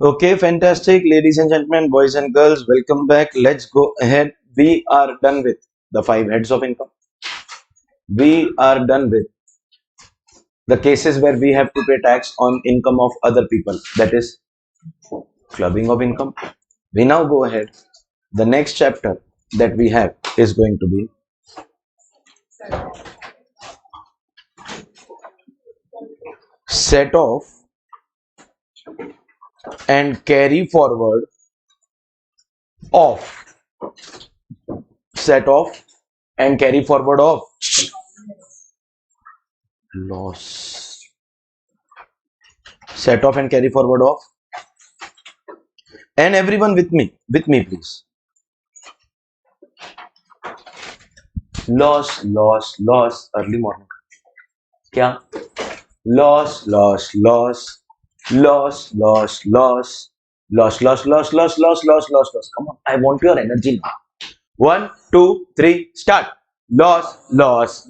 Okay, fantastic, ladies and gentlemen, boys and girls, welcome back. Let's go ahead. We are done with the 5 heads of income. We are done with the cases where we have to pay tax on income of other people, that is clubbing of income. We now go ahead. The next chapter that we have is going to be set off and carry forward of. Set off and carry forward of loss. Set off and carry forward of. And everyone with me please. Loss, early morning. क्या? Loss. Come on, I want your energy now. 1, 2, 3, start. Loss.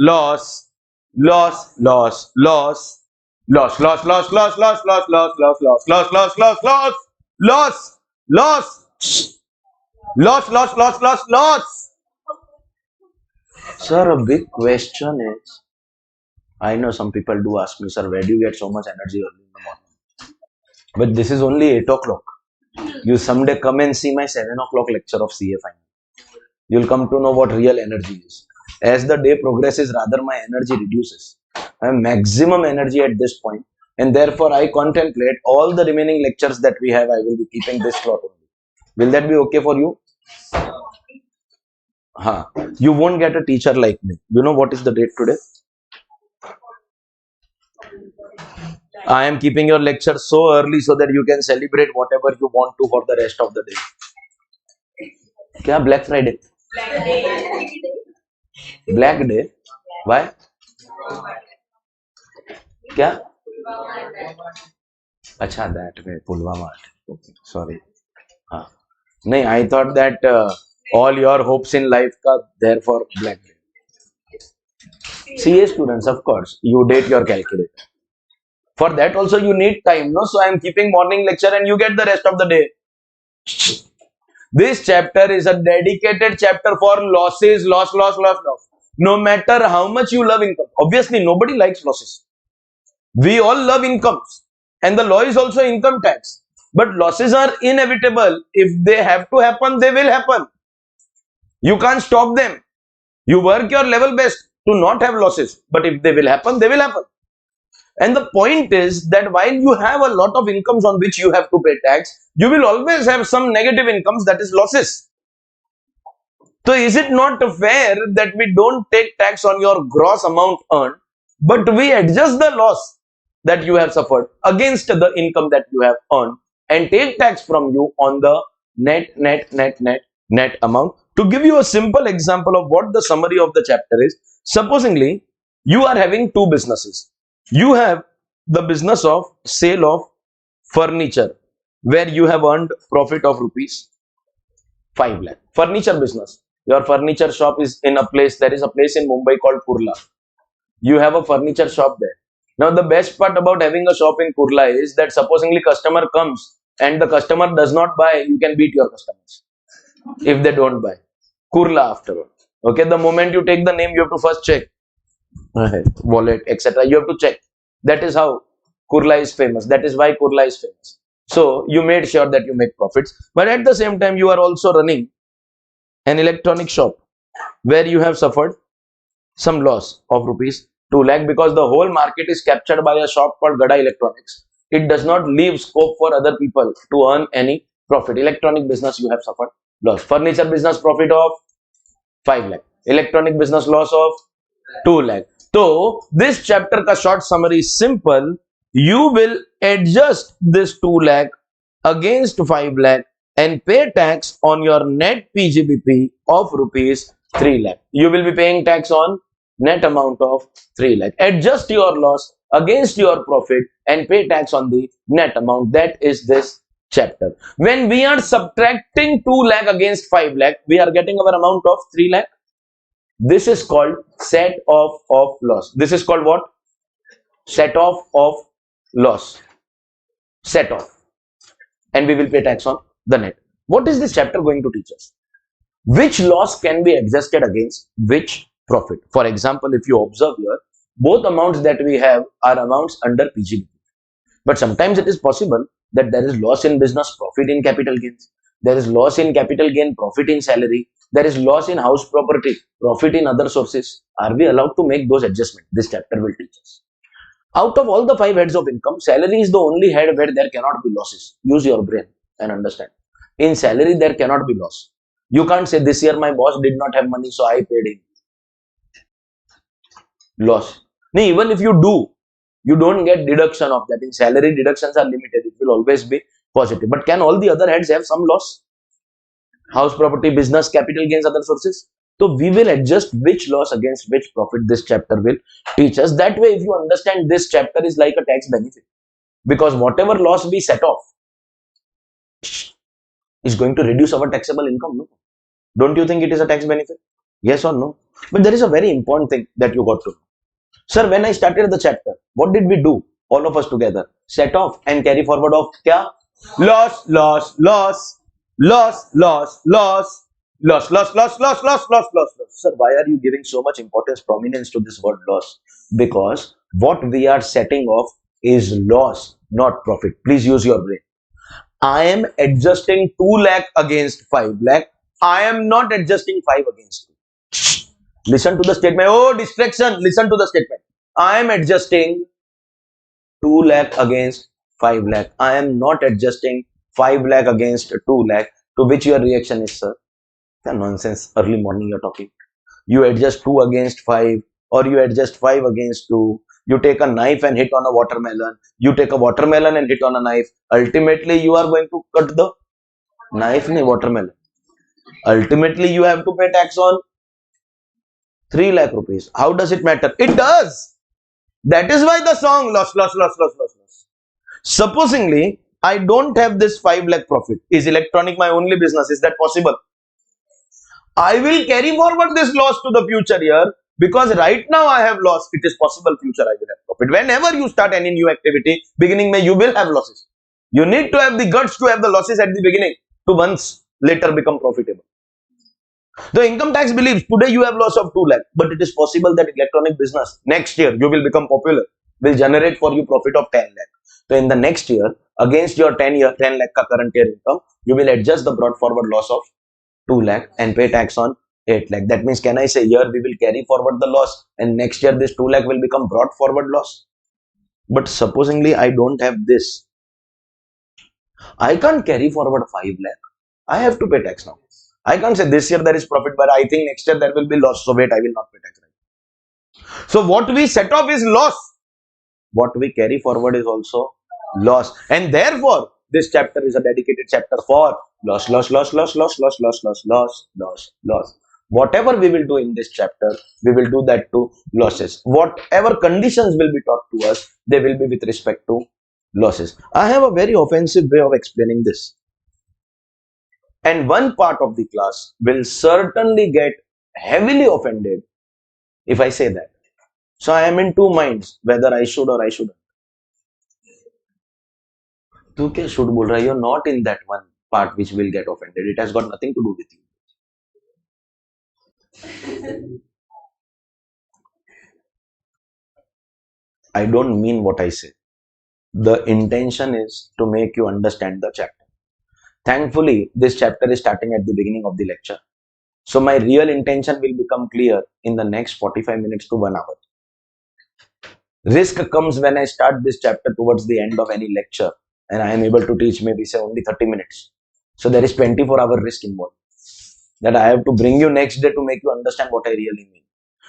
Sir, a big question is, I know some people do ask me, sir, where do you get so much energy early in the morning? But this is only 8 o'clock. You someday come and see my 7 o'clock lecture of CA final. You'll come to know what real energy is. As the day progresses, rather my energy reduces. I have maximum energy at this point, and therefore I contemplate all the remaining lectures that we have. I will be keeping this slot only. Will that be okay for you? You won't get a teacher like me. You know what is the date today? I am keeping your lecture so early so that you can celebrate whatever you want to for the rest of the day. Kya? Black Friday? Black Day? Why? Kya? Acha, that way. Pulwama. Okay, sorry. No, I thought that all your hopes in life ka therefore Black Day. CA students, of course, you date your calculator. For that also you need time, no? So I am keeping morning lecture and you get the rest of the day. This chapter is a dedicated chapter for losses, loss. No matter how much you love income. Obviously, nobody likes losses. We all love incomes. And the law is also income tax. But losses are inevitable. If they have to happen, they will happen. You can't stop them. You work your level best to not have losses. But if they will happen, they will happen. And the point is that while you have a lot of incomes on which you have to pay tax, you will always have some negative incomes, that is losses. So is it not fair that we don't take tax on your gross amount earned, but we adjust the loss that you have suffered against the income that you have earned and take tax from you on the net amount? To give you a simple example of what the summary of the chapter is, supposingly you are having two businesses. You have the business of sale of furniture where you have earned profit of rupees 5 lakh. Furniture business. Your furniture shop is in a place, there is a place in Mumbai called Kurla. You have a furniture shop there. Now the best part about having a shop in Kurla is that supposingly customer comes and the customer does not buy, you can beat your customers if they don't buy. Kurla after all. Okay, the moment you take the name, you have to first check wallet, etc. You have to check. That is how Kurla is famous. That is why Kurla is famous. So you made sure that you make profits, but at the same time you are also running an electronic shop where you have suffered some loss of rupees 2 lakh because the whole market is captured by a shop called Gada Electronics. It does not leave scope for other people to earn any profit. Electronic business, you have suffered loss. Furniture business, profit of 5 lakh. Electronic business, loss of 2 lakh. So this chapter ka short summary is simple. You will adjust this 2 lakh against 5 lakh and pay tax on your net PGBP of rupees 3 lakh. You will be paying tax on net amount of 3 lakh. Adjust your loss against your profit and pay tax on the net amount. That is this chapter. When we are subtracting 2 lakh against 5 lakh, we are getting our amount of 3 lakh. This is called set off of loss. This is called what? Set off of loss. Set off. and we will pay tax on the net. What is this chapter going to teach us? Which loss can be adjusted against which profit? For example, if you observe here, both amounts that we have are amounts under PGBP. But sometimes it is possible that there is loss in business, profit in capital gains. There is loss in capital gain, profit in salary. There is loss in house property, profit in other sources. Are we allowed to make those adjustments? This chapter will teach us. Out of all the 5 heads of income, salary is the only head where there cannot be losses. Use your brain and understand. In salary, there cannot be loss. You can't say this year my boss did not have money, so I paid him. Loss. No, even if you do, you don't get deduction of that. In salary, deductions are limited. It will always be positive. But can all the other heads have some loss? House property, business, capital gains, other sources. So we will adjust which loss against which profit this chapter will teach us. That way, if you understand, this chapter is like a tax benefit. Because whatever loss we set off is going to reduce our taxable income. No? Don't you think it is a tax benefit? Yes or no? But there is a very important thing that you got to know. Sir, when I started the chapter, what did we do? All of us together. Set off and carry forward of kya? Loss, loss, loss, loss, loss, loss, loss, loss, loss, loss, loss, loss, loss. Sir, why are you giving so much importance, prominence to this word loss? Because what we are setting off is loss, not profit. Please use your brain. I am adjusting 2 lakh against 5 lakh. I am not adjusting 5 against 2. Listen to the statement. Oh, distraction. Listen to the statement. I am adjusting 2 lakh against 5 lakh. I am not adjusting 5 lakh against 2 lakh. To which your reaction is, sir? Nonsense. Early morning you're talking. You adjust 2 against 5, or you adjust 5 against 2. You take a knife and hit on a watermelon. You take a watermelon and hit on a knife. Ultimately, you are going to cut the knife in a watermelon. Ultimately, you have to pay tax on 3 lakh rupees. How does it matter? It does. That is why the song loss, loss, loss, loss, loss, loss. Supposingly, I don't have this 5 lakh profit. Is electronic my only business? Is that possible? I will carry forward this loss to the future year, because right now I have loss. It is possible future I will have profit. Whenever you start any new activity, beginning May you will have losses. You need to have the guts to have the losses at the beginning to once later become profitable. The income tax believes today you have loss of 2 lakh, but it is possible that electronic business next year you will become popular, will generate for you profit of 10 lakh. So in the next year, against your 10 lakh ka current year income, you will adjust the brought forward loss of 2 lakh and pay tax on 8 lakh. That means, can I say here we will carry forward the loss and next year this 2 lakh will become brought forward loss? But supposingly I don't have this. I can't carry forward 5 lakh. I have to pay tax now. I can't say this year there is profit, but I think next year there will be loss. So wait, I will not pay tax. So what we set off is loss. What we carry forward is also loss. And therefore, this chapter is a dedicated chapter for loss, loss, loss, loss, loss, loss, loss, loss, loss, loss, loss. Whatever we will do in this chapter, we will do that to losses. Whatever conditions will be taught to us, they will be with respect to losses. I have a very offensive way of explaining this. And one part of the class will certainly get heavily offended if I say that. So I am in 2 minds whether I should or I shouldn't. Tu kya should bol raha hai? You're not in that one part which will get offended. It has got nothing to do with you. I don't mean what I say. The intention is to make you understand the chapter. Thankfully, this chapter is starting at the beginning of the lecture. So my real intention will become clear in the next 45 minutes to 1 hour. Risk comes when I start this chapter towards the end of any lecture and I am able to teach maybe say only 30 minutes. So there is 24-hour risk involved. That I have to bring you next day to make you understand what I really mean.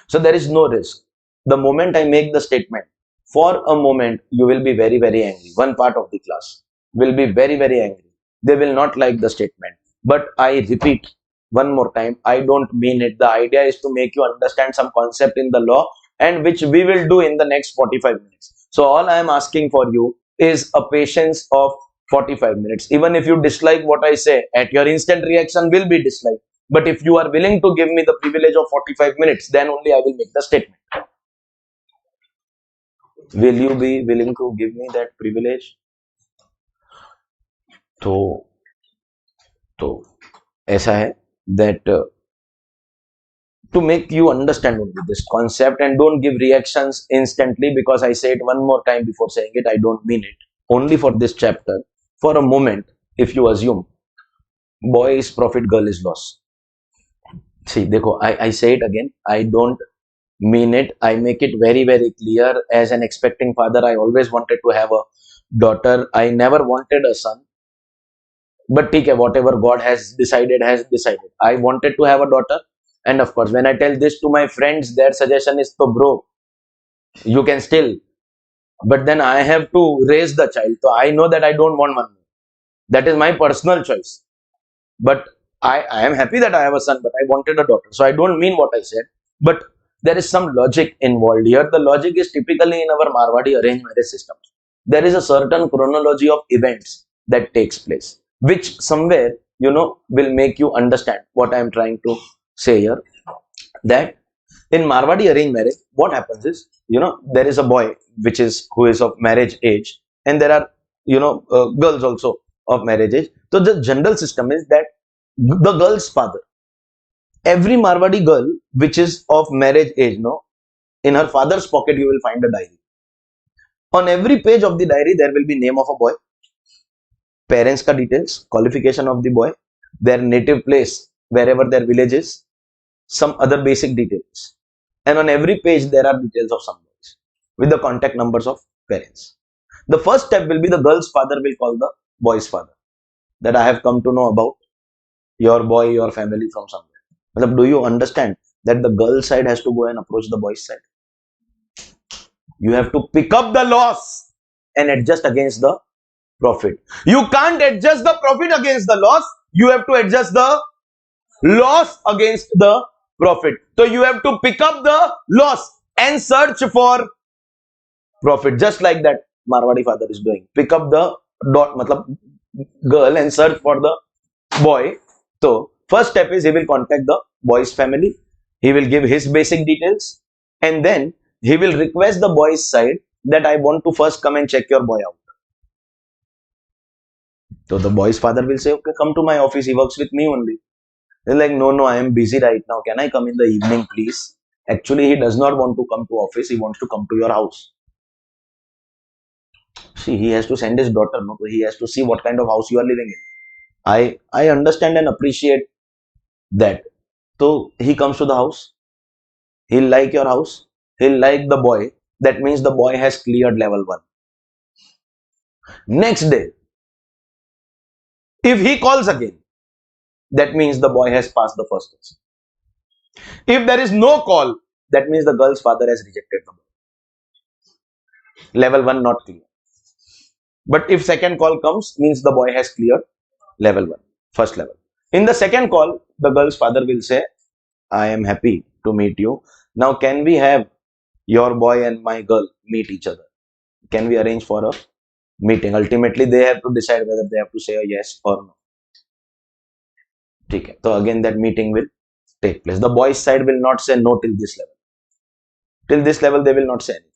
So there is no risk. The moment I make the statement, for a moment, you will be very, very angry. One part of the class will be very, very angry. They will not like the statement. But I repeat one more time, I don't mean it. The idea is to make you understand some concept in the law, and which we will do in the next 45 minutes. So all I am asking for you is a patience of 45 minutes. Even if you dislike what I say, at your instant reaction will be dislike. But if you are willing to give me the privilege of 45 minutes, then only I will make the statement. Will you be willing to give me that privilege? तो तो ऐसा है that to make you understand only this concept and don't give reactions instantly, because I say it one more time before saying it, I don't mean it. Only for this chapter, for a moment, if you assume boy is profit, girl is loss. See, देखो, I say it again, I don't mean it. I make it very, very clear. As an expecting father, I always wanted to have a daughter. I never wanted a son. But ठीक है, whatever God has decided, has decided. I wanted to have a daughter. And of course, when I tell this to my friends, their suggestion is, so bro, you can still. But then I have to raise the child. So I know that I don't want one more. That is my personal choice. But I am happy that I have a son, but I wanted a daughter. So I don't mean what I said. But there is some logic involved here. The logic is typically in our Marwadi arranged marriage systems. There is a certain chronology of events that takes place, which somewhere, will make you understand what I am trying to say here. That in Marwadi arranged marriage, what happens is, there is a boy who is of marriage age, and there are, girls also of marriage age. So the general system is that the girl's father, every Marwadi girl which is of marriage age, in her father's pocket you will find a diary. On every page of the diary there will be name of a boy, parents ka details, qualification of the boy, their native place, wherever their village is, some other basic details. And on every page there are details of some boys with the contact numbers of parents. The first step will be the girl's father will call the boy's father, that I have come to know about your boy, your family from somewhere. But do you understand that the girl side has to go and approach the boy's side? You have to pick up the loss and adjust against the profit. You can't adjust the profit against the loss. You have to adjust the loss against the profit. So you have to pick up the loss and search for profit, just like that Marwadi father is doing. Pick up the girl and search for the boy. So first step is he will contact the boy's family. He will give his basic details, and then he will request the boy's side that I want to first come and check your boy out. So the boy's father will say, okay, come to my office. He works with me only. They're like, no, I am busy right now. Can I come in the evening, please? Actually, he does not want to come to office. He wants to come to your house. See, he has to send his daughter. No, he has to see what kind of house you are living in. I understand and appreciate that. So he comes to the house. He'll like your house. He'll like the boy. That means the boy has cleared level 1. Next day, if he calls again, that means the boy has passed the first test. If there is no call, that means the girl's father has rejected the boy. Level 1 not clear. But if second call comes, means the boy has cleared level 1, first level. In the second call, the girl's father will say, I am happy to meet you. Now, can we have your boy and my girl meet each other? Can we arrange for a meeting? Ultimately, they have to decide whether they have to say a yes or no. Okay. So again, that meeting will take place. The boy's side will not say no till this level. Till this level, they will not say anything.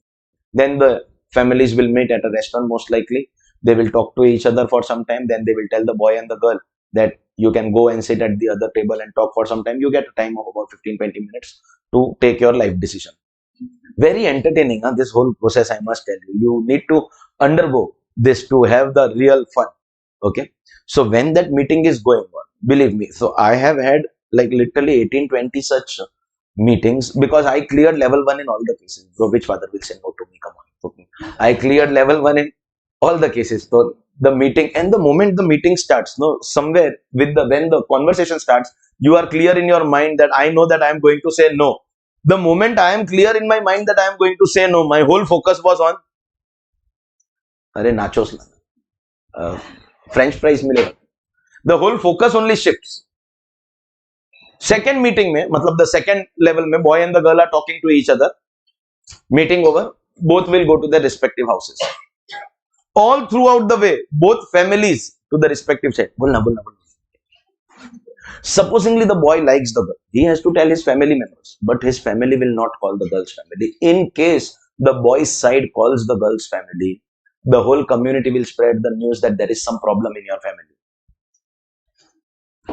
Then the families will meet at a restaurant, most likely. They will talk to each other for some time. Then they will tell the boy and the girl that you can go and sit at the other table and talk for some time. You get a time of about 15-20 minutes to take your life decision. Very entertaining, this whole process, I must tell you. You need to undergo this to have the real fun. Okay. So when that meeting is going on, believe me, so I have had like literally 18-20 such meetings, because I cleared level 1 in all the cases. So which father will say no to me? Come on. Okay. I cleared level 1 in all the cases. So the meeting, and the moment the meeting starts, somewhere when the conversation starts, you are clear in your mind that I know that I am going to say no. The moment I am clear in my mind that I am going to say no, my whole focus was on nachos, French fries milega. The whole focus only shifts. Second meeting mein, the second level mein, boy and the girl are talking to each other. Meeting over, both will go to their respective houses. All throughout the way, both families to the respective side. Supposingly the boy likes the girl, he has to tell his family members, but his family will not call the girl's family. In case the boy's side calls the girl's family, the whole community will spread the news that there is some problem in your family.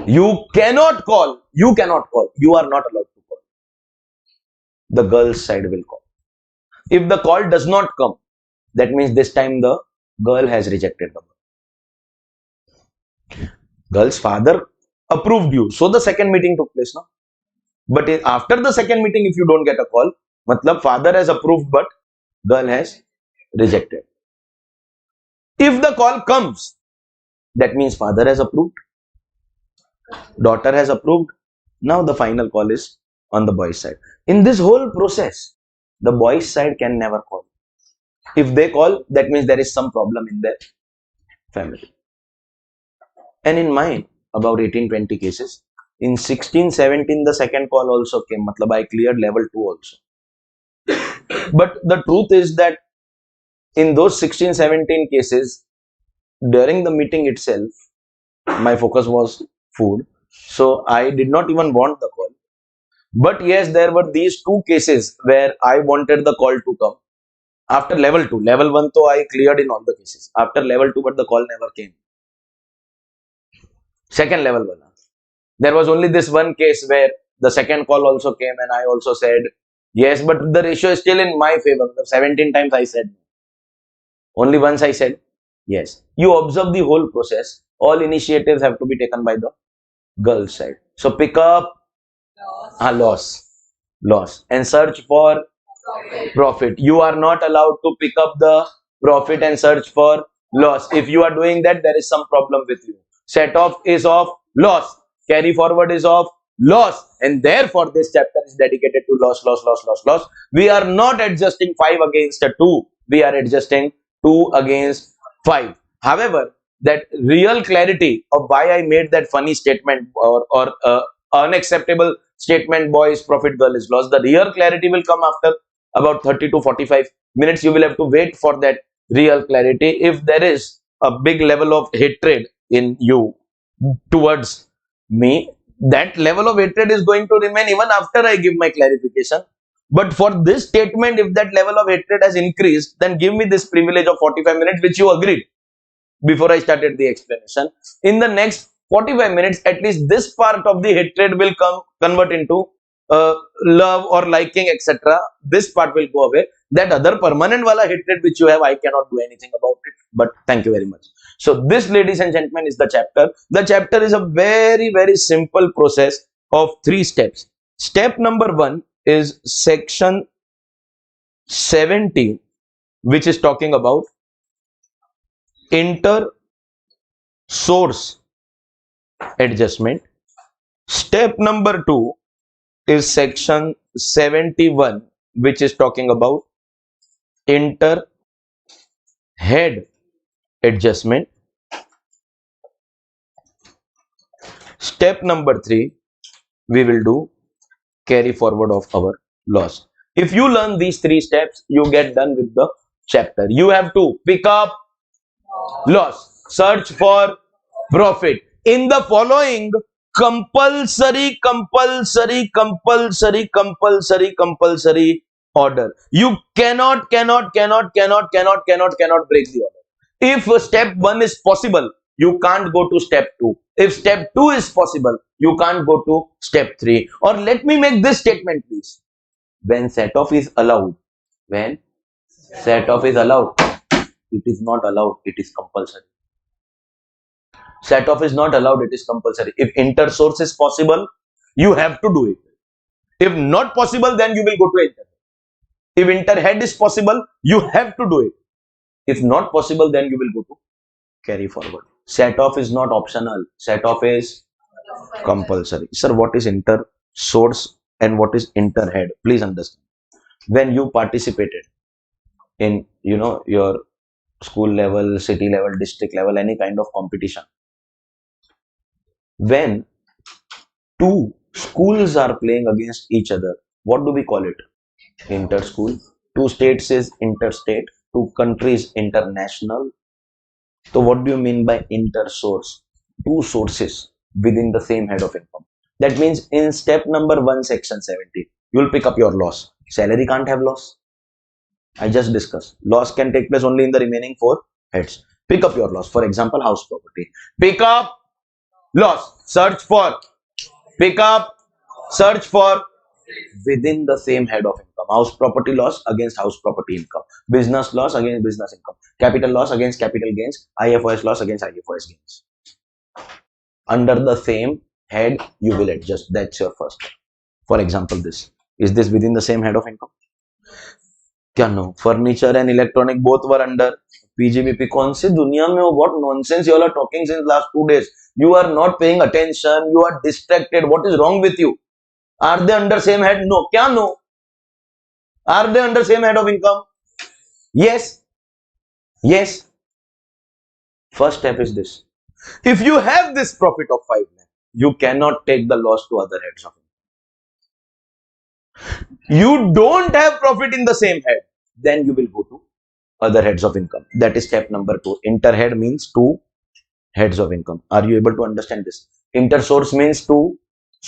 You cannot call. You are not allowed to call. The girl's side will call. If the call does not come, that means this time the girl has rejected the girl. Girl's father approved you. So the second meeting took place now. But after the second meeting, if you don't get a call, matlab father has approved but girl has rejected. If the call comes, that means father has approved, daughter has approved. Now the final call is on the boy's side. In this whole process, the boy's side can never call. If they call, that means there is some problem in their family. And in mine, about 18-20 cases, in 16-17, the second call also came. Matlab I cleared level 2 also. But the truth is that in those 16-17 cases, during the meeting itself, my focus was food. So I did not even want the call. But yes, there were these two cases where I wanted the call to come. After level 2, level 1 though I cleared in all the cases. After level 2, but the call never came. Second level 1. There was only this one case where the second call also came and I also said yes, but the ratio is still in my favor. 17 times I said no. Only once I said yes. You observe the whole process. All initiatives have to be taken by the girl's side. So pick up loss and search for profit. You are not allowed to pick up the profit and search for loss. If you are doing that, there is some problem with you. Set off is of loss. Carry forward is of loss. And therefore, this chapter is dedicated to loss. We are not adjusting 5 against 2. We are adjusting 2 against 5. However, that real clarity of why I made that funny statement or unacceptable statement, boy is profit, girl is loss, the real clarity will come after about 30 to 45 minutes. You will have to wait for that real clarity. If there is a big level of hatred in you towards me, that level of hatred is going to remain even after I give my clarification. But for this statement, if that level of hatred has increased, then give me this privilege of 45 minutes, which you agreed before I started the explanation. In the next 45 minutes, at least this part of the hatred will convert into love or liking, etc. This part will go away. That other permanent wala hatred which you have, I cannot do anything about it. But thank you very much. So this, ladies and gentlemen, is the chapter. The chapter is a very, very simple process of 3 steps. Step number 1 is section 70, which is talking about inter-source adjustment. Step number 2 is section 71, which is talking about inter-head adjustment. Step number 3, we will do carry forward of our loss. If you learn these 3 steps, you get done with the chapter. You have to pick up loss, search for profit in the following compulsory order. You cannot break the order. If step 1 is possible, you can't go to step 2. If step 2 is possible, you can't go to step 3. Or let me make this statement, please. When set off is allowed, it is not allowed, it is compulsory. Set off is not allowed, it is compulsory. If inter-source is possible, you have to do it. If not possible, then you will go to inter-head. If inter-head is possible, you have to do it. If not possible, then you will go to carry forward. Set off is not optional. Set off is compulsory. Sir, what is inter-source and what is inter-head? Please understand. When you participated in, your school level, city level, district level, any kind of competition, when 2 schools are playing against each other, what do we call it? Inter-school. 2 states is interstate. 2 countries international. So what do you mean by inter-source? 2 sources within the same head of income. That means in step number 1, section 70, you will pick up your loss. Salary can't have loss. I just discussed. Loss can take place only in the remaining four heads. Pick up your loss. For example, house property. Pick up loss. Search for. Pick up. Search for within the same head of income. House property loss against house property income. Business loss against business income. Capital loss against capital gains. IFOS loss against IFOS gains. Under the same head, you will adjust. That's your first. For example, this. Is this within the same head of income? क्या no furniture and electronic both were under PGBP कौन सी दुनिया में हो what nonsense you all are talking since last 2 days you are not paying attention you are distracted what is wrong with you are they under same head no kya no are they under same head of income yes yes first step is this if you have this profit of 5 lakh you cannot take the loss to other heads of income you don't have profit in the same head then you will go to other heads of income that is step number 2 interhead means two heads of income are you able to understand this intersource means two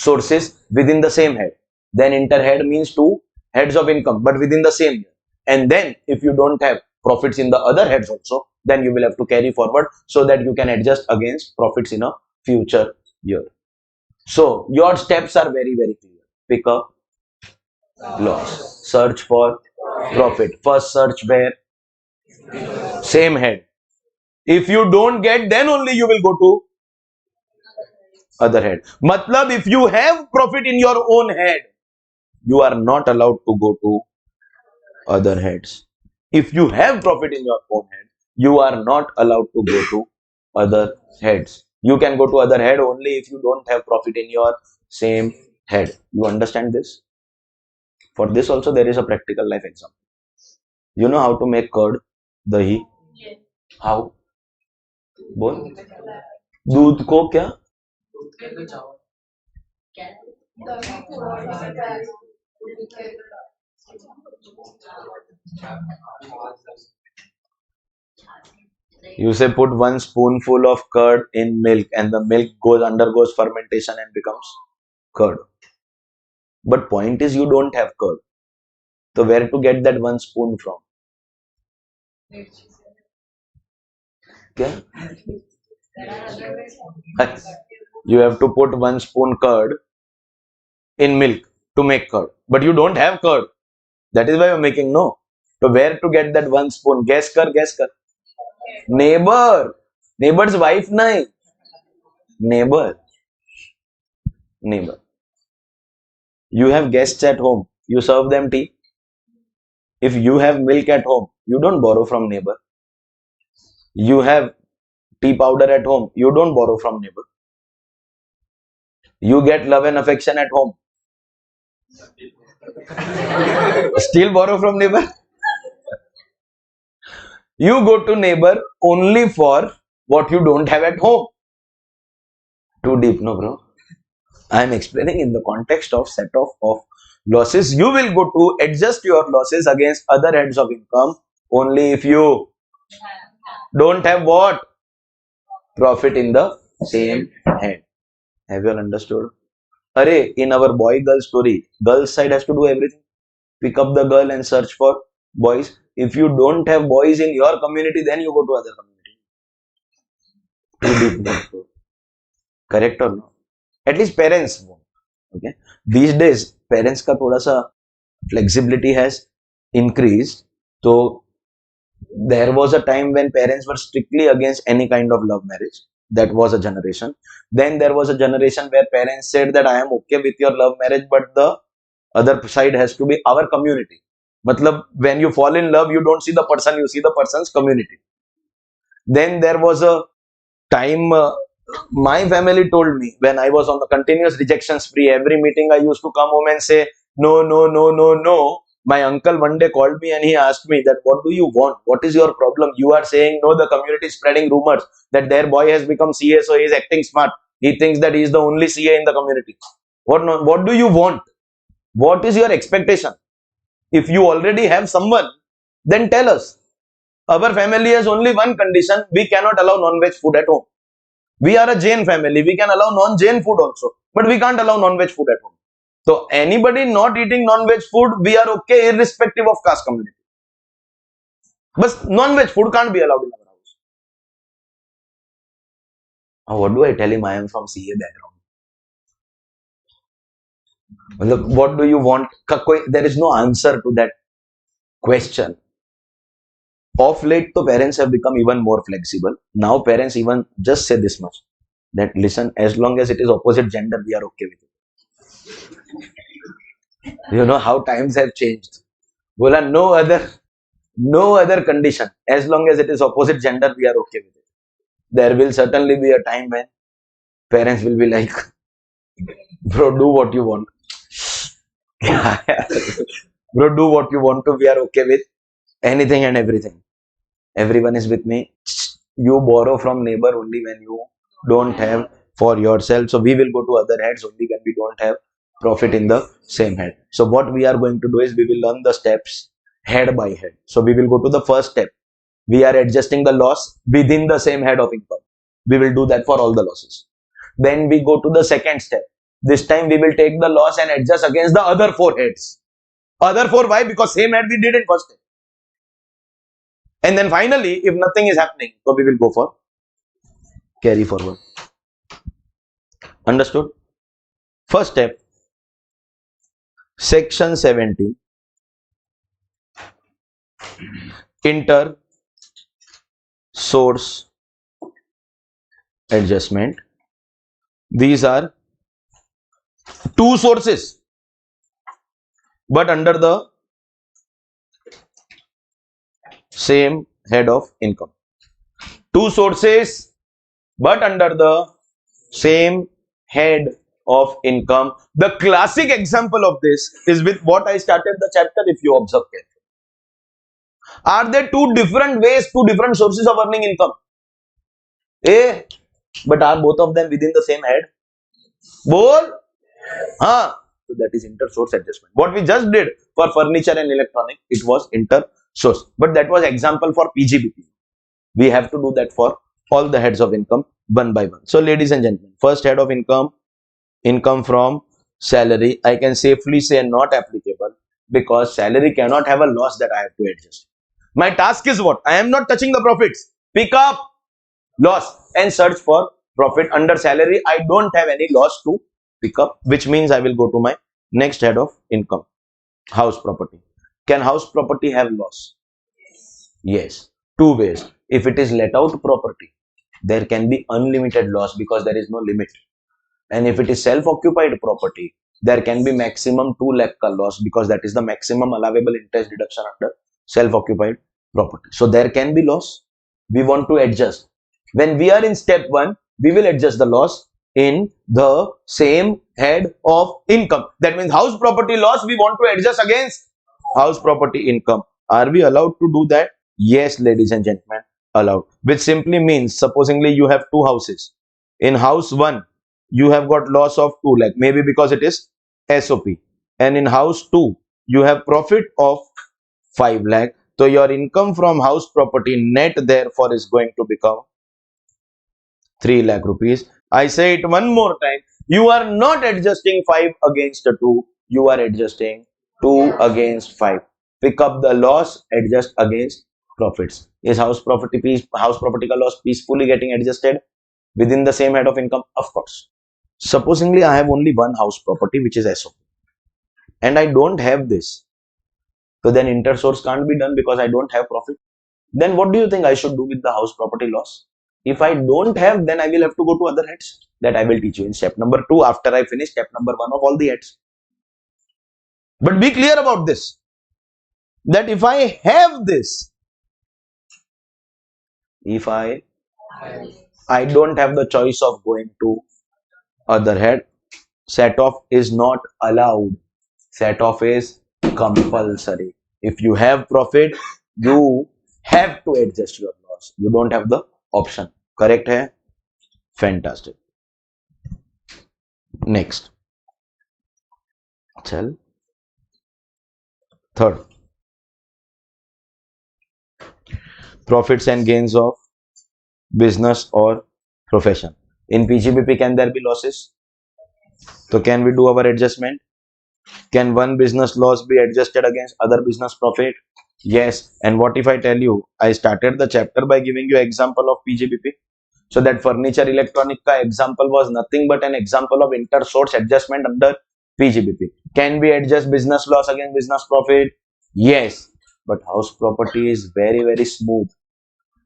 sources within the same head then interhead means two heads of income but within the same year and then if you don't have profits in the other heads also then you will have to carry forward so that you can adjust against profits in a future year so your steps are very clear pick up loss search for profit first search where same head if you don't get then only you will go to other head matlab if you have profit in your own head you are not allowed to go to other heads if you have profit in your own head you are not allowed to go to other heads you can go to other head only if you don't have profit in your same head you understand this for this also there is a practical life example you know how to make curd dahi how बोल दूध को क्या you say put 1 spoonful of curd in milk and the milk undergoes fermentation and becomes curd but point is you don't have curd so where to get that 1 spoon from क्या you have to put 1 spoon curd in milk to make curd but you don't have curd that is why you're making no so where to get that 1 spoon guess kar neighbor's wife nahi neighbor you have guests at home you serve them tea if you have milk at home you don't borrow from neighbor you have tea powder at home you don't borrow from neighbor you get love and affection at home still borrow from neighbor you go to neighbor only for what you don't have at home too deep no bro I am explaining in the context of set of losses you will go to adjust your losses against other heads of income only if you don't have what profit in the same head have you all understood Arey, in our boy girl story girl side has to do everything pick up the girl and search for boys if you don't have boys in your community then you go to other community too deep correct or no at least parents won't okay these days parents ka thoda sa flexibility has increased so there was a time when parents were strictly against any kind of love marriage that was a generation then there was a generation where parents said that I am okay with your love marriage but the other side has to be our community matlab when you fall in love you don't see the person you see the person's community then there was a time my family told me when I was on the continuous rejection spree every meeting I used to come home and say no my uncle one day called me and he asked me that what do you want what is your problem you are saying no the community is spreading rumors that their boy has become CA so he is acting smart he thinks that he is the only CA in the community what do you want what is your expectation if you already have someone then tell us our family has only one condition we cannot allow non-veg food at home we are a Jain family we can allow non-Jain food also but we can't allow non-veg food at home so anybody not eating non-veg food we are okay irrespective of caste community But non-veg food can't be allowed in our house. What do I tell him? I am from CA background. What do you want? There is no answer to that question. Of late, the parents have become even more flexible. Now parents even just say this much, that listen, as long as it is opposite gender, we are okay with it. You know how times have changed. Bola, no other condition. As long as it is opposite gender, we are okay with it. There will certainly be a time when parents will be like, bro, do what you want. Bro, do what you want to. We are okay with anything and everything. Everyone is with me. You borrow from neighbor only when you don't have for yourself. So we will go to other heads only when we don't have profit in the same head. So what we are going to do is we will learn the steps head by head. So we will go to the first step. We are adjusting the loss within the same head of income. We will do that for all the losses. Then we go to the second step. This time we will take the loss and adjust against the other four heads. Other four, why? Because same head we did in first step. And then finally, if nothing is happening, so we will go for carry forward. Understood? First step, section 70, inter source adjustment. These are two sources, but under the same head of income. Two sources, but under the same head of income. The classic example of this is with what I started the chapter, if you observe carefully. Are there two different ways, two different sources of earning income? But are both of them within the same head? Both? So that is inter-source adjustment. What we just did for furniture and electronic, it was inter-source. But that was example for PGBP. We have to do that for all the heads of income one by one. So ladies and gentlemen, first head of income, income from salary, I can safely say not applicable because salary cannot have a loss that I have to adjust. My task is what? I am not touching the profits. Pick up loss and search for profit. Under salary, I don't have any loss to pick up, which means I will go to my next head of income, house property. Can house property have loss? Yes. Two ways. If it is let out property, there can be unlimited loss because there is no limit. And if it is self-occupied property, there can be maximum 2 lakh ka loss because that is the maximum allowable interest deduction under self-occupied property. So there can be loss. We want to adjust. When we are in step 1, we will adjust the loss in the same head of income. That means house property loss we want to adjust against house property income. Are we allowed to do that? Yes, ladies and gentlemen, allowed. Which simply means, supposingly you have two houses. In house 1, you have got loss of 2 lakh, maybe because it is SOP. And in house 2, you have profit of 5 lakh. So your income from house property net therefore is going to become 3 lakh rupees. I say it one more time. You are not adjusting 5 against 2. You are adjusting 2 against 5. Pick up the loss, adjust against profits. Is house property ka loss peacefully getting adjusted within the same head of income? Of course. Supposingly I have only one house property which is SOP and I don't have this. So then inter-source can't be done because I don't have profit. Then what do you think I should do with the house property loss? If I don't have, then I will have to go to other heads that I will teach you in step number 2 after I finish step number 1 of all the heads. But be clear about this, that if I have this, if I don't have the choice of going to other head, set off is not allowed. Set off is compulsory. If you have profit, you have to adjust your loss. You don't have the option. Correct hai? Fantastic. Next. Chal. Third. Profits and gains of business or profession. In PGBP, can there be losses? So can we do our adjustment? Can one business loss be adjusted against other business profit? Yes. And what if I tell you, I started the chapter by giving you example of PGBP. So that furniture electronic ka example was nothing but an example of inter-source adjustment under PGBP. Can we adjust business loss against business profit? Yes. But house property is very, very smooth.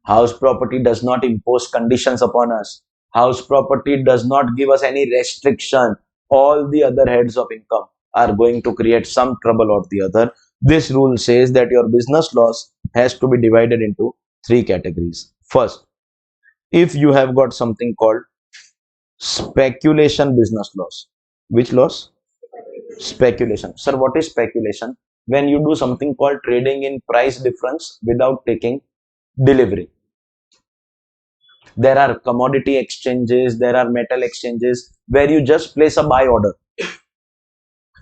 House property does not impose conditions upon us. House property does not give us any restriction. All the other heads of income are going to create some trouble or the other. This rule says that your business loss has to be divided into three categories. First, if you have got something called speculation business loss. Which loss? Speculation. Sir, what is speculation? When you do something called trading in price difference without taking delivery. There are commodity exchanges, there are metal exchanges where you just place a buy order.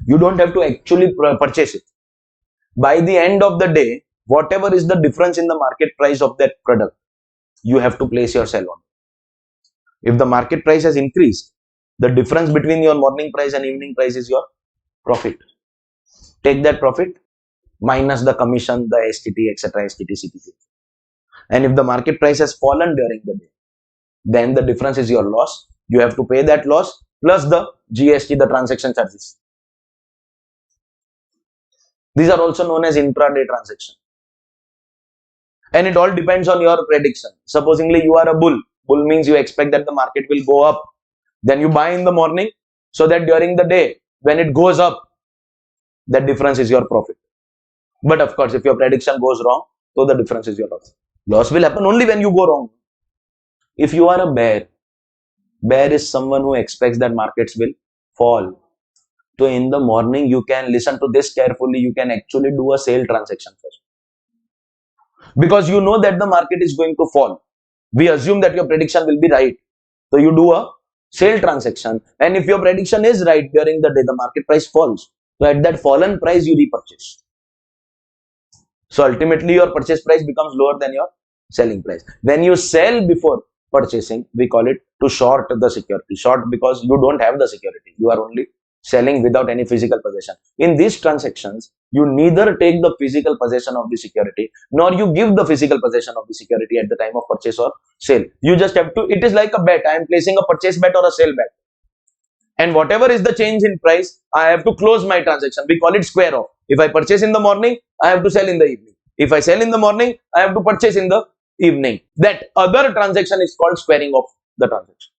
You don't have to actually purchase it. By the end of the day, whatever is the difference in the market price of that product, you have to place your sell on. If the market price has increased, the difference between your morning price and evening price is your profit. Take that profit minus the commission, the STT, etc., STT, CTC. And if the market price has fallen during the day, then the difference is your loss. You have to pay that loss plus the GST, the transaction charges. These are also known as intraday transaction. And it all depends on your prediction. Supposingly you are a bull. Bull means you expect that the market will go up. Then you buy in the morning so that during the day, when it goes up, that difference is your profit. But of course, if your prediction goes wrong, so the difference is your loss. Loss will happen only when you go wrong. If you are a bear is someone who expects that markets will fall. So in the morning, you can listen to this carefully. You can actually do a sale transaction first. Because you know that the market is going to fall. We assume that your prediction will be right. So you do a sale transaction. And if your prediction is right during the day, the market price falls. So at that fallen price, you repurchase. So ultimately, your purchase price becomes lower than your selling price. When you sell before purchasing, we call it to short the security. Short because you don't have the security. You are only selling without any physical possession. In these transactions, you neither take the physical possession of the security, nor you give the physical possession of the security at the time of purchase or sale. You just have to, it is like a bet. I am placing a purchase bet or a sale bet. And whatever is the change in price, I have to close my transaction. We call it square off. If I purchase in the morning, I have to sell in the evening. If I sell in the morning, I have to purchase in the evening. That other transaction is called squaring off the transaction.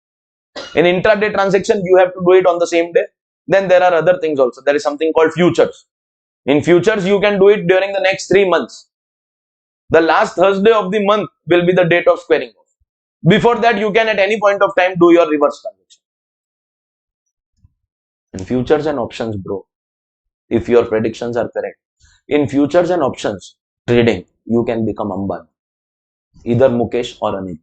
In intraday transaction, you have to do it on the same day. Then there are other things also. There is something called futures. In futures, you can do it during the next 3 months. The last Thursday of the month will be the date of squaring off. Before that, you can at any point of time do your reverse transaction. In futures and options, bro, if your predictions are correct, in futures and options trading, you can become Ambani, either Mukesh or Anil.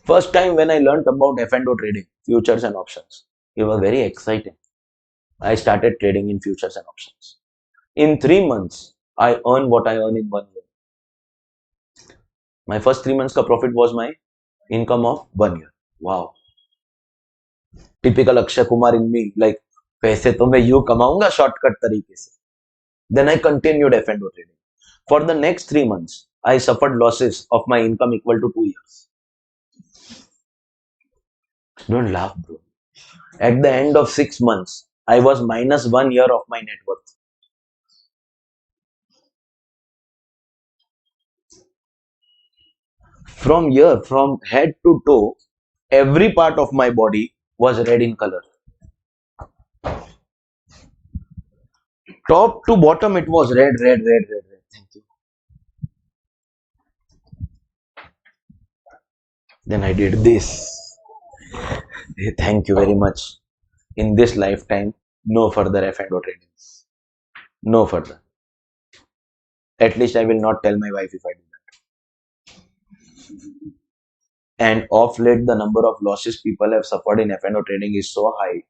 First time when I learned about F&O trading, futures and options, it was very exciting. I started trading in futures and options. In 3 months, I earned what I earned in 1 year. My first 3 months ka profit was my income of 1 year. Wow. Typical Akshay Kumar in me, like, पैसे तो मैं यूं कमाऊंगा shortcut तरीके से. Then I continued F&O trading. For the next 3 months, I suffered losses of my income equal to 2 years. Don't laugh, bro. At the end of 6 months, I was minus 1 year of my net worth. From here, from head to toe, every part of my body was red in color. Top to bottom, it was red. Thank you. Then I did this. Thank you very much. In this lifetime, no further F&O trading. No further. At least I will not tell my wife if I do that. And of late, the number of losses people have suffered in F&O trading is so high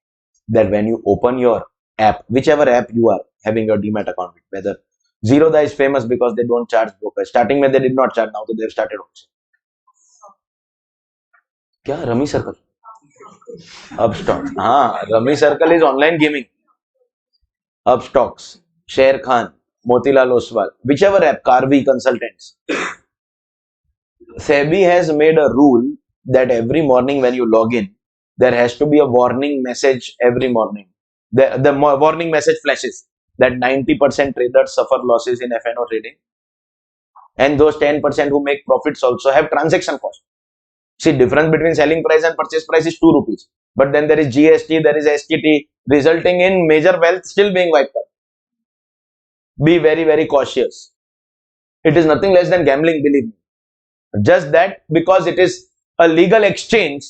that when you open your app, whichever app you are having your demat account with, whether Zerodha is famous because they don't charge brokers. Starting when they did not charge, now they have started also. क्या rummy circle? Upstock. हाँ, Rummy Circle is online gaming. Upstocks, Sher Khan, Motilal Oswal, whichever app, Carvey Consultants. SEBI has made a rule that every morning when you log in, there has to be a warning message every morning. The warning message flashes that 90% traders suffer losses in F&O trading, and those 10% who make profits also have transaction cost. See, difference between selling price and purchase price is 2 rupees. But then there is GST, there is STT, resulting in major wealth still being wiped out. Be very, very cautious. It is nothing less than gambling, believe me. Just that because it is a legal exchange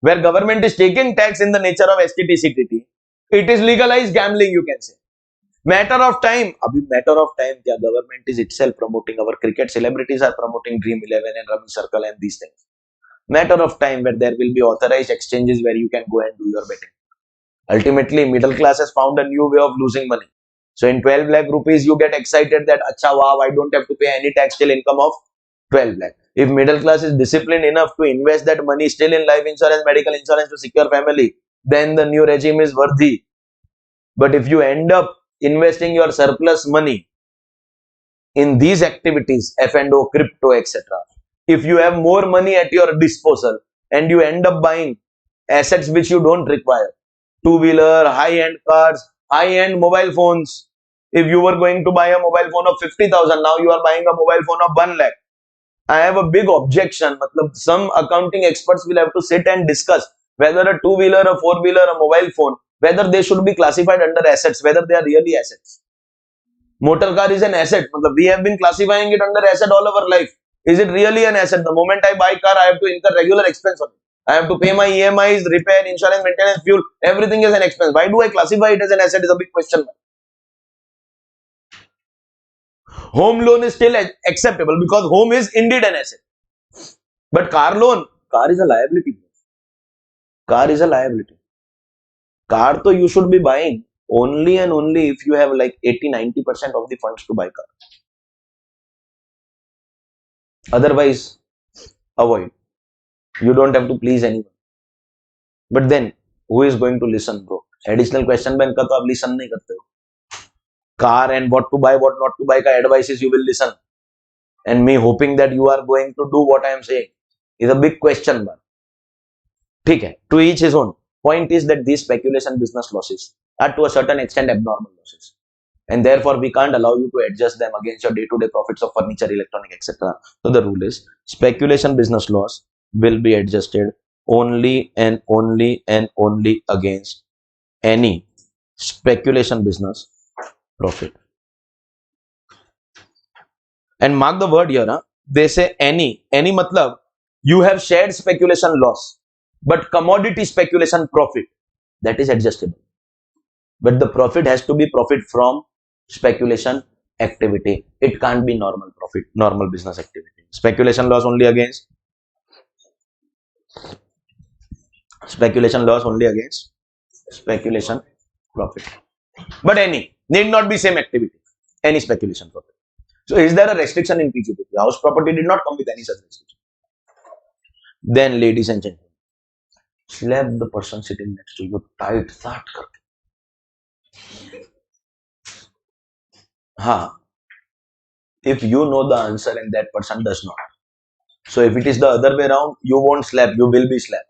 where government is taking tax in the nature of STT, CTT, it is legalized gambling, you can say. Matter of time, matter of time, government is itself promoting, our cricket celebrities are promoting Dream 11 and Rummy Circle and these things. Matter of time where there will be authorized exchanges where you can go and do your betting. Ultimately, middle class has found a new way of losing money. So in 12 lakh rupees, you get excited that, acha wow, I don't have to pay any tax till income of 12 lakh. If middle class is disciplined enough to invest that money still in life insurance, medical insurance to secure family, then the new regime is worthy. But if you end up investing your surplus money in these activities, F&O, crypto, etc., if you have more money at your disposal and you end up buying assets which you don't require, two-wheeler, high-end cars, high-end mobile phones, if you were going to buy a mobile phone of 50,000, now you are buying a mobile phone of 1 lakh. I have a big objection. Some accounting experts will have to sit and discuss whether a two-wheeler, a four-wheeler, a mobile phone, whether they should be classified under assets, whether they are really assets. Motor car is an asset. We have been classifying it under asset all our life. Is it really an asset? The moment I buy car, I have to incur regular expense on it. I have to pay my EMIs, repair, insurance, maintenance, fuel. Everything is an expense. Why do I classify it as an asset is a big question. Home loan is still acceptable because home is indeed an asset. But car loan, car is a liability. Car is a liability. Car though you should be buying only and only if you have like 80-90% of the funds to buy car. Otherwise, avoid. You don't have to please anyone. But then, who is going to listen, bro? Additional question bank ka to aap listen nahi karte ho. Car and what to buy, what not to buy ka advices you will listen. And me hoping that you are going to do what I am saying is a big question mark. ठीक है, to each his own. Point is that these speculation business losses are to a certain extent abnormal losses. And therefore, we can't allow you to adjust them against your day-to-day profits of furniture, electronic, etc. So the rule is speculation business loss will be adjusted only and only and only against any speculation business profit. And mark the word here, they say any matlab you have shared speculation loss, but commodity speculation profit, that is adjustable. But the profit has to be profit from speculation activity. It can't be normal profit, normal business activity. Speculation loss only against speculation profit. But any, need not be same activity, any speculation profit. So is there a restriction in PQPP? House property did not come with any such restriction. Then, ladies and gentlemen, slap the person sitting next to you tight that karke. If you know the answer and that person does not. So if it is the other way around, you won't slap, you will be slapped.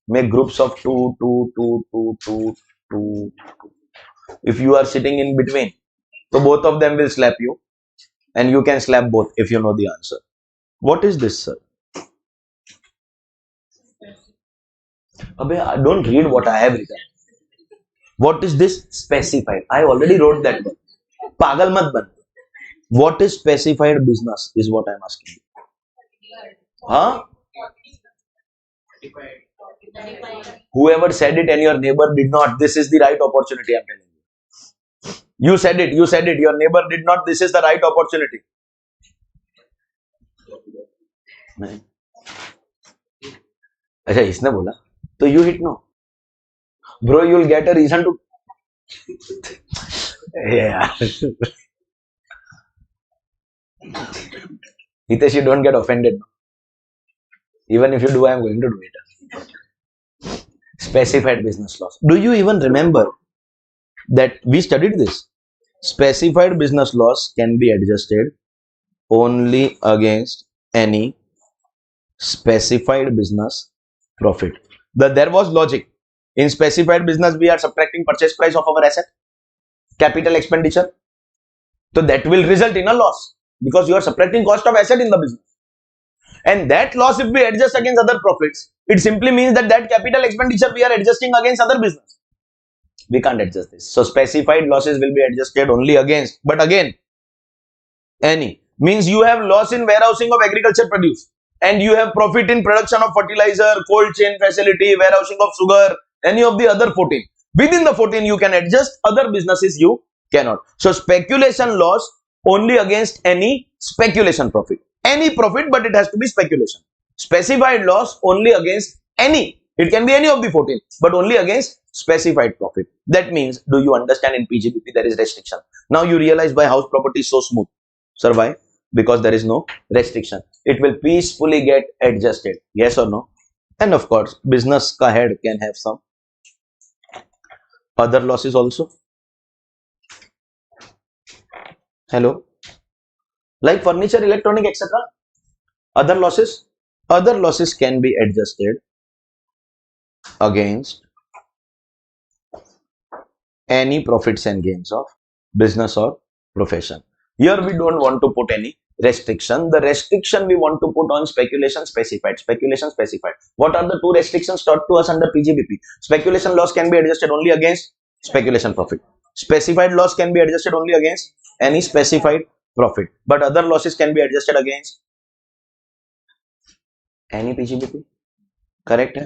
Make groups of two. If you are sitting in between, so both of them will slap you and you can slap both if you know the answer. What is this, sir? Don't read what I have written. What is this? Specified. I already wrote that one. Pagal mat ban. What is specified business is what I am asking you. Whoever said it and your neighbor did not, this is the right opportunity, I am telling you. You said it, your neighbor did not, this is the right opportunity. अच्छा इसने बोला तो you hit no. Bro, you will get a reason to yeah. Hitesh, you don't get offended. Even if you do, I am going to do it. Specified business loss. Do you even remember that we studied this? Specified business loss can be adjusted only against any specified business profit. There was logic. In specified business, we are subtracting purchase price of our asset, capital expenditure. So that will result in a loss because you are subtracting cost of asset in the business. And that loss, if we adjust against other profits, it simply means that capital expenditure we are adjusting against other business. We can't adjust this. So specified losses will be adjusted only against, but again, any. Means you have loss in warehousing of agriculture produce and you have profit in production of fertilizer, cold chain facility, warehousing of sugar, any of the other 14. Within the 14, you can adjust, other businesses you cannot. So speculation loss only against any speculation profit. Any profit, but it has to be speculation. Specified loss only against any. It can be any of the 14, but only against specified profit. That means, do you understand, in PGBP there is restriction. Now you realize why house property is so smooth. Sir, why? Because there is no restriction. It will peacefully get adjusted. Yes or no? And of course, business ka head can have some other losses also. Hello? Like furniture, electronic, etc. Other losses? Other losses can be adjusted against any profits and gains of business or profession. Here we don't want to put any restriction. The restriction we want to put on speculation specified. Speculation specified. What are the two restrictions taught to us under PGBP? Speculation loss can be adjusted only against speculation profit. Specified loss can be adjusted only against any specified profit. But other losses can be adjusted against any PGBP. Correct?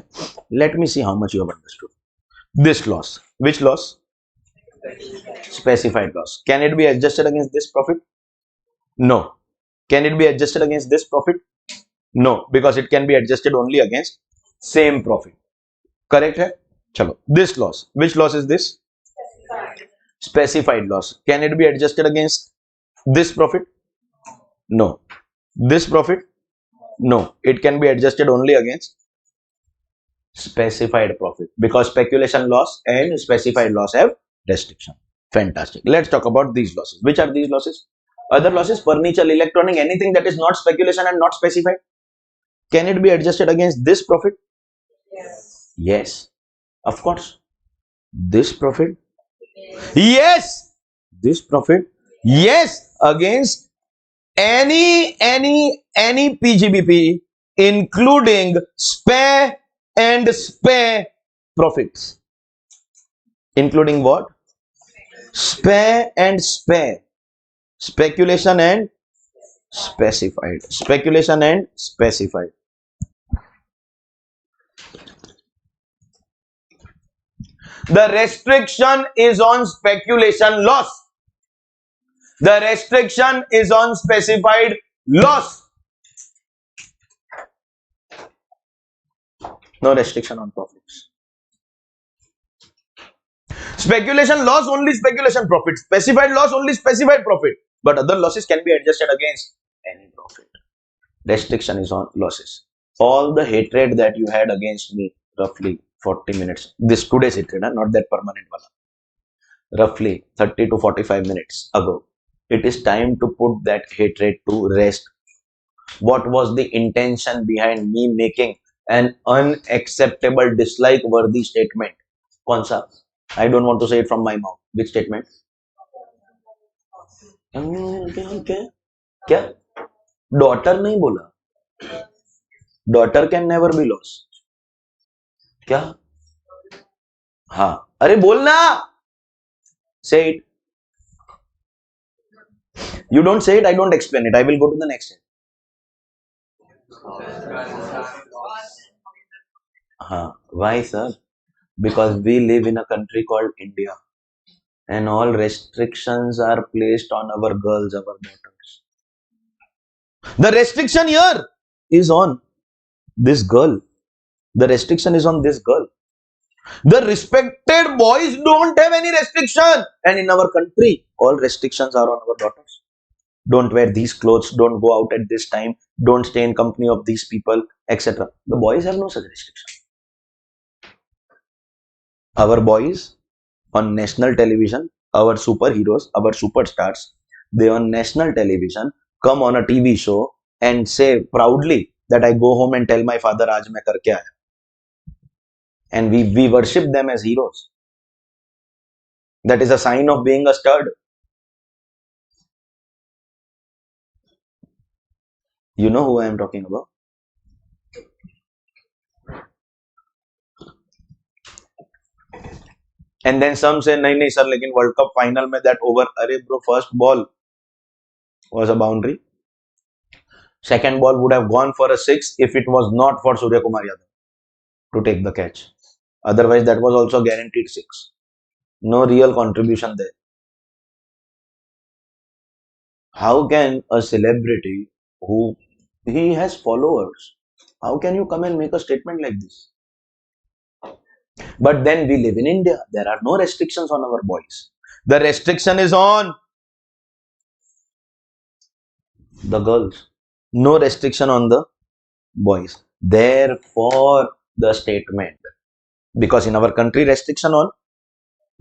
Let me see how much you have understood. This loss. Which loss? Specified loss. Can it be adjusted against this profit? No. Can it be adjusted against this profit? No, because it can be adjusted only against same profit. Correct hai? Chalo. This loss. Which loss is this? Specified loss. Can it be adjusted against this profit? No. This profit? No. It can be adjusted only against specified profit because speculation loss and specified loss have restriction. Fantastic. Let's talk about these losses. Which are these losses? Other losses, furniture, electronic, anything that is not speculation and not specified. Can it be adjusted against this profit? Yes. Yes. Of course. This profit? Yes. This profit? Yes. Against any PGBP, including spare and spare profits. Including what? Spare and spare. Speculation and specified. Speculation and specified. The restriction is on speculation loss. The restriction is on specified loss. No restriction on profits. Speculation loss only speculation profit. Specified loss only specified profit. But other losses can be adjusted against any profit. Restriction is on losses. All the hatred that you had against me, roughly 40 minutes. This today's hatred, not that permanent wala. Roughly 30 to 45 minutes ago. It is time to put that hatred to rest. What was the intention behind me making an unacceptable, dislike worthy statement? Kaun I don't want to say it from my mouth. Which statement? क्या? Daughter नहीं बोला. Daughter can never be lost. क्या? हाँ. अरे बोलना. Say it. You don't say it, I don't explain it. I will go to the next step. हाँ. Why, sir? Because we live in a country called India. And all restrictions are placed on our girls, our daughters. The restriction here is on this girl. The restriction is on this girl. The respected boys don't have any restriction. And in our country, all restrictions are on our daughters. Don't wear these clothes, don't go out at this time, don't stay in company of these people, etc. The boys have no such restriction. Our boys on national television our superheroes, our superstars, they on national television come on a TV show and say proudly that I go home and tell my father aaj main kar ke aaya. And we worship them as heroes. That is a sign of being a stud. You know who I am talking about? And then some say nahi nahi sir lekin World Cup final mein that over, arey bro, first ball was a boundary. Second ball would have gone for a 6 if it was not for Surya Kumar Yadav to take the catch. Otherwise, that was also guaranteed 6. No real contribution there. How can a celebrity who he has followers, how can you come and make a statement like this? But then we live in India. There are no restrictions on our boys. The restriction is on the girls. No restriction on the boys. Therefore, the statement. Because in our country, restriction on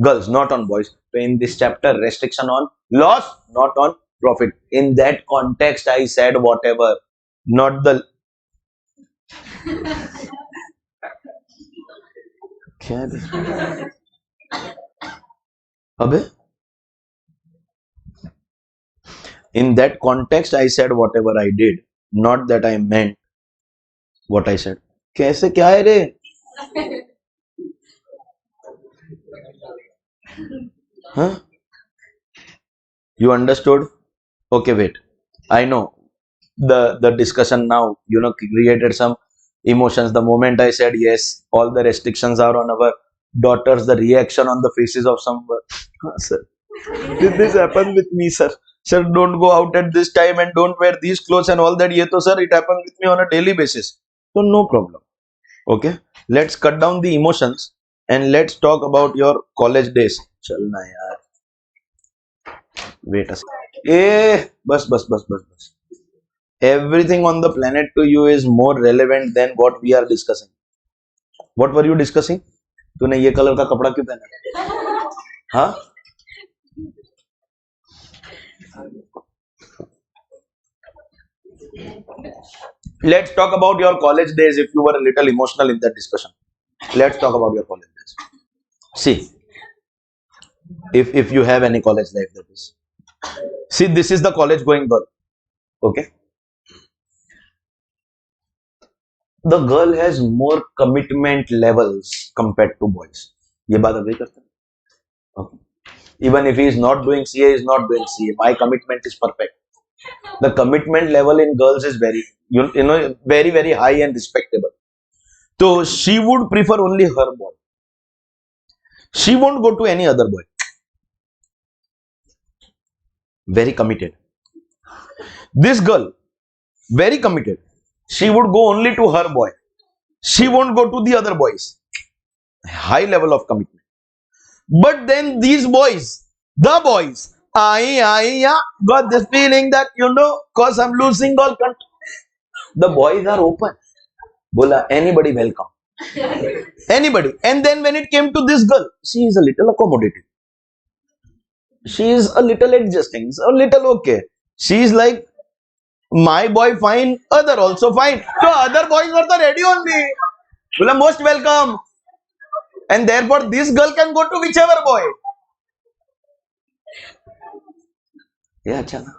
girls, not on boys. So in this chapter, restriction on loss, not on profit. In that context, I said whatever, not the. क्या है बे? अबे? In that context, I said whatever I did, not that I meant what I said. कैसे क्या है रे? Huh? You understood? Okay, wait. I know the discussion now, created some emotions. The moment I said yes, all the restrictions are on our daughters, the reaction on the faces of some. Sir, did this happen with me, sir? Sir, don't go out at this time and don't wear these clothes and all that. Sir, it happens with me on a daily basis. So no problem. Okay, let's cut down the emotions and let's talk about your college days. Chalna yaar. Wait a second. Bus. Everything on the planet to you is more relevant than what we are discussing. What were you discussing? तूने ये colour का कपड़ा क्यों पहना? हाँ? Let's talk about your college days if you were a little emotional in that discussion. Let's talk about your college days. See, if you have any college life, that is. See, this is the college going girl. Okay. The girl has more commitment levels compared to boys. ये बात agree करते हैं? Okay. Even if he is not doing CA, he is not doing CA. My commitment is perfect. The commitment level in girls is very, very, very high and respectable. So she would prefer only her boy. She won't go to any other boy. Very committed. This girl, very committed. She would go only to her boy. She won't go to the other boys. High level of commitment. But then these boys, the boys, I got this feeling that, cause I'm losing all control. The boys are open. Bola, anybody welcome. Anybody. And then when it came to this girl, she is a little accommodating. She is a little adjusting, a little okay. She is like, my boy fine, other also fine. So other boys were ready on me. Bola, most welcome. And therefore this girl can go to whichever boy. Yeah, chana.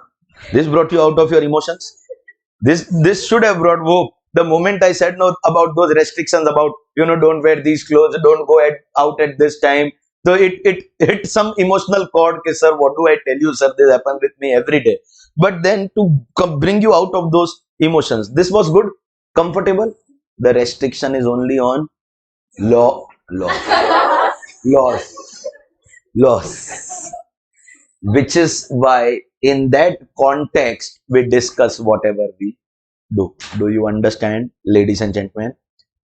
This brought you out of your emotions. This should have brought hope. The moment I said no about those restrictions about, don't wear these clothes, don't go out at this time. So it hit some emotional chord. Okay, sir, what do I tell you, sir? This happens with me every day. But then to bring you out of those emotions, this was good, comfortable. The restriction is only on loss. Which is why in that context we discuss whatever we do. Do you understand, ladies and gentlemen?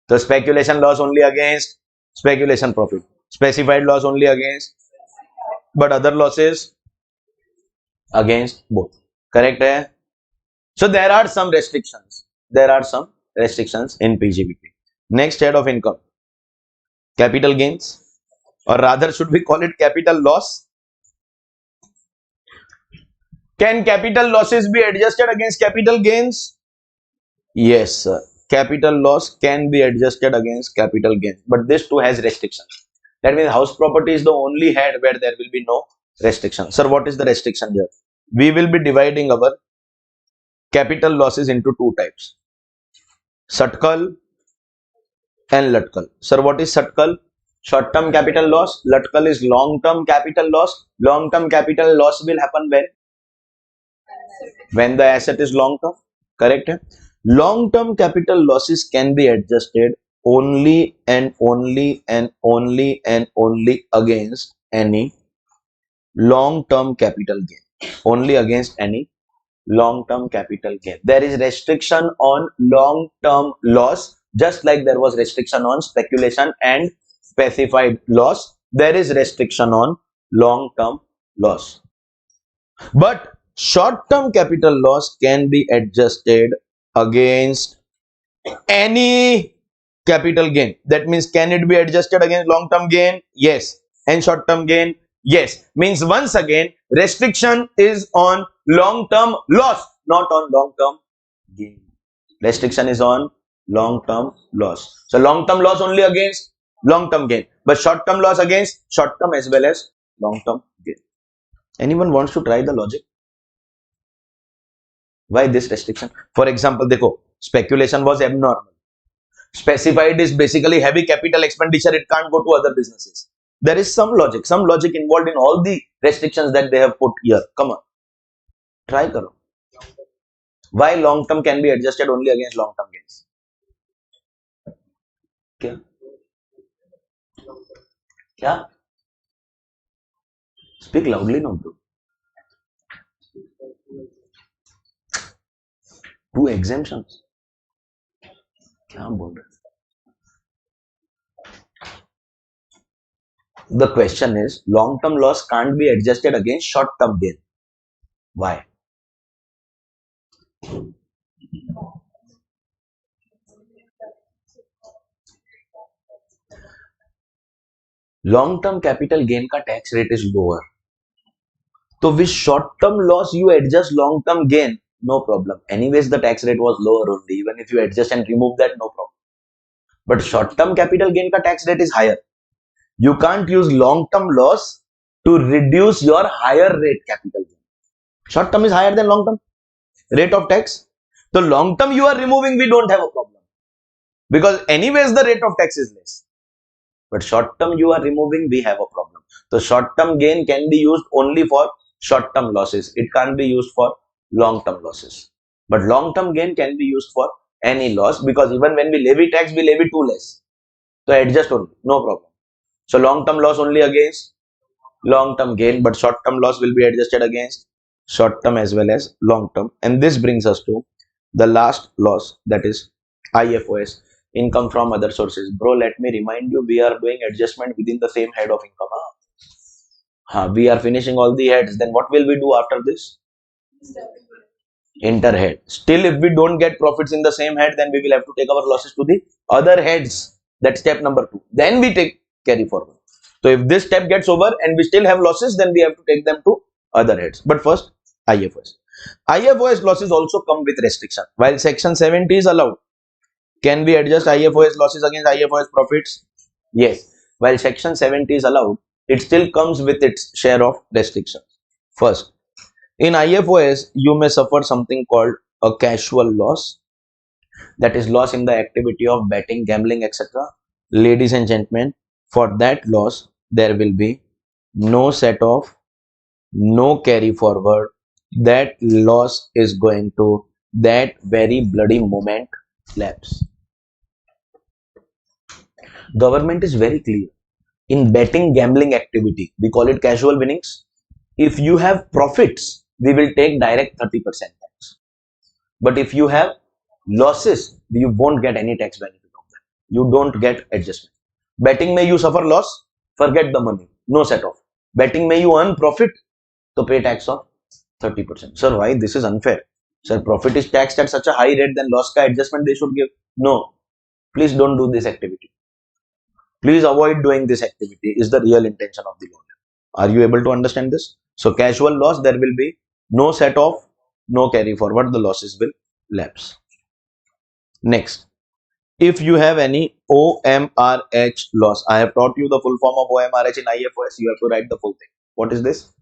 The speculation loss only against speculation profit. Specified loss only against, but other losses against both. Correct hai? So there are some restrictions. There are some restrictions in PGBP. Next head of income. Capital gains, or rather should we call it capital loss? Can capital losses be adjusted against capital gains? Yes, sir. Capital loss can be adjusted against capital gains, but this too has restrictions. That means house property is the only head where there will be no restriction. Sir, what is the restriction here? We will be dividing our capital losses into two types: Satkal and Latkal. Sir, what is Satkal? Short-term capital loss. Latkal is long-term capital loss. Long-term capital loss will happen when the asset is long-term. Correct? Long-term capital losses can be adjusted only and only and only and only against any long-term capital gain. Only against any long-term capital gain. There is restriction on long-term loss, just like there was restriction on speculation and specified loss. There is restriction on long-term loss. But short-term capital loss can be adjusted against any capital gain. That means, can it be adjusted against long-term gain? Yes. And short-term gain? Yes. Means once again, restriction is on long-term loss, not on long-term gain. Restriction is on long-term loss. So long-term loss only against long-term gain, but short-term loss against short-term as well as long-term gain. Anyone wants to try the logic? Why this restriction? For example, देखो, speculation was abnormal. Specified is basically heavy capital expenditure. It can't go to other businesses. There is some logic involved in all the restrictions that they have put here. Come on, try karo. Why long term can be adjusted only against long term gains? क्या? क्या? Speak loudly now, bro. Two exemptions. क्या बोल रहे? The question is, long-term loss can't be adjusted against short-term gain. Why? Long-term capital gain का tax rate is lower. So with short-term loss you adjust long-term gain, no problem. Anyways, the tax rate was lower only. Even if you adjust and remove that, no problem. But short-term capital gain ka tax rate is higher. You can't use long-term loss to reduce your higher rate capital gain. Short-term is higher than long-term rate of tax. So long-term you are removing, we don't have a problem. Because anyways the rate of tax is less. But short-term you are removing, we have a problem. So short-term gain can be used only for short-term losses. It can't be used for long-term losses. But long-term gain can be used for any loss, because even when we levy tax, we levy too less. So adjust only, no problem. So long-term loss only against long-term gain, but short-term loss will be adjusted against short-term as well as long-term. And this brings us to the last loss, that is IFOS, income from other sources. Bro, let me remind you, we are doing adjustment within the same head of income. We are finishing all the heads. Then what will we do after this? Interhead. Still, if we don't get profits in the same head, then we will have to take our losses to the other heads. That's step number 2. Then we take carry forward. So if this step gets over and we still have losses, then we have to take them to other heads. But first, IFOS. IFOS losses also come with restriction. While section 70 is allowed, can we adjust IFOS losses against IFOS profits? Yes. While section 70 is allowed, it still comes with its share of restrictions. First, in IFOS, you may suffer something called a casual loss. That is loss in the activity of betting, gambling, etc. Ladies and gentlemen, for that loss, there will be no set off, no carry forward. That loss is going to that very bloody moment lapse. Government is very clear. In betting, gambling activity, we call it casual winnings. If you have profits, we will take direct 30% tax. But if you have losses, you won't get any tax benefit of that. You don't get adjustment. Betting may you suffer loss, forget the money, no set off. Betting may you earn profit, to pay tax of 30%. Sir, why this is unfair? Sir, profit is taxed at such a high rate, then loss ka adjustment they should give. No, please don't do this activity. Please avoid doing this activity is the real intention of the law. Are you able to understand this? So casual loss, there will be no set off, no carry forward, the losses will lapse. Next, if you have any OMRH loss, I have taught you the full form of OMRH in IFOS. You have to write the full thing. What is this?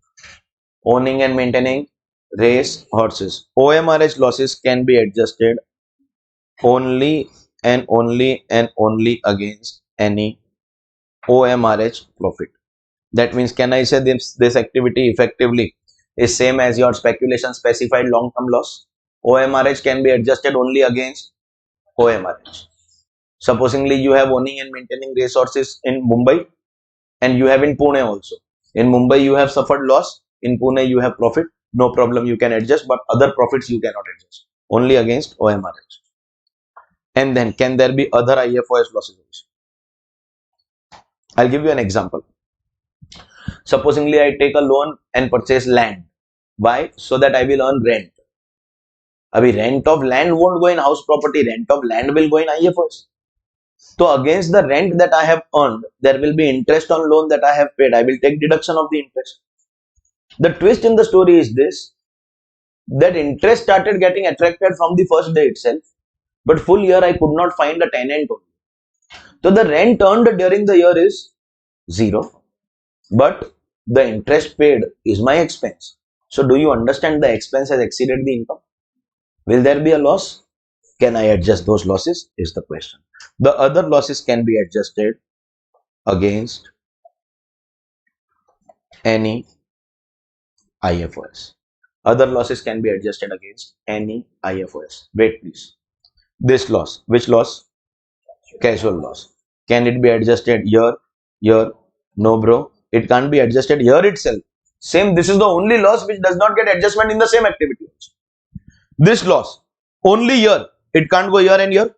Owning and maintaining race horses. OMRH losses can be adjusted only and only against any OMRH profit. That means, can I say this activity effectively is same as your speculation specified long-term loss? OMRH can be adjusted only against OMRH. Supposingly you have owning and maintaining resources in Mumbai and you have in Pune also. In Mumbai you have suffered loss, in Pune you have profit, no problem, you can adjust, but other profits you cannot adjust, only against OMRH. And then can there be other IFOS losses also? I'll give you an example. Supposingly I take a loan and purchase land. Why? So that I will earn rent. Abhi rent of land won't go in house property, rent of land will go in IFOS. So against the rent that I have earned, there will be interest on loan that I have paid. I will take deduction of the interest. The twist in the story is this, that interest started getting attracted from the first day itself, but full year I could not find a tenant only. So the rent earned during the year is 0, but the interest paid is my expense. So do you understand the expense has exceeded the income? Will there be a loss? Can I adjust those losses is the question. The other losses can be adjusted against any IFOS. Other losses can be adjusted against any IFOS. Wait please. This loss, which loss? Casual loss. Can it be adjusted here? Here? No bro. It can't be adjusted here itself. Same, this is the only loss which does not get adjustment in the same activity. This loss, only here. It can't go here and here.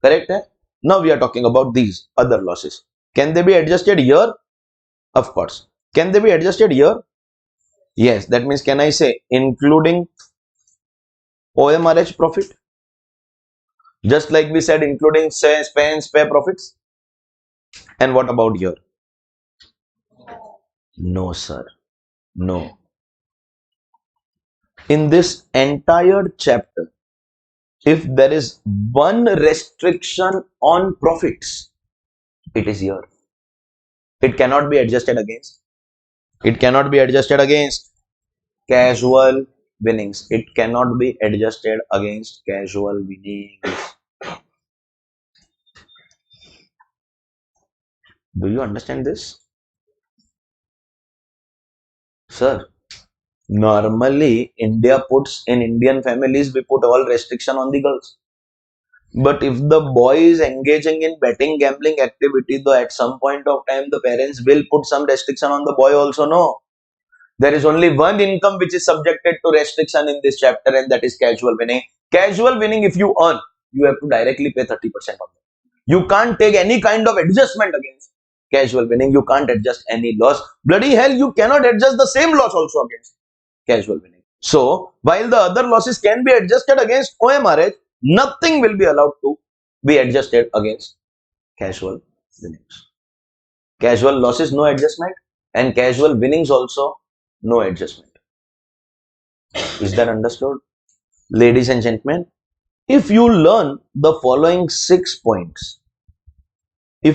Correct? Hai? Now we are talking about these other losses. Can they be adjusted here? Of course. Can they be adjusted here? Yes. That means, can I say including OMRH profit? Just like we said, including say spare profits. And what about here? No, sir. No. In this entire chapter, if there is one restriction on profits, it is here. It cannot be adjusted against. It cannot be adjusted against casual winnings. It cannot be adjusted against casual winnings. Do you understand this? Sir, normally India puts, in Indian families, we put all restriction on the girls. But if the boy is engaging in betting, gambling activity, though at some point of time the parents will put some restriction on the boy also. No. There is only one income which is subjected to restriction in this chapter, and that is casual winning. Casual winning, if you earn, you have to directly pay 30% on that. You can't take any kind of adjustment against casual winning. You can't adjust any loss. Bloody hell, you cannot adjust the same loss also against casual winning. So, while the other losses can be adjusted against OMRH, nothing will be allowed to be adjusted against casual winnings. Casual losses, no adjustment, and casual winnings also, no adjustment. Is that understood? Ladies and gentlemen, if you learn the following 6 points, you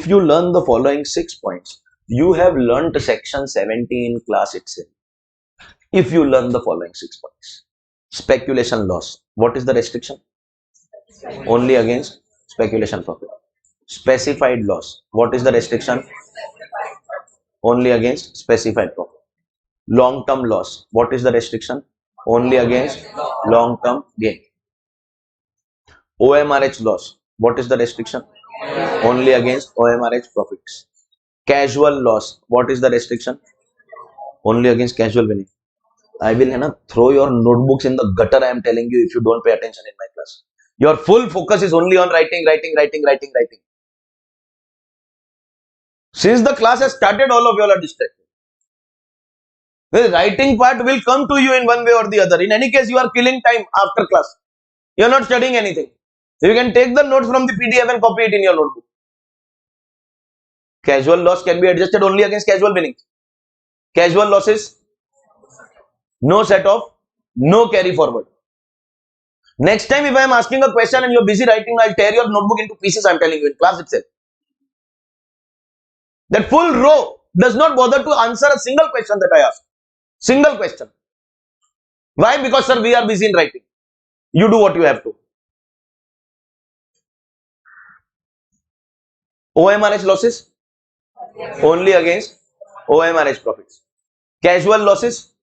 have learned section 70 in class itself. If you learn the following 6 points. Speculation loss. What is the restriction? Only against speculation profit. Specified loss. What is the restriction? Only against specified profit. Long-term loss. What is the restriction? Only against long-term gain. OMRH loss. What is the restriction? Only against OMRH profits. Casual loss. What is the restriction? Only against casual winning. I will throw your notebooks in the gutter, I am telling you, if you don't pay attention in my class. Your full focus is only on writing. Since the class has started, all of you are distracted. The writing part will come to you in one way or the other. In any case, you are killing time after class. You are not studying anything. You can take the notes from the PDF and copy it in your notebook. Casual loss can be adjusted only against casual winnings. Casual losses, no set off, No carry forward. Next time if I am asking a question and you're busy writing, I'll tear your notebook into pieces. I'm telling you in class itself. That full row does not bother to answer a single question that I ask. Single question. Why? Because sir, we are busy in writing. You do what you have to. OMRH losses? Only against OMRH profits. Casual losses?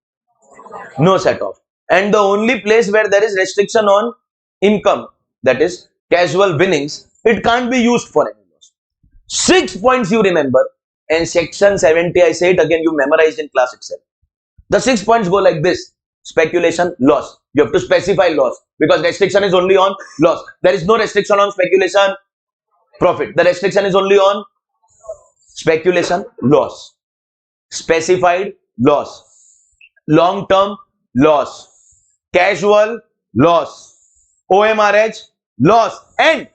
No set off. And the only place where there is restriction on income, that is casual winnings, it can't be used for any loss. 6 points you remember, and section 70, I say it again, you memorized in class itself. The 6 points go like this: speculation, loss. You have to specify loss because restriction is only on loss. There is no restriction on speculation, profit. The restriction is only on speculation, loss. Specified loss. Long term loss. Casual loss. OMRH loss and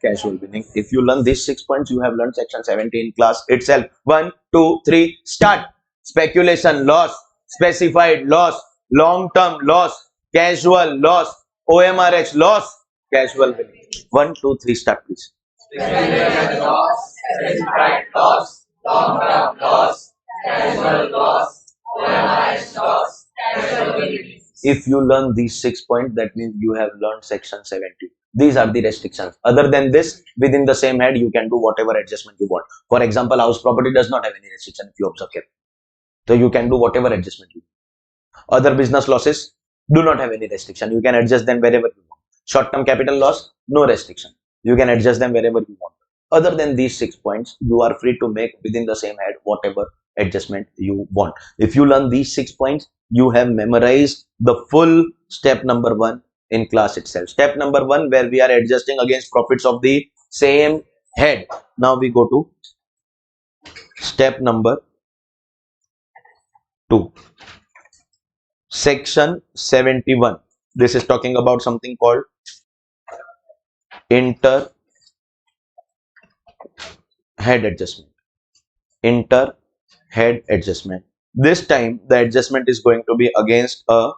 casual winning. If you learn these 6 points, you have learned section 17 class itself. 1, 2, 3, start. Speculation loss, specified loss, long term loss, casual loss, OMRH loss, casual winning. 1, 2, 3, start please. Speculation loss, specified loss, long term loss, casual loss, OMRH loss, casual winning. If you learn these 6 points, that means you have learned section 70. These are the restrictions. Other than this, within the same head, you can do whatever adjustment you want. For example, house property does not have any restriction if you observe carefully. So you can do whatever adjustment you want. Other business losses do not have any restriction. You can adjust them wherever you want. Short-term capital loss, no restriction. You can adjust them wherever you want. Other than these 6 points, you are free to make within the same head whatever adjustment you want. If you learn these 6 points, you have memorized the full step number 1 in class itself. Step number 1 where we are adjusting against profits of the same head. Now we go to step number 2. Section 71. This is talking about something called inter head adjustment. Inter head adjustment. This time the adjustment is going to be against a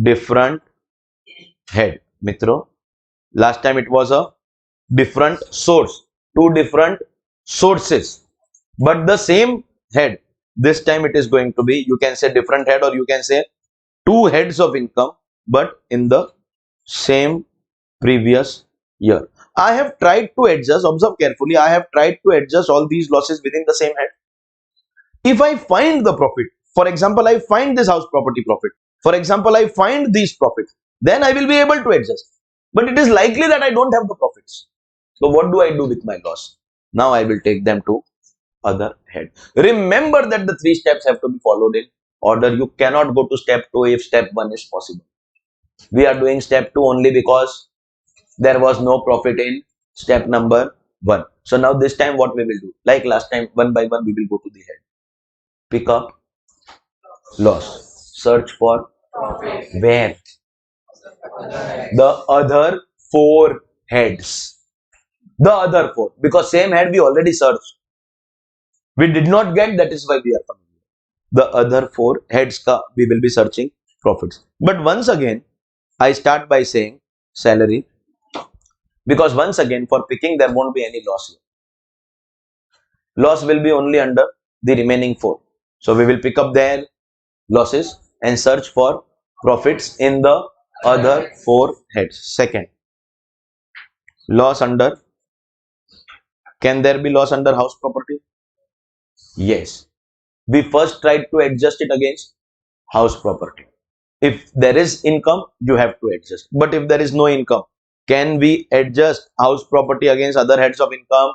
different head. Mitro, last time it was a different source, 2 different sources, but the same head. This time it is going to be, you can say different head or you can say 2 heads of income, but in the same previous year. I have tried to adjust, observe carefully, I have tried to adjust all these losses within the same head. If I find the profit, for example, I find this house property profit, for example, I find these profits, then I will be able to adjust. But it is likely that I don't have the profits. So what do I do with my loss? Now I will take them to other head. Remember that the 3 steps have to be followed in order. You cannot go to step 2 if step 1 is possible. We are doing step 2 only because there was no profit in step number 1. So now this time what we will do? Like last time, one by one we will go to the head. Pick up loss. Search for Profit. where? The other 4 heads. The other 4. Because same head we already searched. We did not get, that is why we are coming here. The other 4 heads ka we will be searching profits. But once again, I start by saying salary. Because once again, for picking there won't be any loss here. Loss will be only under the remaining 4. So we will pick up their losses and search for profits in the other 4 heads. Second, loss under. Can there be loss under house property? Yes. We first tried to adjust it against house property. If there is income, you have to adjust. But if there is no income, can we adjust house property against other heads of income?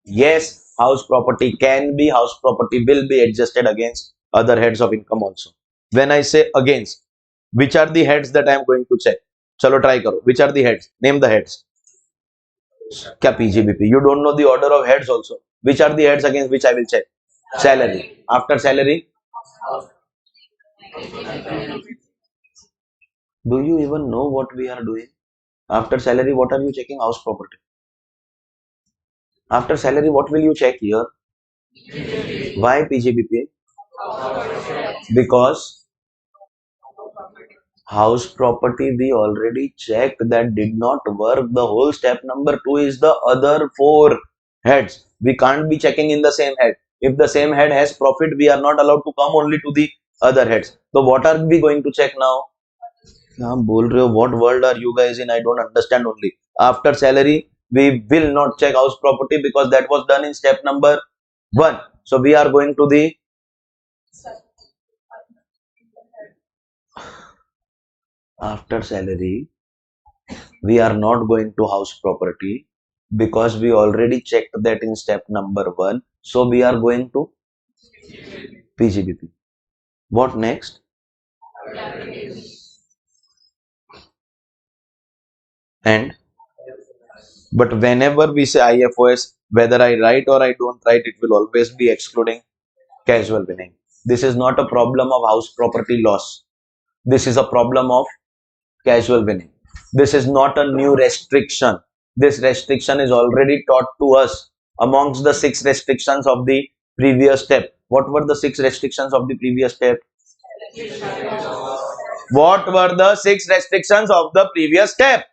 Yes. House property can be, house property will be adjusted against other heads of income also. When I say against, which are the heads that I am going to check? Chalo try karo. Which are the heads? Name the heads. Kya PGBP? You don't know the order of heads also. Which are the heads against which I will check? Salary. After salary? Do you even know what we are doing? After salary, what are you checking? House property. After salary, what will you check here? Why PGBP? Because House property we already checked, that did not work. The whole step number 2 is the other 4 heads. We can't be checking in the same head. If the same head has profit, we are not allowed to come only to the other heads. So what are we going to check now? What world are you guys in? I don't understand only. After salary, we will not check house property because that was done in step number 1. So we are going to the after salary. We are not going to house property because we already checked that in step number 1. So we are going to PGBP. What next? And but whenever we say IFOS, whether I write or I don't write, it will always be excluding casual winning. This is not a problem of house property loss. This is a problem of casual winning. This is not a new restriction. This restriction is already taught to us amongst the 6 restrictions of the previous step. What were the 6 restrictions of the previous step? What were the 6 restrictions of the previous step?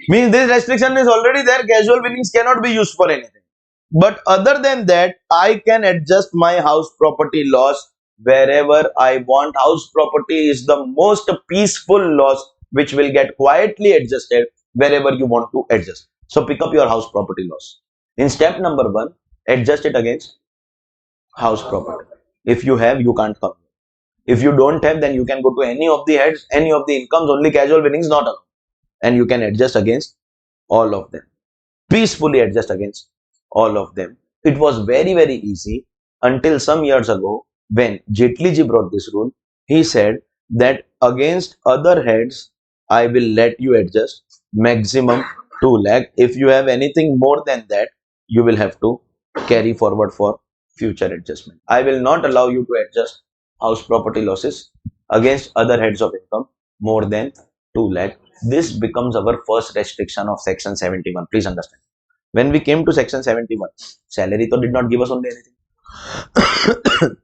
Means this restriction is already there. Casual winnings cannot be used for anything. But other than that, I can adjust my house property loss wherever I want. House property is the most peaceful loss which will get quietly adjusted wherever you want to adjust. So pick up your house property loss. In step number 1, adjust it against house property. If you have, you can't come. If you don't have, then you can go to any of the heads, any of the incomes, only casual winnings not allowed. And you can adjust against all of them. Peacefully adjust against all of them. It was very, very easy until some years ago when Jaitley ji brought this rule. He said that against other heads, I will let you adjust maximum 2 lakh. If you have anything more than that, you will have to carry forward for future adjustment. I will not allow you to adjust house property losses against other heads of income more than 2 lakh. This becomes our first restriction of section 71. Please understand. When we came to section 71, salary to did not give us only anything.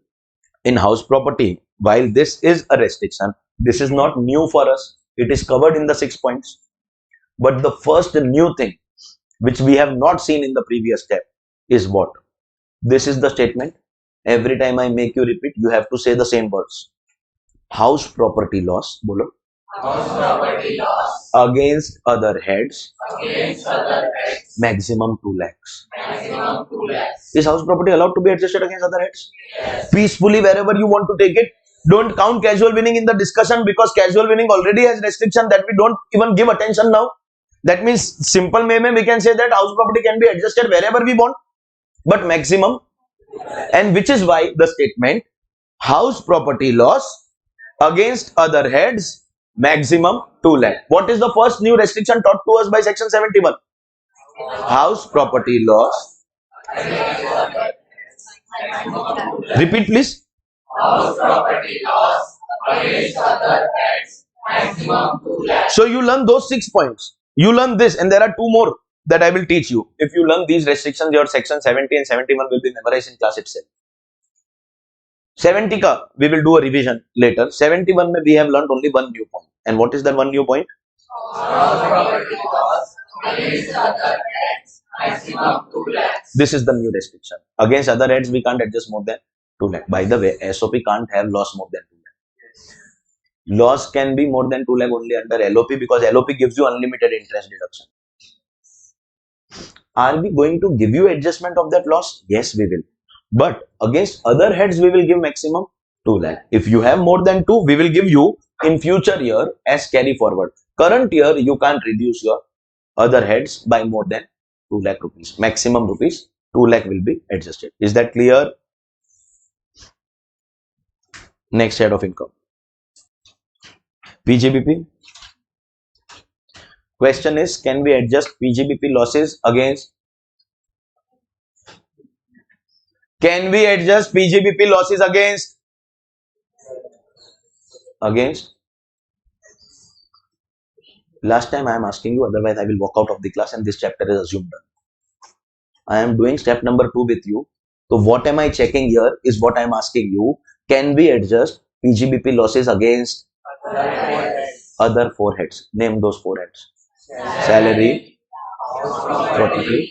In house property, while this is a restriction, this is not new for us. It is covered in the 6 points. But the first new thing which we have not seen in the previous step is what? This is the statement. Every time I make you repeat, you have to say the same words. House property loss, bolo. House property loss Against other heads, against other heads, maximum 2 lakhs. maximum 2 lakhs. Is house property allowed to be adjusted against other heads? Yes. Peacefully wherever you want to take it. Don't count casual winning in the discussion because casual winning already has restriction that we don't even give attention now. That means simple way we can say that house property can be adjusted wherever we want, but maximum. And which is why the statement house property loss against other heads maximum 2 lakh. What is the first new restriction taught to us by section 71? House property loss. Repeat please. House property loss against other heads, maximum 2 lakhs. So you learn those 6 points. You learn this, and there are 2 more that I will teach you. If you learn these restrictions, your section 70 and 71 will be memorized in class itself. 70 ka we will do a revision later. 71 mein we have learned only one new point. And what is that one new point? House property loss against other heads, maximum 2 lakhs. This is the new restriction. Against other heads, we can't adjust more than 2 lakh. By the way, SOP can't have loss more than 2 lakh. Loss can be more than 2 lakh only under LOP because LOP gives you unlimited interest deduction. Are we going to give you adjustment of that loss? Yes, we will. But against other heads, we will give maximum 2 lakh. If you have more than 2, we will give you in future year as carry forward. Current year, you can't reduce your other heads by more than 2 lakh rupees. Maximum rupees 2 lakh will be adjusted. Is that clear? Next head of income. PGBP. Question is, can we adjust PGBP losses against? Can we adjust PGBP losses against? Against? Last time I am asking you, otherwise I will walk out of the class and this chapter is assumed done. I am doing step number 2 with you. So what am I checking here is what I am asking you. Can we adjust PGBP losses against other four heads? Name those four heads. Salary, property,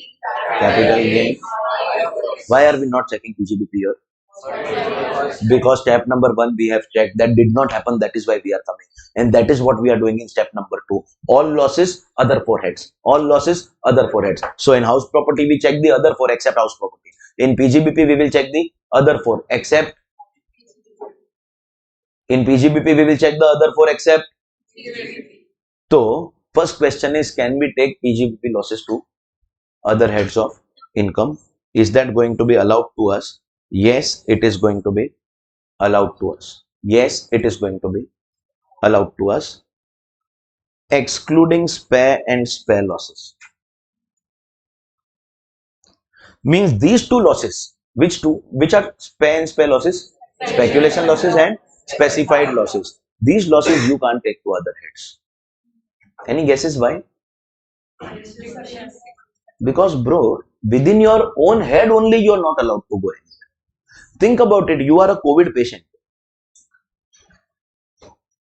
capital gain. Why are we not checking PGBP here? Because step number 1 we have checked, that did not happen, that is why we are coming, and that is what we are doing in step number 2. All losses, other four heads. All losses, other four heads. So in house property we check the other four except house property. In PGBP we will check the other four except, in PGBP we will check the other four except. So first question is, can we take PGBP losses to other heads of income? Is that going to be allowed to us? Yes, it is going to be allowed to us. Yes, it is going to be allowed to us, excluding spare and spare losses. Means these two losses, which two? Which are spare and spare losses? Speculation losses and specified losses. These losses you can't take to other heads. Any guesses why? Because bro, within your own head only you are not allowed to go in. Think about it. You are a COVID patient.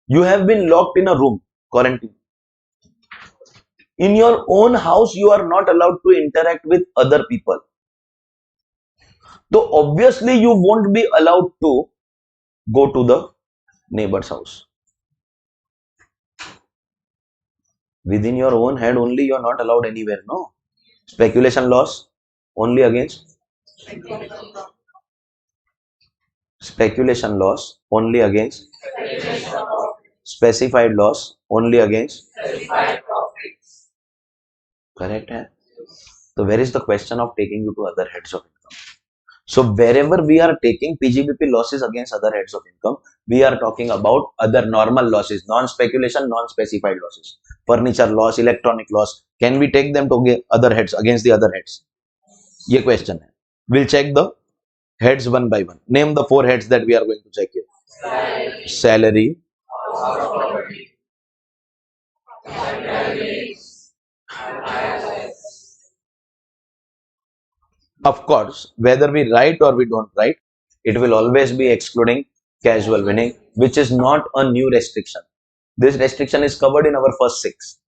You have been locked in a room, quarantine. In your own house, you are not allowed to interact with other people. So obviously, you won't be allowed to go to the neighbor's house. Within your own head only, you are not allowed anywhere. No. Speculation loss only against. Speculation loss only against. Specified loss only against. Correct. Hai? So where is the question of taking you to other heads of income? So wherever we are taking PGBP losses against other heads of income, we are talking about other normal losses, non-speculation, non-specified losses. Furniture loss, electronic loss. Can we take them to other heads, against the other heads? ये question है. We'll check the heads one by one. Name the four heads that we are going to check here. Salary. Of course, whether we write or we don't write, it will always be excluding casual winning, which is not a new restriction. This restriction is covered in our first 6.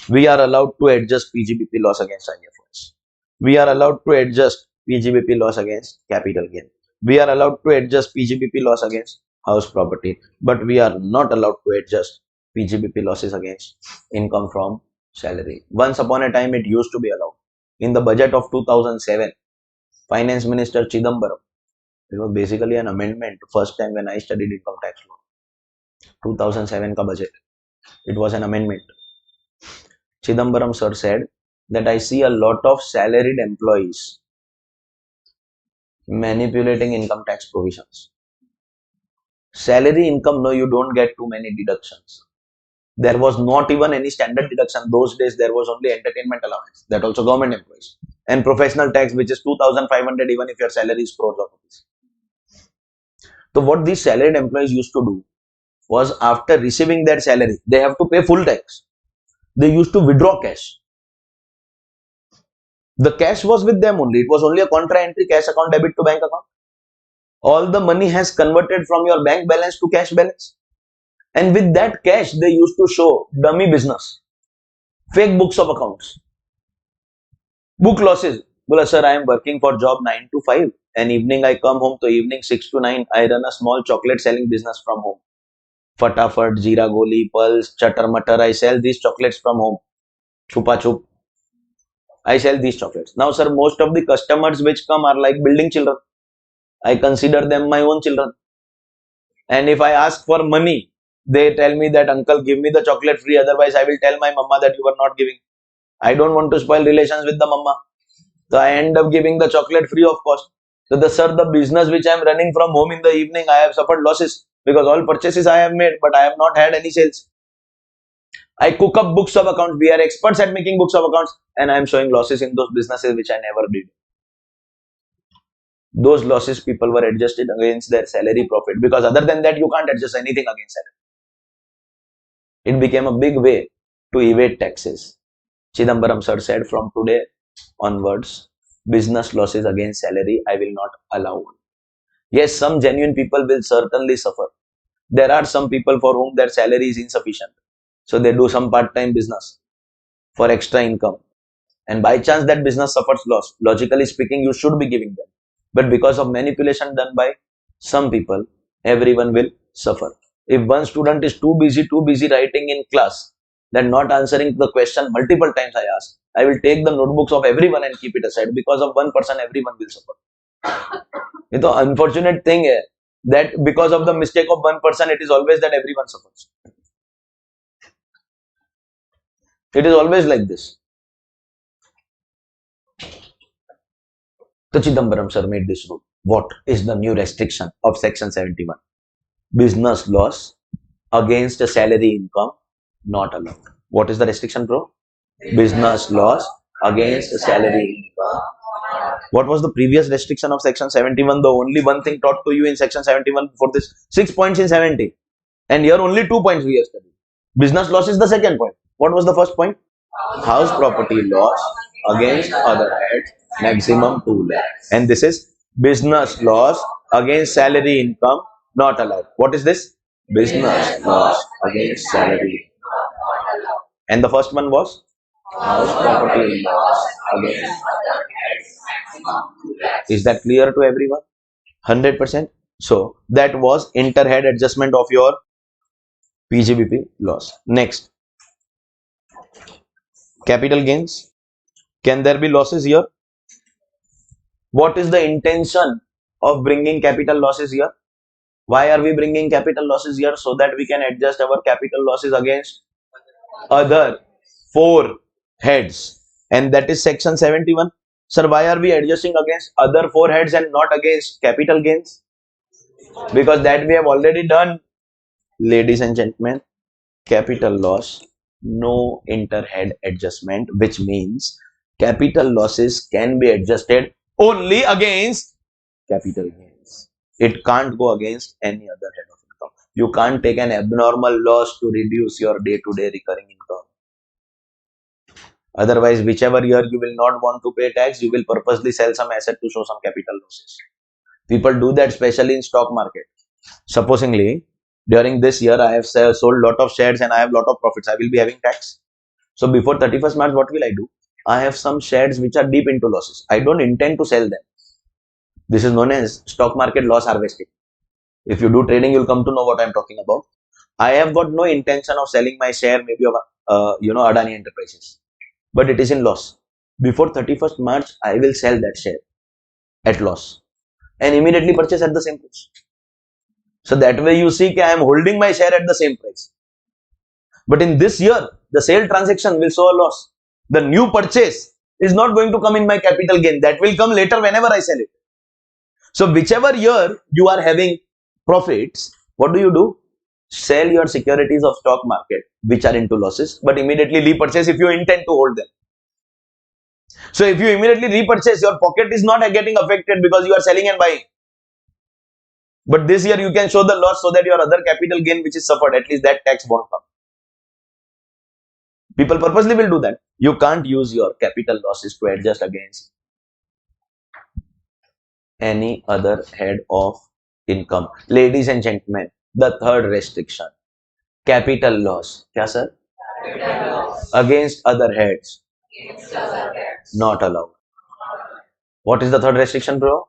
We are allowed to adjust PGBP loss against IFRS. We are allowed to adjust PGBP loss against capital gain. We are allowed to adjust PGBP loss against house property, but we are not allowed to adjust PGBP losses against income from salary. Once upon a time, it used to be allowed. In the budget of 2007, Finance Minister Chidambaram, it was basically an amendment. First time when I studied income tax law, 2007 ka budget, it was an amendment. Chidambaram sir said that I see a lot of salaried employees manipulating income tax provisions. Salary income, no, you don't get too many deductions. There was not even any standard deduction. Those days there was only entertainment allowance, that also government employees, and professional tax, which is 2,500 even if your salary is crores of rupees. So what these salaried employees used to do was, after receiving their salary, they have to pay full tax. They used to withdraw cash. The cash was with them only. It was only a contra entry, cash account debit to bank account. All the money has converted from your bank balance to cash balance. And with that cash, they used to show dummy business, fake books of accounts, book losses. Bola, sir, I am working for job 9 to 5 and evening I come home, to evening 6 to 9, I run a small chocolate selling business from home. Fatafat, Jeera Goli, Pulse, Chatter Mutter, I sell these chocolates from home. Chupa Chup. I sell these chocolates. Now, sir, most of the customers which come are like building children. I consider them my own children. And if I ask for money, they tell me that, uncle, give me the chocolate free, otherwise I will tell my mama that you are not giving. I don't want to spoil relations with the mama. So I end up giving the chocolate free of cost. So the business which I am running from home in the evening, I have suffered losses because all purchases I have made, but I have not had any sales. I cook up books of accounts. We are experts at making books of accounts, and I am showing losses in those businesses which I never did. Those losses people were adjusted against their salary profit, because other than that you can't adjust anything against salary. It became a big way to evade taxes. Chidambaram sir said, from today onwards, business losses against salary, I will not allow. Yes, some genuine people will certainly suffer. There are some people for whom their salary is insufficient. So they do some part-time business for extra income. And by chance that business suffers loss. Logically speaking, you should be giving them. But because of manipulation done by some people, everyone will suffer. If one student is too busy writing in class, then not answering the question multiple times I ask, I will take the notebooks of everyone and keep it aside. Because of one person, everyone will suffer. It's the unfortunate thing is that because of the mistake of one person, it is always that everyone suffers. It is always like this. The Chidambaram sir made this rule. What is the new restriction of section 71? Business loss against a salary income not allowed. What is the restriction, bro? Business loss against a salary income. What was the previous restriction of section 71? The only one thing taught to you in section 71 for this 6 points in 70. And here only 2 points we have studied. Business loss is the second point. What was the first point? House property loss against other heads, maximum 2 lakhs. And this is business loss against salary income not allowed. What is this? Business loss against salary. And the first one was house property loss against other heads, maximum 2 lakhs. Is that clear to everyone? 100%. So that was inter-head adjustment of your PGBP loss. Next, capital gains. Can there be losses here? What is the intention of bringing capital losses here? Why are we bringing capital losses here? So that we can adjust our capital losses against other 4 heads. And that is section 71. Sir, why are we adjusting against other 4 heads and not against capital gains? Because that we have already done. Ladies and gentlemen, capital loss, no inter-head adjustment, which means capital losses can be adjusted only against capital gains. It can't go against any other head of income. You can't take an abnormal loss to reduce your day-to-day recurring income. Otherwise, whichever year you will not want to pay tax, you will purposely sell some asset to show some capital losses. People do that, especially in stock market. Supposingly, during this year, I have sold lot of shares and I have lot of profits. I will be having tax. So before 31st March, what will I do? I have some shares which are deep into losses. I don't intend to sell them. This is known as stock market loss harvesting. If you do trading, you'll come to know what I'm talking about. I have got no intention of selling my share, maybe of Adani Enterprises, but it is in loss. Before 31st March, I will sell that share at loss and immediately purchase at the same price. So that way you see I am holding my share at the same price. But in this year, the sale transaction will show a loss. The new purchase is not going to come in my capital gain. That will come later whenever I sell it. So whichever year you are having profits, what do? Sell your securities of stock market which are into losses, but immediately repurchase if you intend to hold them. So if you immediately repurchase, your pocket is not getting affected because you are selling and buying. But this year you can show the loss so that your other capital gain which is suffered, at least that tax won't come. People purposely will do that. You can't use your capital losses to adjust against any other head of income. Ladies and gentlemen, the third restriction, capital loss. Kya sir? Capital loss against other heads. Not allowed. What is the third restriction, bro?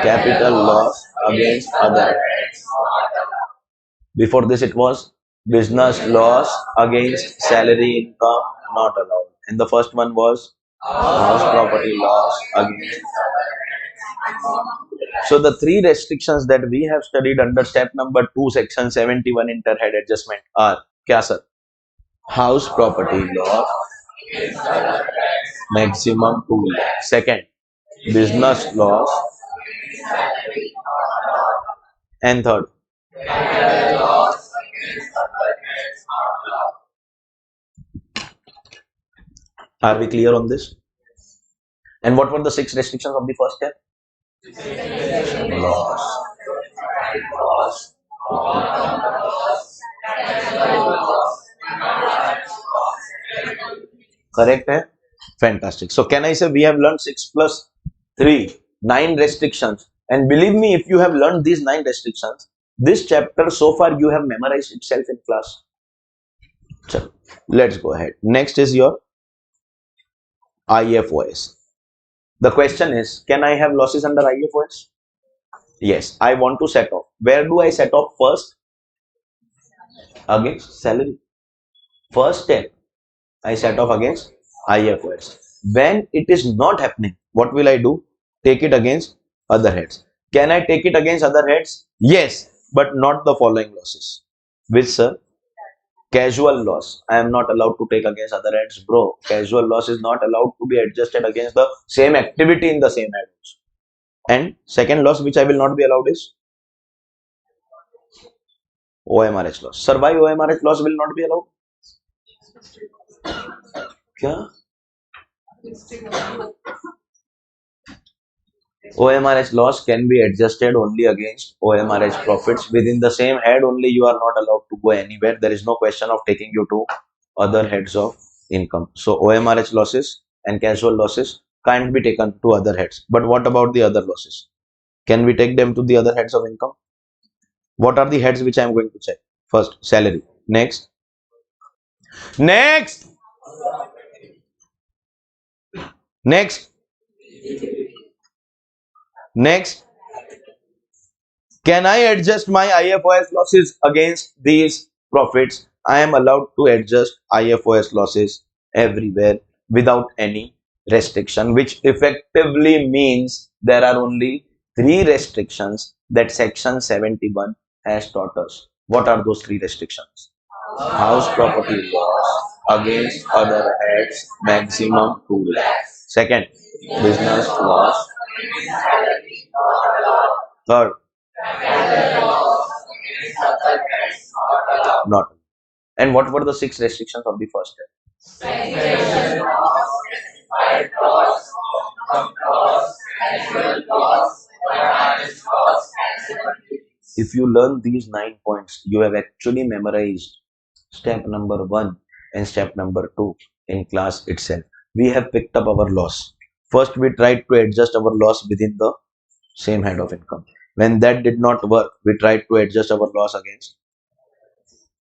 Capital loss against other heads. Before this it was business loss against salary income not allowed. And the first one was house property loss against. So the 3 restrictions that we have studied under step number 2, section 71 inter-head adjustment are kya sir? House property loss, maximum 2 lakhs. Second, business loss. And third, are we clear on this? And what were the 6 restrictions of the first step? Loss. Correct hai? Fantastic. So can I say we have learned 6 plus 3, 9 restrictions. And believe me, if you have learned these 9 restrictions, this chapter so far you have memorized itself in class. So, let's go ahead. Next is your IFOS. The question is, can I have losses under IFOS? Yes, I want to set off. Where do I set off first? Against salary. First step, I set off against IFOS. When it is not happening, what will I do? Take it against other heads. Can I take it against other heads? Yes, but not the following losses. Which, sir? Casual loss. I am not allowed to take against other heads, bro. Casual loss is not allowed to be adjusted against the same activity in the same head. And second loss which I will not be allowed is OMRH loss. Sir, why OMRH loss will not be allowed? क्या? OMRH loss can be adjusted only against OMRH profits. Within the same head only, you are not allowed to go anywhere. There is no question of taking you to other heads of income. So OMRH losses and casual losses can't be taken to other heads. But what about the other losses? Can we take them to the other heads of income? What are the heads which I am going to check? First, salary. Next. Next. Next. Next. Can I adjust my IFOS losses against these profits? I am allowed to adjust IFOS losses everywhere without any restriction, which effectively means there are only 3 restrictions that section 71 has taught us. What are those 3 restrictions? House property loss against other heads maximum 2 lakhs. Second, business loss. Third, not. And what were the 6 restrictions of the first step? If you learn these 9 points, you have actually memorized step number 1 and step number 2 in class itself. We have picked up our loss. First, we tried to adjust our loss within the same head of income. When that did not work, we tried to adjust our loss against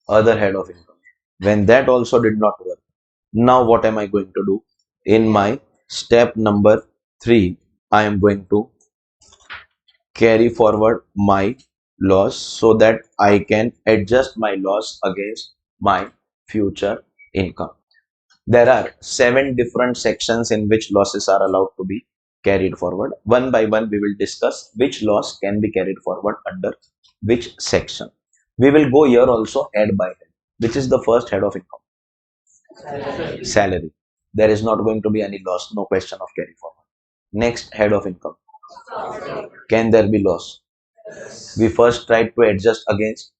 other head of income. When that also did not work, now what am I going to do? In my step number 3, I am going to carry forward my loss so that I can adjust my loss against my future income. There are 7 different sections in which losses are allowed to be carried forward. One by one, we will discuss which loss can be carried forward under which section. We will go here also head by head. Which is the first head of income? Salary. There is not going to be any loss, no question of carry forward. Next head of income. Can there be loss? We first tried to adjust against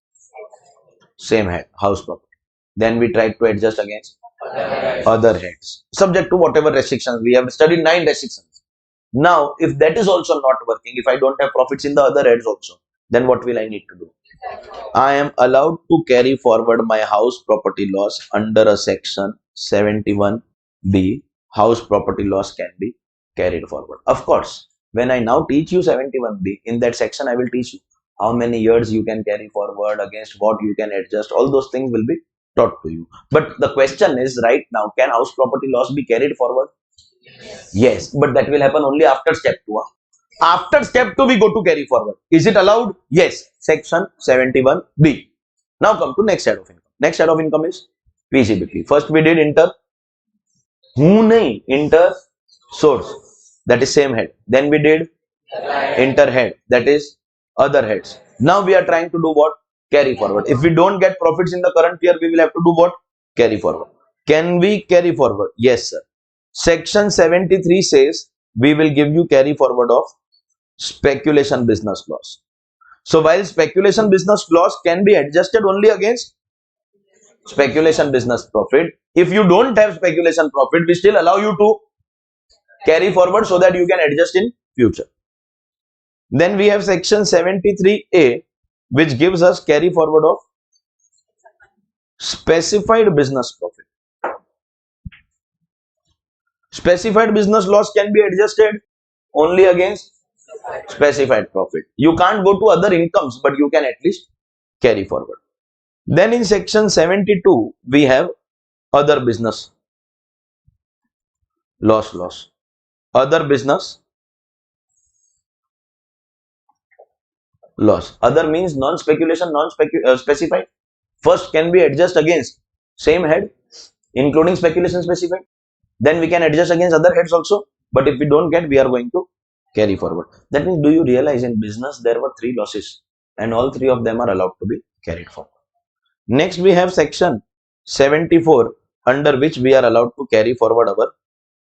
same head, house property. Then we tried to adjust against other heads, subject to whatever restrictions. We have studied 9 restrictions. Now, if that is also not working, if I don't have profits in the other heads also, then what will I need to do? I am allowed to carry forward my house property loss under a section 71B. House property loss can be carried forward. Of course, when I now teach you 71B, in that section I will teach you how many years you can carry forward, against what you can adjust. All those things will be taught to you. But the question is right now, can house property loss be carried forward? Yes, but that will happen only after step 2. After step 2, we go to carry forward. Is it allowed? Yes. Section 71B. Now come to next head of income. Next head of income is PGBP. First we did inter source. That is same head. Then we did inter head. That is other heads. Now we are trying to do what? Carry forward. If we don't get profits in the current year, we will have to do what? Carry forward. Can we carry forward? Yes, sir. Section 73 says we will give you carry forward of speculation business loss. So while speculation business loss can be adjusted only against speculation business profit, if you don't have speculation profit, we still allow you to carry forward so that you can adjust in future. Then we have section 73A, which gives us carry forward of specified business profit. Specified business loss can be adjusted only against specified profit. You can't go to other incomes, but you can at least carry forward. Then in section 72, we have other business loss. Other business loss. Other means non-speculation, non-specified. First can be adjusted against same head, including speculation specified. Then we can adjust against other heads also. But if we don't get, we are going to carry forward. That means, do you realize in business there were 3 losses and all 3 of them are allowed to be carried forward. Next we have section 74, under which we are allowed to carry forward our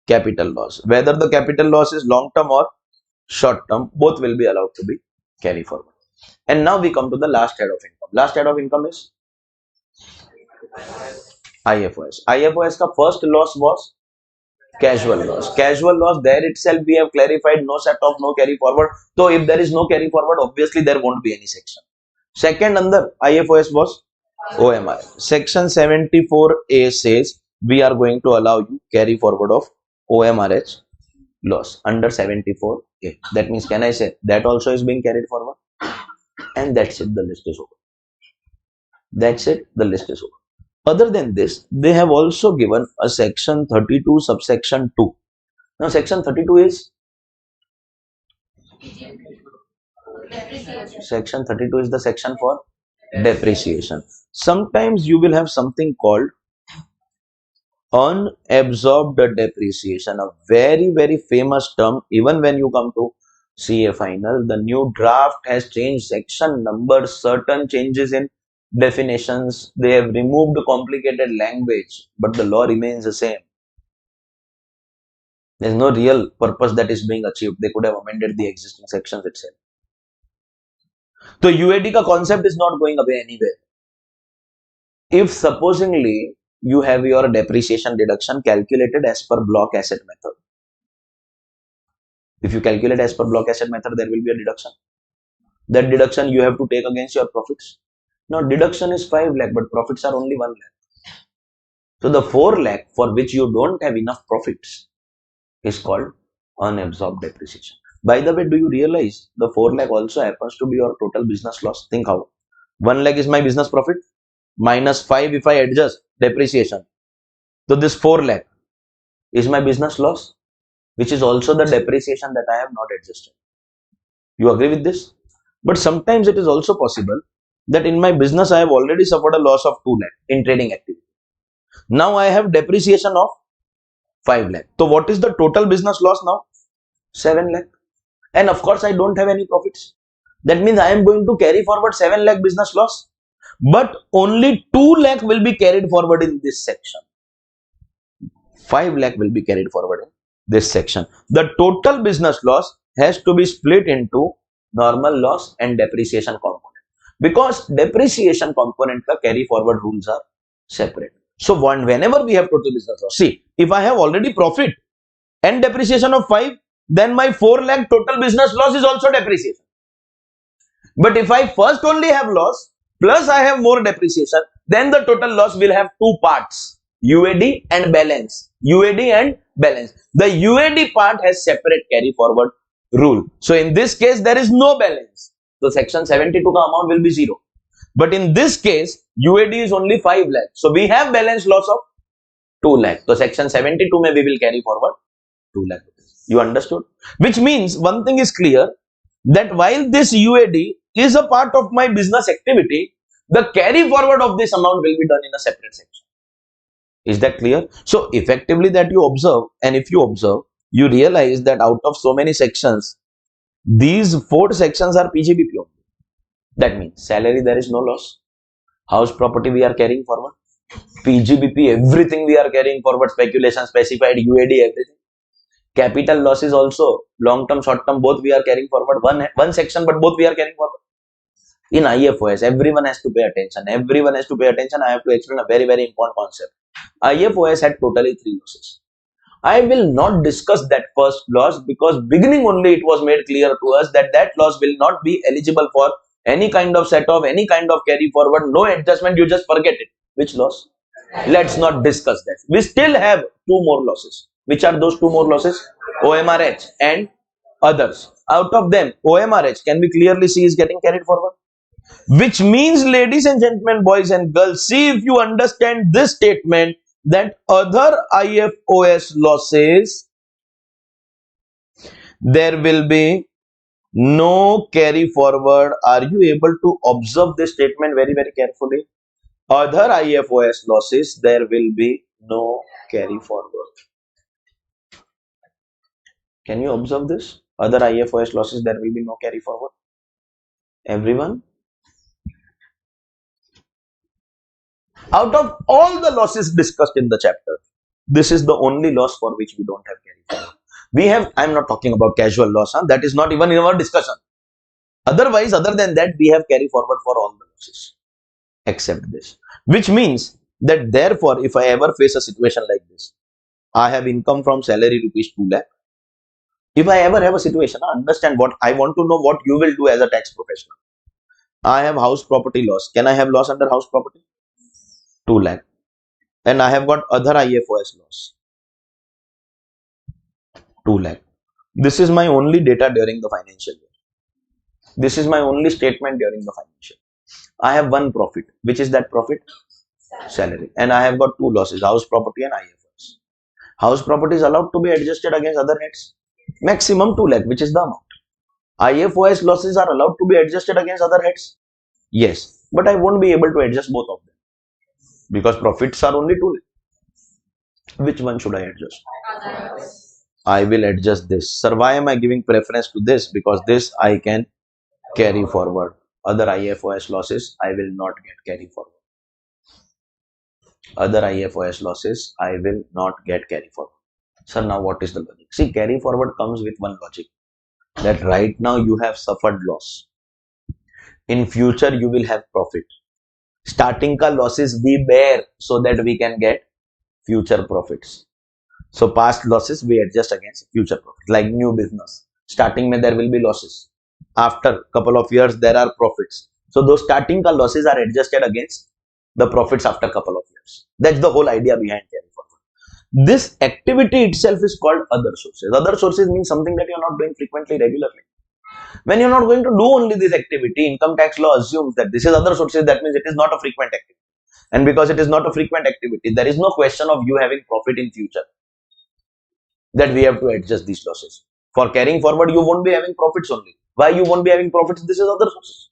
capital loss. Whether the capital loss is long term or short term, both will be allowed to be carry forward. And now we come to the last head of income. Last head of income is IFOS. IFOS ka first loss was casual loss. Casual loss, there itself we have clarified no set off, no carry forward. So if there is no carry forward, obviously there won't be any section. Second under IFOS was OMR. Section 74A says we are going to allow you carry forward of OMRH loss under 74A. That means, can I say that also is being carried forward? And that's it, the list is over. That's it, the list is over. Other than this, they have also given a section 32 subsection 2. Now section 32 is section 32 is the section for depreciation. Sometimes you will have something called unabsorbed depreciation, a very famous term. Even when you come to CA final, the new draft has changed section numbers, certain changes in definitions, they have removed complicated language, but the law remains the same. There is no real purpose that is being achieved. They could have amended the existing sections itself. So UAD ka concept is not going away anywhere. If supposingly you have your depreciation deduction calculated as per block asset method. If you calculate as per block asset method, there will be a deduction. That deduction you have to take against your profits. Now deduction is 5 lakh, but profits are only 1 lakh. So the 4 lakh for which you don't have enough profits is called unabsorbed depreciation. By the way, do you realize the 4 lakh also happens to be your total business loss? Think how. 1 lakh is my business profit minus 5 if I adjust depreciation. So this 4 lakh is my business loss, which is also the depreciation that I have not adjusted. You agree with this? But sometimes it is also possible that in my business I have already suffered a loss of 2 lakh in trading activity. Now I have depreciation of 5 lakh. So what is the total business loss now? 7 lakh. And of course I don't have any profits. That means I am going to carry forward 7 lakh business loss. But only 2 lakh will be carried forward in this section. 5 lakh will be carried forward in this section. The total business loss has to be split into normal loss and depreciation component. Because depreciation component ka carry forward rules are separate. So whenever we have total business loss, see, if I have already profit and depreciation of 5, then my 4 lakh total business loss is also depreciation. But if I first only have loss plus I have more depreciation, then the total loss will have 2 parts, UAD and balance. UAD and balance. The UAD part has separate carry forward rule. So in this case, there is no balance. So section 72 ka amount will be 0. But in this case, UAD is only 5 lakh. So we have balance loss of 2 lakh. So section 72 mein we will carry forward 2 lakh. You understood? Which means one thing is clear, that while this UAD is a part of my business activity, the carry forward of this amount will be done in a separate section. Is that clear? So effectively that you observe, and if you observe, you realize that out of so many sections, these 4 sections are PGBP only. That means salary, there is no loss. House property we are carrying forward. PGBP, everything we are carrying forward. Speculation, specified, UAD, everything. Capital losses also, long term, short term, both we are carrying forward. One section, but both we are carrying forward. In IFOS, everyone has to pay attention. Everyone has to pay attention. I have to explain a very important concept. IFOS had totally 3 losses. I will not discuss that first loss because beginning only it was made clear to us that that loss will not be eligible for any kind of set off, any kind of carry forward, no adjustment, you just forget it. Which loss? Let's not discuss that. We still have 2 more losses. Which are those 2 more losses? OMRH and others. Out of them, OMRH can we clearly see is getting carried forward. Which means, ladies and gentlemen, boys and girls, see if you understand this statement that other IFOS losses, there will be no carry forward. Are you able to observe this statement very, very carefully? Other IFOS losses, there will be no carry forward. Can you observe this? Other IFOS losses, there will be no carry forward. Everyone? Out of all the losses discussed in the chapter, this is the only loss for which we don't have carry forward. We have, I'm not talking about casual loss, that is not even in our discussion. Otherwise, other than that, we have carry forward for all the losses except this. Which means that therefore, if I ever face a situation like this, I have income from salary rupees 2 lakh. If I ever have a situation, understand what I want to know what you will do as a tax professional. I have house property loss. Can I have loss under house property? 2 lakh. And I have got other IFOS loss. 2 lakh. This is my only data during the financial year. This is my only statement during the financial year. I have one profit. Which is that profit? Salary. And I have got two losses, house property and IFOS. House property is allowed to be adjusted against other heads. Maximum 2 lakh, which is the amount. IFOS losses are allowed to be adjusted against other heads. Yes, but I won't be able to adjust both of them because profits are only 2 lakh. Which one should I adjust? I will adjust this. Sir, why am I giving preference to this? Because this I can carry forward. Other IFOS losses, I will not get carry forward. Other IFOS losses, I will not get carry forward. Sir, now what is the logic? See, carry forward comes with one logic. That right now you have suffered loss. In future, you will have profit. Starting ka losses we bear so that we can get future profits. So past losses we adjust against future profits. Like new business. Starting mein there will be losses. After couple of years there are profits. So those starting ka losses are adjusted against the profits after couple of years. That's the whole idea behind carry forward. This activity itself is called other sources. Other sources means something that you are not doing frequently, regularly. When you are not going to do only this activity, income tax law assumes that this is other sources. That means it is not a frequent activity. And because it is not a frequent activity, there is no question of you having profit in future. That we have to adjust these losses. For carrying forward, you won't be having profits only. Why you won't be having profits? This is other sources.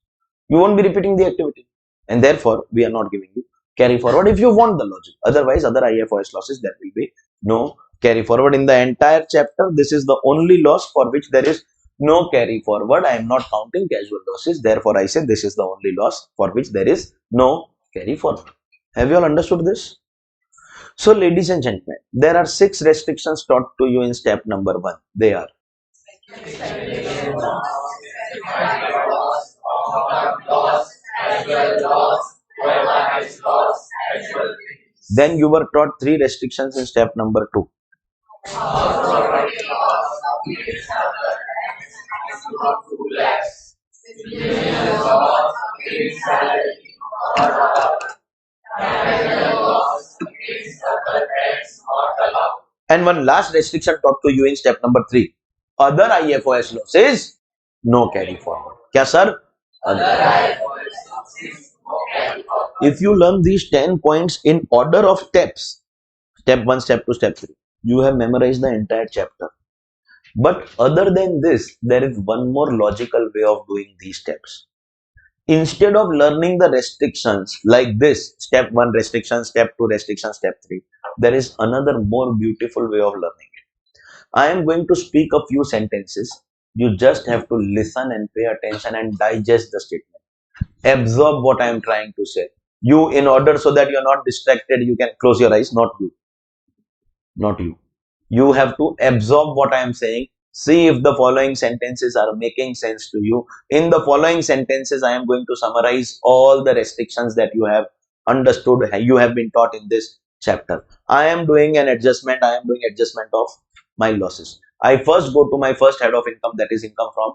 You won't be repeating the activity. And therefore, we are not giving you carry forward if you want the logic. Otherwise, other IFOS losses, there will be no carry forward. In the entire chapter, this is the only loss for which there is no carry forward. I am not counting casual losses. Therefore, I say this is the only loss for which there is no carry forward. Have you all understood this? So, ladies and gentlemen, there are 6 restrictions taught to you in step number 1. They are then you were taught 3 restrictions in step number 2. And one last restriction taught to you in step number 3. Other IFOS losses, no carry forward. Kya sir? Other IFOS losses, no carry forward. If you learn these 10 points in order of steps, step 1, step 2, step 3, you have memorized the entire chapter. But other than this, there is one more logical way of doing these steps. Instead of learning the restrictions like this, step 1 restriction, step 2 restriction, step 3, there is another more beautiful way of learning it. I am going to speak a few sentences. You just have to listen and pay attention and digest the statement. Absorb what I am trying to say. You, in order so that you are not distracted, you can close your eyes, not you. Not you. You have to absorb what I am saying. See if the following sentences are making sense to you. In the following sentences, I am going to summarize all the restrictions that you have understood, you have been taught in this chapter. I am doing an adjustment. I am doing adjustment of my losses. I first go to my first head of income, that is income from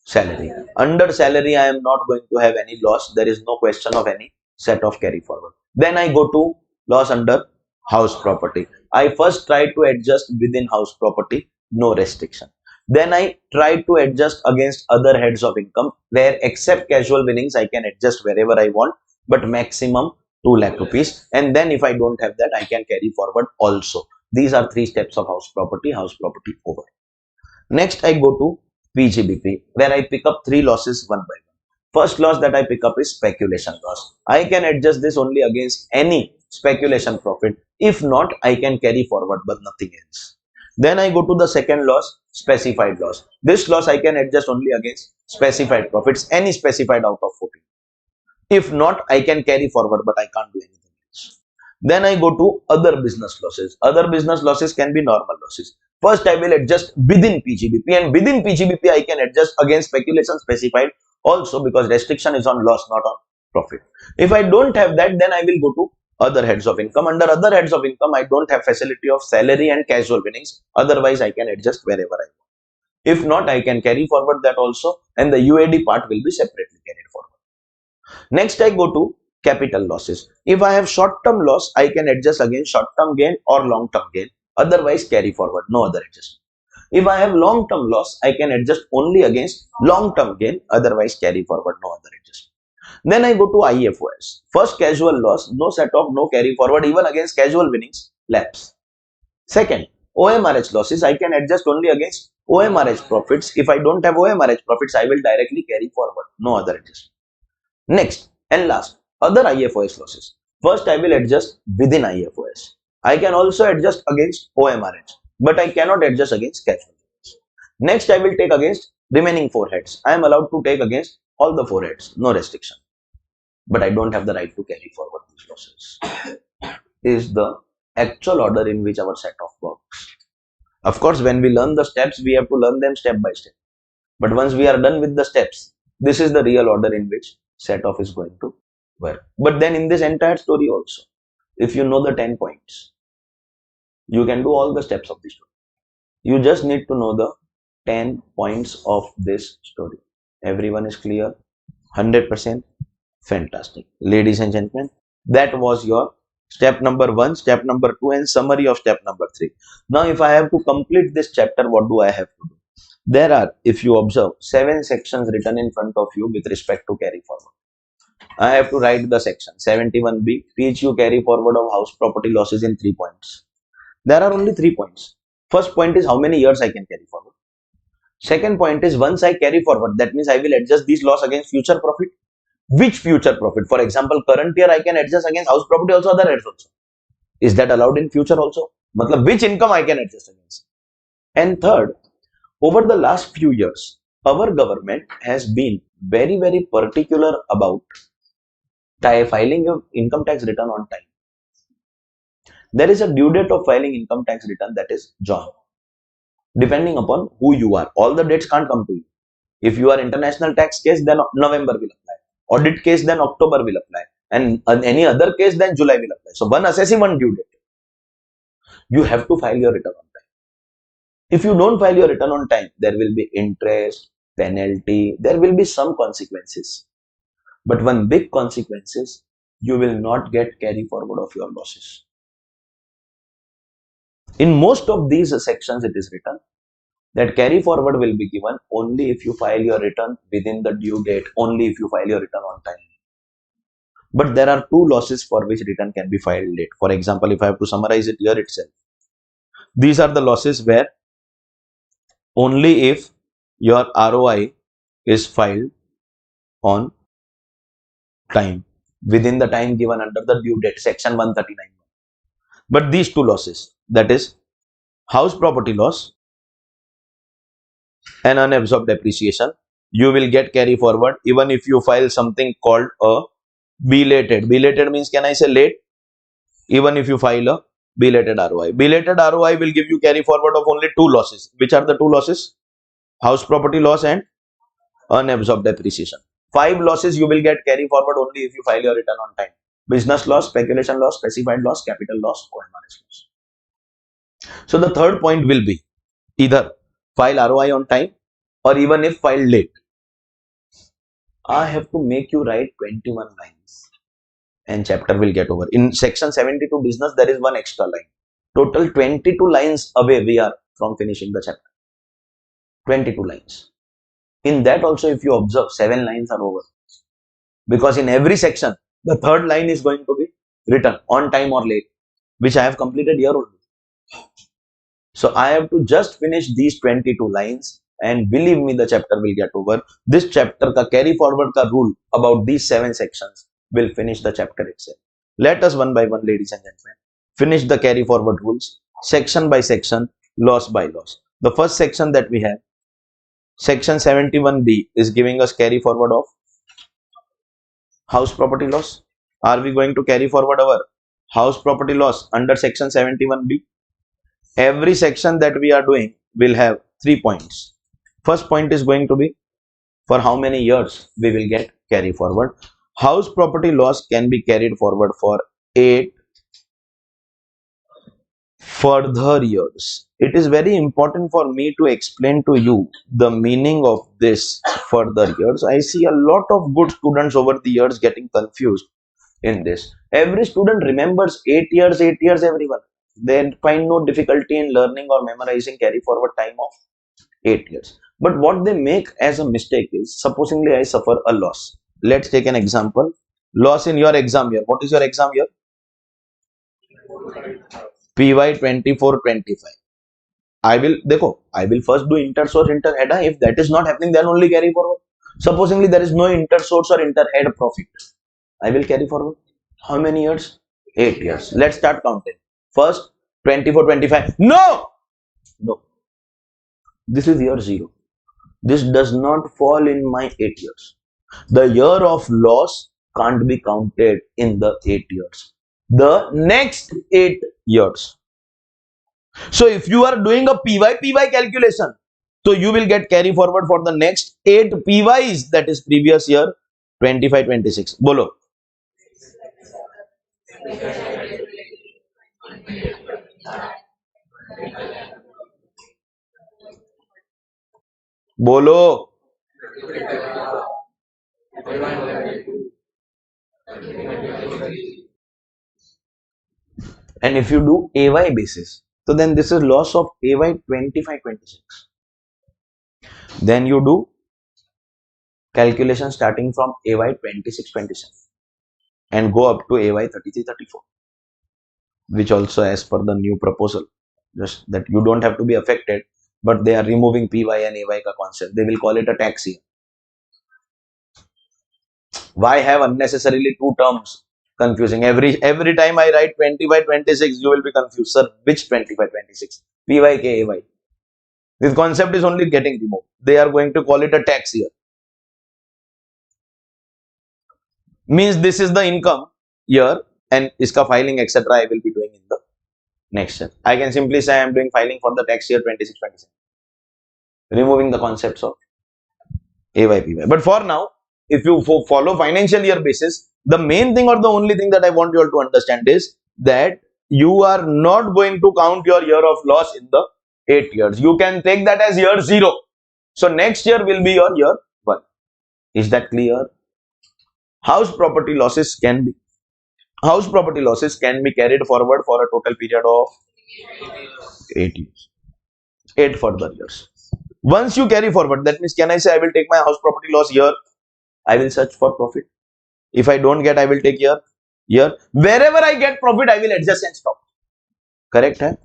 salary. Under salary, I am not going to have any loss. There is no question of any set of carry forward. Then I go to loss under house property. I first try to adjust within house property, no restriction. Then I try to adjust against other heads of income, where except casual winnings I can adjust wherever I want, but maximum 2 lakh rupees. And then if I don't have that, I can carry forward also. These are 3 steps of house property over. Next, I go to PGBP, where I pick up 3 losses one by one. First loss that I pick up is speculation loss. I can adjust this only against any speculation profit. If not, I can carry forward, but nothing else. Then I go to the second loss, specified loss. This loss I can adjust only against specified profits, any specified out of 14. If not, I can carry forward, but I can't do anything else. Then I go to other business losses. Other business losses can be normal losses. First, I will adjust within PGBP, and within PGBP, I can adjust against speculation specified also, because restriction is on loss, not on profit. If I don't have that, then I will go to other heads of income. Under other heads of income, I don't have facility of salary and casual winnings. Otherwise, I can adjust wherever I want. If not, I can carry forward that also, and the UAD part will be separately carried forward. Next, I go to capital losses. If I have short-term loss, I can adjust against short-term gain or long-term gain. Otherwise, carry forward, no other adjustment. If I have long-term loss, I can adjust only against long-term gain. Otherwise, carry forward, no other adjustment. Then I go to IFOS. First, casual loss, no set off, no carry forward, even against casual winnings, lapse. Second, OMRH losses, I can adjust only against OMRH profits. If I don't have OMRH profits, I will directly carry forward, no other adjustment. Next and last, other IFOS losses. First, I will adjust within IFOS. I can also adjust against OMRH, but I cannot adjust against casual winnings. Next, I will take against remaining 4 heads. I am allowed to take against all the 4 heads, no restriction. But I don't have the right to carry forward these losses. Is the actual order in which our set off works. Of course, when we learn the steps, we have to learn them step by step. But once we are done with the steps, this is the real order in which set off is going to work. But then in this entire story also, if you know the 10 points, you can do all the steps of the story. You just need to know the 10 points of this story. Everyone is clear? 100%? Fantastic. Ladies and gentlemen, that was your step number 1, step number 2 and summary of step number 3. Now, if I have to complete this chapter, what do I have to do? There are, if you observe, 7 sections written in front of you with respect to carry forward. I have to write the section 71B, teach you carry forward of house property losses in 3 points. There are only 3 points. First point is how many years I can carry forward. Second point is once I carry forward, that means I will adjust this loss against future profit. Which future profit? For example, current year I can adjust against house property also, other heads also. Is that allowed in future also? Matlab, which income I can adjust against? And third, over the last few years, our government has been very, very particular about filing your income tax return on time. There is a due date of filing income tax return, that is June. Depending upon who you are, all the dates can't come to you. If you are international tax case, then November will apply. Audit case, then October will apply. And any other case, then July will apply. So one assessee, one due date. You have to file your return on time. If you don't file your return on time, there will be interest, penalty, there will be some consequences. But one big consequence is you will not get carry forward of your losses. In most of these sections, it is written that carry forward will be given only if you file your return within the due date, only if you file your return on time. But there are 2 losses for which return can be filed late. For example, if I have to summarize it here itself, these are the losses where only if your ROI is filed on time, within the time given under the due date, section 139. But these 2 losses, that is house property loss and unabsorbed depreciation, you will get carry forward even if you file something called a belated. Belated means, can I say late? Even if you file a belated ROI. Belated ROI will give you carry forward of only 2 losses. Which are the 2 losses? House property loss and unabsorbed depreciation. 5 losses you will get carry forward only if you file your return on time. Business loss, speculation loss, specified loss, capital loss, OMRS loss. So the third point will be either file ROI on time or even if filed late. I have to make you write 21 lines and chapter will get over. In section 72 business, there is 1 extra line. Total 22 lines away we are from finishing the chapter. 22 lines. In that also, if you observe, 7 lines are over. Because in every section, the third line is going to be written on time or late, which I have completed here only. So I have to just finish these 22 lines, and believe me, the chapter will get over. This chapter ka carry forward ka rule about these 7 sections will finish the chapter itself. Let us one by one, ladies and gentlemen, finish the carry forward rules section by section, loss by loss. The first section that we have, section 71B, is giving us carry forward of house property loss. Are we going to carry forward our house property loss under section 71B? Every section that we are doing will have 3 points. First point is going to be for how many years we will get carry forward. House property loss can be carried forward for 8 further years. It is very important for me to explain to you the meaning of this further years. I see a lot of good students over the years getting confused in this. Every student remembers 8 years, 8 years, everyone. They find no difficulty in learning or memorizing carry forward time of 8 years. But what they make as a mistake is, supposingly I suffer a loss. Let's take an example. Loss in your exam year. What is your exam year? PY 24-25. I will first do inter-source, inter-head. If that is not happening, then only carry forward. Supposingly there is no inter-source or inter-head profit, I will carry forward. How many years? 8 years. Let's start counting. First, 24-25. No! No. This is year 0. This does not fall in my 8 years. The year of loss can't be counted in the 8 years. The next 8 years. So if you are doing a PY calculation, so you will get carry forward for the next 8 PYs, that is previous year 25-26. Bolo. Bolo. And if you do AY basis, so then this is loss of AY 25-26. Then you do calculation starting from AY 26-27 and go up to AY 33-34, which also as per the new proposal, just that you don't have to be affected, but they are removing PY and AY ka concept. They will call it a tax year. Why have unnecessarily 2 terms confusing? Every time I write 25-26, you will be confused. Sir, which 25-26? PY ke AY. This concept is only getting removed. They are going to call it a tax year. Means this is the income year and iska filing etc. I will be doing in the next year. I can simply say I am doing filing for the tax year 26-27. Removing the concepts of AY, PY. But for now, if you follow financial year basis, the main thing or the only thing that I want you all to understand is that you are not going to count your year of loss in the 8 years. You can take that as year 0. So next year will be your year 1. Is that clear? House property losses can be carried forward for a total period of 8 years. 8 further years. Once you carry forward, that means can I say I will take my house property loss here? I will search for profit. If I don't get, I will take here. Wherever I get profit, I will adjust and stop. Correct? Hai?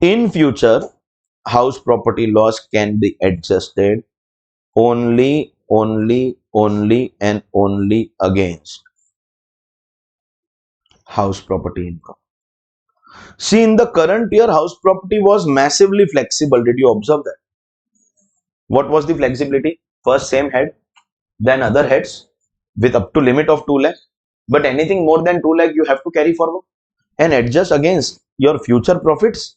In future, house property loss can be adjusted only and only against house property income. See, in the current year, house property was massively flexible. Did you observe that? What was the flexibility? First same head, then other heads with up to limit of 2 lakh. But anything more than 2 lakh, you have to carry forward and adjust against your future profits.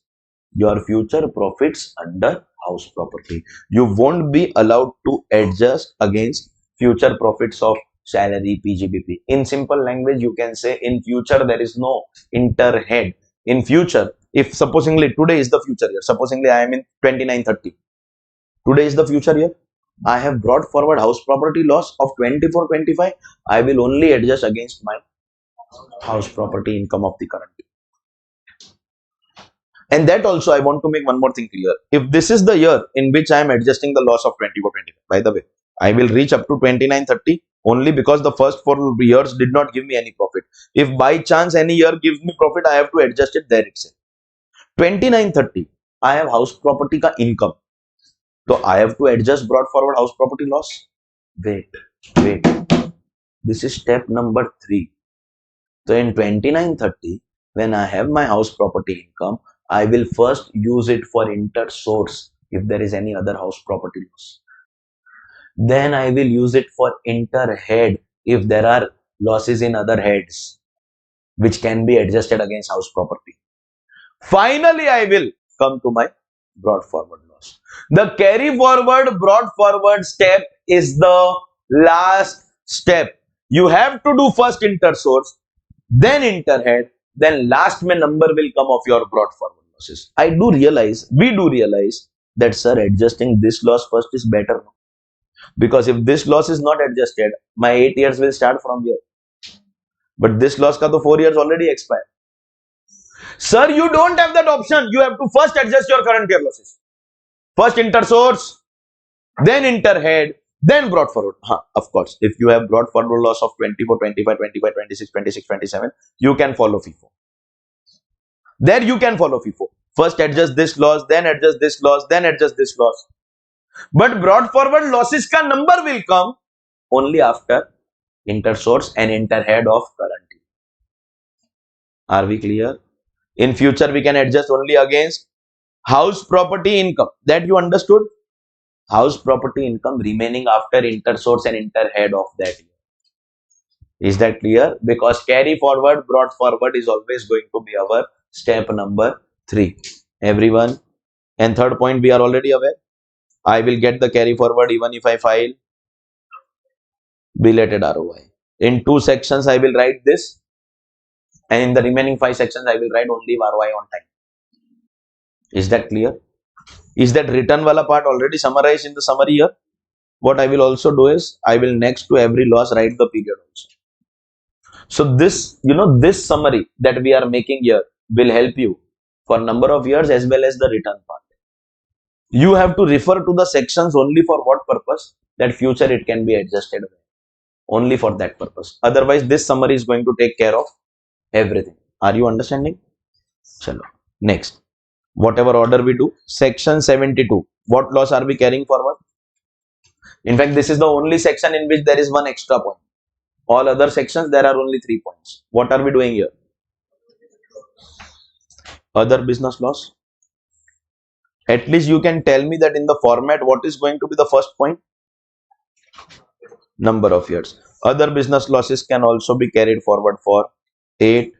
Your future profits under house property. You won't be allowed to adjust against future profits of salary, PGBP. In simple language, you can say in future there is no interhead. In future, if supposingly today is the future year, supposingly I am in 29-30. Today is the future year. I have brought forward house property loss of 24-25. I will only adjust against my house property income of the current year. And that also I want to make one more thing clear. If this is the year in which I am adjusting the loss of 24, 25, by the way, I will reach up to 29, 30 only because the first 4 years did not give me any profit. If by chance any year gives me profit, I have to adjust it there itself. 29, 30, I have house property ka income. So I have to adjust brought forward house property loss. Wait. This is step number 3. So in 29, 30, when I have my house property income, I will first use it for inter-source if there is any other house property loss. Then I will use it for inter-head if there are losses in other heads which can be adjusted against house property. Finally, I will come to my brought forward loss. The carry forward brought forward step is the last step. You have to do first inter-source, then interhead, then last mein number will come of your brought forward losses. We do realize that sir, adjusting this loss first is better. Because if this loss is not adjusted, my 8 years will start from here. But this loss ka to 4 years already expired. Sir, you don't have that option. You have to first adjust your current year losses. First intersource, then interhead, then brought forward. Of course, if you have brought forward loss of 24, 25, 25, 26, 26, 27, you can follow FIFO. There you can follow FIFO. First adjust this loss, then adjust this loss, then adjust this loss. But brought forward losses ka number will come only after intersource and interhead of current year. Are we clear? In future, we can adjust only against house property income. That you understood? House property income remaining after intersource and interhead of that year. Is that clear? Because carry forward, brought forward is always going to be our step number 3. Everyone. And third point, we are already aware. I will get the carry forward even if I file belated ROI. In 2 sections, I will write this. And in the remaining 5 sections, I will write only ROI on time. Is that clear? Is that written wala part already summarized in the summary here? What I will also do is, I will next to every loss write the period also. So this, this summary that we are making here will help you for number of years as well as the return part. You have to refer to the sections only for what purpose? That future it can be adjusted only for that purpose. Otherwise, this summary is going to take care of everything. Are you understanding? Chalo. Next. Whatever order we do, section 72. What loss are we carrying forward? In fact, this is the only section in which there is one extra point. All other sections, there are only 3 points. What are we doing here? Other business loss. At least you can tell me that in the format, what is going to be the first point? Number of years. Other business losses can also be carried forward for 8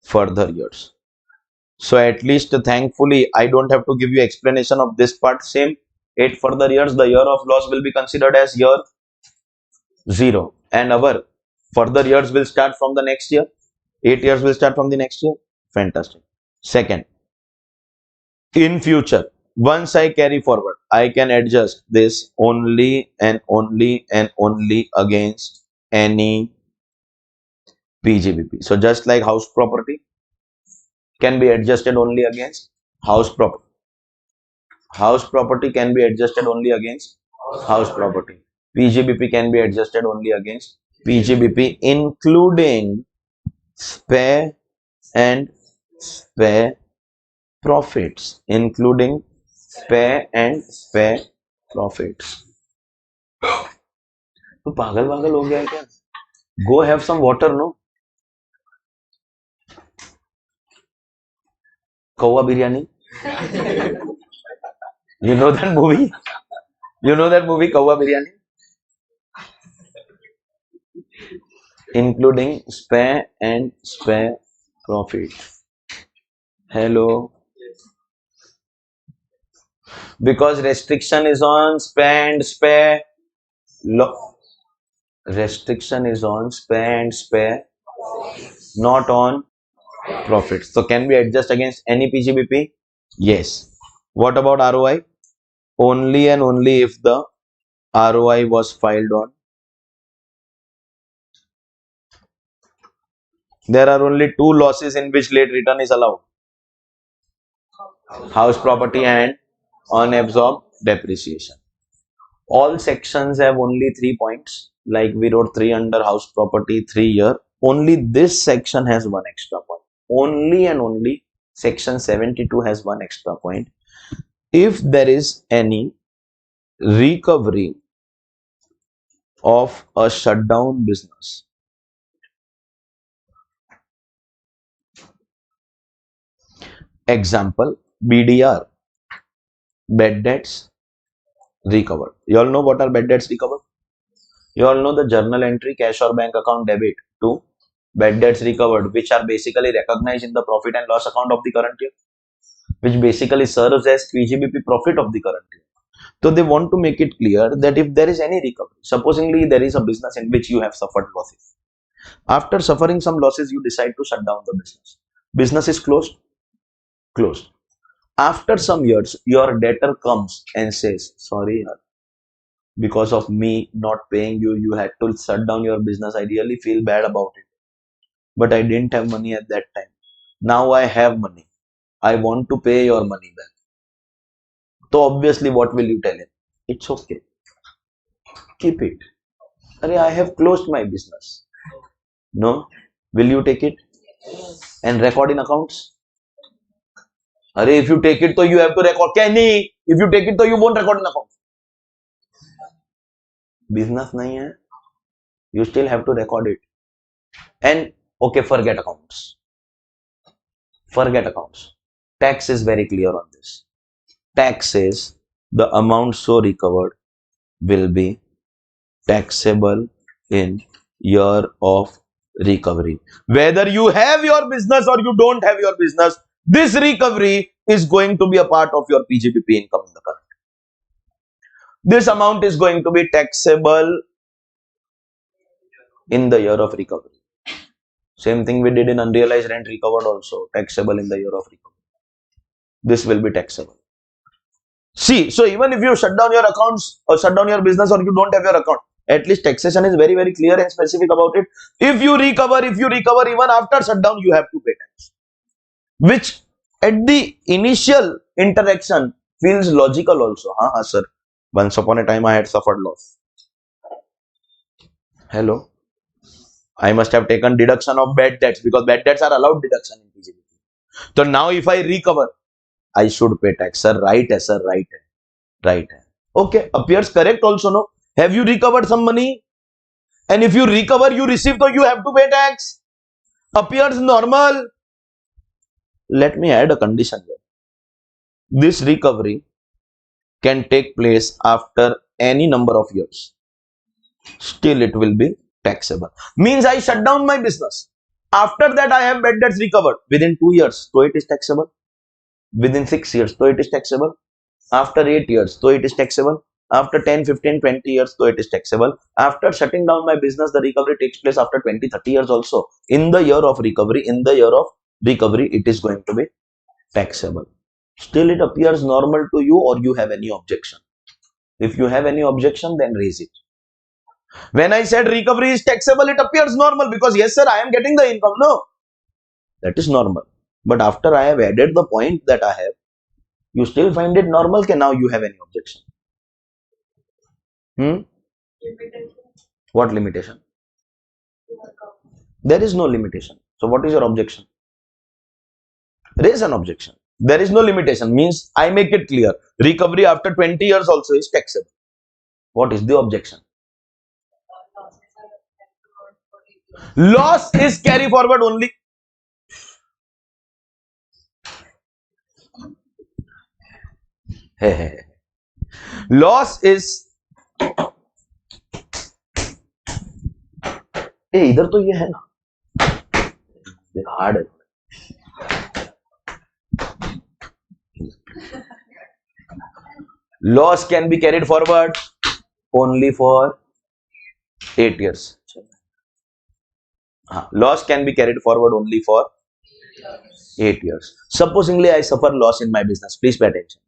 further years. So at least thankfully, I don't have to give you explanation of this part. Same 8 further years, the year of loss will be considered as year 0. And our further years will start from the next year. 8 years will start from the next year. Fantastic. Second, in future, once I carry forward, I can adjust this only and only and only against any PGBP. So just like house property can be adjusted only against house property. House property can be adjusted only against house property. PGBP can be adjusted only against PGBP, including spare and spare profits. Including spare and spare profits. तो पागल पागल हो गया क्या? Go have some water, no? Kawa biryani. You know that movie? You know that movie, Kawa biryani? Including spare and spare profit. Hello. Because restriction is on spare and spare. Restriction is on spare and spare, not on profits. So can we adjust against any PGBP? Yes. What about ROI? Only and only if the ROI was filed on. There are only 2 losses in which late return is allowed. house property and unabsorbed depreciation. All sections have only 3 points. Like we wrote 3 under house property, 3 here. Only this section has 1 extra point. Only and only section 72 has 1 extra point. If there is any recovery of a shutdown business, example BDR, bad debts recovered. You all know what are bad debts recovered? You all know the journal entry, cash or bank account debit to bad debts recovered, which are basically recognized in the profit and loss account of the current year, which basically serves as PGBP profit of the current year. So they want to make it clear that if there is any recovery, supposingly there is a business in which you have suffered losses. After suffering some losses, you decide to shut down the business. Business is closed. Closed. After some years, your debtor comes and says, sorry, because of me not paying you, you had to shut down your business. I really feel bad about it. But I didn't have money at that time. Now I have money. I want to pay your money back. So obviously, what will you tell him? It's okay. Keep it. Arey, I have closed my business. No? Will you take it and record in accounts? Arey, if you take it, so you have to record. Can If you take it, so you won't record in accounts. Business nahi hai. You still have to record it. And okay, forget accounts. Forget accounts. Tax is very clear on this. Tax says the amount so recovered will be taxable in year of recovery. Whether you have your business or you don't have your business, this recovery is going to be a part of your PGBP income in the current. This amount is going to be taxable in the year of recovery. Same thing we did in unrealized rent recovered also, taxable in the year of recovery. This will be taxable. See, so even if you shut down your accounts or shut down your business or you don't have your account, at least taxation is very, very clear and specific about it. If you recover even after shutdown, you have to pay tax. Which at the initial interaction feels logical also. Sir. Once upon a time I had suffered loss. Hello. I must have taken deduction of bad debts because bad debts are allowed deduction in PGBP. So now if I recover, I should pay tax. Sir, right, sir, right. Right. Okay, appears correct also, no? Have you recovered some money? And if you recover, you receive, so you have to pay tax. Appears normal. Let me add a condition there. This recovery can take place after any number of years. Still, it will be taxable. Means I shut down my business. After that, I have bad debts recovered. Within 2 years, so it is taxable. Within 6 years, so it is taxable. After 8 years, so it is taxable. After 10, 15, 20 years, so it is taxable. After shutting down my business, the recovery takes place after 20, 30 years also. In the year of recovery, it is going to be taxable. Still, it appears normal to you or you have any objection? If you have any objection, then raise it. When I said recovery is taxable, it appears normal because yes, sir, I am getting the income. No, that is normal. But after I have added the point that I have, you still find it normal? Can now you have any objection? Limitation. What limitation? There is no limitation. So what is your objection? Raise an objection. There is no limitation means I make it clear. Recovery after 20 years also is taxable. What is the objection? Loss is carry forward only. Loss is इधर तो ये है ना hard है loss can be carried forward only for 8 years. Loss can be carried forward only for 8 years. Supposingly, I suffer loss in my business. Please pay attention.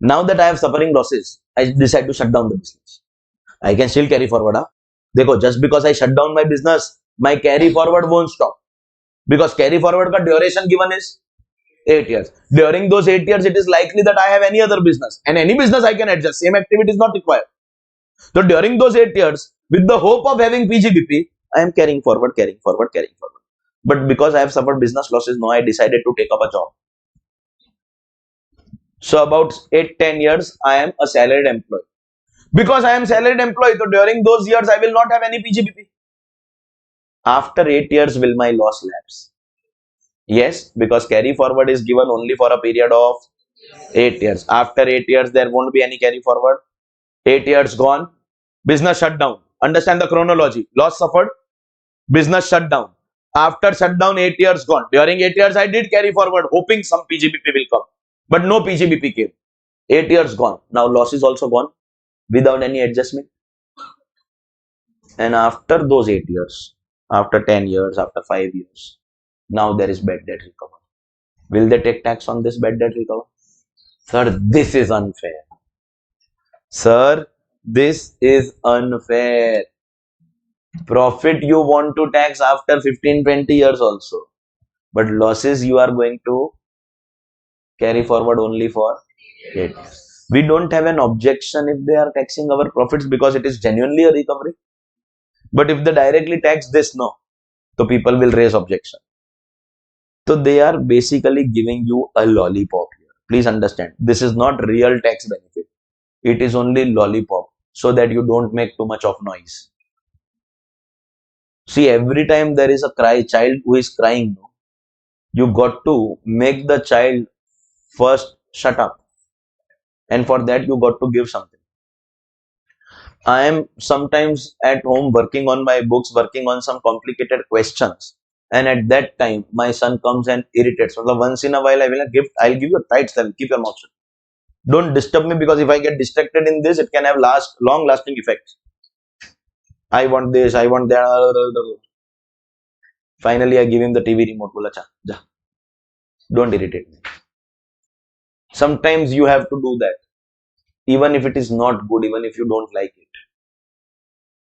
Now that I have suffering losses, I decide to shut down the business. I can still carry forward. Dekho, just because I shut down my business, my carry forward won't stop. Because carry forward ka duration given is 8 years. During those 8 years, it is likely that I have any other business, and any business I can adjust. Same activity is not required. So during those 8 years, with the hope of having PGBP, I am carrying forward. But because I have suffered business losses, now I decided to take up a job. So about 8-10 years, I am a salaried employee. Because I am salaried employee, so during those years, I will not have any PGBP. After 8 years, will my loss lapse? Yes, because carry forward is given only for a period of 8 years. After 8 years, there won't be any carry forward. 8 years gone, business shut down. Understand the chronology. Loss suffered, business shut down. After shutdown, 8 years gone. During 8 years, I did carry forward, hoping some PGBP will come. But no PGBP came. 8 years gone. Now loss is also gone without any adjustment. And after those 8 years, after 10 years, after 5 years, now there is bad debt recovery. Will they take tax on this bad debt recovery? Sir, this is unfair. Sir, this is unfair. Profit you want to tax after 15-20 years also. But losses you are going to carry forward only for 8 years. We don't have an objection if they are taxing our profits because it is genuinely a recovery. But if they directly tax this, no. So people will raise objection. So they are basically giving you a lollipop here. Please understand, this is not real tax benefit. It is only lollipop so that you don't make too much of noise. See, every time there is a child who is crying, you got to make the child first shut up. And for that, you got to give something. I am sometimes at home working on my books, working on some complicated questions. And at that time, my son comes and irritates. So once in a while, I'll give you a tight spell, keep your mouth shut. Don't disturb me because if I get distracted in this, it can have long-lasting effects. I want this, I want that. Finally, I give him the TV remote. Bola, cha, ja. Don't irritate me. Sometimes you have to do that. Even if it is not good, even if you don't like it.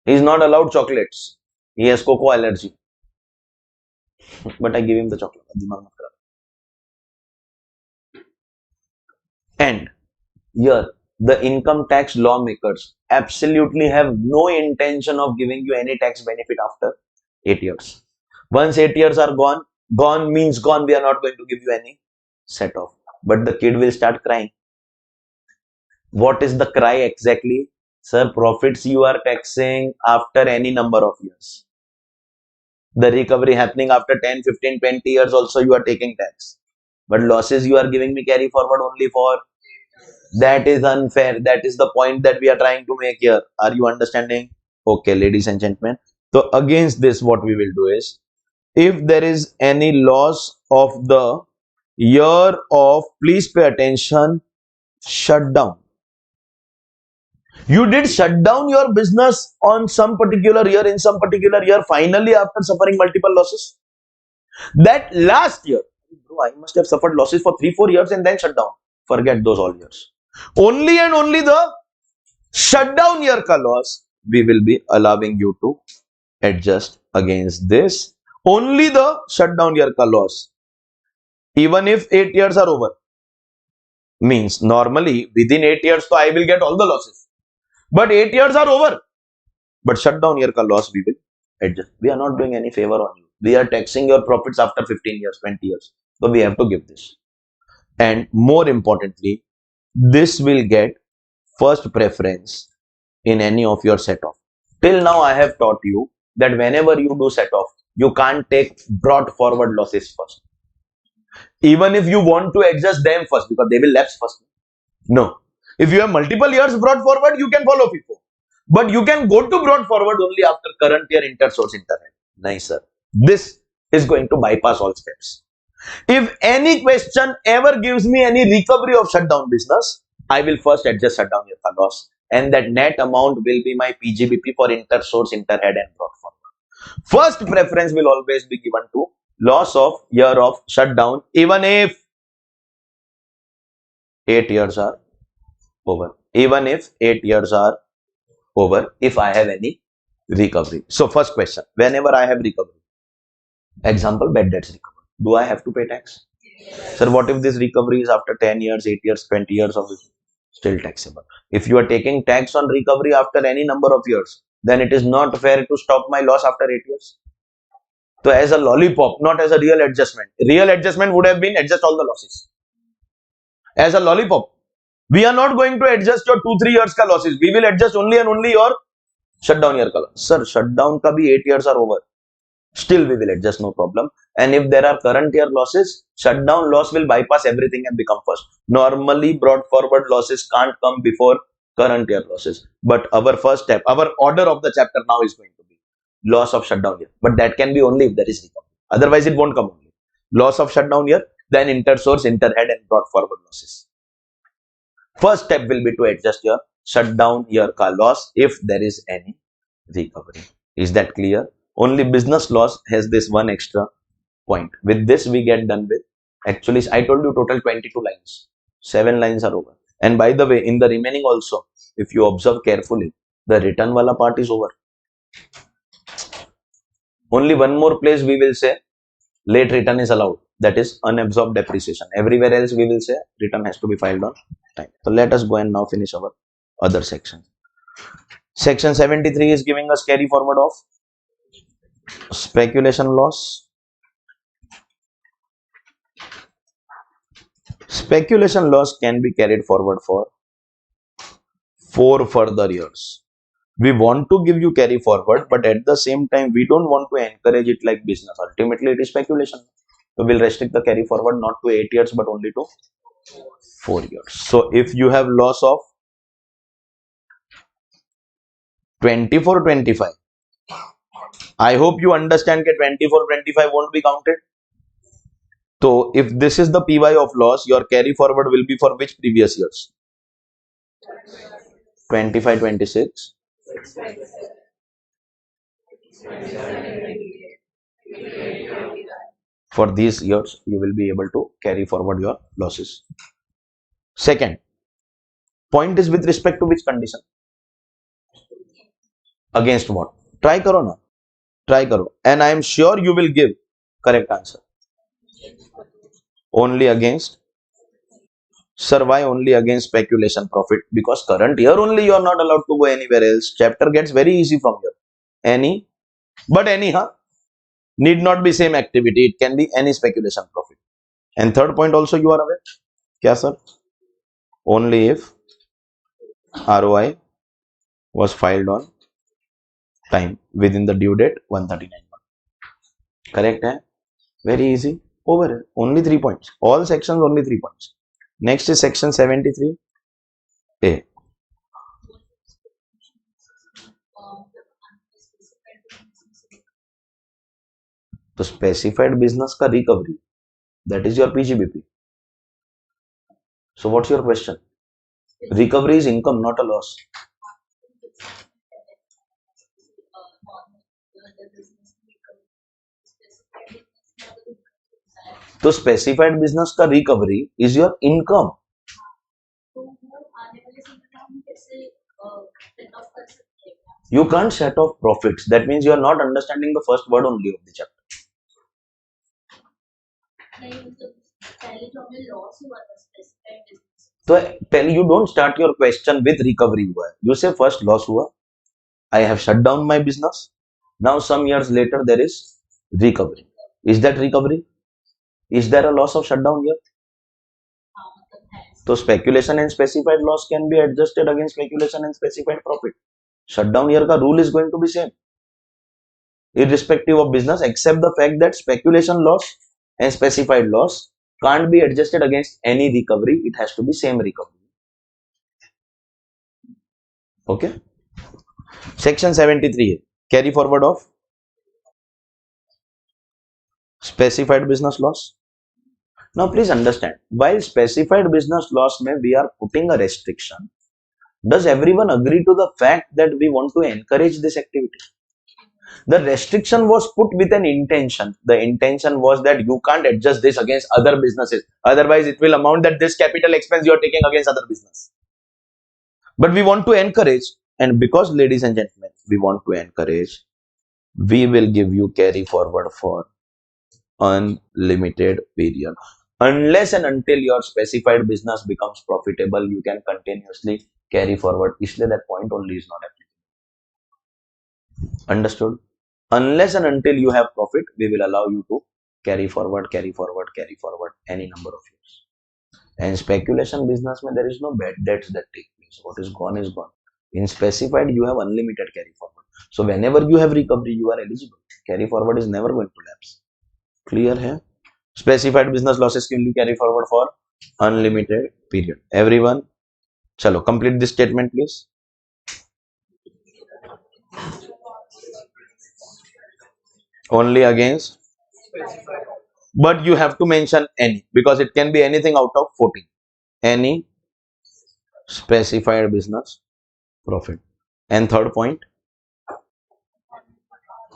He is not allowed chocolates. He has cocoa allergy. But I give him the chocolate. And here, the income tax lawmakers absolutely have no intention of giving you any tax benefit after 8 years. Once 8 years are gone, gone means gone. We are not going to give you any set off. But the kid will start crying. What is the cry exactly? Sir, profits you are taxing after any number of years. The recovery happening after 10, 15, 20 years also you are taking tax. But losses you are giving me carry forward only for. That is unfair. That is the point that we are trying to make here. Are you understanding? Okay, ladies and gentlemen. So against this, what we will do is, if there is any loss of the year of, please pay attention, shutdown. You did shut down your business on some particular year, in some particular year, finally after suffering multiple losses. That last year, bro, I must have suffered losses for 3-4 years and then shut down. Forget those all years. Only and only the shutdown year ka loss we will be allowing you to adjust against this. Only the shutdown year ka loss. Even if 8 years are over. Means normally within 8 years, so I will get all the losses. But 8 years are over. But shutdown year ka loss we will adjust. We are not doing any favor on you. We are taxing your profits after 15 years, 20 years. So we have to give this. And more importantly, this will get first preference in any of your set off. Till now, I have taught you that whenever you do set off, you can't take brought forward losses first. Even if you want to adjust them first, because they will lapse first. No. If you have multiple years brought forward, you can follow FIFO. But you can go to brought forward only after current year intersource internet. Nice, sir. This is going to bypass all steps. If any question ever gives me any recovery of shutdown business, I will first adjust shutdown year ka loss. And that net amount will be my PGBP for intersource, interhead and brought forward. First preference will always be given to loss of year of shutdown, even if 8 years are over. Even if 8 years are over, if I have any recovery. So first question, whenever I have recovery, example, bad debts recovery, do I have to pay tax? Sir, what if this recovery is after 10 years, 8 years, 20 years of it? Still taxable. If you are taking tax on recovery after any number of years, then it is not fair to stop my loss after 8 years. So as a lollipop, not as a real adjustment. Real adjustment would have been adjust all the losses. As a lollipop, we are not going to adjust your 2-3 years ka losses. We will adjust only and only your shutdown year ka loss. Sir, shutdown ka bhi 8 years are over. Still we will adjust, no problem. And if there are current year losses, shutdown loss will bypass everything and become first. Normally brought forward losses can't come before current year losses. But our first step, our order of the chapter now is going to be loss of shutdown year. But that can be only if there is recovery. Otherwise it won't come only. Loss of shutdown year, then intersource, interhead and brought forward losses. First step will be to adjust your shutdown year ka loss if there is any recovery. Is that clear? Only business loss has this one extra point. With this, we get done with. Actually, I told you total 22 lines. 7 lines are over. And by the way, in the remaining also, if you observe carefully, the return wala part is over. Only one more place we will say late return is allowed. That is unabsorbed depreciation. Everywhere else we will say return has to be filed on time. So let us go and now finish our other section. Section 73 is giving us carry forward of speculation loss. Speculation loss can be carried forward for 4 further years. We want to give you carry forward, but at the same time, we don't want to encourage it like business. Ultimately, it is speculation. So, we'll restrict the carry forward not to 8 years, but only to 4 years. So, if you have loss of 24-25, I hope you understand that 24-25 won't be counted. So, if this is the PY of loss, your carry forward will be for which previous years? 25-26. For these years, you will be able to carry forward your losses. Second point is with respect to which condition? Against what? Try karo na. Try karo. And I am sure you will give correct answer. Only against. Sir, why only against speculation profit? Because current year only you are not allowed to go anywhere else. Chapter gets very easy from here. Any. But any, huh? Need not be same activity. It can be any speculation profit. And third point also you are aware. Kya sir? Only if ROI was filed on time within the due date 139 months. Correct, eh? Very easy. Over. Only 3 points. All sections only 3 points. Next is section 73A. So specified business ka recovery. That is your PGBP. So what's your question? Recovery is income, not a loss. So specified business ka recovery is your income. You can't set off profits. That means you are not understanding the first word only of the chapter. So tell you don't start your question with recovery. You say first loss hua. I have shut down my business. Now some years later there is recovery. Is that recovery? Is there a loss of shutdown here? So speculation and specified loss can be adjusted against speculation and specified profit. Shutdown year ka rule is going to be same, irrespective of business, except the fact that speculation loss and specified loss can't be adjusted against any recovery. It has to be same recovery. Okay. Section 73, carry forward of specified business loss. Now please understand, while specified business loss may we are putting a restriction, does everyone agree to the fact that we want to encourage this activity? The restriction was put with an intention. The intention was that you can't adjust this against other businesses. Otherwise, it will amount that this capital expense you are taking against other business. But we want to encourage, and because ladies and gentlemen, we want to encourage, we will give you carry forward for unlimited period. unless and until your specified business becomes profitable, you can continuously carry forward. Isliye that point only is not applicable. Understood? Unless and until you have profit, we will allow you to carry forward any number of years. And speculation business, there is no bad debts that take place. What is gone is gone. In specified, you have unlimited carry forward. So whenever you have recovery, you are eligible. Carry forward is never going to lapse. Clear hai? Specified business losses can be carry forward for unlimited period. Everyone, chalo, complete this statement, please. Only against, but you have to mention any because it can be anything out of 14. Any specified business profit. And third point,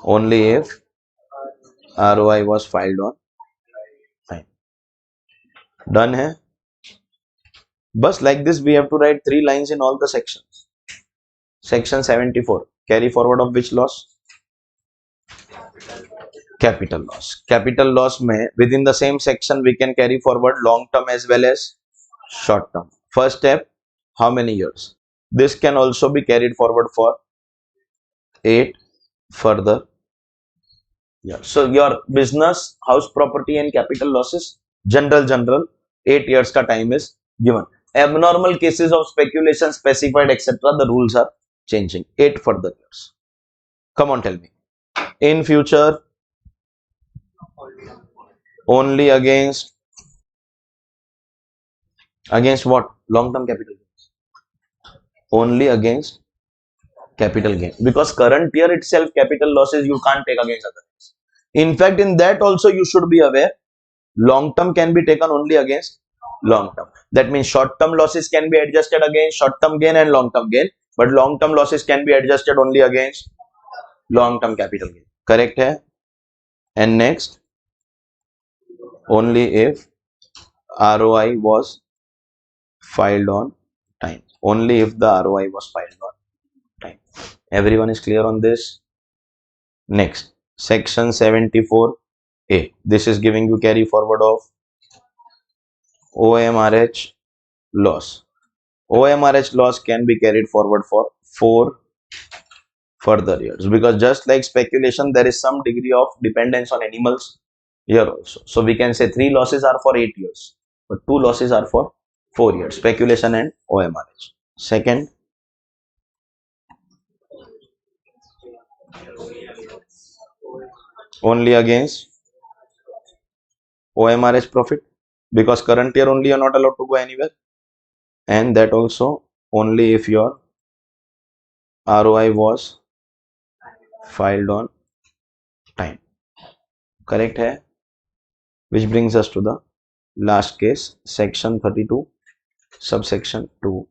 only if ROI was filed on time. Done hai? Bus like this, we have to write 3 lines in all the sections. Section 74, carry forward of which loss? Capital loss. Capital loss may within the same section we can carry forward long term as well as short term. First step, how many years? This can also be carried forward for 8 further years. So your business, house property and capital losses, general 8 years ka time is given. Abnormal cases of speculation, specified, etc. The rules are changing. 8 further years. Come on, tell me. In future, only against what? Long-term capital gains. Only against capital gain. Because current year itself, capital losses you can't take against other things. In fact, in that also you should be aware, long-term can be taken only against long-term. That means short-term losses can be adjusted against short-term gain and long-term gain. But long-term losses can be adjusted only against long-term capital gain. Correct hai? And next, only if ROI was filed on time. Only if the ROI was filed on time. Everyone is clear on this? Next, section 74A. This is giving you carry forward of OMRH loss. OMRH loss can be carried forward for 4 further years because just like speculation, there is some degree of dependence on animals here also. So we can say 3 losses are for 8 years, but 2 losses are for 4 years, speculation and OMRH. Second, only against OMRH profit because current year only you are not allowed to go anywhere, and that also only if your ROI was filed on time. Correct hai? Which brings us to the last case, section 32, subsection 2,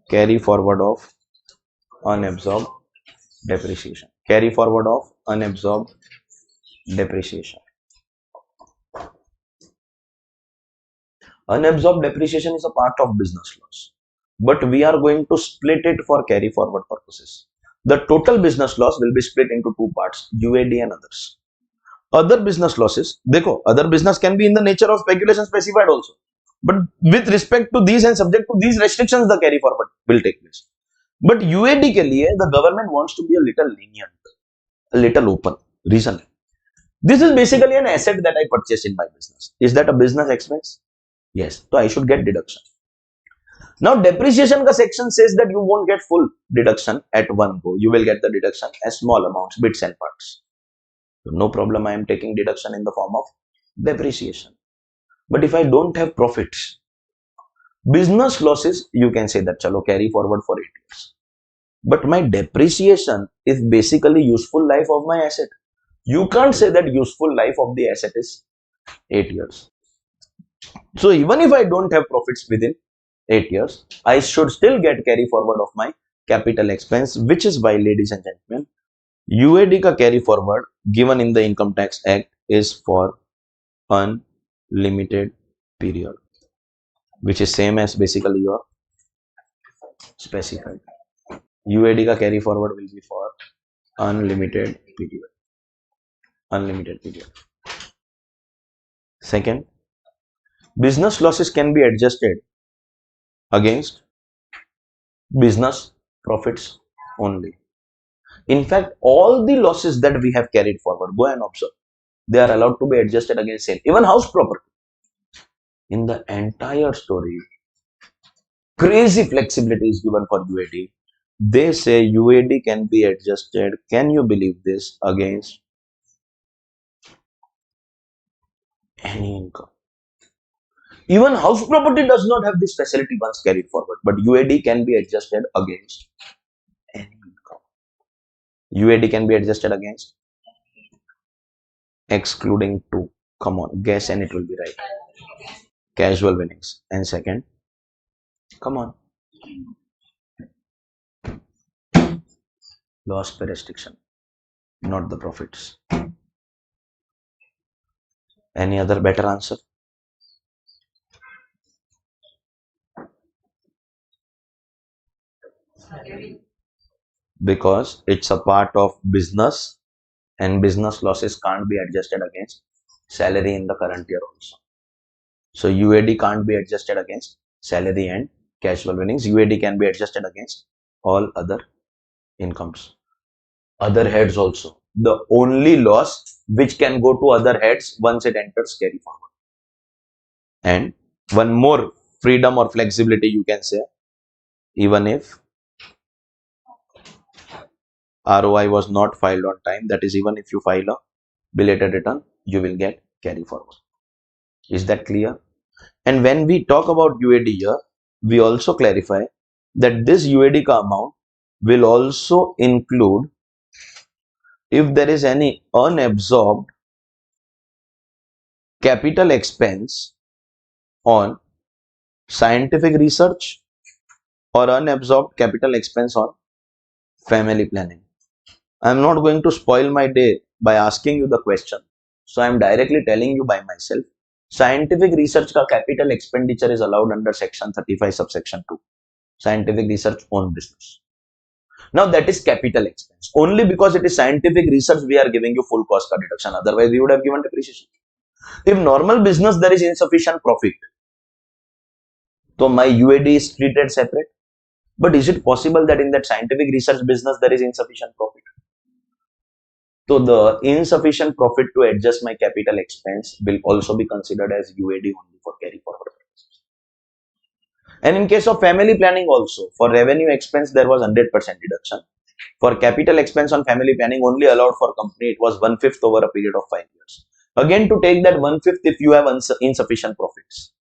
carry forward of unabsorbed depreciation. Carry forward of unabsorbed depreciation. Unabsorbed depreciation is a part of business loss, but we are going to split it for carry forward purposes. The total business loss will be split into 2 parts, UAD and others. Other business losses, dekho, other business can be in the nature of speculation specified also. But with respect to these and subject to these restrictions, the carry forward will take place. But UAD ke liye, the government wants to be a little lenient, a little open. Reason. This is basically an asset that I purchased in my business. Is that a business expense? Yes. So I should get deduction. Now depreciation ka section says that you won't get full deduction at one go. You will get the deduction as small amounts, bits and parts. So no problem, I am taking deduction in the form of depreciation. But if I don't have profits, business losses, you can say that chalo carry forward for 8 years. But my depreciation is basically useful life of my asset. You can't say that useful life of the asset is 8 years. So even if I don't have profits within 8 years, I should still get carry forward of my capital expense, which is why, ladies and gentlemen, UAD ka carry forward given in the Income Tax Act is for unlimited period, which is same as basically your specified. UAD ka carry forward will be for unlimited period. Unlimited period. Second, Business losses can be adjusted against business profits only. In fact, all the losses that we have carried forward, go and observe, they are allowed to be adjusted against sale. Even house property. In the entire story, crazy flexibility is given for UAD. They say UAD can be adjusted, can you believe this, against any income. Even house property does not have this facility once carried forward, but UAD can be adjusted against any income. UAD can be adjusted against excluding 2. Come on, guess and it will be right. Casual winnings. And second, come on, loss per restriction, not the profits. Any other better answer? Because it's a part of business and business losses can't be adjusted against salary in the current year also. So UAD can't be adjusted against salary and casual winnings. UAD can be adjusted against all other incomes. Other heads also. The only loss which can go to other heads once it enters carry forward. And one more freedom or flexibility you can say, even if ROI was not filed on time, that is, even if you file a belated return, you will get carry forward. Is that clear? And when we talk about UAD here, we also clarify that this UAD ka amount will also include if there is any unabsorbed capital expense on scientific research or unabsorbed capital expense on family planning. I am not going to spoil my day by asking you the question. So I am directly telling you by myself. Scientific research ka capital expenditure is allowed under section 35 subsection 2. Scientific research on business. Now that is capital expense. Only because it is scientific research we are giving you full cost deduction. Otherwise we would have given depreciation. If normal business there is insufficient profit, so my UAD is treated separate. But is it possible that in that scientific research business there is insufficient profit? So the insufficient profit to adjust my capital expense will also be considered as UAD only for carry forward. And in case of family planning also, for revenue expense there was 100% deduction. For capital expense on family planning only allowed for company, it was 1/5 over a period of 5 years. Again, to take that 1/5 if you have insufficient profits.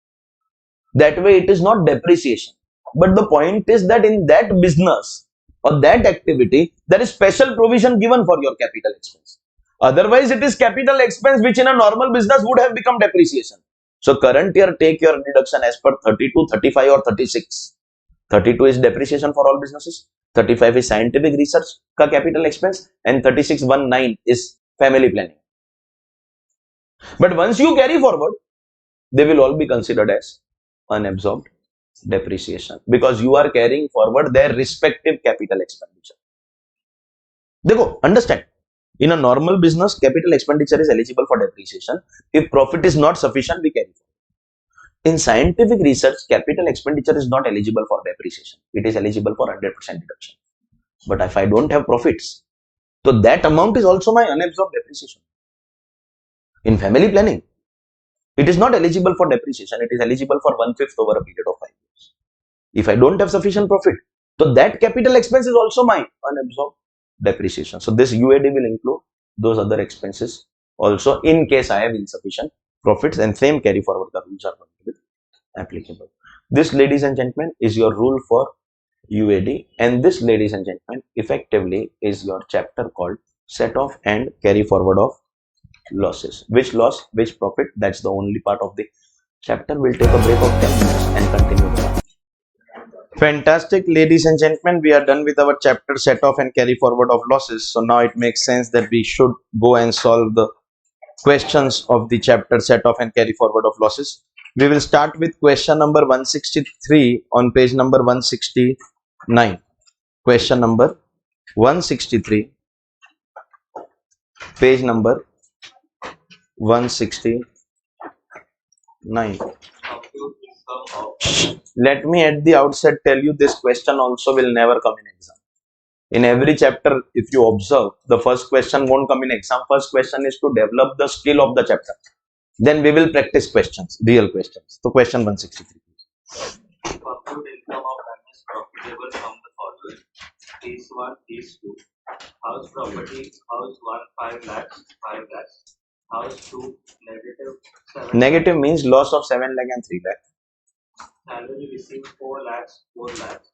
That way it is not depreciation. But the point is that in that business or that activity, there is special provision given for your capital expense. Otherwise, it is capital expense which in a normal business would have become depreciation. So current year, take your deduction as per 32, 35 or 36. 32 is depreciation for all businesses. 35 is scientific research ka capital expense and 3619 is family planning. But once you carry forward, they will all be considered as unabsorbed depreciation because you are carrying forward their respective capital expenditure. Dekho, understand, in a normal business, capital expenditure is eligible for depreciation. If profit is not sufficient, we carry forward. In scientific research, capital expenditure is not eligible for depreciation. It is eligible for 100% deduction. But if I don't have profits, so that amount is also my unabsorbed depreciation. In family planning, it is not eligible for depreciation. It is eligible for 1/5 over a period of 5 years. If I don't have sufficient profit, so that capital expense is also my unabsorbed depreciation. So this UAD will include those other expenses also in case I have insufficient profits, and same carry forward the rules are going to be applicable. This, ladies and gentlemen, is your rule for UAD, and this, ladies and gentlemen, effectively is your chapter called set off and carry forward of losses. Which loss, which profit, that's the only part of the chapter. We'll take a break of 10 minutes and continue. Fantastic, ladies and gentlemen, we are done with our chapter set off and carry forward of losses. So now it makes sense that we should go and solve the questions of the chapter set off and carry forward of losses. We will start with question number 163 on page number 169. Question number 163, page number 169. income of others. Let me at the outset tell you, this question also will never come in exam. In every chapter, if you observe, the first question won't come in exam. First question is to develop the skill of the chapter. Then we will practice questions, real questions. So question 163. Compute income of others profitable from the following. Piece 1, piece 2. House property, house 1, 5 lakhs, 5 lakhs. House 2, negative 7 Negative means loss of 7 lakh and 3 lakh. salary received 4 lakhs, 4 lakhs.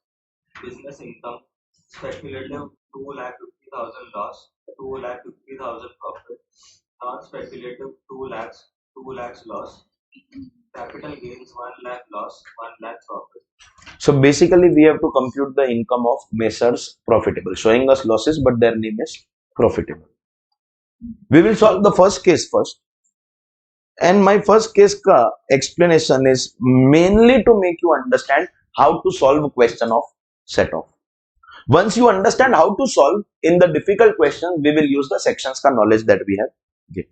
Business income, speculative 2 lakh 50,000 loss, 2 lakh 50,000 profit. Non-speculative 2 lakhs, 2 lakhs loss. Capital gains 1 lakh loss, 1 lakh profit. So basically, we have to compute the income of Messrs profitable, showing us losses, but their name is profitable. We will solve the first case first. And my first case ka explanation is mainly to make you understand how to solve a question of set off. Once you understand how to solve in the difficult question, we will use the sections ka knowledge that we have given.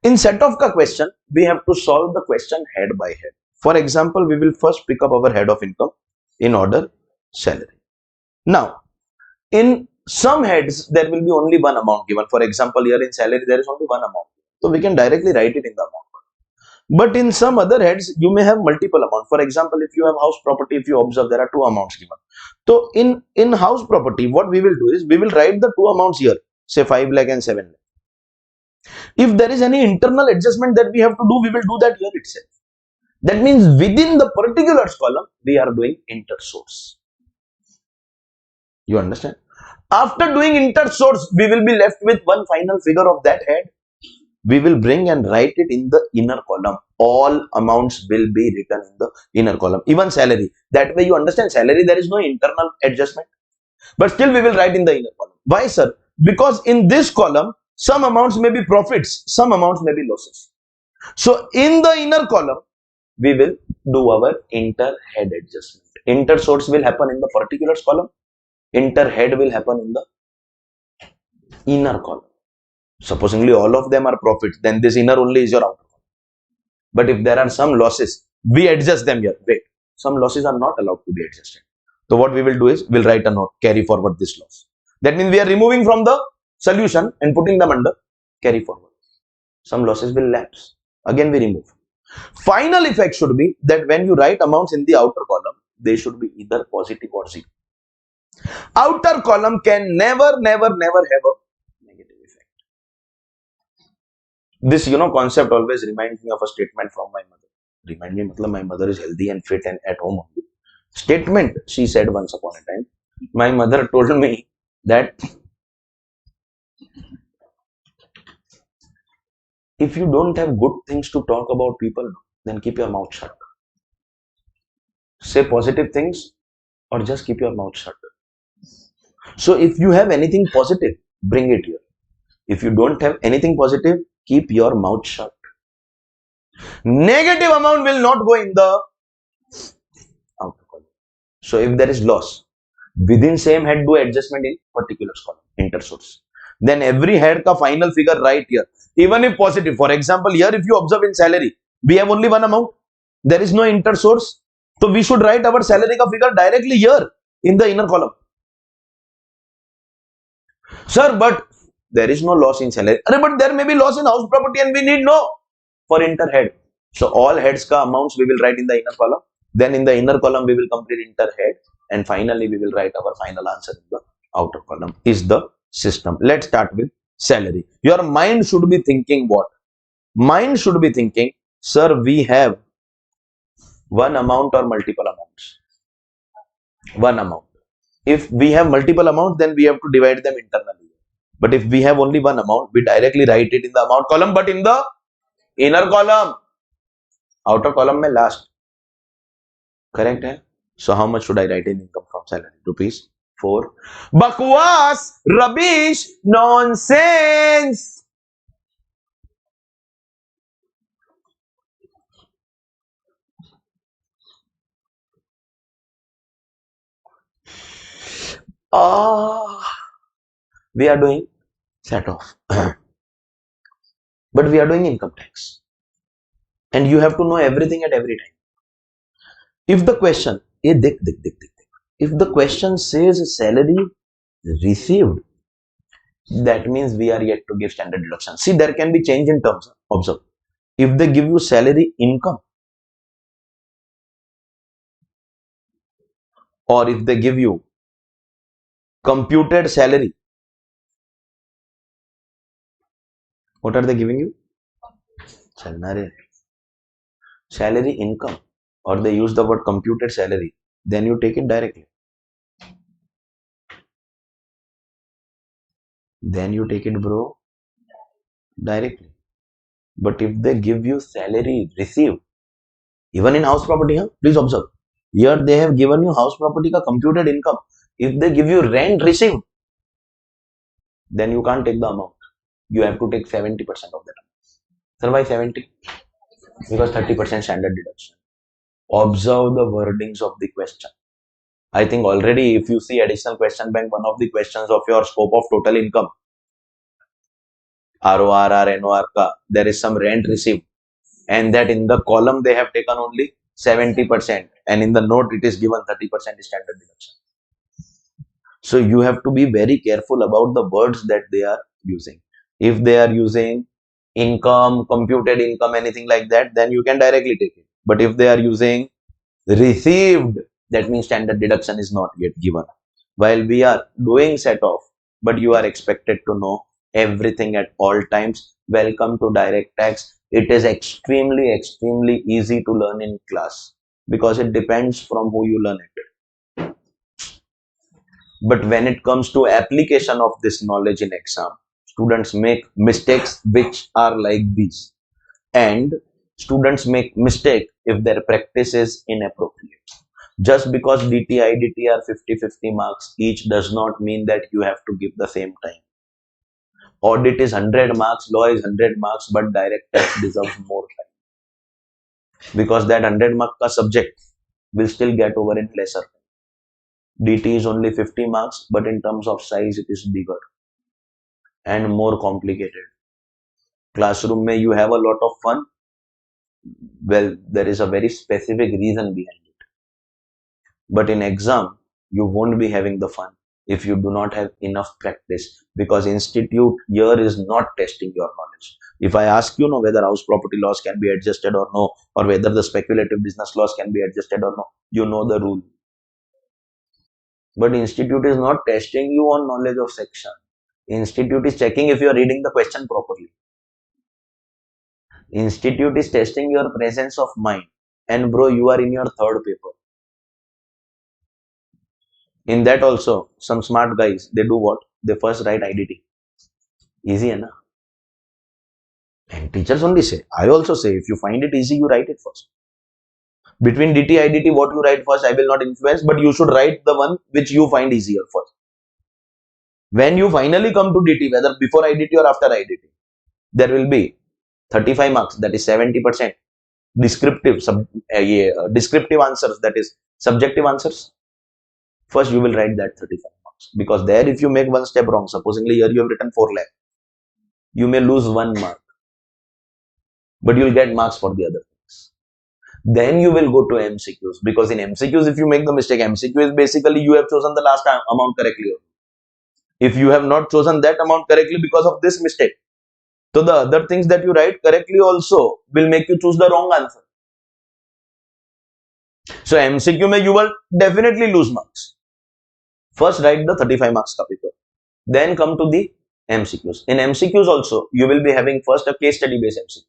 In set off ka question, we have to solve the question head by head. For example, we will first pick up our head of income in order salary. Now, in some heads, there will be only one amount given. For example, here in salary, there is only one amount. So we can directly write it in the amount. But in some other heads, you may have multiple amounts. For example, if you have house property, if you observe, there are two amounts given. So in house property, what we will do is, we will write the two amounts here, say 5 lakh and 7 lakh. If there is any internal adjustment that we have to do, we will do that here itself. That means within the particulars column, we are doing inter-source. You understand? After doing inter-source, we will be left with one final figure of that head. We will bring and write it in the inner column. All amounts will be written in the inner column, even salary. That way you understand, salary, there is no internal adjustment. But still we will write in the inner column. Why, sir? Because in this column, some amounts may be profits, some amounts may be losses. So in the inner column, we will do our inter-head adjustment. Inter-source will happen in the particulars column. Inter-head will happen in the inner column. Supposingly all of them are profits, then this inner only is your outer column. But if there are some losses, we adjust them here. Wait, some losses are not allowed to be adjusted. So what we will do is, we'll write a note, carry forward this loss. That means we are removing from the solution and putting them under carry forward. Some losses will lapse. Again we remove. Final effect should be that when you write amounts in the outer column, they should be either positive or zero. Outer column can never have a negative effect. This, concept always reminds me of a statement from my mother. Remind me, matlab my mother is healthy and fit and at home only. Statement she said once upon a time. My mother told me that if you don't have good things to talk about people, then keep your mouth shut. Say positive things or just keep your mouth shut. So if you have anything positive, bring it here. If you don't have anything positive, keep your mouth shut. Negative amount will not go in the outer column. So if there is loss, within same head do adjustment in particulars column, inter-source. Then every head ka final figure right here. Even if positive, for example, here if you observe in salary, we have only one amount. There is no inter-source. So we should write our salary ka figure directly here in the inner column. Sir, but there is no loss in salary. But there may be loss in house property and we need no for inter-head. So all heads ka amounts we will write in the inner column. Then in the inner column we will complete inter-head. And finally we will write our final answer in the outer column. Is the system. Let's start with salary. Your mind should be thinking what? Mind should be thinking, sir, we have one amount or multiple amounts. One amount. If we have multiple amounts, then we have to divide them internally. But if we have only one amount, we directly write it in the amount column, but in the inner column. Outer column mein last. Correct hai? So how much should I write in income from salary? Rupees 4. Bakwas, rubbish, nonsense. We are doing set off. But we are doing income tax. And you have to know everything at every time. If the question, if the question says salary received, that means we are yet to give standard deduction. See, there can be change in terms. Observe. If they give you salary income, or if they give you computed salary, what are they giving you? Salary income, or they use the word computed salary, then you take it directly. Then you take it, bro, directly. But if they give you salary received, even in house property, huh? Please observe. Here they have given you house property ka computed income. If they give you rent received, then you can't take the amount. You have to take 70% of that amount. Sir, why 70? Because 30% standard deduction. Observe the wordings of the question. I think already if you see additional question bank, one of the questions of your scope of total income, RORR, NOR, there is some rent received, and that in the column they have taken only 70%, and in the note it is given 30% standard deduction. So you have to be very careful about the words that they are using. If they are using income, computed income, anything like that, then you can directly take it. But if they are using received, that means standard deduction is not yet given. While we are doing set off, but you are expected to know everything at all times. Welcome to direct tax. It is extremely easy to learn in class because it depends from who you learn it. But when it comes to application of this knowledge in exam, students make mistakes which are like these. And students make mistake if their practice is inappropriate. Just because DT, IDT are 50-50 marks each does not mean that you have to give the same time. Audit is 100 marks, law is 100 marks, but direct tax deserves more time. Because that 100 mark ka subject will still get over in lesser time. DT is only 50 marks, but in terms of size, it is bigger and more complicated. Classroom may you have a lot of fun. Well, there is a very specific reason behind it. But in exam, you won't be having the fun if you do not have enough practice, because institute here is not testing your knowledge. If I ask you whether house property laws can be adjusted or no, or whether the speculative business laws can be adjusted or no, you know the rule. But institute is not testing you on knowledge of section. Institute is checking if you are reading the question properly. Institute is testing your presence of mind. And bro, you are in your third paper. In that also, some smart guys, they do what? They first write IDT. Easy, na? And teachers only say, I also say, if you find it easy, you write it first. Between DT, IDT, what you write first, I will not influence, but you should write the one which you find easier first. When you finally come to DT, whether before IDT or after IDT, there will be 35 marks, that is 70%. Descriptive answers, that is subjective answers. First, you will write that 35 marks. Because there, if you make one step wrong, supposingly here you have written 4 lakh, you may lose 1 mark. But you will get marks for the other things. Then you will go to MCQs. Because in MCQs, if you make the mistake, MCQ is basically you have chosen the last amount correctly. If you have not chosen that amount correctly because of this mistake, so the other things that you write correctly also will make you choose the wrong answer. So MCQ mein you will definitely lose marks. First write the 35 marks ka paper. Then come to the MCQs. In MCQs also, you will be having first a case study based MCQ,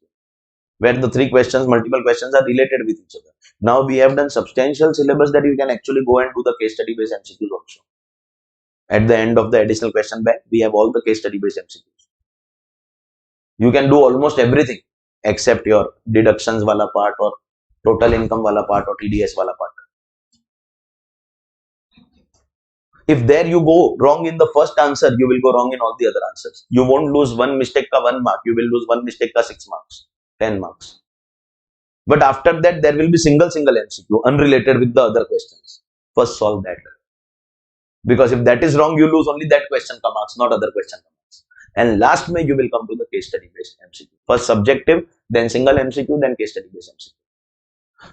where the 3 questions, multiple questions are related with each other. Now we have done substantial syllabus that you can actually go and do the case study based MCQs also. At the end of the additional question bank, we have all the case study based MCQs. You can do almost everything except your deductions wala part or total income wala part or TDS wala part. If there you go wrong in the first answer, you will go wrong in all the other answers. You won't lose one mistake ka 1 mark. You will lose one mistake ka 6 marks, 10 marks. But after that, there will be single MCQ unrelated with the other questions. First solve that. Because if that is wrong, you lose only that question ka marks, not other question ka marks. And last May, you will come to the case study based MCQ. First subjective, then single MCQ, then case study based MCQ.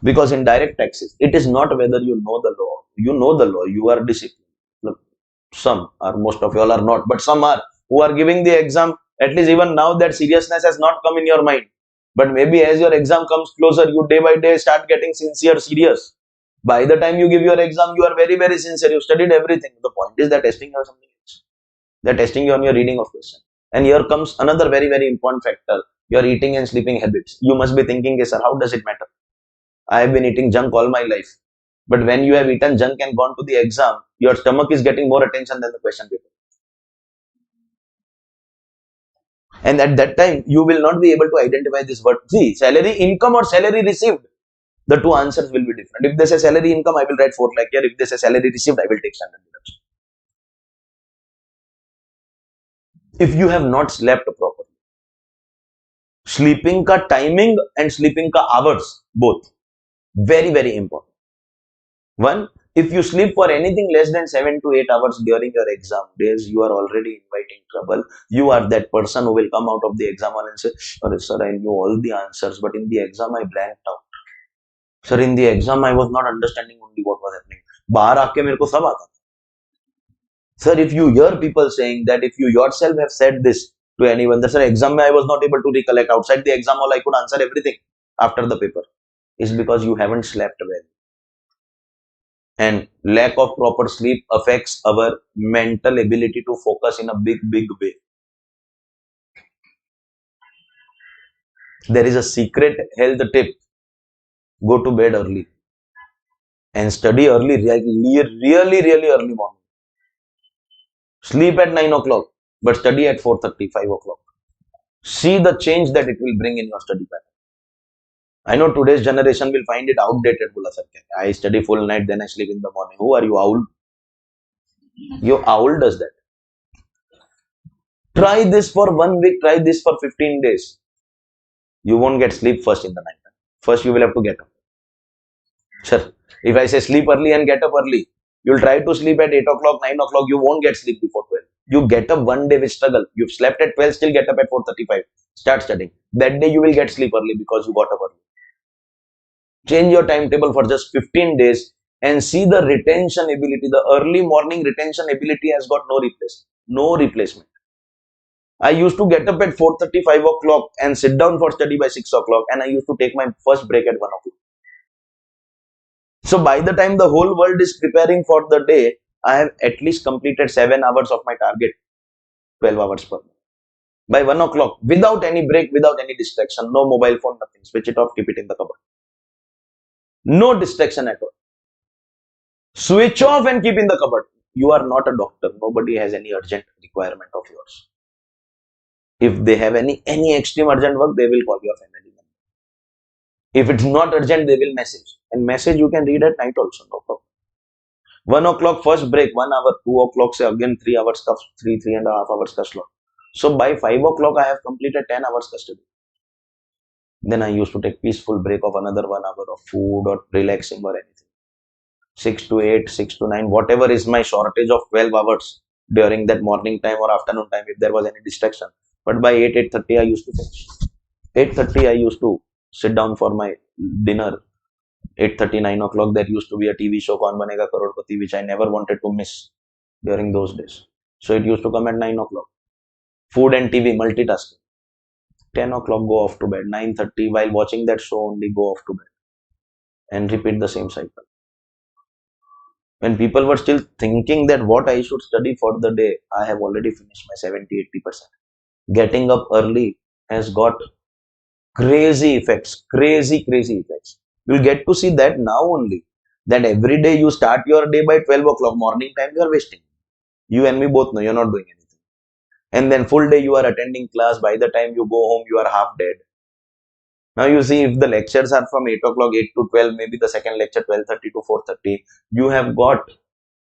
Because in direct taxes, it is not whether you know the law. You know the law, you are disciplined. Look, some or most of you all are not, but some are who are giving the exam. At least even now that seriousness has not come in your mind. But maybe as your exam comes closer, you day by day start getting sincere, serious. By the time you give your exam, you are very, very sincere. You studied everything. The point is that testing you on something else. They're testing you on your reading of question. And here comes another very, very important factor. Your eating and sleeping habits. You must be thinking, yes, sir, how does it matter? I have been eating junk all my life. But when you have eaten junk and gone to the exam, your stomach is getting more attention than the question paper. And at that time, you will not be able to identify this word. See, salary income or salary received, the two answers will be different. If they say salary income, I will write 4 lakh here. If they say salary received, I will take standard deduction. If you have not slept properly, sleeping ka timing and sleeping ka hours, both, very, very important. One, if you sleep for anything less than 7 to 8 hours during your exam days, you are already inviting trouble. You are that person who will come out of the exam and say, "Sorry, sir, I knew all the answers, but in the exam I blanked out. Sir, in the exam I was not understanding only what was happening. बाहर आके मेरे को सब आता." Sir, if you hear people saying that, if you yourself have said this to anyone, that sir, exam I was not able to recollect. Outside the exam hall, I could answer everything after the paper. Is because you haven't slept well. And lack of proper sleep affects our mental ability to focus in a big, big way. There is a secret health tip. Go to bed early and study early, really early morning. Sleep at 9 o'clock, but study at 4:30, 5 o'clock. See the change that it will bring in your study pattern. I know today's generation will find it outdated. I study full night, then I sleep in the morning. Who are you, owl? Your owl does that. Try this for 1 week, try this for 15 days. You won't get sleep first in the night. First, you will have to get up. Sir, if I say sleep early and get up early, you'll try to sleep at 8 o'clock, 9 o'clock, you won't get sleep before 12. You get up one day with struggle. You've slept at 12, still get up at 4:35. Start studying. That day you will get sleep early because you got up early. Change your timetable for just 15 days and see the retention ability. The early morning retention ability has got no replacement. No replacement. I used to get up at 4:30, 5 o'clock and sit down for study by 6 o'clock, and I used to take my first break at 1 o'clock. So by the time the whole world is preparing for the day, I have at least completed 7 hours of my target, 12 hours per day. By 1 o'clock, without any break, without any distraction, no mobile phone, nothing. Switch it off, keep it in the cupboard. No distraction at all. Switch off and keep in the cupboard. You are not a doctor. Nobody has any urgent requirement of yours. If they have any extreme urgent work, they will call your family member. If it's not urgent, they will message. And message you can read at night also, no problem. 1 o'clock first break, 1 hour, 2 o'clock say again 3 hours, 3.5 hours ka slot. So by 5 o'clock, I have completed 10 hours custody. Then I used to take peaceful break of another 1 hour of food or relaxing or anything. 6 to 8, 6 to 9, whatever is my shortage of 12 hours during that morning time or afternoon time if there was any distraction. But by 8, 8:30 I used to finish. 8:30 I used to sit down for my dinner. 8:30, 9 o'clock there used to be a TV show Kaun Banega Crorepati which I never wanted to miss during those days. So it used to come at 9 o'clock. Food and TV multitasking. 10 o'clock go off to bed. 9:30 while watching that show only go off to bed. And repeat the same cycle. When people were still thinking that what I should study for the day, I have already finished my 70-80%. Getting up early has got crazy effects, crazy effects. You'll get to see that now only. That every day you start your day by 12 o'clock morning time, you are wasting. You and me both know you're not doing anything. And then full day you are attending class. By the time you go home, you are half dead. Now you see if the lectures are from 8 o'clock, 8 to 12, maybe the second lecture 12:30 to 4:30, you have got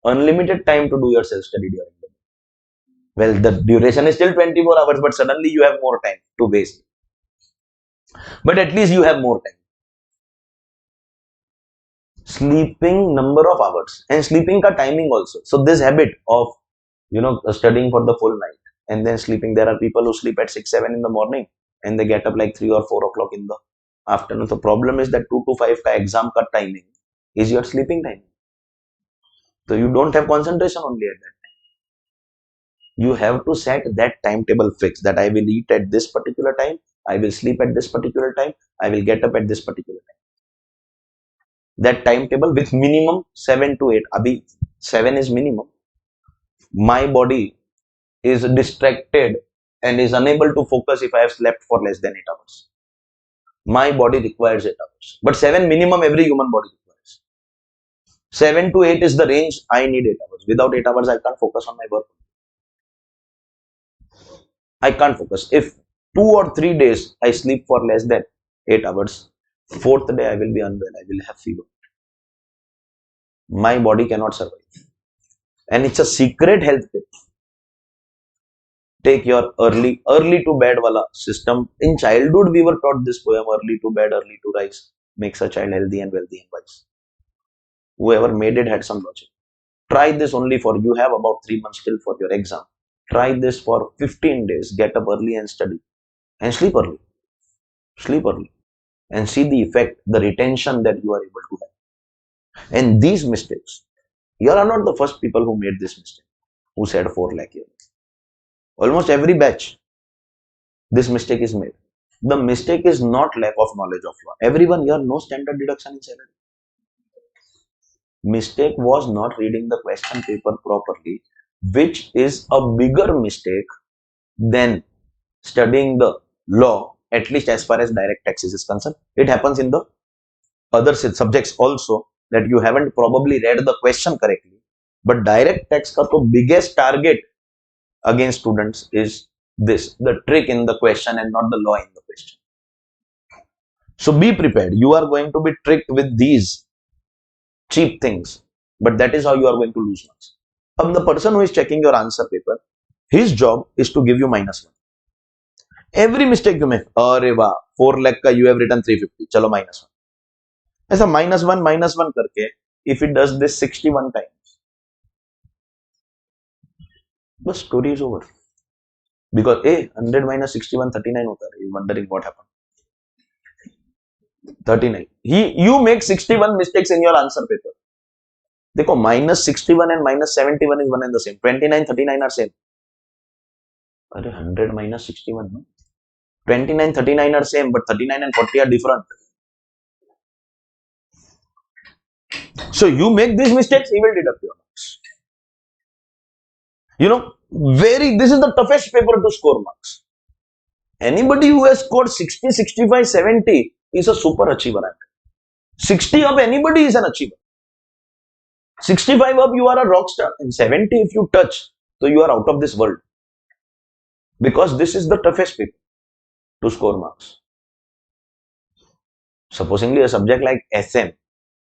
unlimited time to do your self-study during the day. Well, the duration is still 24 hours, but suddenly you have more time to waste. But at least you have more time. Sleeping number of hours and sleeping ka timing also. So this habit of, studying for the full night and then sleeping. There are people who sleep at 6, 7 in the morning and they get up like 3 or 4 o'clock in the Afternoon. The problem is that 2 to 5 का exam का timing is your sleeping time. So you don't have concentration only at that time. You have to set that timetable fixed that I will eat at this particular time, I will sleep at this particular time, I will get up at this particular time. That timetable with minimum 7 to 8. Abhi 7 is minimum. My body is distracted and is unable to focus if I have slept for less than 8 hours. My body requires 8 hours. But 7 minimum every human body requires. 7 to 8 is the range I need 8 hours. Without 8 hours, I can't focus on my work. I can't focus. If 2 or 3 days I sleep for less than 8 hours, fourth day I will be unwell. I will have fever. My body cannot survive. And it's a secret health tip. Take your early to bed wala system. In childhood, we were taught this poem, early to bed, early to rise, makes a child healthy and wealthy and wise. Whoever made it had some logic. Try this only for, you have about 3 months still for your exam. Try this for 15 days. Get up early and study. And sleep early. Sleep early. And see the effect, the retention that you are able to have. And these mistakes, you are not the first people who made this mistake, who said 4 lakh years. Almost every batch, this mistake is made. The mistake is not lack of knowledge of law. Everyone here knows standard deduction in salary. Mistake was not reading the question paper properly, which is a bigger mistake than studying the law, at least as far as direct taxes is concerned. It happens in the other subjects also, that you haven't probably read the question correctly. But direct tax ka to biggest target against students is this, the trick in the question and not the law in the question. So be prepared. You are going to be tricked with these cheap things, but that is how you are going to lose marks. The person who is checking your answer paper, his job is to give you -1. Every mistake you make, अरे वाह 4 lakh का you have written 350, चलो -1. ऐसा -1 करके, if it does this 61 times, the story is over. Because 100 minus 61, 39 hota hai. You're wondering what happened. 39. You make 61 mistakes in your answer paper. देखो, -61 and -71 is one and the same. 29, 39 are same. अरे 100 minus 61, no? 29, 39 are same, but 39 and 40 are different. So you make these mistakes, he will deduct your marks. You know, this is the toughest paper to score marks. Anybody who has scored 60, 65, 70 is a super achiever. 60 up, anybody is an achiever. 65 up, you are a rock star. And 70, if you touch, so you are out of this world. Because this is the toughest paper to score marks. Supposingly a subject like SM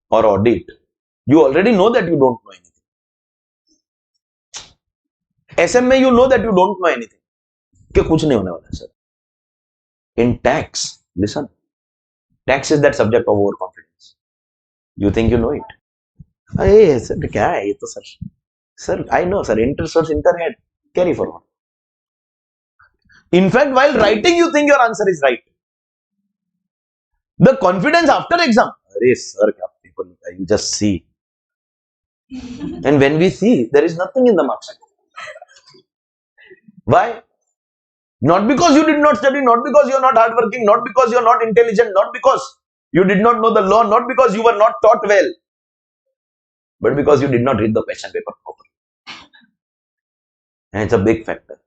or audit, you already know that you don't know anything. SM में you know that you don't know anything. कि कुछ नहीं होने वाला, sir. In tax, listen. Tax is that subject of overconfidence. You think you know it. Hey, sir, क्या है ये तो sir? Sir, I know, sir. Inter-source, inter-head. Carry forward. In fact, while writing, you think your answer is right. The confidence after exam. Arey, sir, people, you just see. And when we see, there is nothing in the marks. Why? Not because you did not study, not because you are not hardworking, not because you are not intelligent, not because you did not know the law, not because you were not taught well, but because you did not read the question paper properly. And it's a big factor.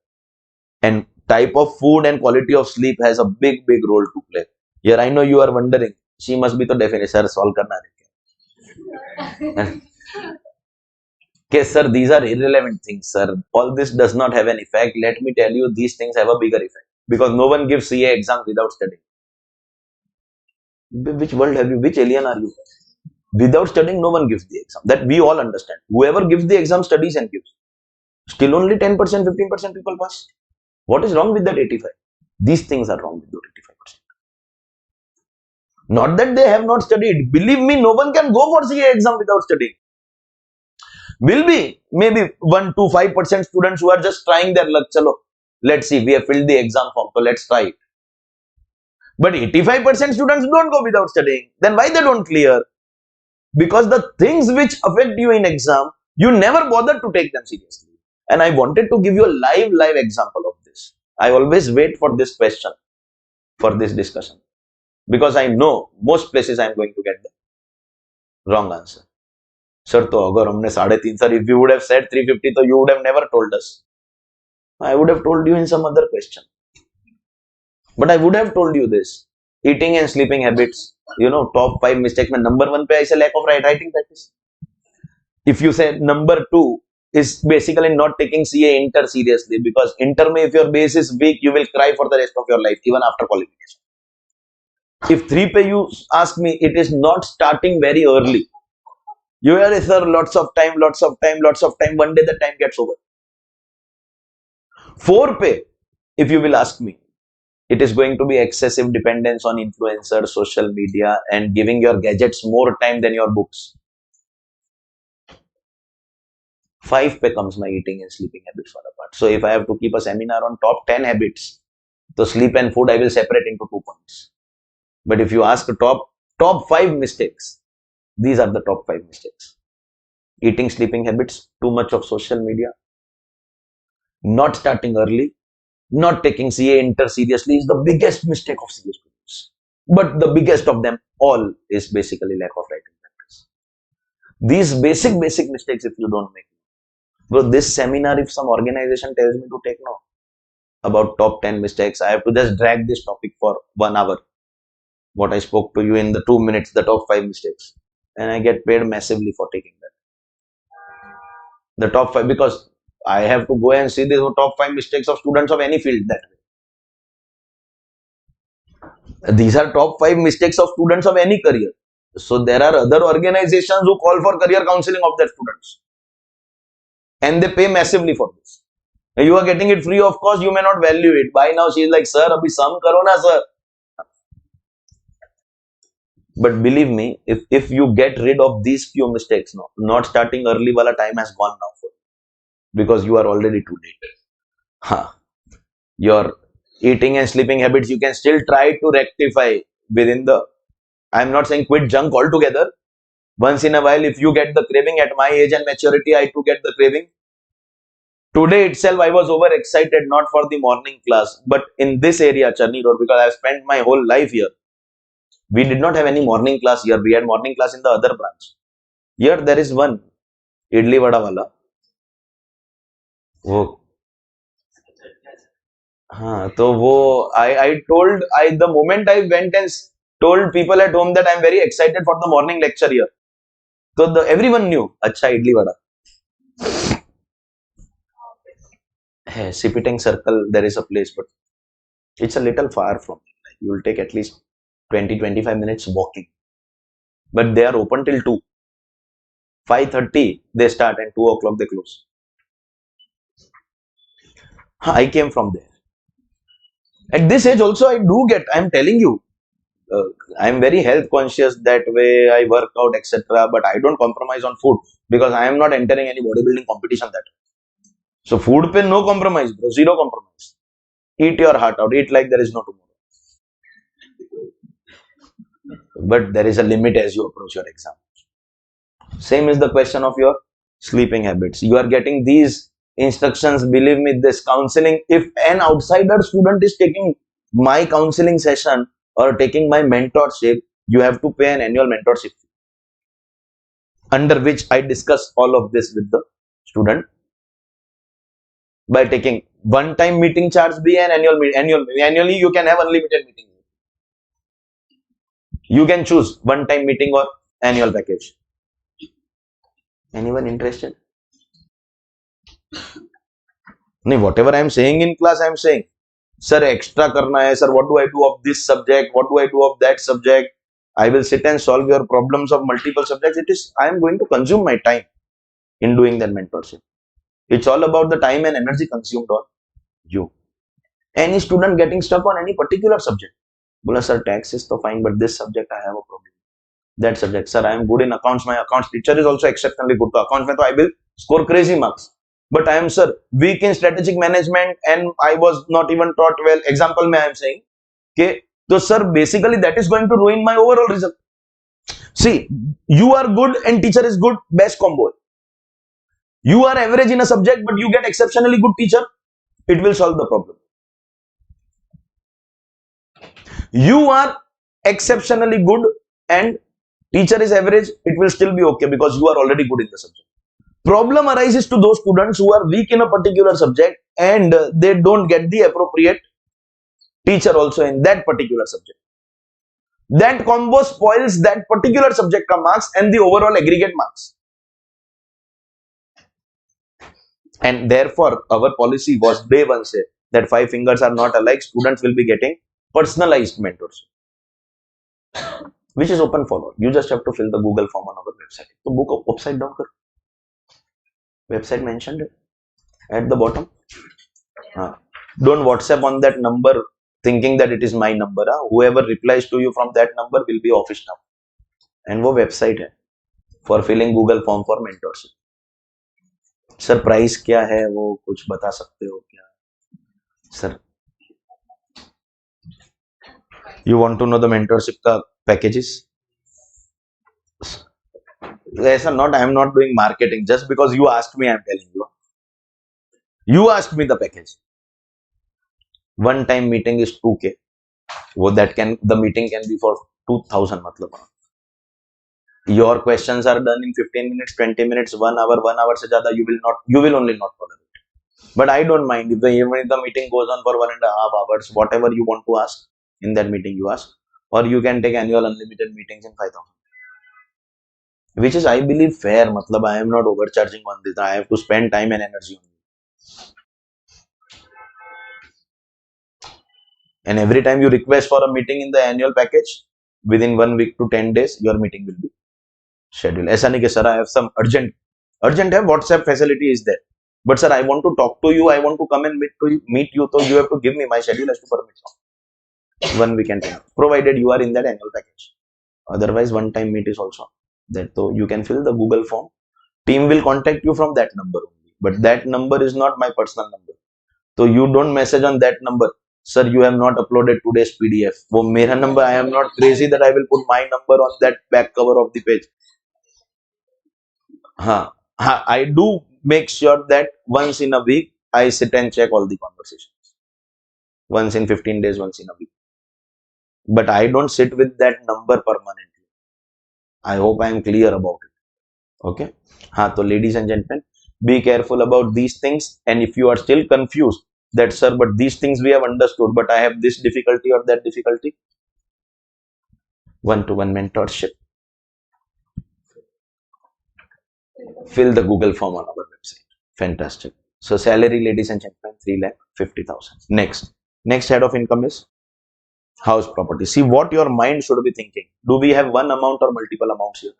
And type of food and quality of sleep has a big role to play. Here, I know you are wondering, she must be the definition, sir, solve karna hai. Okay, sir, these are irrelevant things, sir. All this does not have an effect. Let me tell you, these things have a bigger effect. Because no one gives CA exams without studying. Which world have you? Which alien are you? Without studying, no one gives the exam. That we all understand. Whoever gives the exam studies and gives. Still only 10%, 15% people pass. What is wrong with that 85? These things are wrong with that 85%. Not that they have not studied. Believe me, no one can go for CA exam without studying. Will be maybe 1 to 5% students who are just trying their luck. Chalo, let's see, we have filled the exam form, so let's try it. But 85% students don't go without studying. Then why they don't clear? Because the things which affect you in exam, you never bother to take them seriously. And I wanted to give you a live example of this. I always wait for this question, for this discussion, because I know most places I am going to get the wrong answer. Sir, तो अगर हमने 3.5 sir, if you would have said 350, तो you would have never told us. I would have told you in some other question. But I would have told you this. Eating and sleeping habits, top 5 mistakes. Number 1 पे ऐसे lack of writing practice. If you say number 2 is basically not taking CA inter seriously, because inter में if your base is weak, you will cry for the rest of your life, even after qualification. If 3 पे you ask me, it is not starting very early. You hear, sir, lots of time, one day the time gets over. 4 पे, if you will ask me, it is going to be excessive dependence on influencers, social media, and giving your gadgets more time than your books. 5 पे comes my eating and sleeping habits fall apart. So if I have to keep a seminar on top 10 habits, so sleep and food I will separate into 2 points. But if you ask top 5 mistakes, these are the top 5 mistakes. Eating, sleeping habits, too much of social media, not starting early, not taking CA inter seriously is the biggest mistake of CA students. But the biggest of them all is basically lack of writing practice. These basic mistakes, if you don't make, bro, this seminar, if some organization tells me to take now about top 10 mistakes, I have to just drag this topic for 1 hour. What I spoke to you in the 2 minutes, the top 5 mistakes, and I get paid massively for taking that. The top 5, because I have to go and see the top 5 mistakes of students of any field that way. These are top 5 mistakes of students of any career. So there are other organizations who call for career counseling of their students, and they pay massively for this. You are getting it free of cost, you may not value it. By now she is like, sir, abhi sum karo na, sir. But believe me, if you get rid of these few mistakes now, not starting early wala time has gone now for you, because you are already too late. Your eating and sleeping habits, you can still try to rectify within the, I am not saying quit junk altogether. Once in a while, if you get the craving, at my age and maturity, I too get the craving. Today itself, I was overexcited, not for the morning class, but in this area, Charni Road, because I have spent my whole life here. We did not have any morning class here. We had morning class in the other branch. Here there is one idli vada wala. वो हाँ तो वो the moment I went and told people at home that I am very excited for the morning lecture here. So everyone knew. अच्छा idli vada. Hey, Sipiteng Circle, there is a place, but it's a little far from me. You will take at least 20-25 minutes walking. But they are open till 2. 5:30 they start and 2 o'clock they close. I came from there. At this age also I am telling you, I am very health conscious that way, I work out, etc. But I don't compromise on food, because I am not entering any bodybuilding competition that way. So food pe no compromise, bro, zero compromise. Eat your heart out, eat like there is no tomorrow. But there is a limit as you approach your exam. Same is the question of your sleeping habits. You are getting these instructions, believe me, this counseling, if an outsider student is taking my counseling session or taking my mentorship, you have to pay an annual mentorship fee, under which I discuss all of this with the student by taking one-time meeting charge be an annually you can have unlimited meetings. You can choose one-time meeting or annual package. Anyone interested? No, whatever I am saying in class, I am saying, sir, extra karna hai, sir, what do I do of this subject? What do I do of that subject? I will sit and solve your problems of multiple subjects. I am going to consume my time in doing that mentorship. It's all about the time and energy consumed on you. Any student getting stuck on any particular subject, bola, sir, tax is so fine, but this subject I have a problem. That subject, sir, I am good in accounts. My accounts teacher is also exceptionally good to accounts. I will score crazy marks. But I am, sir, weak in strategic management and I was not even taught well. Example, I am saying, okay, So sir, basically that is going to ruin my overall result. See, you are good and teacher is good, best combo. You are average in a subject but you get exceptionally good teacher, it will solve the problem. You are exceptionally good and teacher is average, it will still be okay because you are already good in the subject. Problem arises to those students who are weak in a particular subject and they don't get the appropriate teacher also in that particular subject. That combo spoils that particular subject ka marks and the overall aggregate marks. And therefore, our policy was day one say that 5 fingers are not alike. Students will be getting personalized mentorship, which is open for all. You just have to fill the Google form on our website. So book upside down kar. Website mentioned it at the bottom. Don't WhatsApp on that number thinking that it is my number. Whoever replies to you from that number will be office staff. And वो website है for filling Google form for mentorship. Sir price क्या है वो कुछ बता सकते हो क्या sir? You want to know the mentorship का packages? ऐसा not, I am not doing marketing. Just because you asked me, I am telling you. You asked me the package. One time meeting is 2K. वो that can, the meeting can be for 2000 मतलब. Your questions are done in 15 minutes, 20 minutes, 1 hour, 1 hour से ज़्यादा you will only not tolerate. But I don't mind if even if the meeting goes on for 1.5 hours, whatever you want to ask in that meeting you ask, or you can take annual unlimited meetings in 5,000, which is I believe fair. मतलब I am not overcharging on this. I have to spend time and energy on it. And every time you request for a meeting in the annual package, within 1 week to 10 days, your meeting will be scheduled. ऐसा नहीं कि sir I have some urgent है, WhatsApp facility is there. But sir I want to talk to you, I want to come and meet you, so you have to give me my schedule as to permit 1 week and 10, provided you are in that annual package. Otherwise, one time meet is also that. So you can fill the Google form. Team will contact you from that number only. But that number is not my personal number. So you don't message on that number. Sir, you have not uploaded today's PDF. वो मेरा number. I am not crazy that I will put my number on that back cover of the page. I do make sure that once in a week I sit and check all the conversations. Once in 15 days, once in a week. But I don't sit with that number permanently. I hope I am clear about it. Okay. So ladies and gentlemen, be careful about these things. And if you are still confused that sir, but these things we have understood, but I have this difficulty or that difficulty, one-to-one mentorship. Fill the Google form on our website. Fantastic. So salary, ladies and gentlemen, 3,50,000. Next head of income is house property. See what your mind should be thinking. Do we have one amount or multiple amounts here?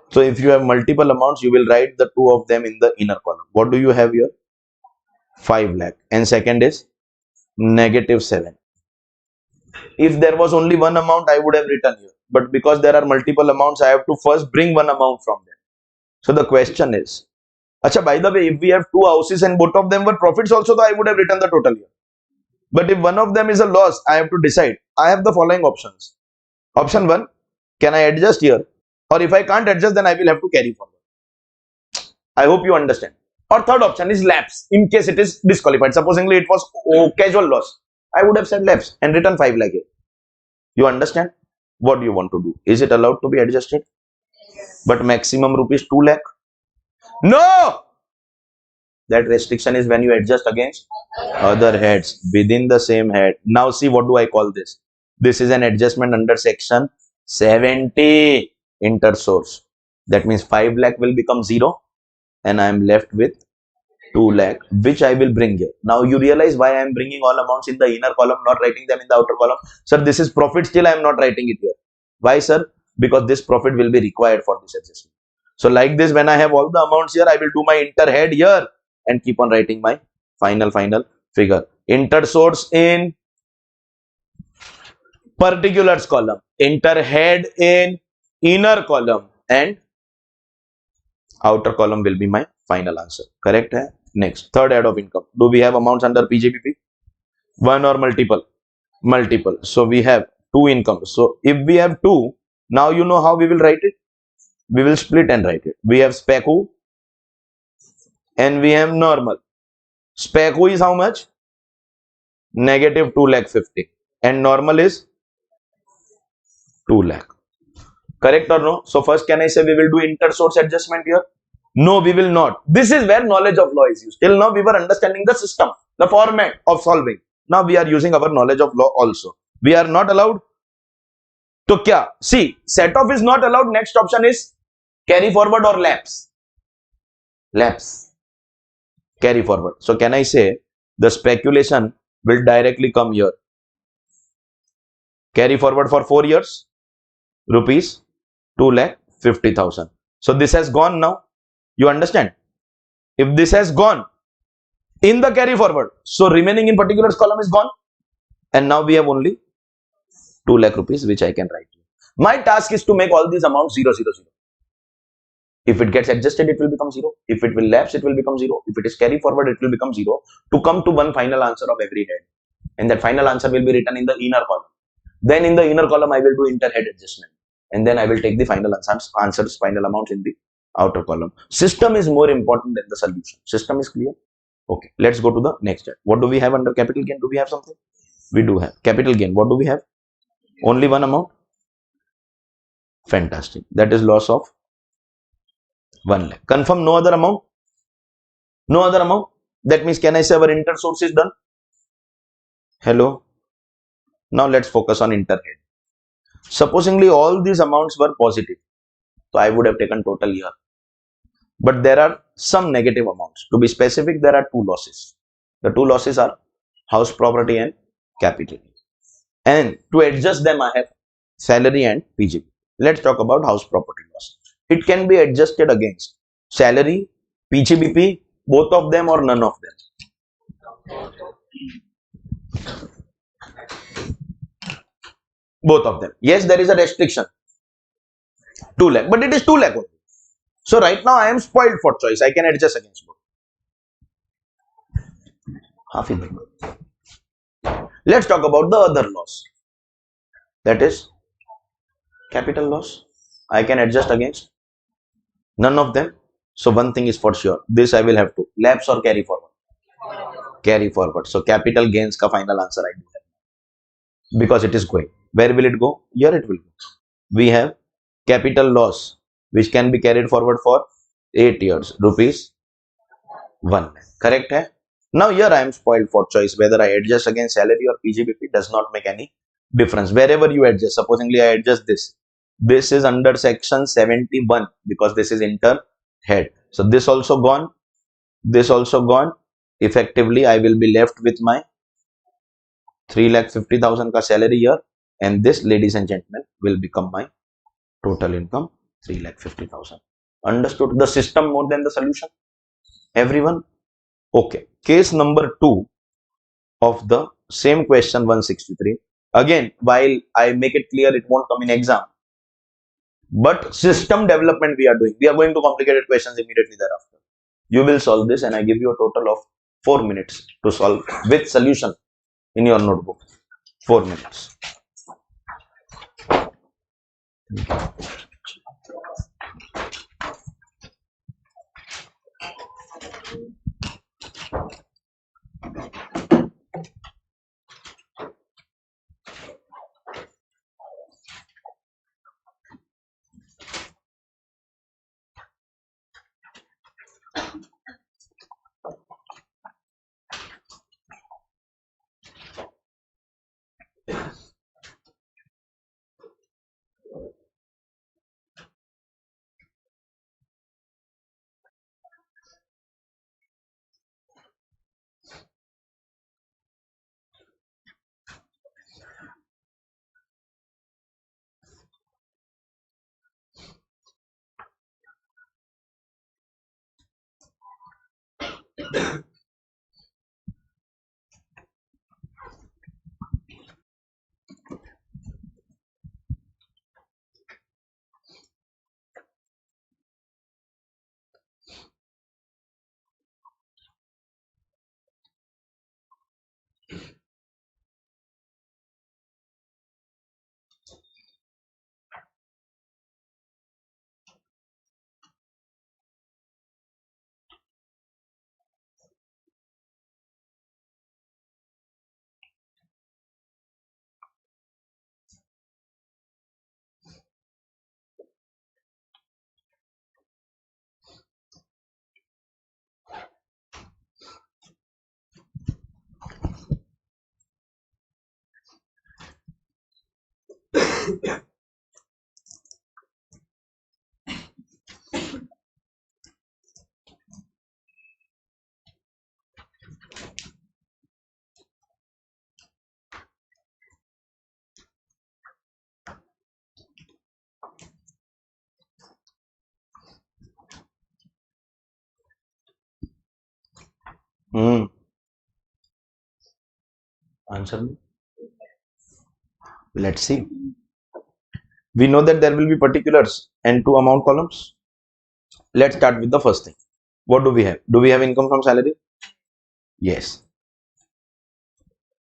So if you have multiple amounts, you will write the two of them in the inner column. What do you have here? 5 lakh. And second is -7. If there was only one amount, I would have written here. But because there are multiple amounts, I have to first bring one amount from them. So the question is, Acha, by the way, if we have two houses and both of them were profits also, I would have written the total here. But if one of them is a loss, I have to decide. I have the following options. Option 1, can I adjust here? Or if I can't adjust, then I will have to carry forward. I hope you understand. Or third option is lapse, in case it is disqualified. Supposingly it was casual loss. I would have said lapse and written 5 lakh here. You understand? What do you want to do? Is it allowed to be adjusted? Yes. But maximum rupees 2 lakh? No! That restriction is when you adjust against other heads within the same head. Now see, what do I call this? This is an adjustment under section 70 intersource. That means 5 lakh will become 0 and I am left with 2 lakh, which I will bring here. Now you realize why I am bringing all amounts in the inner column, not writing them in the outer column. Sir, this is profit, still I am not writing it here. Why, sir? Because this profit will be required for this adjustment. So like this, when I have all the amounts here, I will do my inter head here and keep on writing my final figure. Inter source in particulars column, inter head in inner column, and outer column will be my final answer. Correct? Next, third head of income. Do we have amounts under PJBP? One or multiple? multiple. So we have two incomes. So if we have two, now you know how we will write it. We will split and write it. We have specu and we have normal. Specu is how much? Negative 2,50,000 and normal is 2 lakh. Correct or no? So first, can I say we will do inter-source adjustment here? No, we will not. This is where knowledge of law is used. Till now, we were understanding the system, the format of solving. Now we are using our knowledge of law also. We are not allowed to kya? See, set off is not allowed. Next option is carry forward or lapse. Lapse. Carry forward. So can I say the speculation will directly come here? Carry forward for 4 years, rupees 2,50,000. So this has gone now. You understand? If this has gone in the carry forward, so remaining in particulars column is gone. And now we have only 2 lakh rupees, which I can write. My task is to make all these amounts 0, 0, 0. If it gets adjusted, it will become 0. If it will lapse, it will become 0. If it is carry forward, it will become 0 to come to one final answer of every head. And that final answer will be written in the inner column. Then in the inner column, I will do inter-head adjustment. And then I will take the final answers, final amounts in the outer column. System is more important than the solution. System is clear? Okay, let's go to the next step. What do we have under capital gain? Do we have something? We do have. Capital gain, what do we have? Only one amount? Fantastic. That is loss of 1 lakh. Confirm no other amount? No other amount? That means, can I say our inter-source is done? Hello? Now let's focus on inter-head. Supposingly all these amounts were positive, so I would have taken total here. But there are some negative amounts. To be specific, there are two losses. The two losses are house property and capital. And to adjust them, I have salary and PGP. Let's talk about house property loss. It can be adjusted against salary, PGBP, both of them or none of them. Both of them. Yes, there is a restriction. 2 lakh, but it is 2 lakh only. So right now I am spoiled for choice. I can adjust against both. Let's talk about the other loss. That is capital loss. I can adjust against none of them. So one thing is for sure. This I will have to lapse or carry forward. Carry forward. So capital gains ka final answer I do have. Because it is going. Where will it go? Here it will go. We have capital loss which can be carried forward for 8 years. Rupees 1 lakh. Correct hai? Now here I am spoiled for choice. Whether I adjust against salary or PGBP does not make any difference. Wherever you adjust, supposingly I adjust this. This is under section 71 because this is inter head. So this also gone. This also gone. Effectively, I will be left with my 3,50,000 ka salary here. And this, ladies and gentlemen, will become my total income 3,50,000. Understood the system more than the solution? Everyone? Okay. Case number 2 of the same question 163. Again, while I make it clear it won't come in exam, but system development we are doing. We are going to complicated questions immediately thereafter. You will solve this and I give you a total of 4 minutes to solve with solution in your notebook. 4 minutes. Hmm. Answer me. Let's see. We know that there will be particulars and two amount columns. Let's start with the first thing. What do we have? Do we have income from salary? Yes.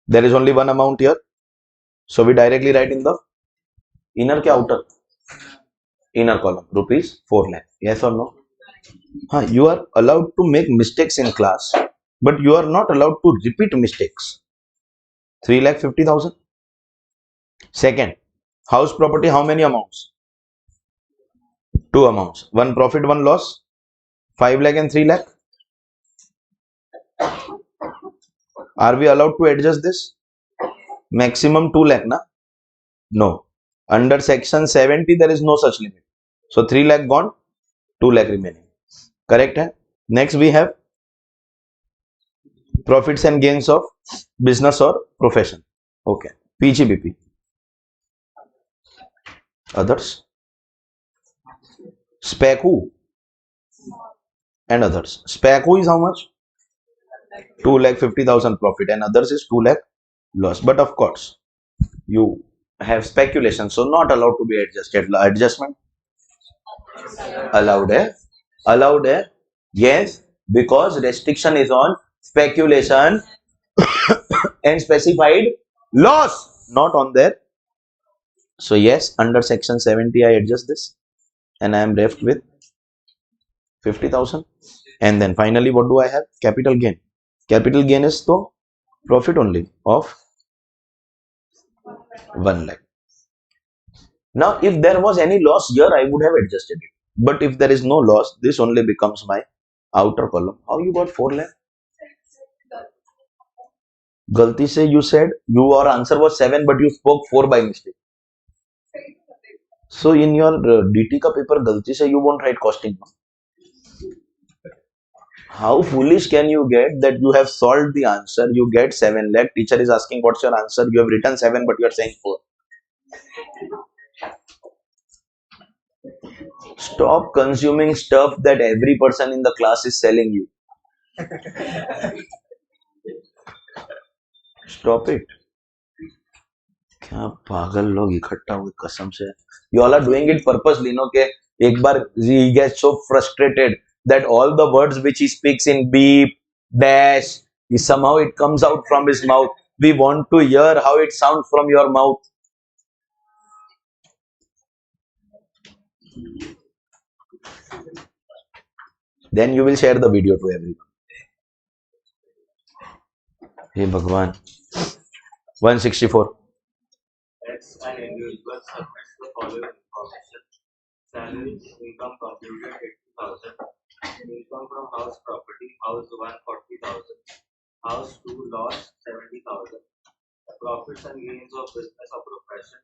There is only one amount here. So we directly write in the inner ke outer? Inner column. Rupees 4 lakh. Yes or no? You are allowed to make mistakes in class, but you are not allowed to repeat mistakes. 3,50,000. Second, house property, how many amounts? Two amounts. One profit, one loss. 5 lakh and 3 lakh. Are we allowed to adjust this? Maximum 2 lakh, na? No. Under section 70, there is no such limit. So 3 lakh gone, 2 lakh remaining. Correct? Hai? Next, we have profits and gains of business or profession. Okay. PGBP. Others. SPECU and others. SPECU is how much? 2,50,000 profit and others is 2 lakh loss. But of course, you have speculation, so not allowed to be adjusted. Adjustment allowed, eh? Allowed, eh? Yes, because restriction is on speculation and specified loss, not on there. So yes, under section 70, I adjust this and I am left with 50,000. And then finally, what do I have? Capital gain. Capital gain is the profit only of 1 lakh. Now, if there was any loss here, I would have adjusted it. But if there is no loss, this only becomes my outer column. How you got 4 lakh? Galti se you said your answer was 7, but you spoke 4 by mistake. So in your DT ka paper, galti se you won't write costing. How foolish can you get that you have solved the answer, you get 7 lakh, teacher is asking what's your answer, you have written 7 but you are saying 4. Stop consuming stuff that every person in the class is selling you. Stop it. क्या पागल लोग इकट्ठा हुए कसम से. You all are doing it purposely, no? के एक बार he gets so frustrated that all the words which he speaks in beep, dash, somehow it comes out from his mouth. We want to hear how it sounds from your mouth. Then you will share the video to everyone. Hey Bhagwan. 164. X, an individual submits the following information: salary, income computed 80,000, income from house property, house 1 40,000, house 2 loss 70,000, profits and gains of business or profession,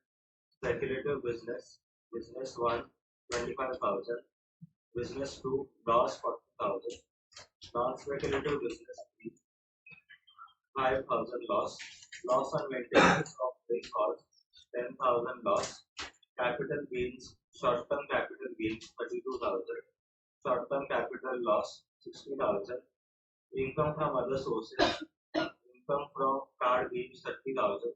speculative business, business 1 25,000, business 2 loss 40,000, non-speculative business 3 5,000 loss, loss on maintenance of fixed costs 10,000 loss, capital gains, short-term capital gains 32,000, short-term capital loss 60,000, income from other sources, income from card gains 30,000,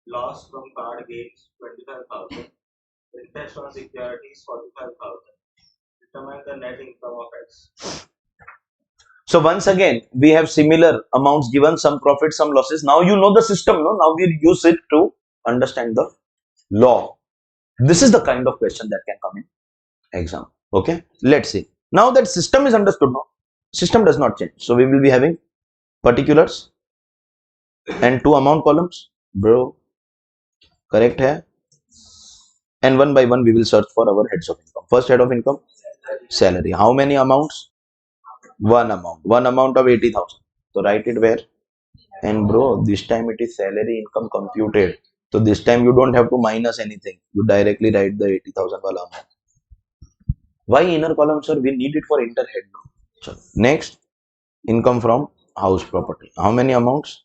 loss from card gains 25,000, interest on securities 45,000. Determine the net income of X. So once again, we have similar amounts given, some profits, some losses. Now you know the system, no? Now we use it to understand the law. This is the kind of question that can come in exam. Okay, let's see. Now that system is understood, no? System does not change. So we will be having particulars and two amount columns. Bro, correct hai? And one by one we will search for our heads of income. First head of income, salary. How many amounts? One amount. One amount of 80,000. So write it where? And bro, this time it is salary income computed. So this time you don't have to minus anything. You directly write the 80,000 wala amount. Why inner column, sir? We need it for interhead. So next, income from house property. How many amounts?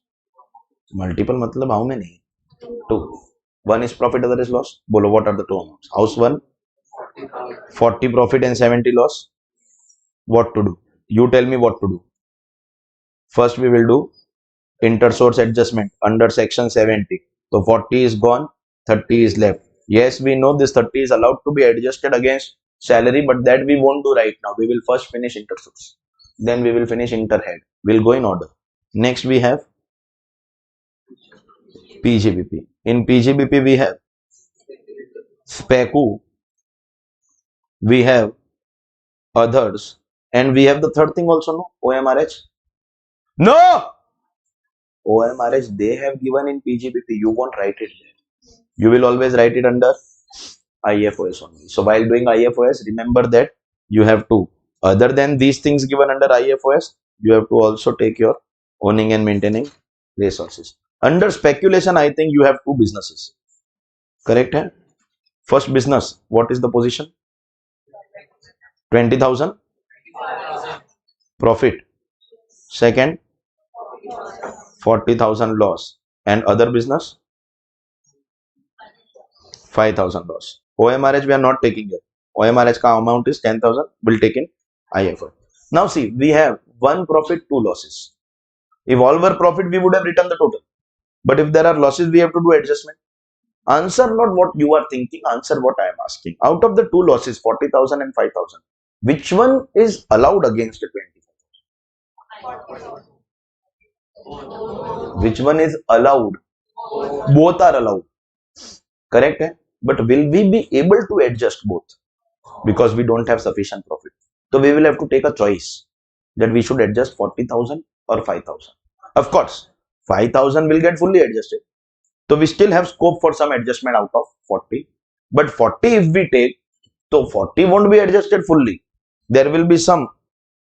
Multiple matlab how many? Two. One is profit, other is loss. Bolo, what are the two amounts? House one, 40 profit and 70 loss. What to do? You tell me what to do. First, we will do inter-source adjustment under section 70. So 40 is gone, 30 is left. Yes, we know this 30 is allowed to be adjusted against salary, but that we won't do right now. We will first finish inter-source. Then we will finish inter-head. We'll go in order. Next, we have PGBP. In PGBP, we have SPECU, we have others, and we have the third thing also, no? OMRH. No! OMRH they have given in PGBP. You won't write it there. You will always write it under IFOS only. So while doing IFOS, remember that you have to, other than these things given under IFOS, you have to also take your owning and maintaining resources. Under speculation, I think you have two businesses. Correct? Hai? First business, what is the position? 20,000 profit. Second, 40,000 loss. And other business, 5,000 loss. OMRH we are not taking it. OMRH ka amount is 10,000. We'll take in IFO. Now see, we have one profit, two losses. If all were profit, we would have written the total. But if there are losses, we have to do adjustment. Answer not what you are thinking, answer what I am asking. Out of the two losses, 40,000 and 5,000, which one is allowed against the 20,000? Which one is allowed? Both are allowed. Correct? Hai? But will we be able to adjust both? Because we don't have sufficient profit. So we will have to take a choice that we should adjust 40,000 or 5,000. Of course, 5,000 will get fully adjusted. So we still have scope for some adjustment out of 40. But 40 if we take, so 40 won't be adjusted fully. There will be some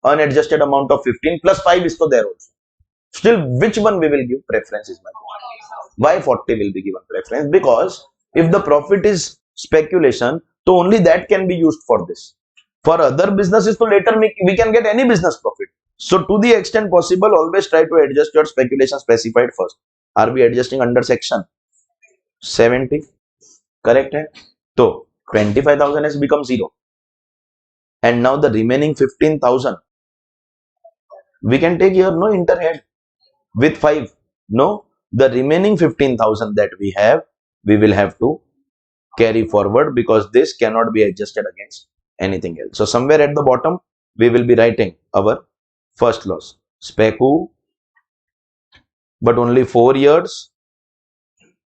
unadjusted amount of 15 plus 5 is to there also. Still, which one we will give preference is my point. Why 40 will be given preference? Because if the profit is speculation, so only that can be used for this. For other businesses, so later we can get any business profit. So to the extent possible, always try to adjust your speculation specified first. Are we adjusting under section 70? Correct? Hai? So 25,000 has become 0. And now the remaining 15,000, we can take here, no, interhead with 5. No, the remaining 15,000 that we have, we will have to carry forward because this cannot be adjusted against anything else. So somewhere at the bottom, we will be writing our first loss. SPECU, but only 4 years,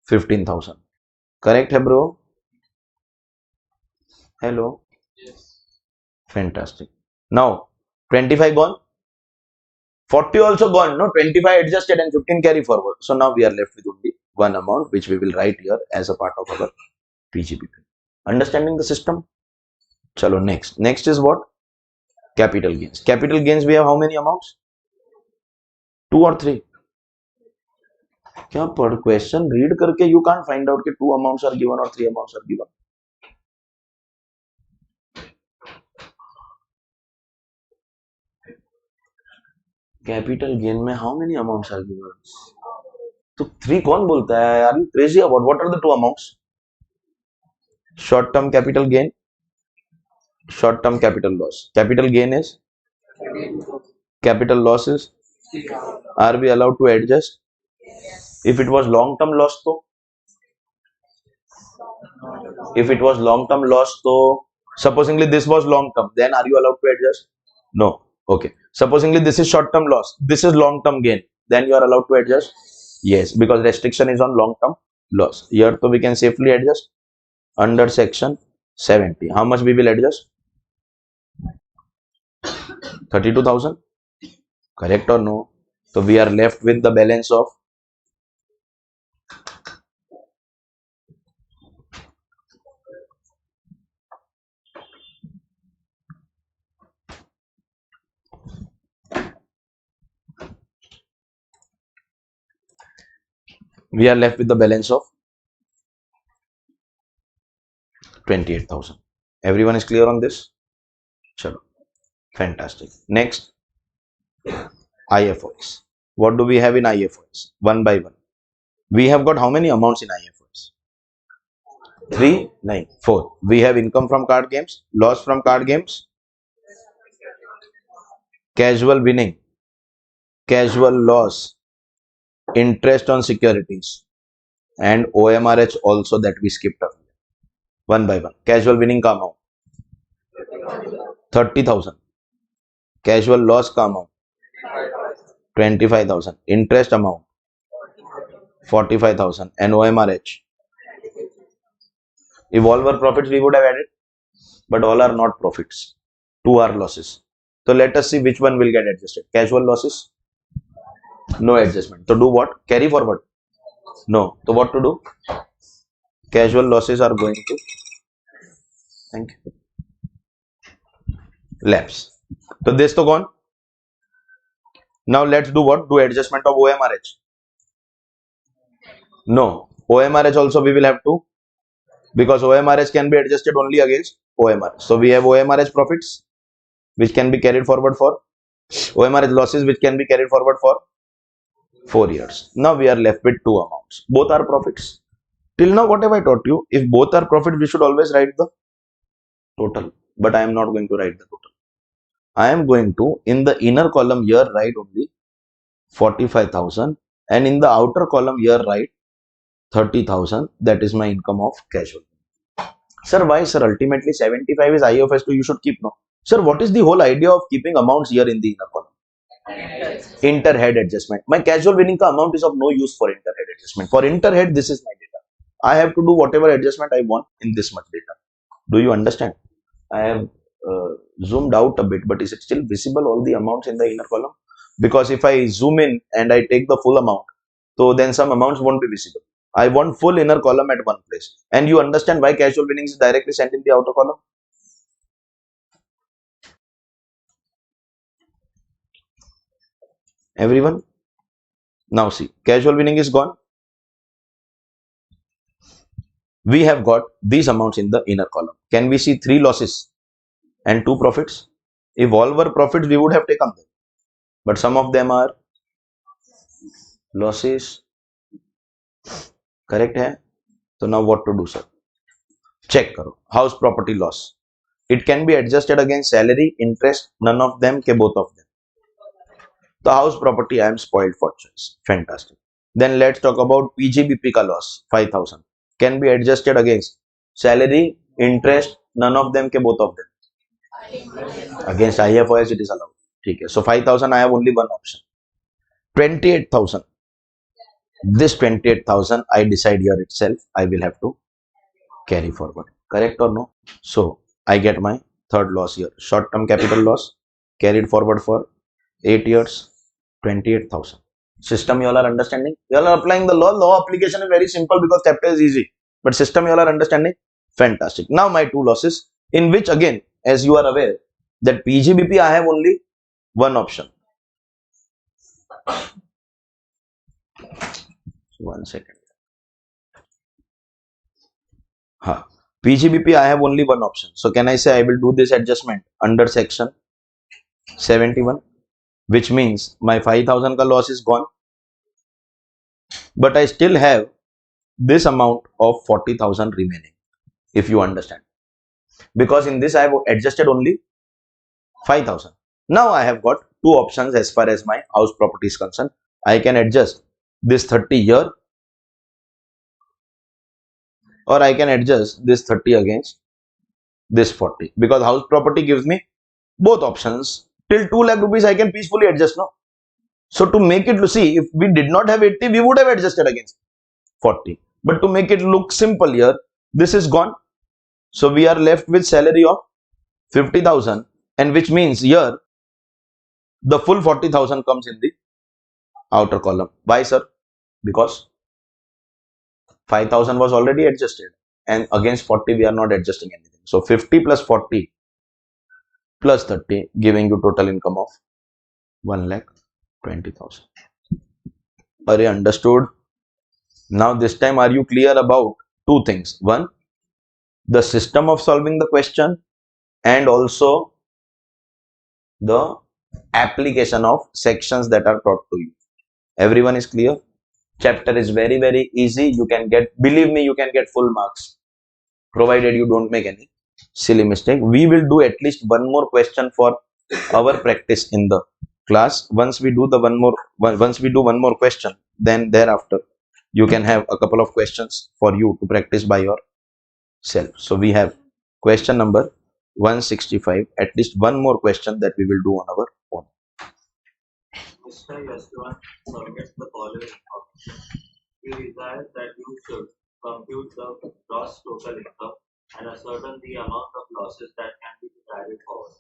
15,000. Correct, hai bro? Hello? Yes. Fantastic. Now, 25 gone. 40 also gone. No, 25 adjusted and 15 carry forward. So now we are left with only one amount, which we will write here as a part of our PGBP. Understanding the system? Chalo, next. Next is what? Capital gains. Capital gains, we have how many amounts? 2 or 3? क्या per question read करके you can't find out कि 2 amounts are given or 3 amounts are given. Capital gain में how many amounts are given? तो 3 कौन बोलता है? Are you crazy about what are the 2 amounts? Short term capital gain, short term capital loss. Capital gain is, capital loss is. Are we allowed to adjust? If it was long term loss, तो if it was long term loss, so supposingly this was long term, then are you allowed to adjust? No. Okay. Supposingly this is short term loss, this is long term gain, then you are allowed to adjust? Yes, because restriction is on long term loss. Here, so we can safely adjust under section 70. How much we will adjust? 32,000. Correct or no? So we are left with the balance of balance of 28,000. Everyone is clear on this? Chalo. Fantastic. Next, IFOs. What do we have in IFOs? One by one. We have got how many amounts in IFOs? 3, 9, 4. We have income from card games, loss from card games, casual winning, casual loss, interest on securities, and OMRH also that we skipped up. One by one. Casual winning का amount 30,000. Casual loss का amount 25,000. Interest amount 45,000. And OMRH. If all were profits, we would have added, but all are not profits. 2 are losses. So let us see which one will get adjusted. Casual losses, no adjustment. So do what? Carry forward? No. So what to do? Casual losses are going to, thank you, lapse. So this to gone. Now let's do what? Do adjustment of OMRH. No. OMRH also we will have to, because OMRH can be adjusted only against OMRH. So we have OMRH profits which can be carried forward for, OMRH losses which can be carried forward for 4 years. Now we are left with 2 amounts. Both are profits. Till now what have I taught you? If both are profits, we should always write the total. But I am not going to write the total. I am going to, in the inner column here, write only 45,000, and in the outer column here write 30,000. That is my income of casual. Sir, why sir? Ultimately 75 is IFS2, you should keep, no? Sir, what is the whole idea of keeping amounts here in the inner column? Interhead adjustment. My casual winning ka amount is of no use for interhead adjustment. For interhead, this is my data. I have to do whatever adjustment I want in this much data. Do you understand? I have zoomed out a bit, but is it still visible, all the amounts in the inner column? Because if I zoom in and I take the full amount, so then some amounts won't be visible. I want full inner column at one place. And you understand why casual winnings is directly sent in the outer column? Everyone? Now see, casual winning is gone. We have got these amounts in the inner column. Can we see 3 losses and 2 profits? If all were profits, we would have taken them. But some of them are losses. Correct hai? So now what to do, sir? Check karo. House property loss. It can be adjusted against salary, interest, none of them, ke both of them. The house property, I am spoiled for choice. Fantastic. Then let's talk about PGBP ka loss, 5,000. Can be adjusted against salary, interest, none of them, ke both of them. Against IFOS, it is allowed. Okay. So 5,000, I have only one option. 28,000. This 28,000, I decide here itself, I will have to carry forward. Correct or no? So I get my third loss here. Short-term capital loss carried forward for 8 years, 28,000. System, you all are understanding? You all are applying the law. Law application is very simple because chapter is easy. But system, you all are understanding? Fantastic. Now my 2 losses, in which again, as you are aware, that PGBP I have only one option. One second. PGBP I have only one option. So can I say I will do this adjustment under section 71, which means my 5,000 ka loss is gone, but I still have this amount of 40,000 remaining, if you understand, because in this I have adjusted only 5,000. Now I have got 2 options as far as my house property is concerned. I can adjust this 30 here, or I can adjust this 30 against this 40, because house property gives me both options. Till 2 lakh rupees I can peacefully adjust now. So to make it, see, if we did not have 80, we would have adjusted against 40. But to make it look simple here, this is gone. So we are left with salary of 50,000, and which means here the full 40,000 comes in the outer column. Why, sir? Because 5,000 was already adjusted, and against 40 we are not adjusting anything. So 50 plus 40 plus 30 giving you total income of 1,20,000. Are you understood? Now this time are you clear about 2 things? One, the system of solving the question, and also the application of sections that are taught to you. Everyone is clear? Chapter is very easy. You can get, believe me, you can get full marks provided you don't make any silly mistake. We will do at least one more question for our practice in the class. Once we do one more question, then thereafter you can have a couple of questions for you to practice by yourself. So we have question number 165, at least one more question that we will do on our own. Mr. Yashwan submits the following information. He desires that you should compute the gross total income and ascertain the amount of losses that can be carried forward.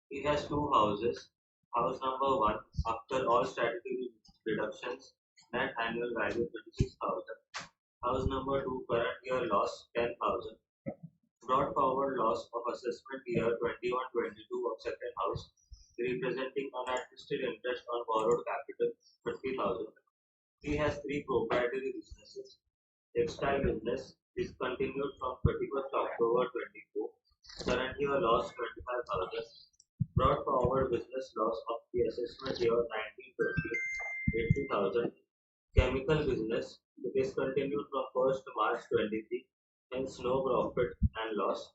He has two houses. House number 1, after all statutory deductions, net annual value 26,000. House number 2, current year loss 10,000. Brought forward loss of assessment year 21-22 of second house, representing unadjusted interest on borrowed capital 50,000. He has three proprietary businesses. Textile business discontinued from 31st October 24. Current year loss 25,000. Brought forward business loss of the assessment year 1920 80,000. Chemical business discontinued from 1st March 23. Hence no profit and loss.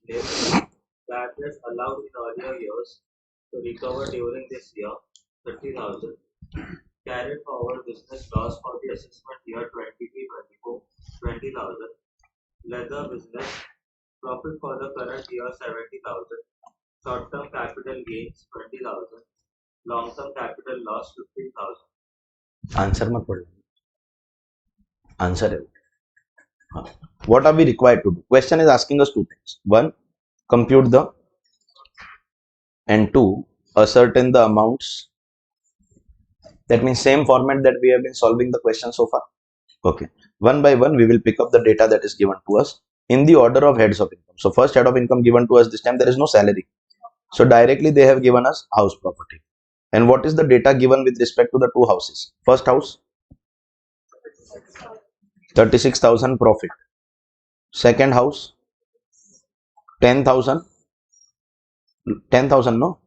Charges allowed in earlier years to recover during this year 30,000. Carried forward business loss for the assessment year 23-24 20,000. Leather business profit for the current year 70,000. Short-term capital gains 20,000. Long-term capital loss 15,000. Answer मत पढ़, answer it. What are we required to do? Question is asking us two things. One, compute the, and two, ascertain the amounts. That means same format that we have been solving the question so far. Okay. One by one, we will pick up the data that is given to us in the order of heads of income. So first head of income given to us this time, there is no salary. So directly they have given us house property. And what is the data given with respect to the two houses? First house, 36,000 profit. Second house, 10,000. 10,000, no?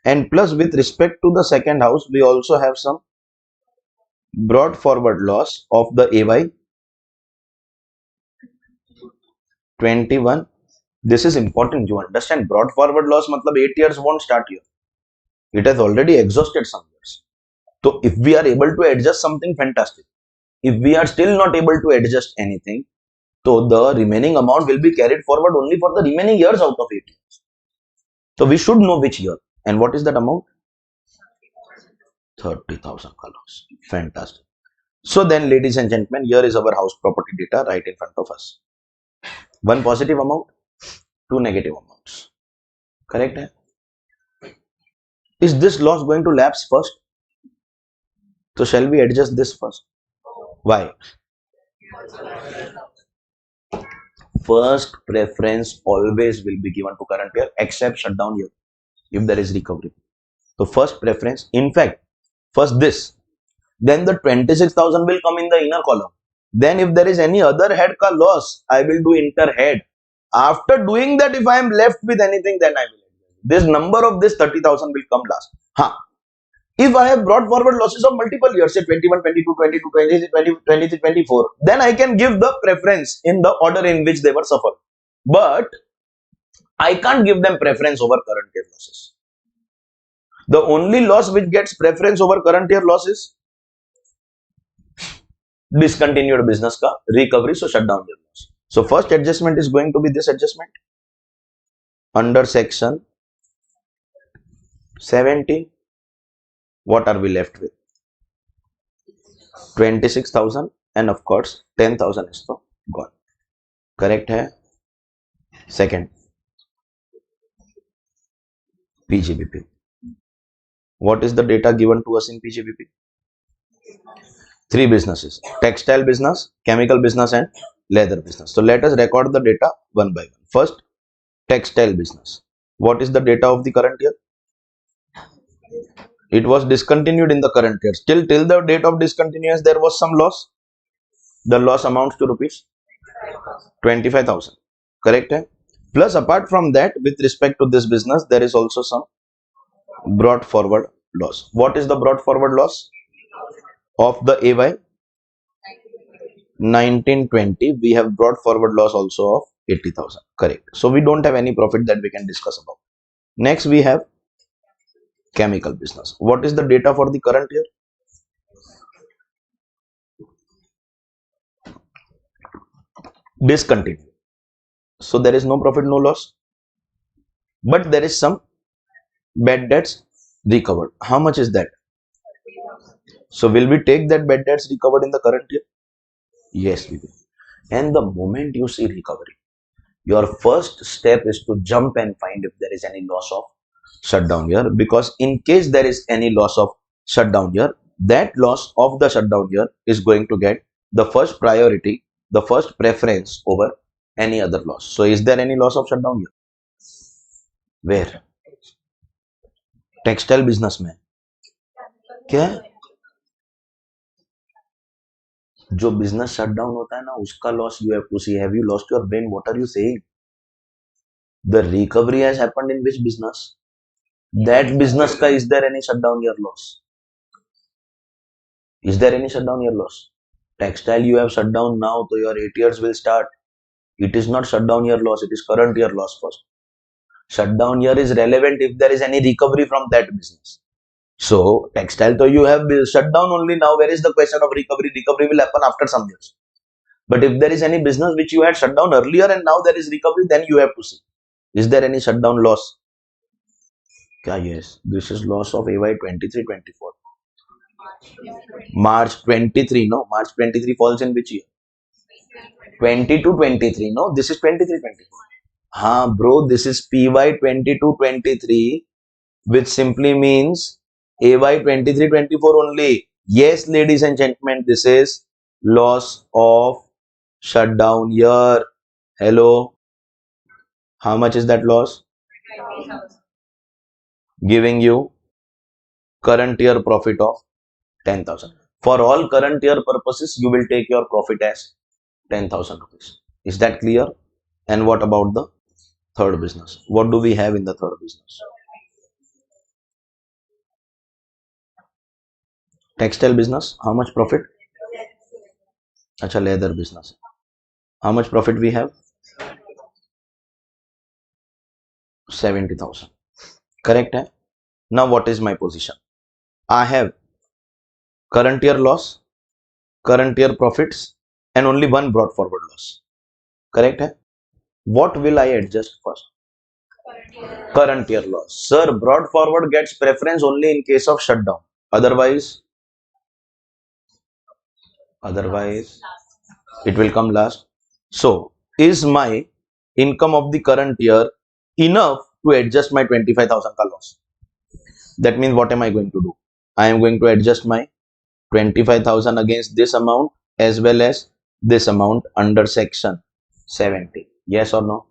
And plus with respect to the second house, we also have some brought forward loss of the AY 21. This is important. You understand, brought forward loss matlab 8 years won't start here. It has already exhausted some years. So if we are able to adjust something, fantastic. If we are still not able to adjust anything, so the remaining amount will be carried forward only for the remaining years out of 8 years. So we should know which year. And what is that amount? 30,000 loss. Fantastic. So then, ladies and gentlemen, here is our house property data right in front of us. One positive amount, two negative amounts. Correct? Is this loss going to lapse first? So shall we adjust this first? Why? First preference always will be given to current year except shutdown year if there is recovery. So first preference, in fact, first this, then the 26,000 will come in the inner column. Then if there is any other head ka loss, I will do inter head. After doing that, if I am left with anything, then I will adjust. This number of this 30,000 will come last. If I have brought forward losses of multiple years, say 21, 22, 22, 23, 23, 24, then I can give the preference in the order in which they were suffered. But I can't give them preference over current year losses. The only loss which gets preference over current year losses, discontinued business ka recovery, so shutdown year loss. So first adjustment is going to be this adjustment under section 70. What are we left with? 26,000 and of course 10,000 is so gone. Correct hai? Second, PGBP. What is the data given to us in PGBP? Three businesses: textile business, chemical business and leather business. So let us record the data one by one. First, textile business. What is the data of the current year? It was discontinued in the current year. Till the date of discontinuance, there was some loss. The loss amounts to rupees 25,000. Correct hai? Plus apart from that, with respect to this business, there is also some brought forward loss. What is the brought forward loss of the AY 1920? We have brought forward loss also of 80,000. Correct. So we don't have any profit that we can discuss about. Next we have chemical business. What is the data for the current year? Discontinued. So there is no profit, no loss, but there is some bad debts recovered. How much is that? So will we take that bad debts recovered in the current year? Yes, we will. And the moment you see recovery, your first step is to jump and find if there is any loss of shutdown year, because in case there is any loss of shutdown year, that loss of the shutdown year is going to get the first priority, the first preference over any other loss. So is there any loss of shutdown year? Where? Textile business में क्या जो business shutdown होता है ना उसका loss you have to see. Have you lost your brain? What are you saying? The recovery has happened in which business? That business का is there any shutdown year loss? Is there any shutdown year loss? Textile you have shut down now, so your 8 years will start. It is not shutdown year loss, it is current year loss first. Shutdown year is relevant if there is any recovery from that business. So textile, so you have shut down only now. Where is the question of recovery? Recovery will happen after some years. But if there is any business which you had shut down earlier and now there is recovery, then you have to see, is there any shutdown loss? Yes, this is loss of AY 23-24. March 23, no? March 23 falls in which year? 22-23, no? This is 23-24. Bro, this is PY 22-23, which simply means AY 23-24 only. Yes, ladies and gentlemen, this is loss of shutdown year. Hello. How much is that loss? Giving you current year profit of 10,000. For all current year purposes, you will take your profit as 10,000 rupees. Is that clear? And what about the third business? What do we have in the third business? Textile business. How much profit? Acha, leather business. How much profit we have? 70,000. Correct? Hai? Now what is my position? I have current year loss, current year profits, and only one brought forward loss. Correct? Hai? What will I adjust first? Current year loss. Sir, brought forward gets preference only in case of shutdown. Otherwise, it will come last. So, is my income of the current year enough to adjust my 25,000 ka loss? That means what am I going to do? I am going to adjust my 25,000 against this amount as well as this amount under section 70. Yes or no?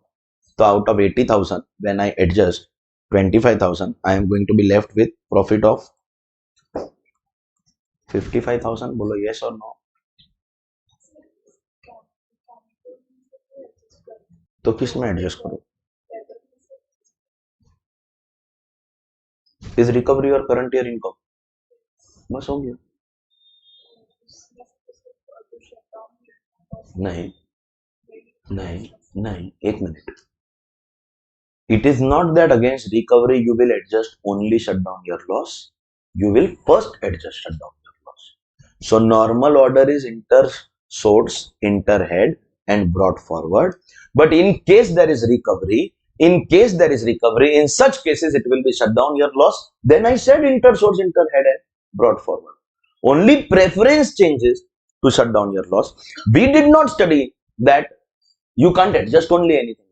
So out of 80,000, when I adjust 25,000, I am going to be left with profit of 55,000. Bolo yes or no? तो किस में adjust करो? Is recovery और current year income? बस हो गया. नहीं नहीं नहीं, एक minute. It is not that against recovery you will adjust only shutdown year loss. You will first adjust shutdown year loss. So normal order is inter source, inter head, and brought forward. But in case there is recovery, in such cases it will be shutdown year loss. Then I said inter source, inter head, and brought forward. Only preference changes to shutdown year loss. We did not study that you can't adjust only anything.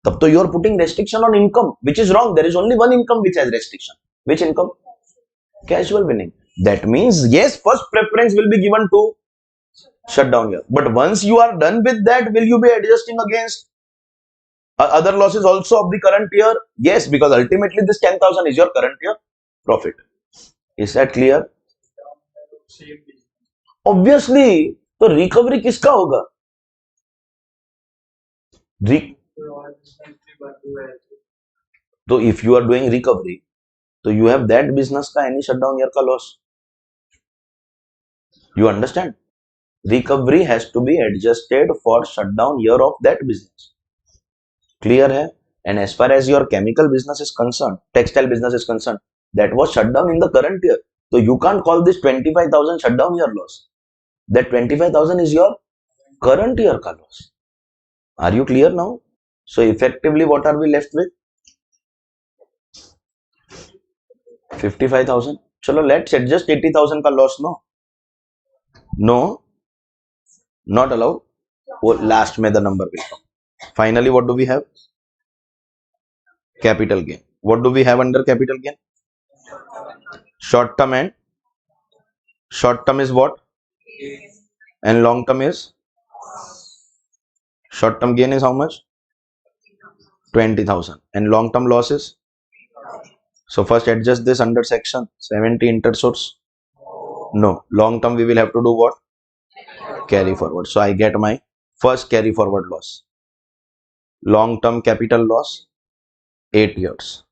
तब तो you are putting restriction on income, which is wrong. There is only one income which has restriction. Which income? Casual winning. That means yes, first preference will be given to shutdown year. But once you are done with that, will you be adjusting against other losses also of the current year? Yes, because ultimately this 10,000 is your current year profit. Is that clear? Obviously, तो recovery किसका होगा? Re- so if you are doing recovery, so you have that business ka any shutdown year ka loss. You understand? Recovery has to be adjusted for shutdown year of that business. Clear hai? And as far as your chemical business is concerned, textile business is concerned, that was shut down in the current year. So you can't call this 25,000 shutdown year loss. That 25,000 is your current year ka loss. Are you clear now? So effectively, what are we left with? 55,000. Chalo, let's adjust 80,000 ka loss, no? No, not allowed. वो last में the number will come. Finally, what do we have? Capital gain. What do we have under capital gain? Short term, and short term is what? And long term is? Short term gain is how much? 20,000. And long term losses? So first adjust this under section 70 intersource. No, long term we will have to do what? Carry forward. So I get my first carry forward loss. Long term capital loss 8 years.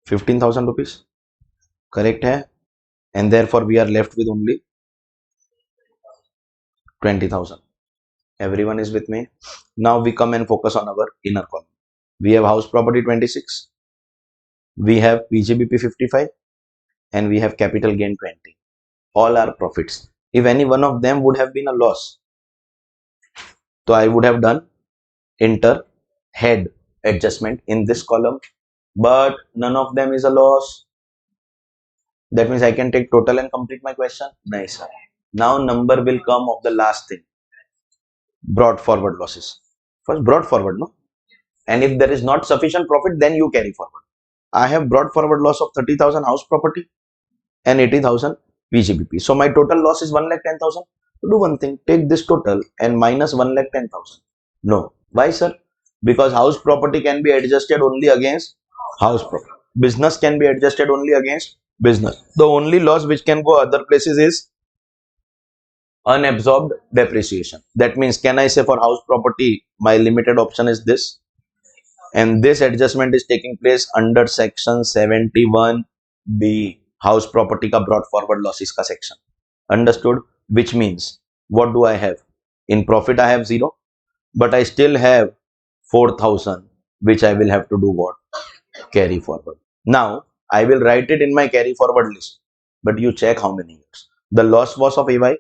15,000 rupees. Correct hai? And therefore we are left with only 20,000. Everyone is with me? Now we come and focus on our inner column. We have house property 26. We have PGBP 55. And we have capital gain 20. All are profits. If any one of them would have been a loss, so I would have done enter head adjustment in this column, but none of them is a loss. That means I can take total and complete my question. Nice. Now number will come of the last thing. Brought forward losses. First brought forward, no? And if there is not sufficient profit, then you carry forward. I have brought forward loss of 30,000 house property and 80,000 PGBP. So my total loss is 1,10,000. Do one thing, take this total and minus 1,10,000. No. Why, sir? Because house property can be adjusted only against house property. Business can be adjusted only against business. The only loss which can go other places is unabsorbed depreciation. That means, can I say for house property, my limited option is this? And this adjustment is taking place under section 71B. House property ka brought forward losses ka section. Understood? Which means, what do I have? In profit I have 0, but I still have 4,000, which I will have to do what? Carry forward. Now, I will write it in my carry forward list, but you check how many years. The loss was of AY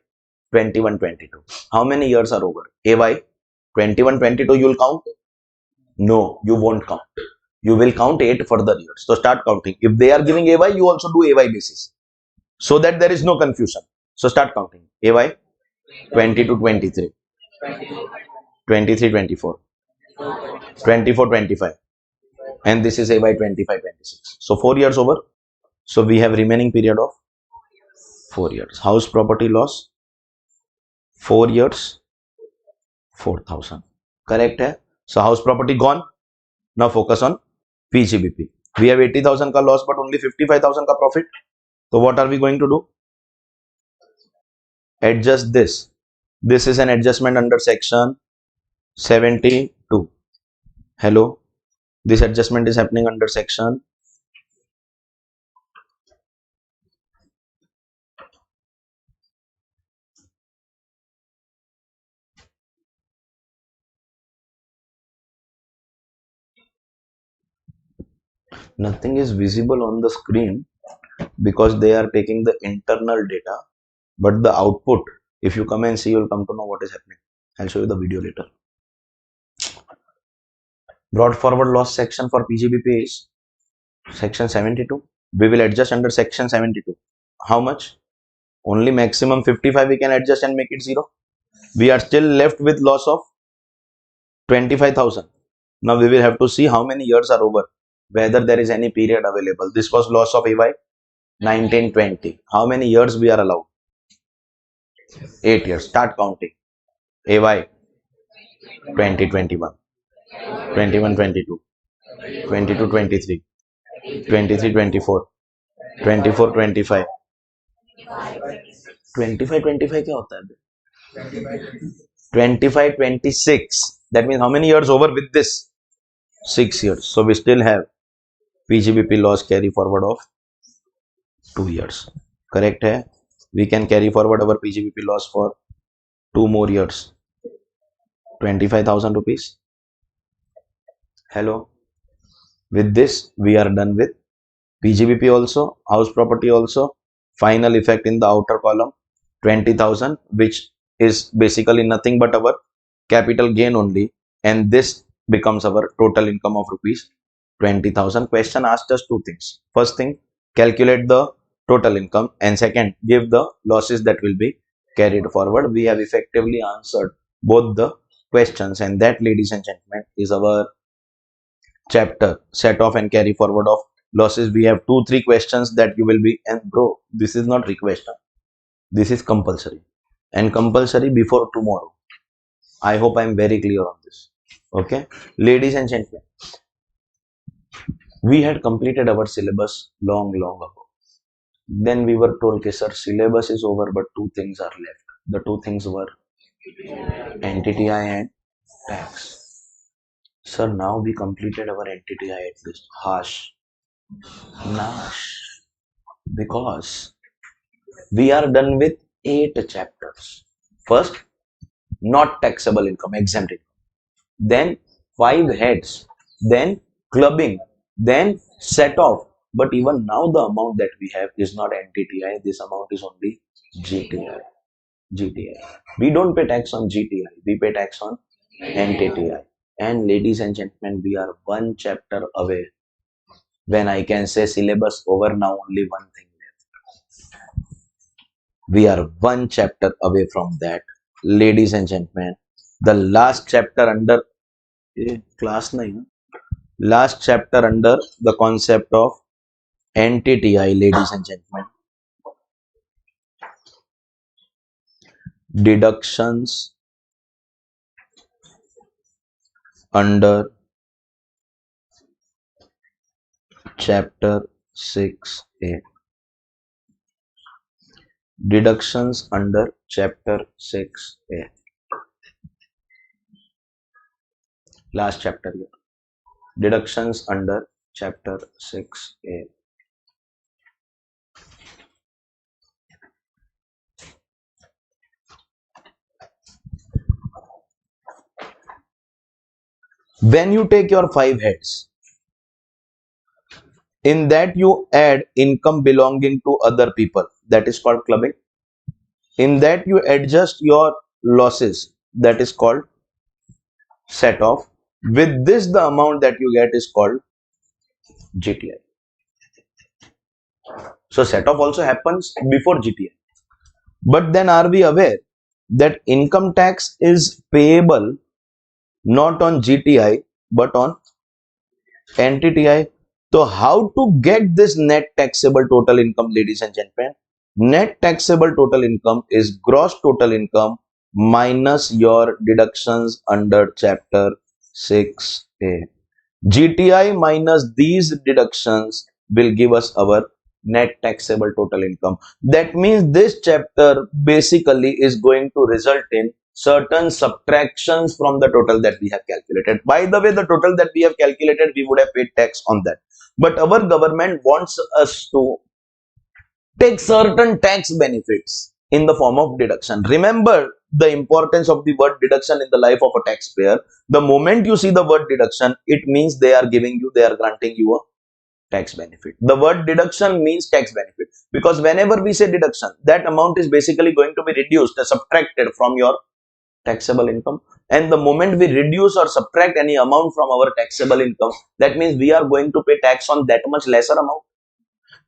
21-22. How many years are over? AY 21-22 you will count? No, you won't count. You will count 8 further years. So start counting. If they are giving AY, you also do AY basis, so that there is no confusion. So start counting. AY 22-23, 23-24, 24-25, and this is AY 25-26. So 4 years over. So we have remaining period of 4 years. House property loss 4 years, 4,000. Correct hai? So house property gone. Now focus on PGBP. We have 80,000 ka loss, but only 55,000 ka profit. So what are we going to do? Adjust this. This is an adjustment under section 72. Hello. This adjustment is happening under section . Nothing is visible on the screen because they are taking the internal data, but the output, if you come and see, you'll come to know what is happening. I'll show you the video later. Brought forward loss section for PGBP is section 72. We will adjust under section 72. How much? Only maximum 55 we can adjust and make it 0. We are still left with loss of 25,000. Now we will have to see how many years are over, whether there is any period available. This was loss of AY 1920. How many years we are allowed? 8 years. Start counting. AY 2021, 21-22, 22-23, 23-24, 24-25. 25-25 क्या होता है? 25-26. That means how many years over with this? 6 years. So we still have PGBP loss carry forward of 2 years. Correct hai? We can carry forward our PGBP loss for 2 more years. 25,000 rupees. Hello. With this, we are done with PGBP also, house property also. Final effect in the outer column, 20,000, which is basically nothing but our capital gain only. And this becomes our total income of rupees 20,000. Question asked us two things. First thing, calculate the total income, and second, give the losses that will be carried forward. We have effectively answered both the questions, and that, ladies and gentlemen, is our chapter set off and carry forward of losses. We have 2-3 questions that you will be, and bro, this is not request, this is compulsory, and compulsory before tomorrow. I hope I am very clear on this. Okay, ladies and gentlemen, we had completed our syllabus long ago. Then we were told, okay sir, syllabus is over, but two things are left. The two things were NTTI and tax. Sir, now we completed our NTTI at least. Harsh. Nash. Because we are done with 8 chapters. First, not taxable income, exempt income. Then 5 heads. Then clubbing. Then set off. But even now the amount that we have is not NTTI. This amount is only GTI. GTI. We don't pay tax on GTI. We pay tax on NTTI. And ladies and gentlemen, we are one chapter away. When I can say syllabus over, now only one thing left. We are one chapter away from that. Ladies and gentlemen, the last chapter under last chapter under the concept of NTTI, ladies and gentlemen. Deductions under chapter 6A. Deductions under chapter 6A. Last chapter here. Deductions under chapter 6A. When you take your 5 heads, in that you add income belonging to other people, that is called clubbing. In that you adjust your losses, that is called set off. With this, the amount that you get is called GTI. So set off also happens before GTI. But then are we aware that income tax is payable not on GTI but on NTTI? So how to get this net taxable total income, ladies and gentlemen? Net taxable total income is gross total income minus your deductions under chapter 6A. GTI minus these deductions will give us our net taxable total income. That means this chapter basically is going to result in certain subtractions from the total that we have calculated. By the way, the total that we have calculated, we would have paid tax on that. But our government wants us to take certain tax benefits in the form of deduction. Remember the importance of the word deduction in the life of a taxpayer. The moment you see the word deduction, it means they are granting you a tax benefit. The word deduction means tax benefit, because whenever we say deduction, that amount is basically going to be reduced, subtracted from your taxable income. And the moment we reduce or subtract any amount from our taxable income, that means we are going to pay tax on that much lesser amount.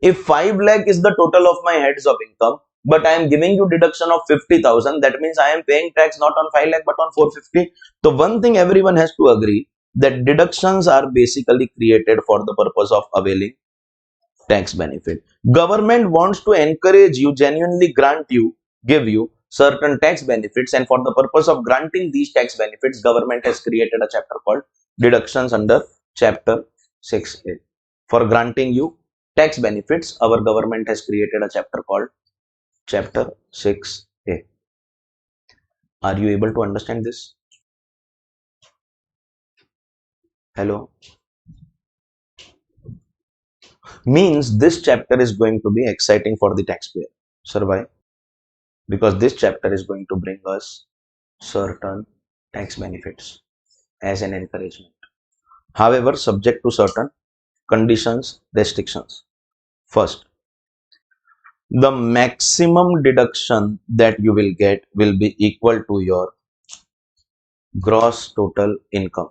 If 5 lakh is the total of my heads of income, but I am giving you deduction of 50,000, that means I am paying tax not on 5 lakh but on 450. So one thing everyone has to agree, that deductions are basically created for the purpose of availing tax benefit. Government wants to encourage you, genuinely give you certain tax benefits, and for the purpose of granting these tax benefits, government has created a chapter called deductions under chapter 6A. For granting you tax benefits, our government has created a chapter called chapter 6A. Are you able to understand this? Hello. Means this chapter is going to be exciting for the taxpayer. Sir, why? Because this chapter is going to bring us certain tax benefits as an encouragement. However, subject to certain conditions, restrictions. First, the maximum deduction that you will get will be equal to your gross total income.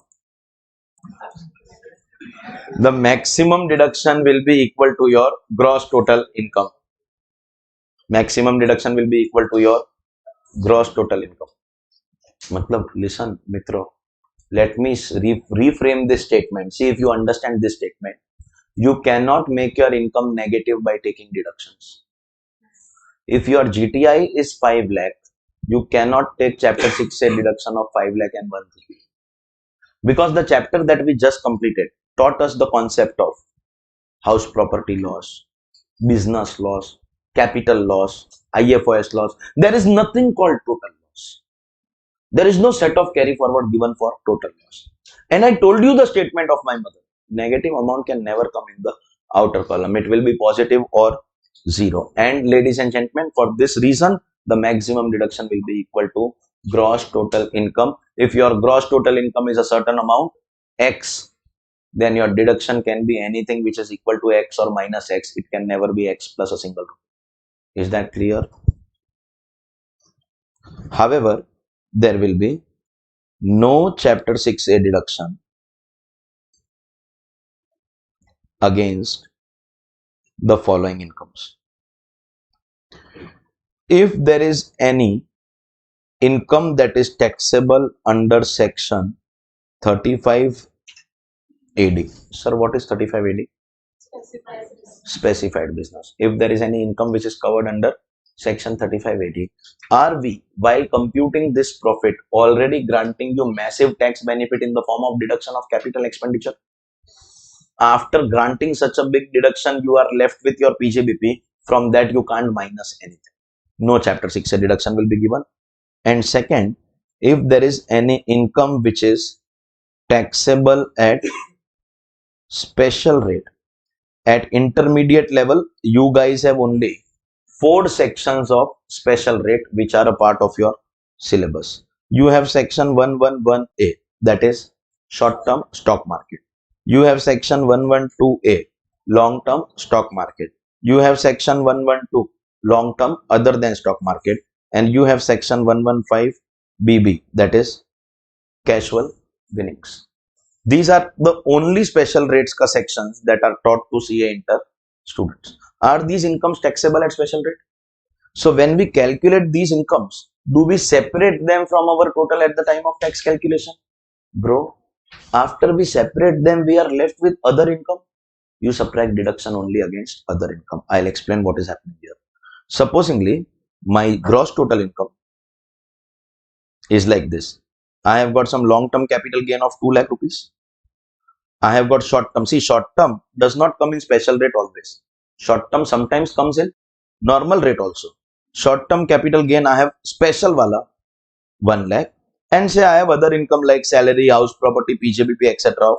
The maximum deduction will be equal to your gross total income. Maximum deduction will be equal to your gross total income. Matlab, listen, mitro, let me reframe this statement. See if you understand this statement. You cannot make your income negative by taking deductions. If your GTI is 5 lakh, you cannot take chapter 6A deduction of 5 lakh and 1 rupee. Because the chapter that we just completed taught us the concept of house property loss, business loss, capital loss, IFOS loss. There is nothing called total loss. There is no set of carry forward given for total loss. And I told you the statement of my mother. Negative amount can never come in the outer column. It will be positive or zero. And ladies and gentlemen, for this reason, the maximum deduction will be equal to gross total income. If your gross total income is a certain amount, X, then your deduction can be anything which is equal to X or minus X. It can never be X plus a single rupee. Is that clear? However, there will be no chapter 6A deduction against the following incomes. If there is any income that is taxable under section 35 AD. Sir, what is 35 AD? Specified business. If there is any income which is covered under section 35 AD, are we, while computing this profit, already granting you massive tax benefit in the form of deduction of capital expenditure? After granting such a big deduction, you are left with your PJBP. From that, you can't minus anything. No chapter 6A deduction will be given. And second, if there is any income which is taxable at special rate, at intermediate level, you guys have only 4 sections of special rate which are a part of your syllabus. You have section 111A, that is short term stock market. You have section 112A, long term stock market. You have section 112, long term other than stock market. And you have section 115BB, that is casual winnings. These are the only special rates ka sections that are taught to CA inter students. Are these incomes taxable at special rate? So when we calculate these incomes, do we separate them from our total at the time of tax calculation? Bro, after we separate them, we are left with other income. You subtract deduction only against other income. I'll explain what is happening here. Supposingly, my gross total income is like this. I have got some long-term capital gain of 2 lakh rupees. I have got short-term. See, short-term does not come in special rate always. Short-term sometimes comes in normal rate also. Short-term capital gain, I have special wala 1 lakh. And say I have other income like salary, house, property, PJBP, etc. of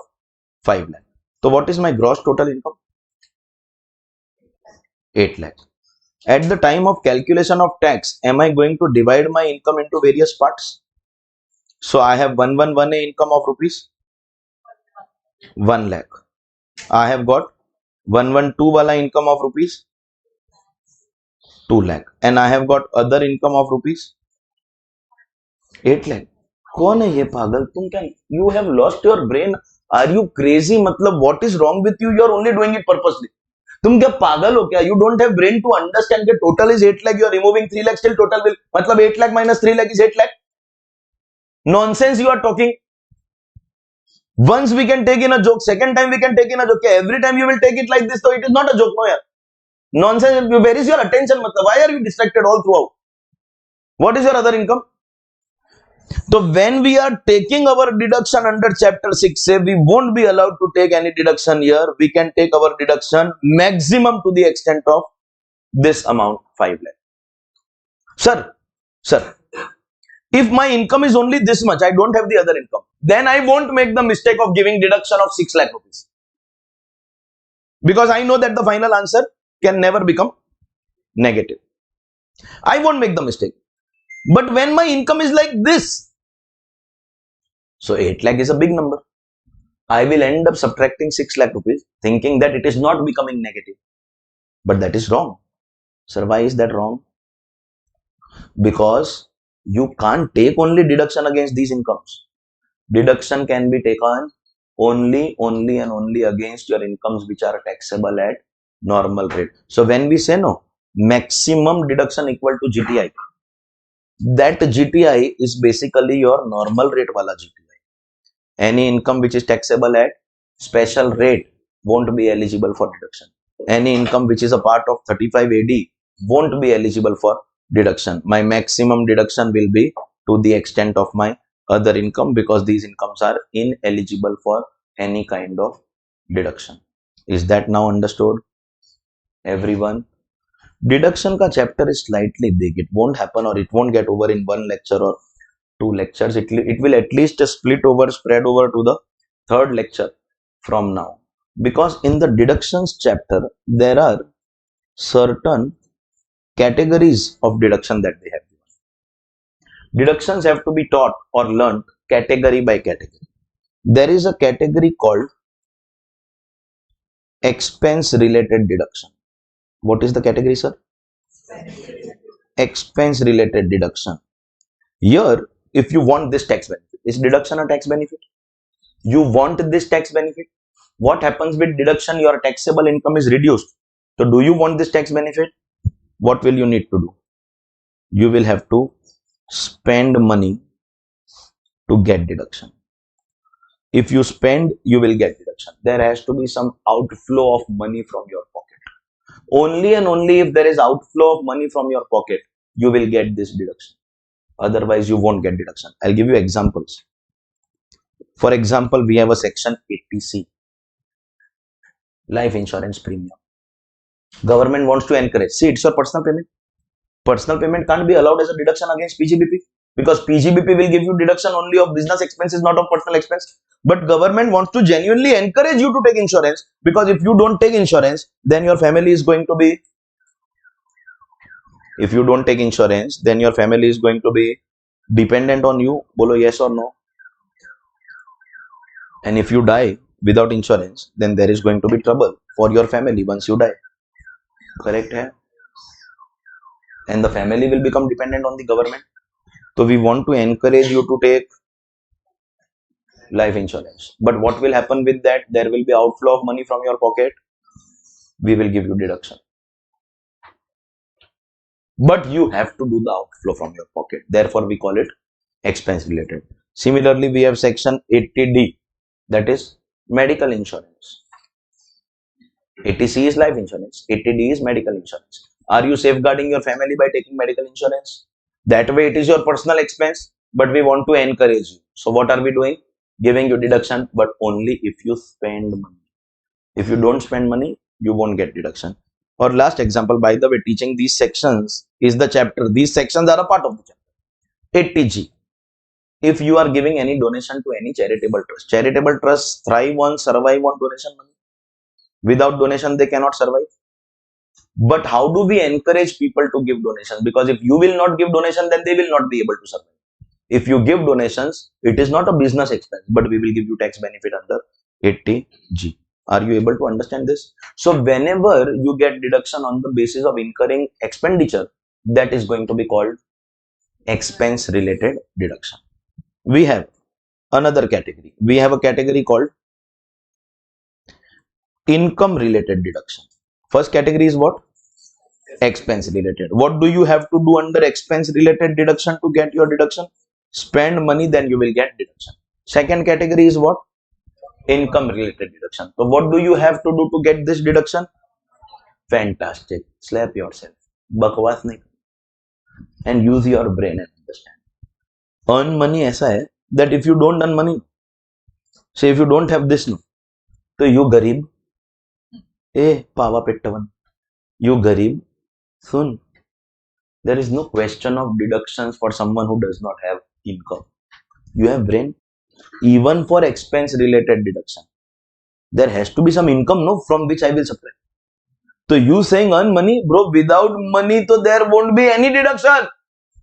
5 lakh. So what is my gross total income? 8 lakh. At the time of calculation of tax, am I going to divide my income into various parts? So I have 111A income of rupees 1 lakh. I have got 112 wala income of rupees 2 lakh. And I have got other income of rupees 8 lakh. कौन है ये पागल? तुम क्या? You have lost your brain. Are you crazy? मतलब what is wrong with you? You are only doing it purposely. तुम क्या पागल हो क्या? You don't have brain to understand that total is 8 lakh. You are removing 3 lakh. Still total will मतलब 8 lakh minus 3 lakh is 8 lakh. Nonsense you are talking. Once we can take in a joke, second time we can take in a joke. Every time you will take it like this, so it is not a joke, no yaar. Nonsense. Where is your attention? मतलब why are you distracted all throughout? What is your other income? So when we are taking our deduction under chapter 6, we won't be allowed to take any deduction here. We can take our deduction maximum to the extent of this amount, 5 lakh. Sir, if my income is only this much, I don't have the other income, then I won't make the mistake of giving deduction of 6 lakh rupees. Because I know that the final answer can never become negative. I won't make the mistake. But when my income is like this, so 8 lakh is a big number. I will end up subtracting 6 lakh rupees thinking that it is not becoming negative. But that is wrong. Sir, why is that wrong? Because you can't take only deduction against these incomes. Deduction can be taken only and only against your incomes which are taxable at normal rate. So when we say no, maximum deduction equal to GTI, that GTI is basically your normal rate wala GTI. Any income which is taxable at special rate won't be eligible for deduction. Any income which is a part of 35 AD won't be eligible for deduction. My maximum deduction will be to the extent of my other income, because these incomes are ineligible for any kind of deduction. Is that now understood, everyone? Deduction ka chapter is slightly big. It won't happen, or it won't get over in one lecture or two lectures. It will at least spread over to the third lecture from now, because in the deductions chapter there are certain categories of deduction that they have given. Deductions have to be taught or learned category by category. There is a category called expense related deduction. What is the category, sir? Expense related deduction. Here, if you want this tax benefit, is deduction a tax benefit? You want this tax benefit? What happens with deduction? Your taxable income is reduced. So do you want this tax benefit? What will you need to do? You will have to spend money to get deduction. If you spend, you will get deduction. There has to be some outflow of money from your pocket. Only and only if there is outflow of money from your pocket, you will get this deduction. Otherwise, you won't get deduction. I'll give you examples. For example, we have a section 80C, life insurance premium. Government wants to encourage. See, it's your personal payment. Personal payment can't be allowed as a deduction against PGBP, because PGBP will give you deduction only of business expenses, not of personal expense. But government wants to genuinely encourage you to take insurance, because if you don't take insurance, then your family is going to be, dependent on you. Bolo yes or no? And if you die without insurance, then there is going to be trouble for your family once you die. Correct hai? And the family will become dependent on the government. So we want to encourage you to take life insurance. But what will happen with that? There will be outflow of money from your pocket. We will give you deduction. But you have to do the outflow from your pocket. Therefore, we call it expense related. Similarly, we have section 80D, that is medical insurance. 80C is life insurance. 80D is medical insurance. Are you safeguarding your family by taking medical insurance? That way it is your personal expense, but we want to encourage you. So what are we doing? Giving you deduction, but only if you spend money. If you don't spend money, you won't get deduction. Or last example, by the way, teaching these sections is the chapter. These sections are a part of the chapter. 80G. If you are giving any donation to any charitable trusts thrive on, survive on donation money. Without donation, they cannot survive. But how do we encourage people to give donations? Because if you will not give donation, then they will not be able to survive. If you give donations, it is not a business expense, but we will give you tax benefit under 80G. Are you able to understand this? So whenever you get deduction on the basis of incurring expenditure, that is going to be called expense related deduction. We have another category. We have a category called income related deduction. First category is what? Expense related. What do you have to do under expense related deduction to get your deduction? Spend money, then you will get deduction. Second category is what? Income related deduction. So what do you have to do to get this deduction? Fantastic. Slap yourself. Bakwas nahi. And use your brain and understand. Earn money aisa hai that if you don't earn money, say if you don't have this, no, so you garib, Pava Pettavan, you garib, sun. There is no question of deductions for someone who does not have income. You have brain, Even for expense related deduction, there has to be some income, no, from which I will subtract. So you saying earn money, bro, without money, so there won't be any deduction.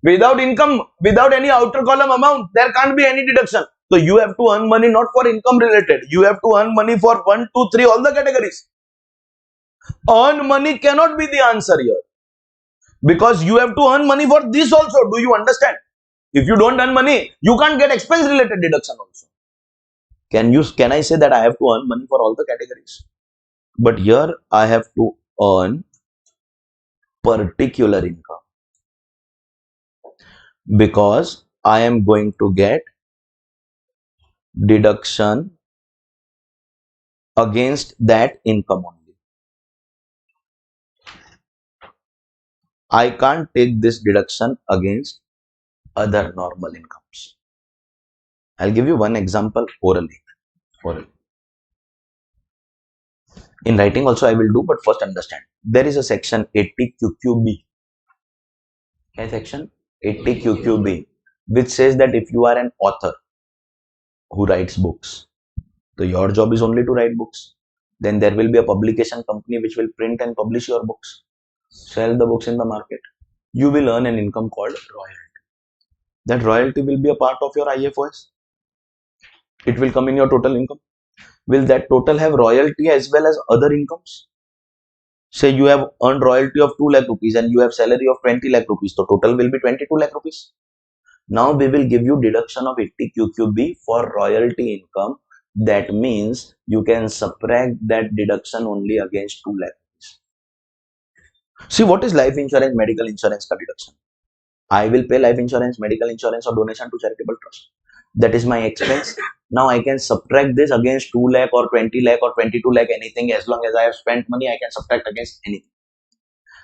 Without income, without any outer column amount, there can't be any deduction. So you have to earn money not for income related. You have to earn money for 1, 2, 3, all the categories. Earn money cannot be the answer here. Because you have to earn money for this also. Do you understand? If you don't earn money, you can't get expense related deduction also. Can I say that I have to earn money for all the categories? But here I have to earn particular income because I am going to get deduction against that income only. I can't take this deduction against other normal incomes. I'll give you one example orally. In writing also I will do, but first understand. There is a section 80 QQB. Okay, section 80 QQB, which says that if you are an author who writes books, so your job is only to write books. Then there will be a publication company which will print and publish your books, sell the books in the market. You will earn an income called royalty. That royalty will be a part of your IFOS. It will come in your total income. Will that total have royalty as well as other incomes? Say you have earned royalty of 2 lakh rupees and you have salary of 20 lakh rupees. So total will be 22 lakh rupees. Now we will give you deduction of 80 QQB for royalty income. That means you can subtract that deduction only against 2 lakh rupees. See, what is life insurance, medical insurance ka deduction? I will pay life insurance, medical insurance or donation to charitable trust. That is my expense. Now I can subtract this against 2 lakh or 20 lakh or 22 lakh, anything. As long as I have spent money, I can subtract against anything.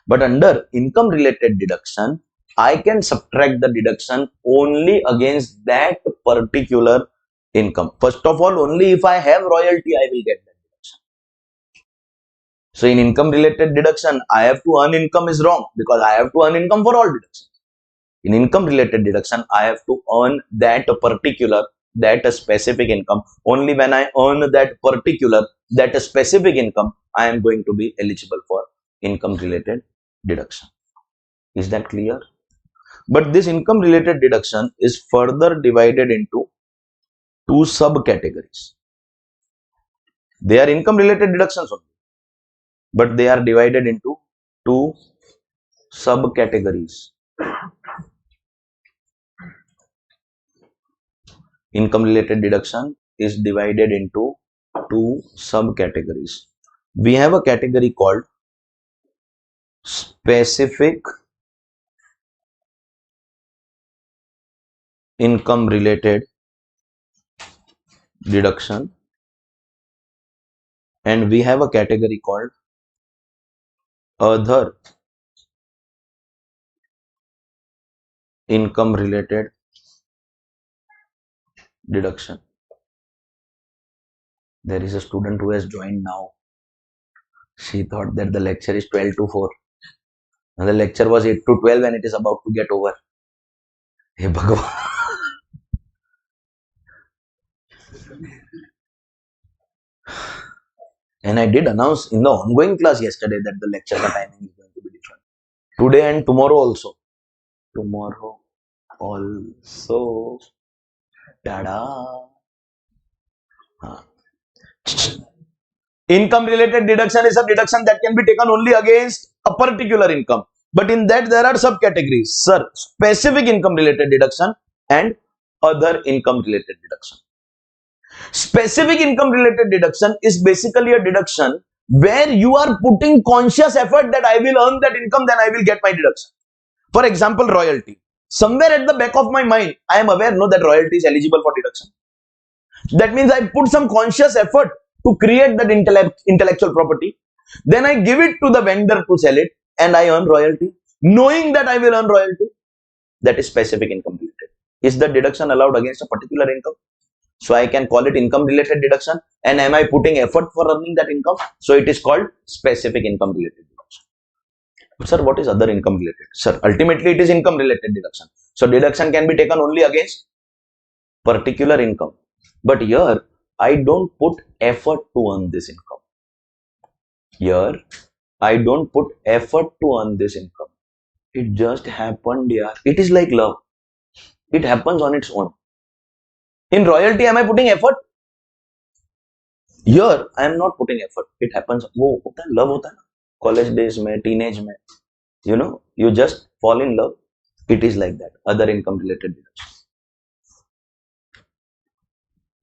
But under income related deduction, I can subtract the deduction only against that particular income. First of all, only if I have royalty, I will get that deduction. So in income related deduction, I have to earn income is wrong because I have to earn income for all deductions. In income related deduction, I have to earn that particular, that specific income. Only when I earn that particular, that specific income, I am going to be eligible for income related deduction. Is that clear? But this income related deduction is further divided into two subcategories. They are income related deductions only, but they are divided into two subcategories. Income related deduction is divided into two subcategories. We have a category called specific income related deduction, and we have a category called other income related deduction. There is a student who has joined now. She thought that the lecture is 12 to 4. Now the lecture was 8 to 12 and it is about to get over. Hey Bhagwan. And I did announce in the ongoing class yesterday that the lecture timing is going to be different. Today and tomorrow also. Tomorrow also. Tada. Income related deduction is a deduction that can be taken only against a particular income. But in that there are subcategories. Sir, specific income related deduction and other income related deduction. Specific income related deduction is basically a deduction where you are putting conscious effort that I will earn that income, then I will get my deduction. For example, royalty. Somewhere at the back of my mind, I am aware that royalty is eligible for deduction. That means I put some conscious effort to create that intellectual property. Then I give it to the vendor to sell it and I earn royalty, knowing that I will earn royalty. That is specific income related. Is the deduction allowed against a particular income? So I can call it income related deduction. And am I putting effort for earning that income? So it is called specific income related deduction. But sir, what is other income related? Sir, ultimately it is income related deduction. So deduction can be taken only against particular income. But here, I don't put effort to earn this income. Here, I don't put effort to earn this income. It just happened, yeah. It is like love. It happens on its own. In royalty, am I putting effort? Here, I am not putting effort. It happens. वो होता है, love होता है ना. College days में, teenage में, you just fall in love. It is like that. Other income related deduction.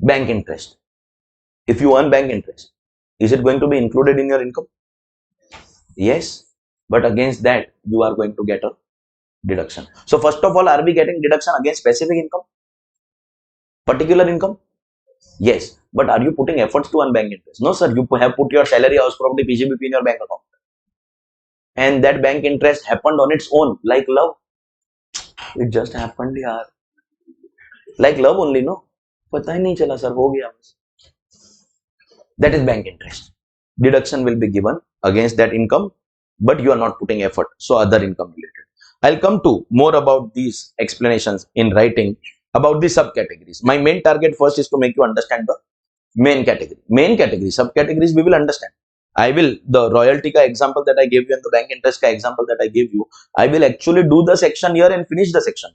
Bank interest. If you earn bank interest, is it going to be included in your income? Yes. But against that, you are going to get a deduction. So first of all, are we getting deduction against specific income? Particular income? Yes. But are you putting efforts to earn bank interest? No, sir. You have put your salary, house property, PGBP in your bank account. And that bank interest happened on its own, like love. It just happened, yaar. Like love only, no? पता ही नहीं चला, sir. हो गया. That is bank interest. Deduction will be given against that income, but you are not putting effort. So other income related. I'll come to more about these explanations in writing about the subcategories. My main target first is to make you understand the main category. Main category, subcategories we will understand. The royalty ka example that I gave you and the bank interest ka example that I gave you, I will actually do the section here and finish the section.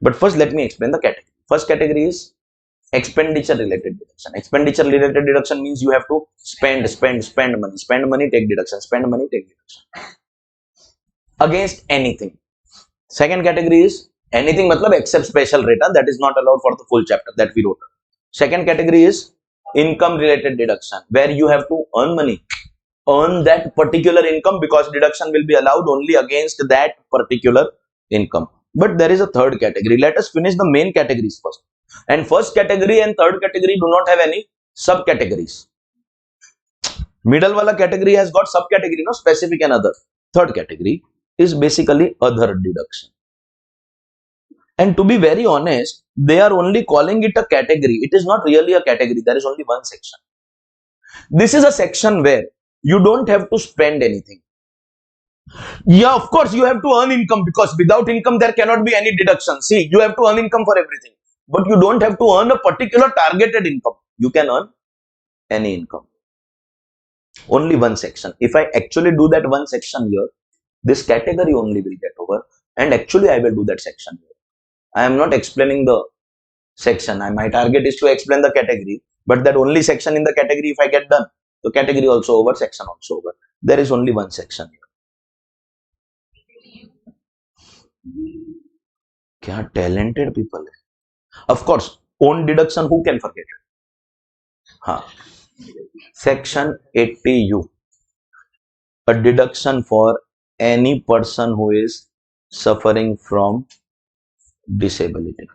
But first let me explain the category. First category is expenditure related deduction. Expenditure related deduction means you have to spend money. Spend money, take deduction. Spend money, take deduction. Against anything. Second category is anything matlab except special return that is not allowed for the full chapter that we wrote. Second category is income related deduction where you have to earn money. Earn that particular income because deduction will be allowed only against that particular income. But there is a third category. Let us finish the main categories first. And first category and third category do not have any subcategories. Middle wala category has got subcategory, no, specific and other. Third category is basically other deduction. And to be very honest, they are only calling it a category. It is not really a category. There is only one section. This is a section where you don't have to spend anything. Yeah, of course, you have to earn income because without income, there cannot be any deduction. See, you have to earn income for everything. But you don't have to earn a particular targeted income. You can earn any income. Only one section. If I actually do that one section here, this category only will get over. And actually, I will do that section here. I am not explaining the section. My target is to explain the category. But that only section in the category, if I get done, the category also over, section also over. There is only one section here. Kya talented people hai. Of course, own deduction, who can forget? Section 80U. A deduction for any person who is suffering from disability.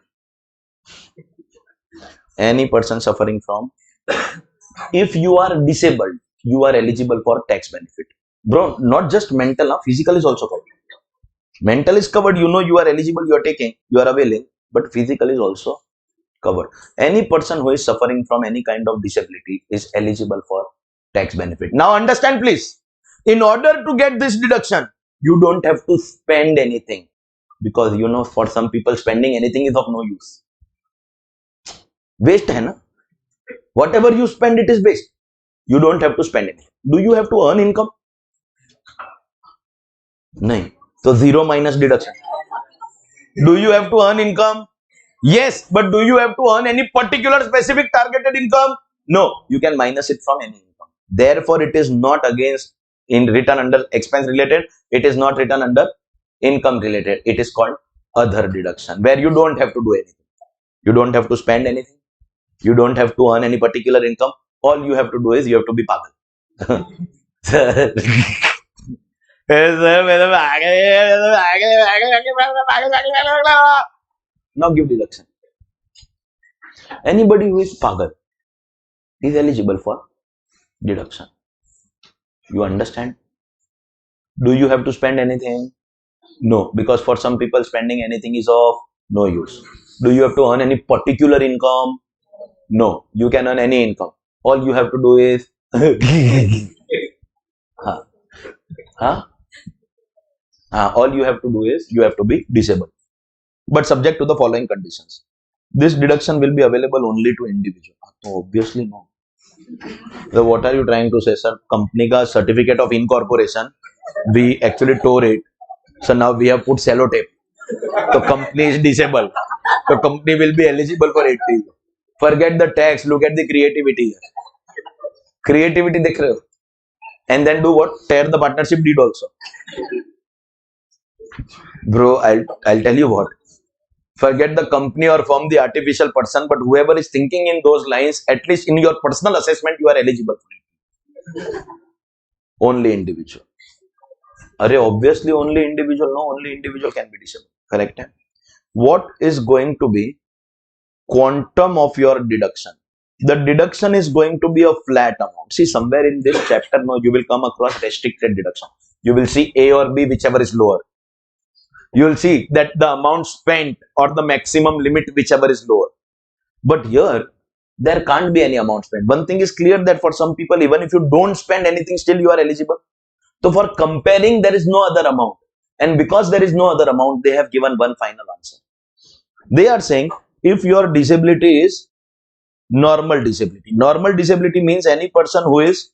Any person suffering from. If you are disabled, you are eligible for tax benefit. Bro, not just mental, physical is also covered. Mental is covered, you are eligible, you are taking, you are availing, but physical is also covered. Any person who is suffering from any kind of disability is eligible for tax benefit. Now understand please, in order to get this deduction, you don't have to spend anything because for some people spending anything is of no use. Waste hai na? Whatever you spend, it is waste. You don't have to spend anything. Do you have to earn income? No. So zero minus deduction. Do you have to earn income? Yes, but do you have to earn any particular specific targeted income? No, you can minus it from any income. Therefore, it is not against written under expense related. It is not written under income related. It is called other deduction where you don't have to do anything. You don't have to spend anything. You don't have to earn any particular income. All you have to do is you have to be pagal. Now give deduction. Anybody who is pagal is eligible for deduction. You understand? Do you have to spend anything? No, because for some people spending anything is of no use. Do you have to earn any particular income? No, you can earn any income. All you have to do is all you have to do is you have to be disabled, but subject to the following conditions. this deduction will be available only to individual. So obviously no. So what are you trying to say, sir? Company ka certificate of incorporation, we actually tore it. So now we have put sellotape. So company is disabled. So company will be eligible for 80. Forget the tax. Look at the creativity. Creativity dekh rahe ho. And then do what? Tear the partnership deed also. Bro, I'll tell you what. Forget the company or firm, the artificial person, but whoever is thinking in those lines, at least in your personal assessment, you are eligible for it. Only individual. Obviously only individual. No, only individual can be disabled. Correct? What is going to be quantum of your deduction? The deduction is going to be a flat amount. See, somewhere in this chapter, no, you will come across restricted deduction. You will see A or B, whichever is lower. You will see that the amount spent or the maximum limit, whichever is lower. But here, there can't be any amount spent. One thing is clear that for some people, even if you don't spend anything, still you are eligible. So for comparing, there is no other amount. And because there is no other amount, they have given one final answer. They are saying, if your disability is normal disability. Normal disability means any person who is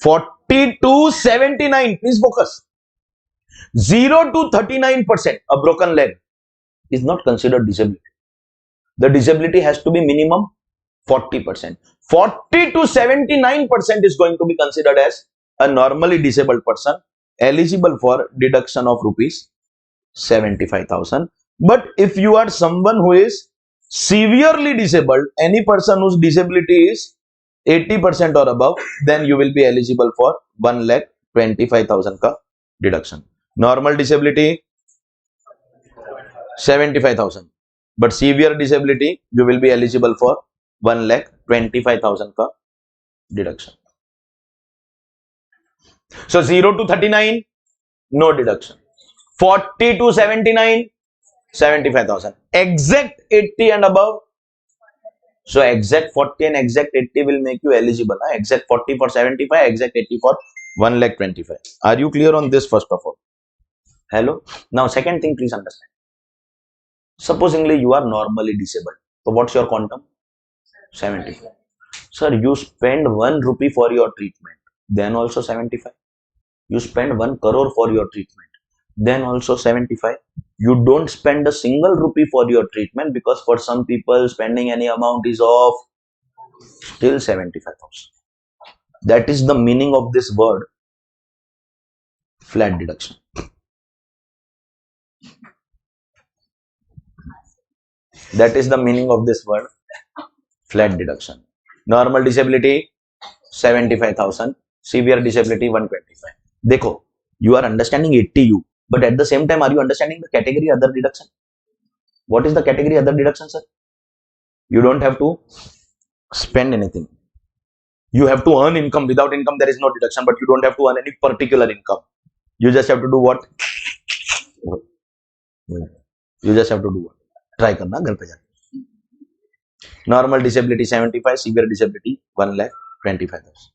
40 to 79. Please focus. 0 to 39%, a broken leg is not considered disability. The disability has to be minimum 40%. 40 to 79% is going to be considered as a normally disabled person, eligible for deduction of rupees 75,000. But if you are someone who is severely disabled, any person whose disability is 80% or above, then you will be eligible for 1,25,000 ka deduction. Normal disability 75,000, but severe disability you will be eligible for 1,25,000 ka deduction. So 0 to 39, no deduction. 40 to 79, 75,000. Exact 80 and above. So exact 40 and exact 80 will make you eligible. Exact 40 for 75, exact 80 for 1,25,000. Are you clear on this first of all? Hello. Now second thing, please understand. Supposingly you are normally disabled. So what's your quantum? 75. Sir, you spend 1 rupee for your treatment, then also 75. You spend 1 crore for your treatment, then also 75. You don't spend a single rupee for your treatment, because for some people spending any amount is off, still 75,000. That is the meaning of this word flat deduction. That is the meaning of this word flat deduction. Normal disability 75,000, severe disability 125. Dekho, you are understanding 80U, but at the same time, are you understanding the category other deduction? What is the category other deduction, sir? You don't have to spend anything. You have to earn income. Without income, there is no deduction, but you don't have to earn any particular income. You just have to do what? You just have to do what? Try karna ghar pe jaake. Normal disability 75, severe disability 1,25,000.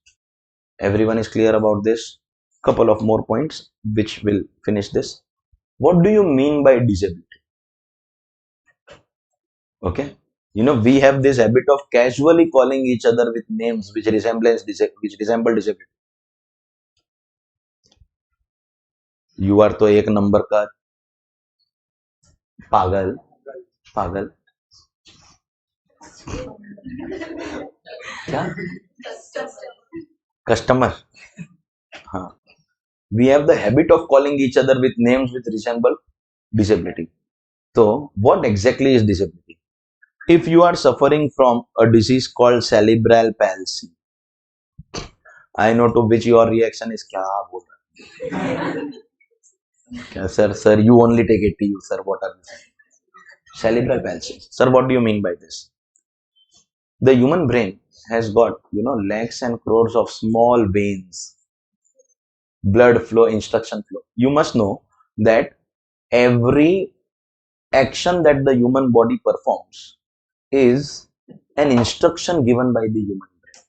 Everyone is clear about this? Couple of more points which will finish this. What do you mean by disability? Okay, you know, we have this habit of casually calling each other with names which resemble disability. You are तो एक number का पागल पागल क्या customer. हाँ, we have the habit of calling each other with names which resemble disability. So what exactly is disability? If you are suffering from a disease called cerebral palsy, I know to which your reaction is क्या बोल रहा है? Sir, you only take 80, sir, what are you saying? Cerebral palsy. Sir, what do you mean by this? The human brain has got, lakhs and crores of small veins, blood flow, instruction flow. You must know that every action that the human body performs is an instruction given by the human brain.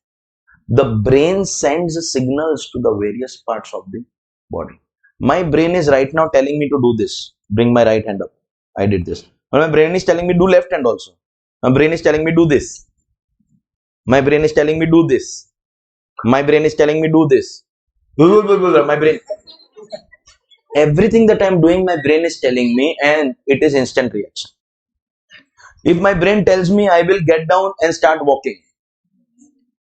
The brain sends signals to the various parts of the body. My brain is right now telling me to do this. Bring my right hand up. I did this. But my brain is telling me do left hand also. My brain is telling me do this. My brain is telling me do this. My brain is telling me do this. My brain. Everything that I'm doing, my brain is telling me, and it is instant reaction. If my brain tells me I will get down and start walking,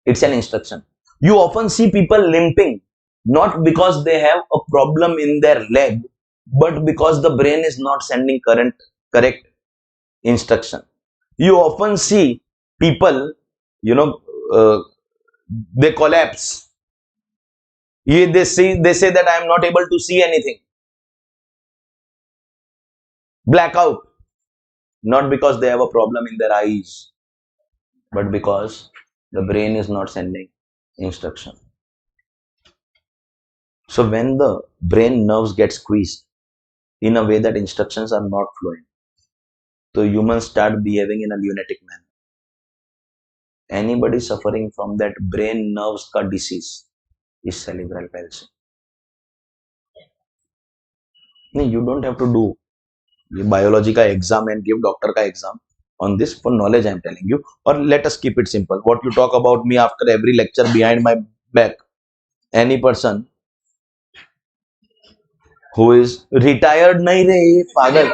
it's an instruction. You often see people limping, not because they have a problem in their leg, but because the brain is not sending correct instruction. You often see people, they collapse. They say that I am not able to see anything. Blackout. Not because they have a problem in their eyes, but because the brain is not sending instruction. So when the brain nerves get squeezed in a way that instructions are not flowing, so humans start behaving in a lunatic manner. Anybody suffering from that brain nerves ka disease is cerebral palsy. No, you don't have to do biology ka exam and give doctor ka exam on this. For knowledge I am telling you. Or let us keep it simple. What you talk about me after every lecture behind my back, any person who is retired, nahi re pagal,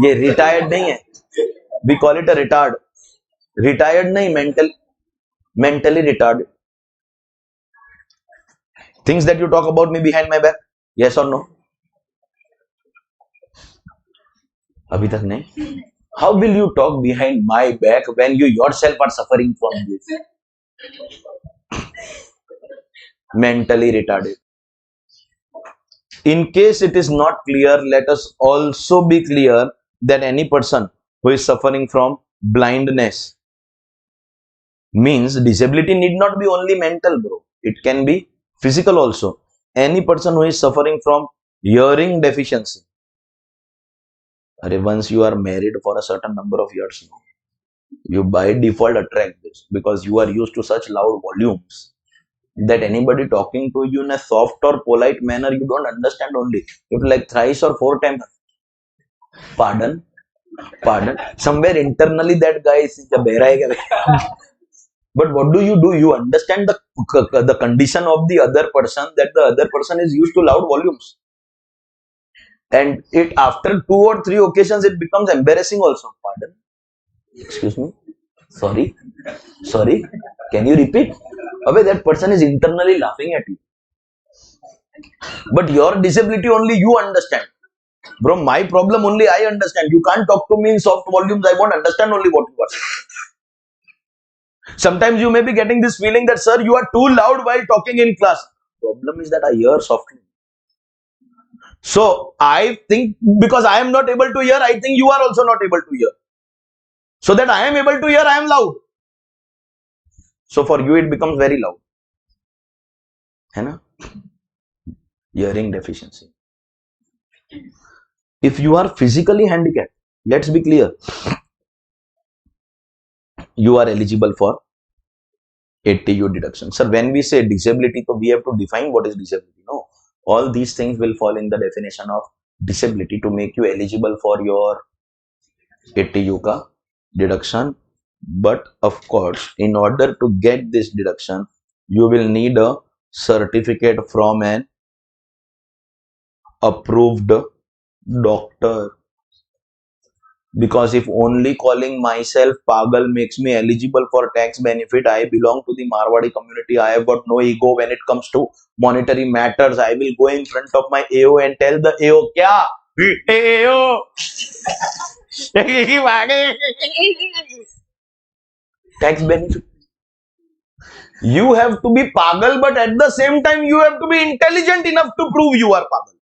ye retired nahi hai, we call it a retard. Retired nahi, mentally retarded. Things that you talk about me behind my back, yes or no? Abhi tak nahi. How will you talk behind my back when you yourself are suffering from this? Mentally retarded. In case it is not clear, let us also be clear that any person who is suffering from blindness, means disability need not be only mental, bro. It can be physical also. Any person who is suffering from hearing deficiency, once you are married for a certain number of years, you by default attract this because you are used to such loud volumes that anybody talking to you in a soft or polite manner, you don't understand only. If like thrice or four times, pardon. Somewhere internally that guy is but what do? You understand the condition of the other person, that the other person is used to loud volumes. And it after 2 or 3 occasions, it becomes embarrassing also. Pardon? Excuse me? Sorry? Can you repeat? Abey, that person is internally laughing at you. But your disability only you understand. Bro, my problem only I understand. You can't talk to me in soft volumes. I won't understand only what you are saying. Sometimes you may be getting this feeling that, sir, you are too loud while talking in class. Problem is that I hear softly. So I think because I am not able to hear, I think you are also not able to hear. So that I am able to hear, I am loud. So for you, it becomes very loud. है ना? Hearing deficiency. If you are physically handicapped, let's be clear, you are eligible for 80U deduction. Sir, when we say disability, so we have to define what is disability. No, all these things will fall in the definition of disability to make you eligible for your 80U ka deduction. But of course, in order to get this deduction, you will need a certificate from an approved doctor. Because if only calling myself pagal makes me eligible for tax benefit, I belong to the Marwadi community. I have got no ego when it comes to monetary matters. I will go in front of my AO and tell the AO, kya? AO! Tax benefit. You have to be pagal, but at the same time, you have to be intelligent enough to prove you are pagal.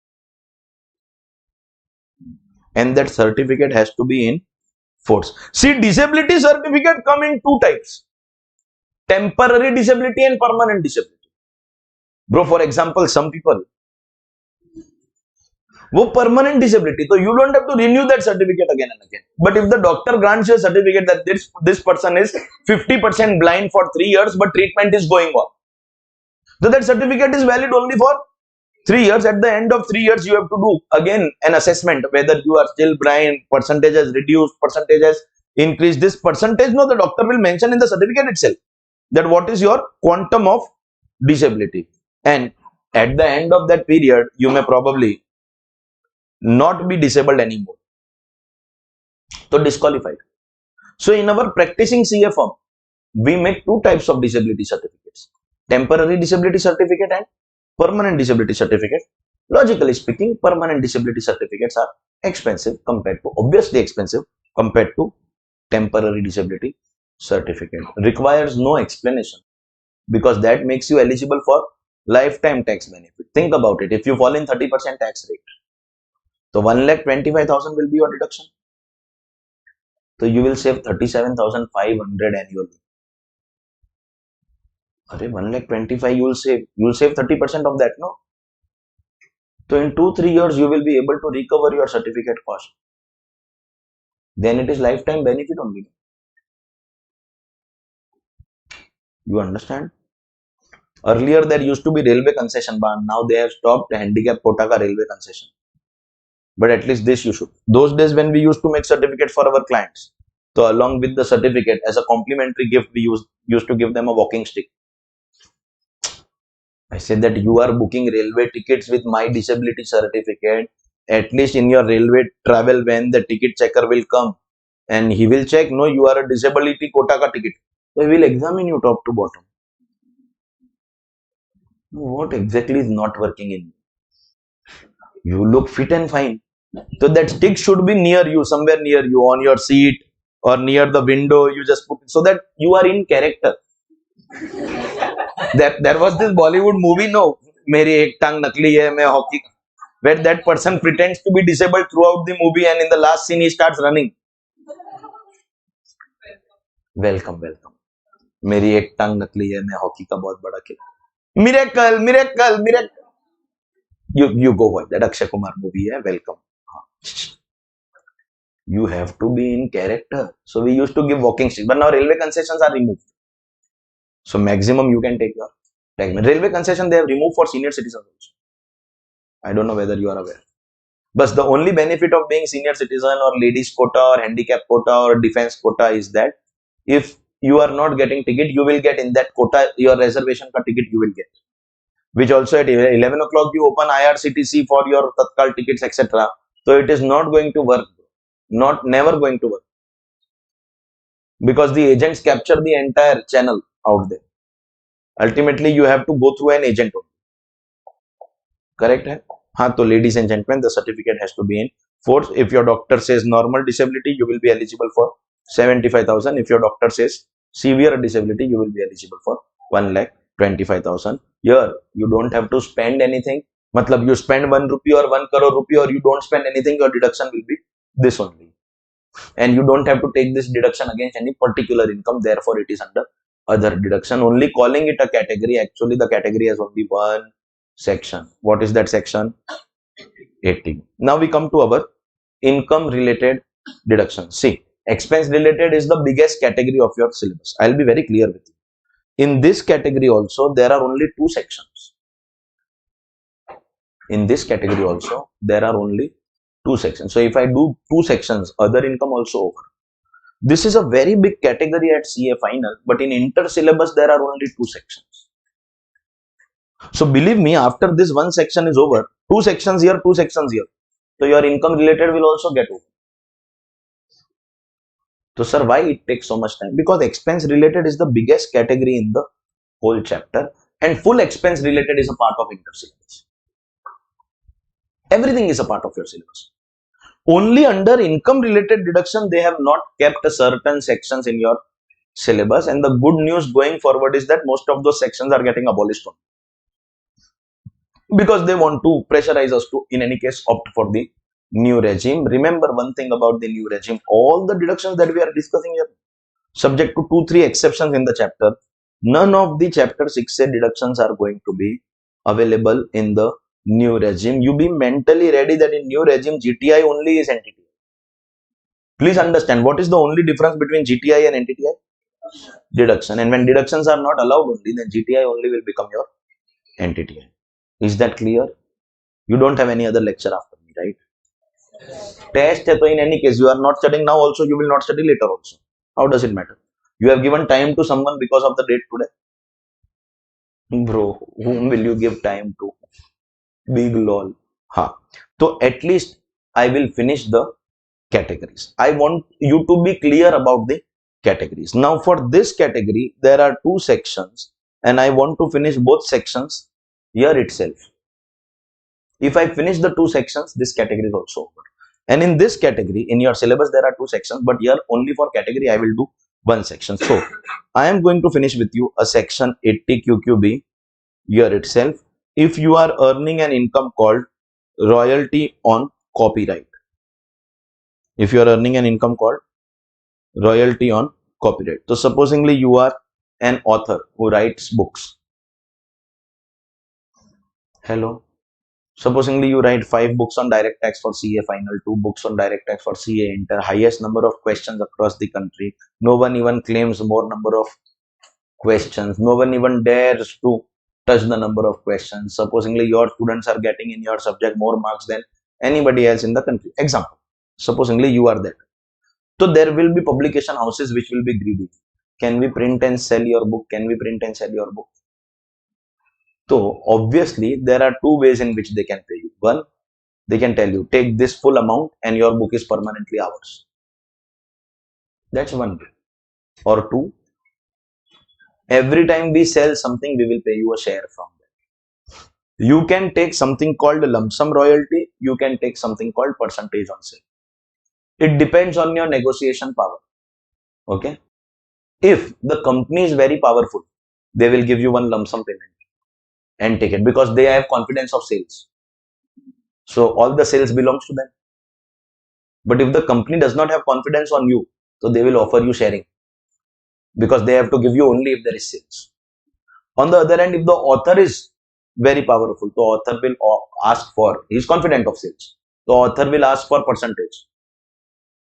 And that certificate has to be in force. See, disability certificate come in 2 types. Temporary disability and permanent disability. Bro, for example, some people, वो permanent disability, so you don't have to renew that certificate again and again. But if the doctor grants you a certificate that this person is 50% blind for 3 years, but treatment is going on, so that certificate is valid only for 3 years. At the end of 3 years, you have to do again an assessment whether you are still blind, percentage has reduced, percentage has increase this percentage. No, the doctor will mention in the certificate itself that what is your quantum of disability. And at the end of that period, you may probably not be disabled anymore. So disqualified. So in our practicing CA firm, we make two types of disability certificates: temporary disability certificate and permanent disability certificate. Logically speaking, permanent disability certificates are obviously expensive compared to temporary disability certificate. Requires no explanation because that makes you eligible for lifetime tax benefit. Think about it. If you fall in 30% tax rate, so 1,25,000 will be your deduction. So you will save 37,500 annually. Arey, 1,25,000 you will save 30% of that, no? So in 2-3 years you will be able to recover your certificate cost. Then it is lifetime benefit only. You understand? Earlier there used to be railway concession ban. Now they have stopped handicap quota ka railway concession. But at least this you should. Those days when we used to make certificate for our clients, so along with the certificate as a complimentary gift, we used to give them a walking stick. I said that you are booking railway tickets with my disability certificate. At least in your railway travel van, the ticket checker will come and he will check, no, you are a disability quota ka ticket. So he will examine you top to bottom. What exactly is not working in you? You look fit and fine. So that stick should be near you, somewhere near you, on your seat or near the window. You just put it so that you are in character. There was this Bollywood movie, no, Meri Ek Tang Nakli Hai, Main Hockey, where that person pretends to be disabled throughout the movie and in the last scene he starts running. Welcome. Meri Ek Tang Nakli Hai, Main Hockey ka bahut bada khiladi. Miracle. You go watch that Akshay Kumar movie hai, welcome. You have to be in character. So we used to give walking sticks, but now railway concessions are removed. So maximum you can take your tag. Railway concession they have removed for senior citizens also. I don't know whether you are aware. But the only benefit of being senior citizen or ladies quota or handicap quota or defense quota is that if you are not getting ticket, you will get in that quota your reservation ka ticket you will get. Which also at 11 o'clock you open IRCTC for your Tatkal tickets, etc. So it is not going to work. Never going to work. Because the agents capture the entire channel out there. Ultimately, you have to go through an agent only. Correct? Hai? Haan, so ladies and gentlemen, the certificate has to be in force. If your doctor says normal disability, you will be eligible for 75,000. If your doctor says severe disability, you will be eligible for 1,25,000. Here, you don't have to spend anything. Matlab, you spend 1 rupee or 1 crore rupee or you don't spend anything, your deduction will be this only. And you don't have to take this deduction against any particular income. Therefore, it is under other deduction. Only calling it a category. Actually, the category has only one section. What is that section? 18. Now we come to our income related deduction. See, expense related is the biggest category of your syllabus. I'll be very clear with you. In this category also, there are only two sections. In this category also, there are only two sections. So if I do two sections, other income also over. This is a very big category at CA final, but in inter syllabus, there are only two sections. So believe me, after this one section is over, two sections here. So your income related will also get over. So sir, why it takes so much time? Because expense related is the biggest category in the whole chapter and full expense related is a part of inter syllabus. Everything is a part of your syllabus. Only under income related deduction, they have not kept certain sections in your syllabus. And the good news going forward is that most of those sections are getting abolished only. Because they want to pressurize us to, in any case, opt for the new regime. Remember one thing about the new regime, all the deductions that we are discussing here, subject to 2-3 exceptions in the chapter, none of the chapter 6A deductions are going to be available in the new regime. You be mentally ready that in new regime, GTI only is NTTI. Please understand, what is the only difference between GTI and NTTI? Deduction. And when deductions are not allowed only, then GTI only will become your NTTI. Is that clear? You don't have any other lecture after me, right? Test hai, to in any case you are not studying now also, you will not study later also. How does it matter? You have given time to someone because of the date today. Bro, whom will you give time to? Big lol. Ha. So at least I will finish the categories. I want you to be clear about the categories. Now for this category there are two sections and I want to finish both sections here itself. If I finish the two sections, this category is also over. And in this category, in your syllabus, there are two sections, but here only for category, I will do one section. So I am going to finish with you a section 80 QQB here itself. If you are earning an income called royalty on copyright, if you are earning an income called royalty on copyright. So supposingly you are an author who writes books. Hello. Supposingly you write 5 books on direct tax for CA final, 2 books on direct tax for CA inter, highest number of questions across the country. No one even claims more number of questions. No one even dares to touch the number of questions. Supposingly your students are getting in your subject more marks than anybody else in the country. Example. Supposingly you are that. So there will be publication houses which will be greedy. Can we print and sell your book? Can we print and sell your book? So obviously there are two ways in which they can pay you. One, they can tell you take this full amount and your book is permanently ours. That's one way. Or two, every time we sell something, we will pay you a share from that. You can take something called lump sum royalty. You can take something called percentage on sale. It depends on your negotiation power. Okay. If the company is very powerful, they will give you one lump sum payment and take it because they have confidence of sales. So all the sales belongs to them. But if the company does not have confidence on you, so they will offer you sharing because they have to give you only if there is sales. On the other hand, if the author is very powerful, the author will ask for, he is confident of sales. The author will ask for percentage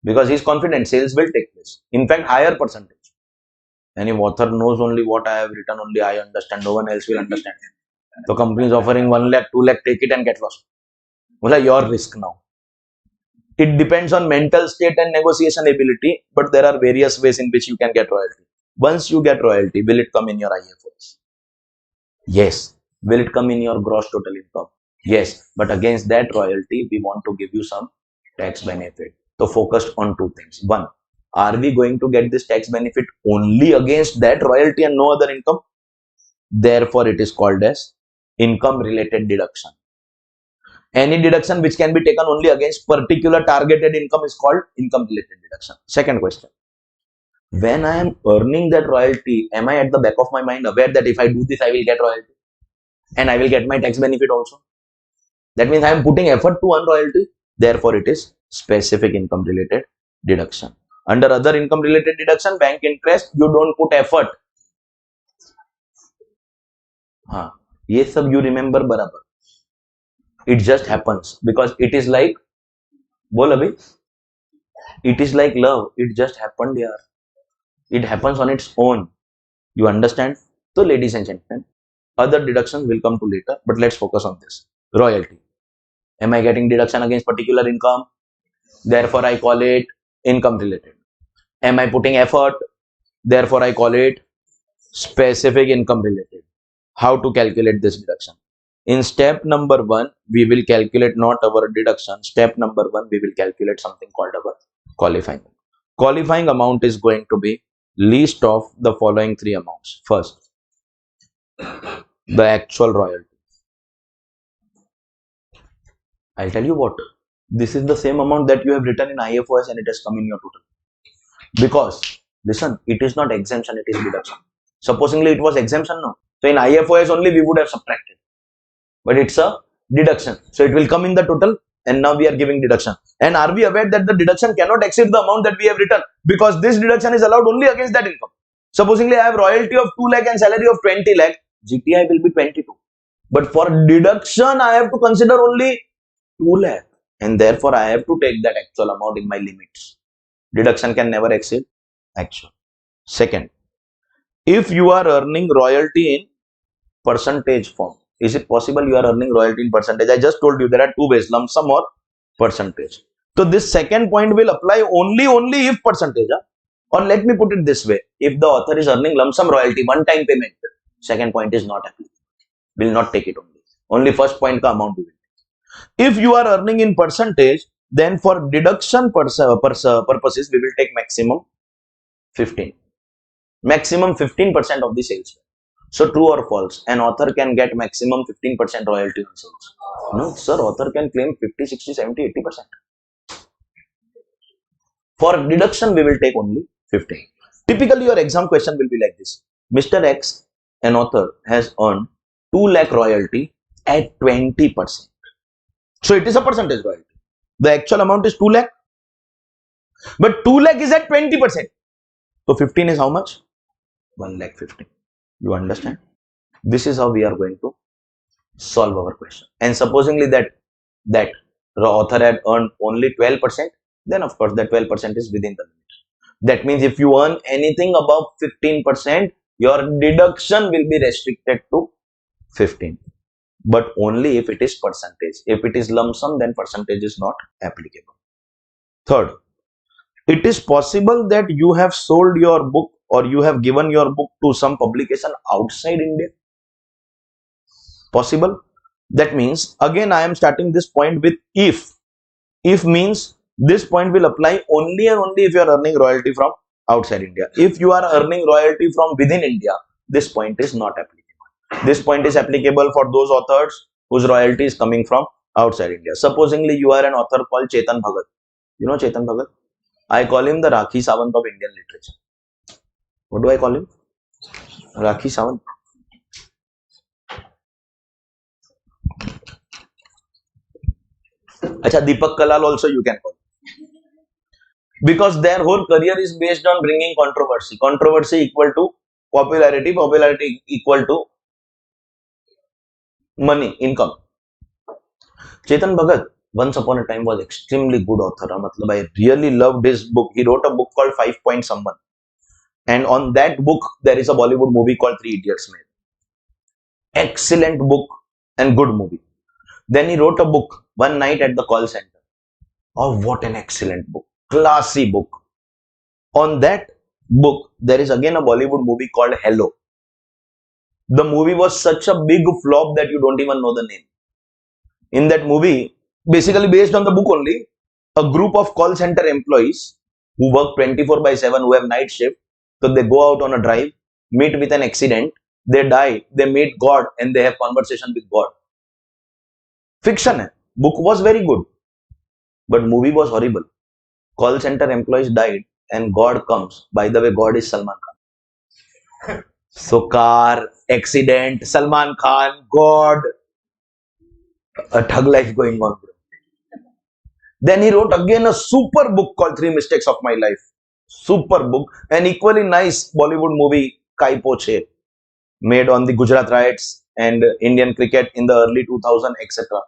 because he is confident sales will take place. In fact, higher percentage. And if author knows only what I have written, only I understand, no one else will understand. The company is offering 1 lakh, 2 lakh, take it and get lost. Well, your risk now. It depends on mental state and negotiation ability, but there are various ways in which you can get royalty. Once you get royalty, will it come in your IFOs? Yes. Will it come in your gross total income? Yes. But against that royalty, we want to give you some tax benefit. So focused on two things. One, are we going to get this tax benefit only against that royalty and no other income? Therefore, it is called as income related deduction. Any deduction which can be taken only against particular targeted income is called income related deduction. Second question. When I am earning that royalty, am I at the back of my mind aware that if I do this, I will get royalty and I will get my tax benefit also? That means I am putting effort to earn royalty. Therefore, it is specific income related deduction. Under other income related deduction, bank interest, you don't put effort. हाँ, ये सब you remember बराबर. It just happens because it is like, बोल अभी, it is like love. It just happened here. It happens on its own. You understand? So, ladies and gentlemen, other deductions will come to later, but let's focus on this. Royalty. Am I getting deduction against particular income? Therefore, I call it income related. Am I putting effort? Therefore, I call it specific income related. How to calculate this deduction? In step number 1, we will calculate not our deduction. Step number 1, we will calculate something called our qualifying. Qualifying amount is going to be least of the following 3 amounts. First, the actual royalty. I'll tell you what. This is the same amount that you have written in IFOS and it has come in your total. Because, listen, it is not exemption, it is deduction. Supposingly it was exemption now. So in IFOS only we would have subtracted. But it's a deduction. So it will come in the total and now we are giving deduction. And are we aware that the deduction cannot exceed the amount that we have written? Because this deduction is allowed only against that income. Supposingly I have royalty of 2 lakh and salary of 20 lakh. GTI will be 22. But for deduction I have to consider only 2 lakh. And therefore I have to take that actual amount in my limits. Deduction can never exceed actual. Second, if you are earning royalty in percentage form, is it possible you are earning royalty in percentage? I just told you there are two ways, lump sum or percentage. So this second point will apply only if percentage. Or let me put it this way: if the author is earning lump sum royalty, one-time payment, second point is not applicable. Will not take it only. Only first point ka amount we will take. If you are earning in percentage, then for deduction purposes, we will take maximum 15. Maximum 15% of the sales. So true or false? An author can get maximum 15% royalty on sales. No, sir, author can claim 50, 60, 70, 80%. For deduction, we will take only 15. Typically, your exam question will be like this. Mr. X, an author, has earned 2 lakh royalty at 20%. So it is a percentage royalty. The actual amount is 2 lakh. But 2 lakh is at 20%. So 15 is how much? 1 lakh 15. You understand? This is how we are going to solve our question. And supposingly that the author had earned only 12%, then of course that 12% is within the limit. That means if you earn anything above 15%, your deduction will be restricted to 15. But only if it is percentage. If it is lump sum, then percentage is not applicable. Third, it is possible that you have sold your book or you have given your book to some publication outside India. Possible. That means, again, I am starting this point with if. If means this point will apply only and only if you are earning royalty from outside India. If you are earning royalty from within India, this point is not applicable. This point is applicable for those authors whose royalty is coming from outside India. Supposingly, you are an author called Chetan Bhagat. You know Chetan Bhagat? I call him the Rakhi Sawant of Indian literature. What do I call him? Rakhi Sawant. Acha, Deepak Kalal also you can call. Because their whole career is based on bringing controversy. Controversy equal to popularity. Popularity equal to money, income. Chetan Bhagat, once upon a time, was extremely good author. I really loved his book. He wrote a book called 5 Point Someone. And on that book, there is a Bollywood movie called 3 Idiots made. Excellent book and good movie. Then he wrote a book, One Night at the Call Center. Oh, what an excellent book. Classy book. On that book, there is again a Bollywood movie called Hello. The movie was such a big flop that you don't even know the name. In that movie, basically based on the book only, a group of call center employees who work 24/7, who have night shift, so they go out on a drive, meet with an accident, they die, they meet God and they have conversation with God. Fiction hai. Book was very good, but movie was horrible. Call center employees died and God comes. By the way, God is Salman Khan. So car, accident, Salman Khan, God, a thug life going on. Then he wrote again a super book called 3 Mistakes of My Life. Super book. And equally nice Bollywood movie, Kai Poche, made on the Gujarat riots and Indian cricket in the early 2000s, etc.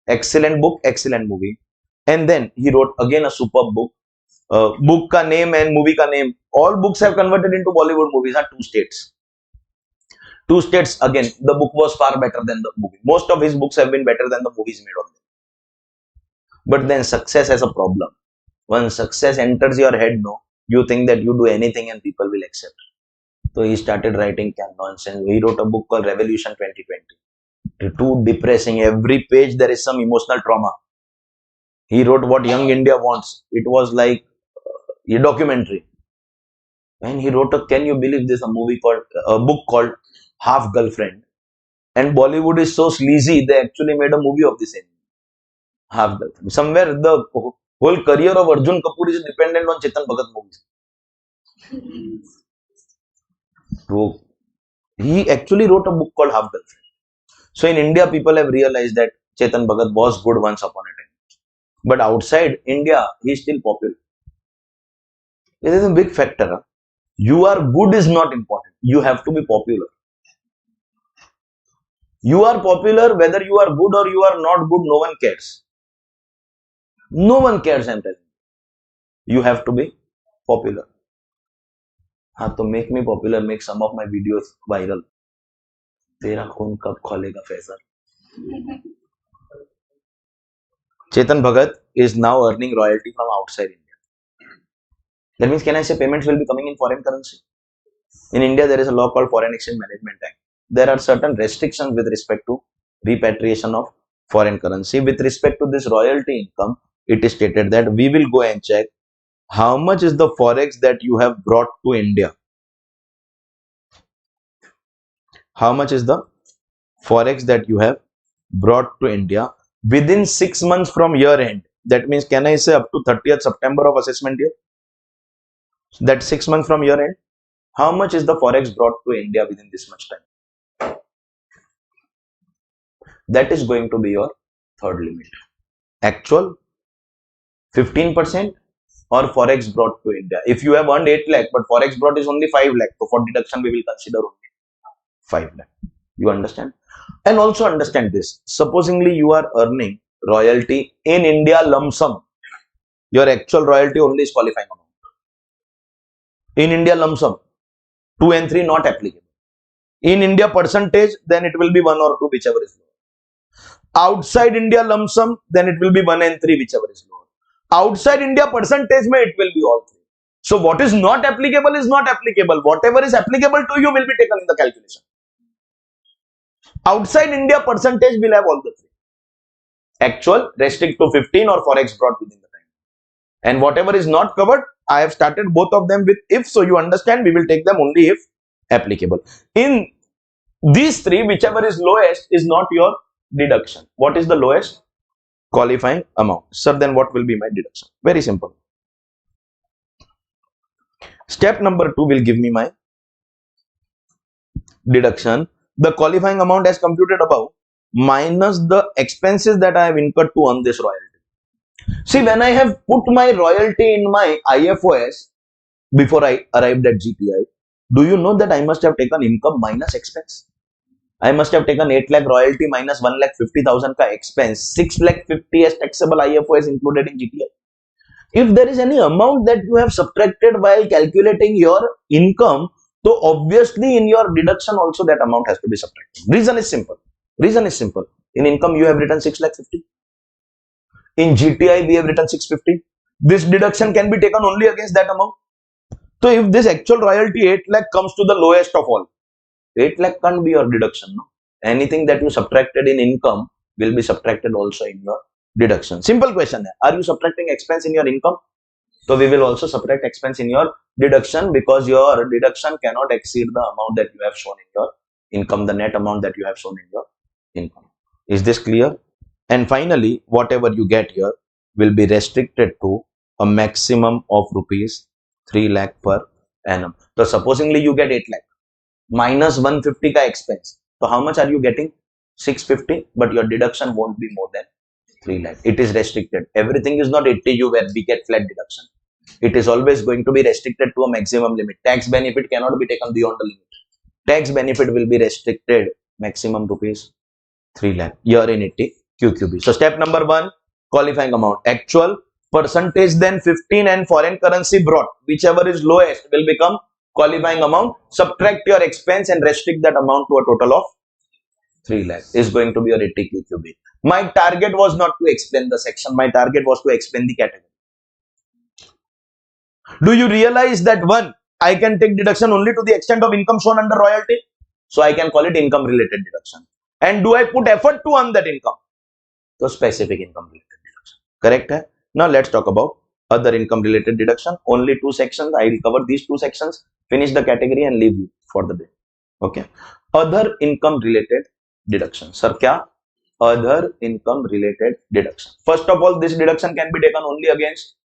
Excellent book, excellent movie. And then he wrote again a superb book. Book ka name and movie ka name. All books have converted into Bollywood movies are 2 states. 2 states, again, the book was far better than the movie. Most of his books have been better than the movies made on them. But then success has a problem. When success enters your head, no, you think that you do anything and people will accept. So he started writing nonsense. He wrote a book called Revolution 2020. Too depressing. Every page there is some emotional trauma. He wrote what young India wants. It was like a documentary. And he wrote can you believe this, a book called Half Girlfriend. And Bollywood is so sleazy, they actually made a movie of the same. Half Girlfriend. Somewhere the whole career of Arjun Kapoor is dependent on Chetan Bhagat movies. So he actually wrote a book called Half Girlfriend. So in India, people have realized that Chetan Bhagat was good once upon a time. But outside India, he is still popular. This is a big factor. Huh? You are good is not important. You have to be popular. You are popular, whether you are good or you are not good, no one cares. No one cares, I'm telling you. You have to be popular. हाँ तो make me popular, make some of my videos viral. तेरा खून कब खोलेगा Faisal? Chetan Bhagat is now earning royalty from outside India. That means, can I say payments will be coming in foreign currency? In India, there is a law called Foreign Exchange Management Act. There are certain restrictions with respect to repatriation of foreign currency. With respect to this royalty income, it is stated that we will go and check how much is the forex that you have brought to India. How much is the forex that you have brought to India within 6 months from year end? That means, can I say up to 30th September of assessment year? That 6 months from year end. How much is the forex brought to India within this much time? That is going to be your third limit. Actual 15% or forex brought to India. If you have earned 8 lakh but forex brought is only 5 lakh, so for deduction we will consider only 5 lakh. You understand? And also understand this. Supposingly you are earning royalty in India lump sum. Your actual royalty only is qualifying amount. In India lump sum, 2 and 3 not applicable. In India percentage, then it will be 1 or 2, whichever is lower. Outside India lump sum, then it will be 1 and 3, whichever is lower. Outside India percentage, it will be all 3. So what is not applicable is not applicable. Whatever is applicable to you will be taken in the calculation. Outside India percentage will have all the 3. Actual, restrict to 15 or forex brought within the time. And whatever is not covered, I have started both of them with if, so you understand we will take them only if applicable. In these 3, whichever is lowest is not your deduction. What is the lowest? Qualifying amount. Sir, then what will be my deduction? Very simple. Step number 2 will give me my deduction. The qualifying amount as computed above minus the expenses that I have incurred to earn this royalty. See, when I have put my royalty in my IFOS before I arrived at GPI, do you know that I must have taken income minus expense? I must have taken 8 lakh royalty minus 1,50,000 ka expense. 6 lakh 50 as taxable IFOS included in GPI. If there is any amount that you have subtracted while calculating your income, so obviously in your deduction also that amount has to be subtracted. Reason is simple. Reason is simple. In income you have written 6 lakh 50. In GTI we have written 650. This deduction can be taken only against that amount. So if this actual royalty 8 lakh comes to the lowest of all, 8 lakh can't be your deduction. No? Anything that you subtracted in income will be subtracted also in your deduction. Simple question. Are you subtracting expense in your income? So we will also subtract expense in your deduction because your deduction cannot exceed the amount that you have shown in your income, the net amount that you have shown in your income. Is this clear? And finally, whatever you get here will be restricted to a maximum of rupees 3 lakh per annum. So supposingly you get 8 lakh minus 150 ka expense. So how much are you getting? 650, but your deduction won't be more than 3 lakh. It is restricted. Everything is not 80U where we get flat deduction. It is always going to be restricted to a maximum limit. Tax benefit cannot be taken beyond the limit. Tax benefit will be restricted maximum rupees 3 lakh year in 80 QQB. So step number 1, qualifying amount. Actual percentage, then 15 and foreign currency brought. Whichever is lowest will become qualifying amount. Subtract your expense and restrict that amount to a total of 3 lakh is going to be your 80 QQB. My target was not to explain the section. My target was to explain the category. Do you realize that one, I can take deduction only to the extent of income shown under royalty? So I can call it income related deduction. And do I put effort to earn that income? So specific income related deduction. Correct? Hai? Now let's talk about other income related deduction. Only 2 sections. I will cover these 2 sections, finish the category and leave you for the day. Okay. Other income related deduction. Sir, kya? Other income related deduction. First of all, this deduction can be taken only against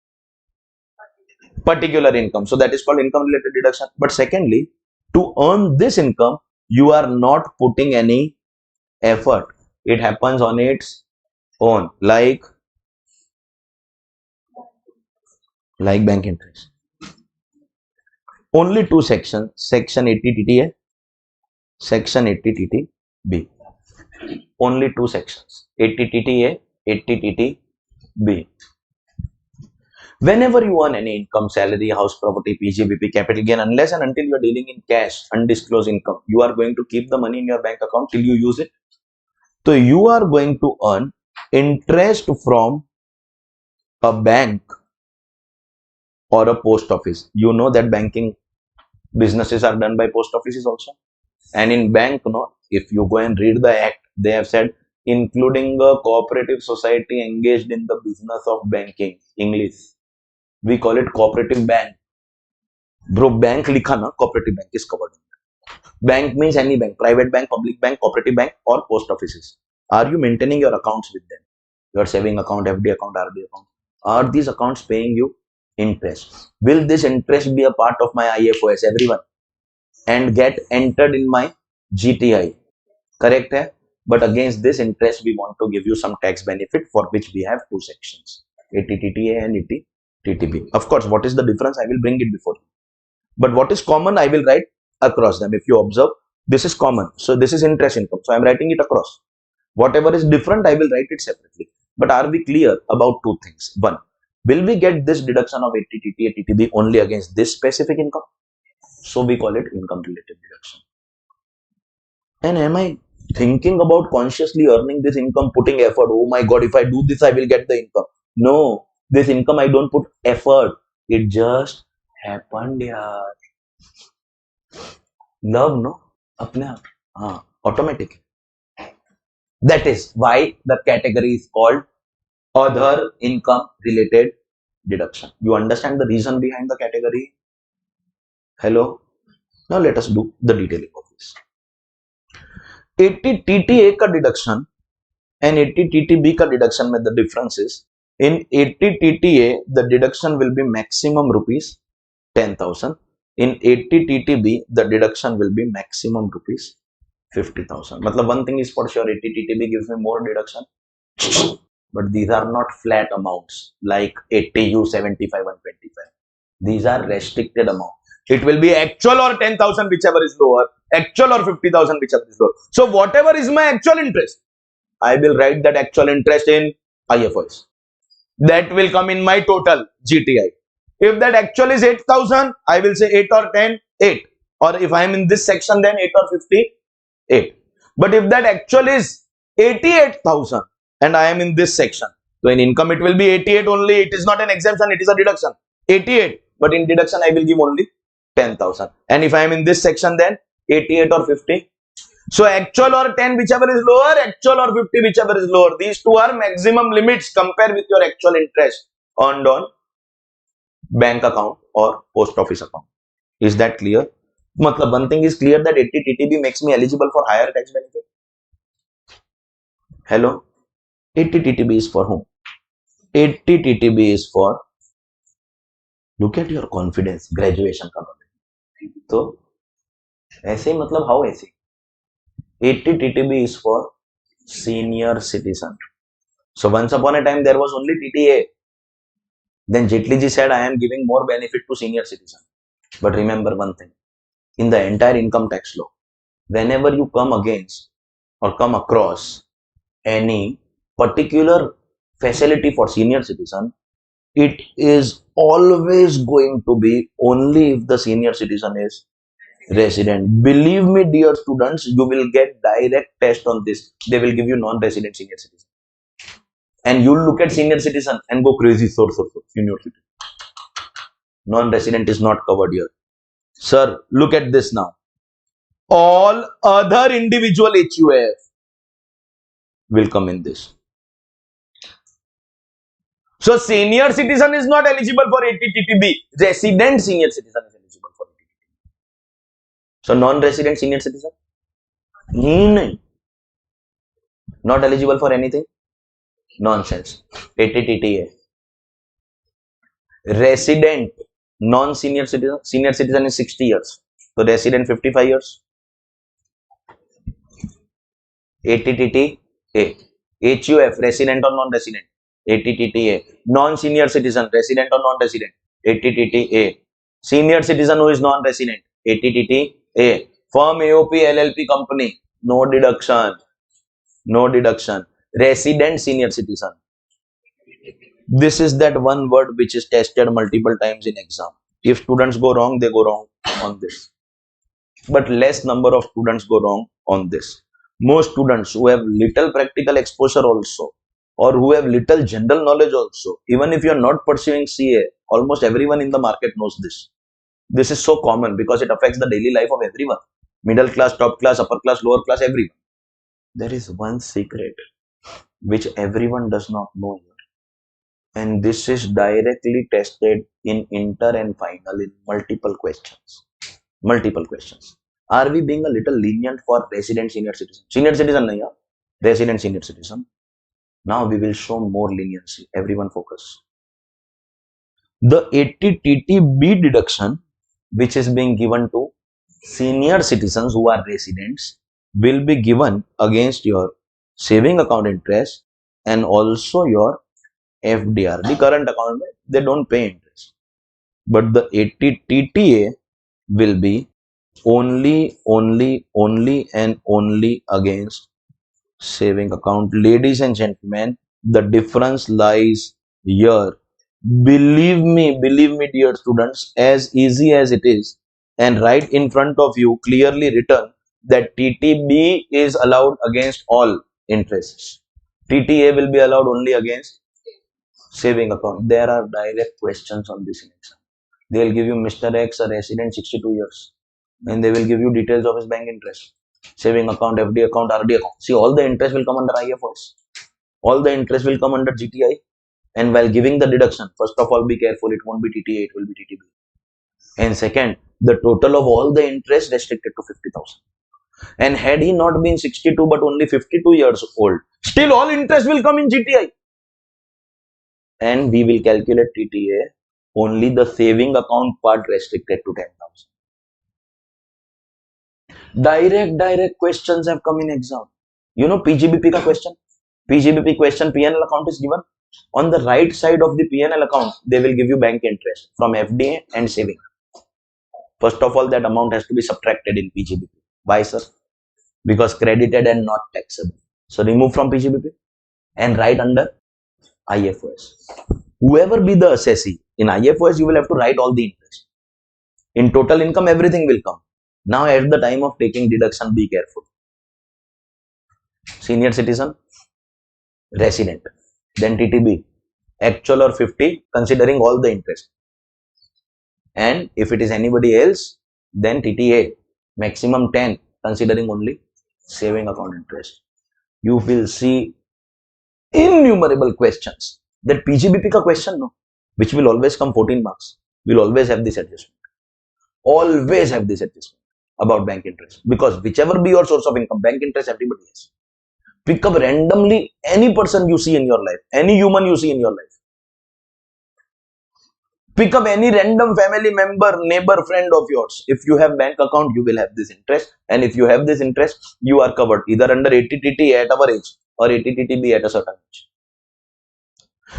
particular income. So that is called income related deduction. But secondly, to earn this income, you are not putting any effort. It happens on its own, like bank interest. Only 2 sections, section 80 TTA, section 80 TTB. Only 2 sections, 80 TTA, 80 TTB. Whenever you earn any income, salary, house property, PGBP, capital gain, unless and until you are dealing in cash, undisclosed income, you are going to keep the money in your bank account till you use it. So you are going to earn interest from a bank or a post office. You know that banking businesses are done by post offices also. And in bank, no, if you go and read the act, they have said including a cooperative society engaged in the business of banking. English. We call it cooperative bank. Bro, bank likha na, cooperative bank is covered. Bank means any bank, private bank, public bank, cooperative bank, or post offices. Are you maintaining your accounts with them? Your saving account, FD account, RD account. Are these accounts paying you interest? Will this interest be a part of my IFOS, everyone, and get entered in my GTI? Correct hai? But against this interest, we want to give you some tax benefit, for which we have two sections, 80TTA and 80TTB. Of course, what is the difference? I will bring it before you. But what is common, I will write across them. If you observe, this is common. So this is interest income. So I am writing it across. Whatever is different, I will write it separately. But are we clear about two things? One, will we get this deduction of 80TTA, TTB only against this specific income? So we call it income related deduction. And am I thinking about consciously earning this income, putting effort? Oh my God, if I do this, I will get the income. No, this income I don't put effort. It just happened, yaar. Love, no? Apne aap. Automatic. That is why the category is called other income related deduction. You understand the reason behind the category? Hello? Now let us do the detailing of this. 80TTA का deduction and 80TTB का deduction में the difference is, in 80TTA the deduction will be maximum rupees 10,000. In 80TTB the deduction will be maximum rupees 50,000. मतलब one thing is for sure, 80TTB gives me more deduction, but these are not flat amounts like 80U, 75, 125. These are restricted amount. It will be actual or 10,000, whichever is lower, actual or 50,000, whichever is lower. So whatever is my actual interest, I will write that actual interest in IFOs. That will come in my total GTI. If that actual is 8,000, I will say 8 or 10, 8. Or if I am in this section, then 8 or 50, 8. But if that actual is 88,000 and I am in this section, so in income it will be 88 only. It is not an exemption, it is a deduction. 88. But in deduction, I will give only 10,000. And if I am in this section, then 88 or 50. So actual or 10, whichever is lower, actual or 50, whichever is lower. These two are maximum limits. Compare with your actual interest earned on bank account or post office account. Is that clear? Matlab, one thing is clear, that 80TTB makes me eligible for higher tax benefit. Hello? 80TTB is for whom? 80TTB is for, look at your confidence, graduation का knowledge. तो ऐसे मतलब how ऐसे? 80TTB is for senior citizen. So once upon a time there was only TTA. Then Jaitley ji said, I am giving more benefit to senior citizen. But remember one thing, in the entire income tax law, whenever you come against or come across any particular facility for senior citizen, it is always going to be only if the senior citizen is resident. Believe me, dear students, you will get direct test on this. They will give you non-resident senior citizen. And you'll look at senior citizen and go crazy, so, senior citizen. Non-resident is not covered here. Sir, look at this now. All other individual HUF will come in this. So senior citizen is not eligible for 80TTB. Resident senior citizen is eligible for 80TTB. So non-resident senior citizen? No. Not eligible for anything? Nonsense. 80TTA. Resident non-senior citizen. Senior citizen is 60 years. So resident 55 years. 80TTA. HUF, resident or non-resident. 80TTA. Non-senior citizen, resident or non-resident. 80TTA. Senior citizen who is non-resident. 80TTA. Firm, AOP, LLP company. No deduction. No deduction. Resident senior citizen. This is that one word which is tested multiple times in exam. If students go wrong, they go wrong on this. But less number of students go wrong on this. Most students who have little practical exposure also, or who have little general knowledge also, even if you are not pursuing CA, almost everyone in the market knows this. This is so common because it affects the daily life of everyone. Middle class, top class, upper class, lower class, everyone. There is one secret which everyone does not know here. And this is directly tested in inter and final in multiple questions. Multiple questions. Are we being a little lenient for resident senior citizen? Senior citizen nahi, resident senior citizen. Now we will show more leniency. Everyone focus. The 80 TTB deduction, which is being given to senior citizens who are residents, will be given against your saving account interest and also your FDR. The current account, they don't pay interest. But the 80 TTA will be only and only against saving account. Ladies and gentlemen, the difference lies here. Believe me, dear students, as easy as it is, and right in front of you, clearly written that TTB is allowed against all interests. TTA will be allowed only against saving account. There are direct questions on this in exam. They will give you Mr. X, a resident, 62 years, and they will give you details of his bank interest, saving account, FD account, RD account. See, all the interest will come under IFRS. All the interest will come under GTI. And while giving the deduction, first of all, be careful. It won't be TTA, it will be TTB. And second, the total of all the interest restricted to 50,000. And had he not been 62 but only 52 years old, still all interest will come in GTI. And we will calculate TTA only the saving account part restricted to 10,000. Direct questions have come in exam. You know PGBP ka question? PGBP question, PNL account is given. On the right side of the PNL account, they will give you bank interest from FDA and saving. First of all, that amount has to be subtracted in PGBP. Why, sir? Because credited and not taxable. So remove from PGBP and write under IFOS. Whoever be the assessee, in IFOS, you will have to write all the interest. In total income, everything will come. Now, at the time of taking deduction, be careful. Senior citizen, resident, then TTB, actual or 50, considering all the interest. And if it is anybody else, then TTA, maximum 10, considering only saving account interest. You will see innumerable questions. That PGBP ka question, no, which will always come 14 marks, will always have this adjustment. Always have this adjustment about bank interest. Because whichever be your source of income, bank interest everybody has. Pick up randomly any person you see in your life, any human you see in your life. Pick up any random family member, neighbor, friend of yours. If you have bank account, you will have this interest. And if you have this interest, you are covered either under 80 TT at our age or 80 TTB at a certain age.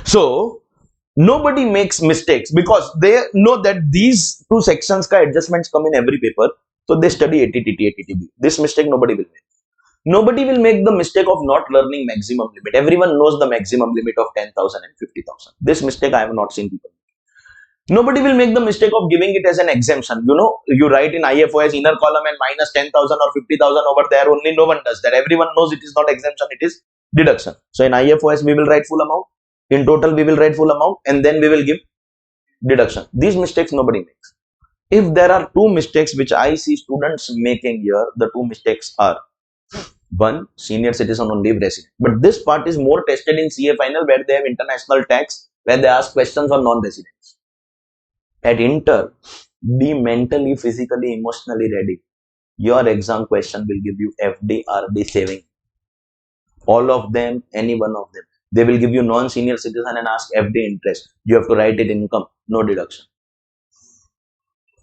So, nobody makes mistakes because they know that these two sections ka adjustments come in every paper. So, they study 80 TT, 80 TB. This mistake nobody will make. Nobody will make the mistake of not learning maximum limit. Everyone knows the maximum limit of 10,000 and 50,000. This mistake I have not seen people make. Nobody will make the mistake of giving it as an exemption. You know, you write in IFOS inner column and minus 10,000 or 50,000 over there. Only no one does that. Everyone knows it is not exemption, it is deduction. So in IFOS, we will write full amount. In total, we will write full amount and then we will give deduction. These mistakes nobody makes. If there are two mistakes which I see students making here, the two mistakes are: one, senior citizen on leave resident. But this part is more tested in CA final where they have international tax, where they ask questions on non-residents. At inter, be mentally, physically, emotionally ready. Your exam question will give you FD, RD, saving. All of them, any one of them. They will give you non-senior citizen and ask FD interest. You have to write it income, no deduction.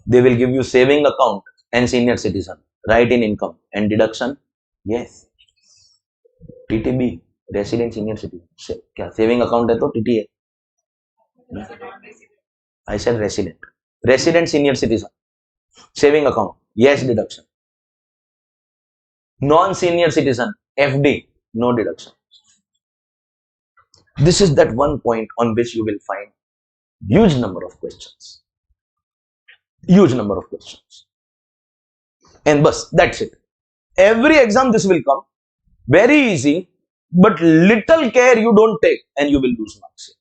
They will give you saving account and senior citizen. Write in income and deduction. Yes. TTB, resident senior citizen. Saving account है तो TTA. I said resident. Resident senior citizen. Saving account. Yes, deduction. Non-senior citizen. FD. No deduction. This is that one point on which you will find huge number of questions. Huge number of questions. And bus, that's it. Every exam this will come. Very easy. but little care you don't take and you will lose marks.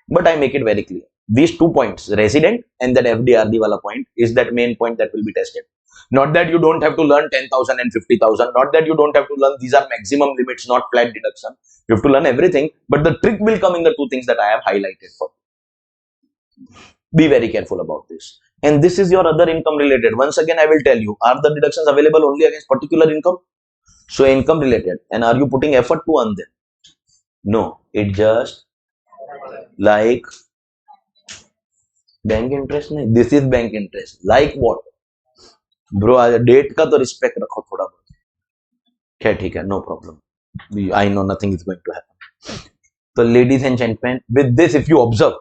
But I make it very clear. These 2 points, resident and that FDRD wala point, is that main point that will be tested. Not that you don't have to learn 10,000 and 50,000. Not that you don't have to learn these are maximum limits, not flat deduction. You have to learn everything. But the trick will come in the 2 things that I have highlighted for you. Be very careful about this. And this is your other income related. Once again, I will tell you, are the deductions available only against particular income? So income related. And are you putting effort to earn them? No. It just like bank interest नहीं, this is bank interest. Like what bro? Date का तो respect रखो थोड़ा बहुत. क्या ठीक है, no problem. I know nothing is going to happen. तो ladies and gentleman, with this if you observe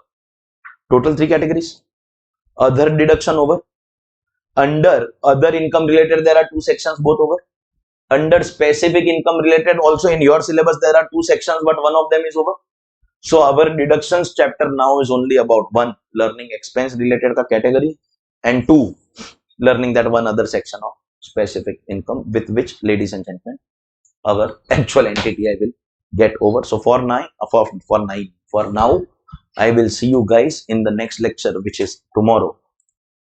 total 3 categories. Other deduction over. Under other income related there are 2 sections both over. Under specific income related also in your syllabus there are 2 sections but one of them is over. So our deductions chapter now is only about 1 learning expense related ka category and 2 learning that one other section of specific income with which, ladies and gentlemen, our actual entity I will get over. So for now I will see you guys in the next lecture, which is tomorrow.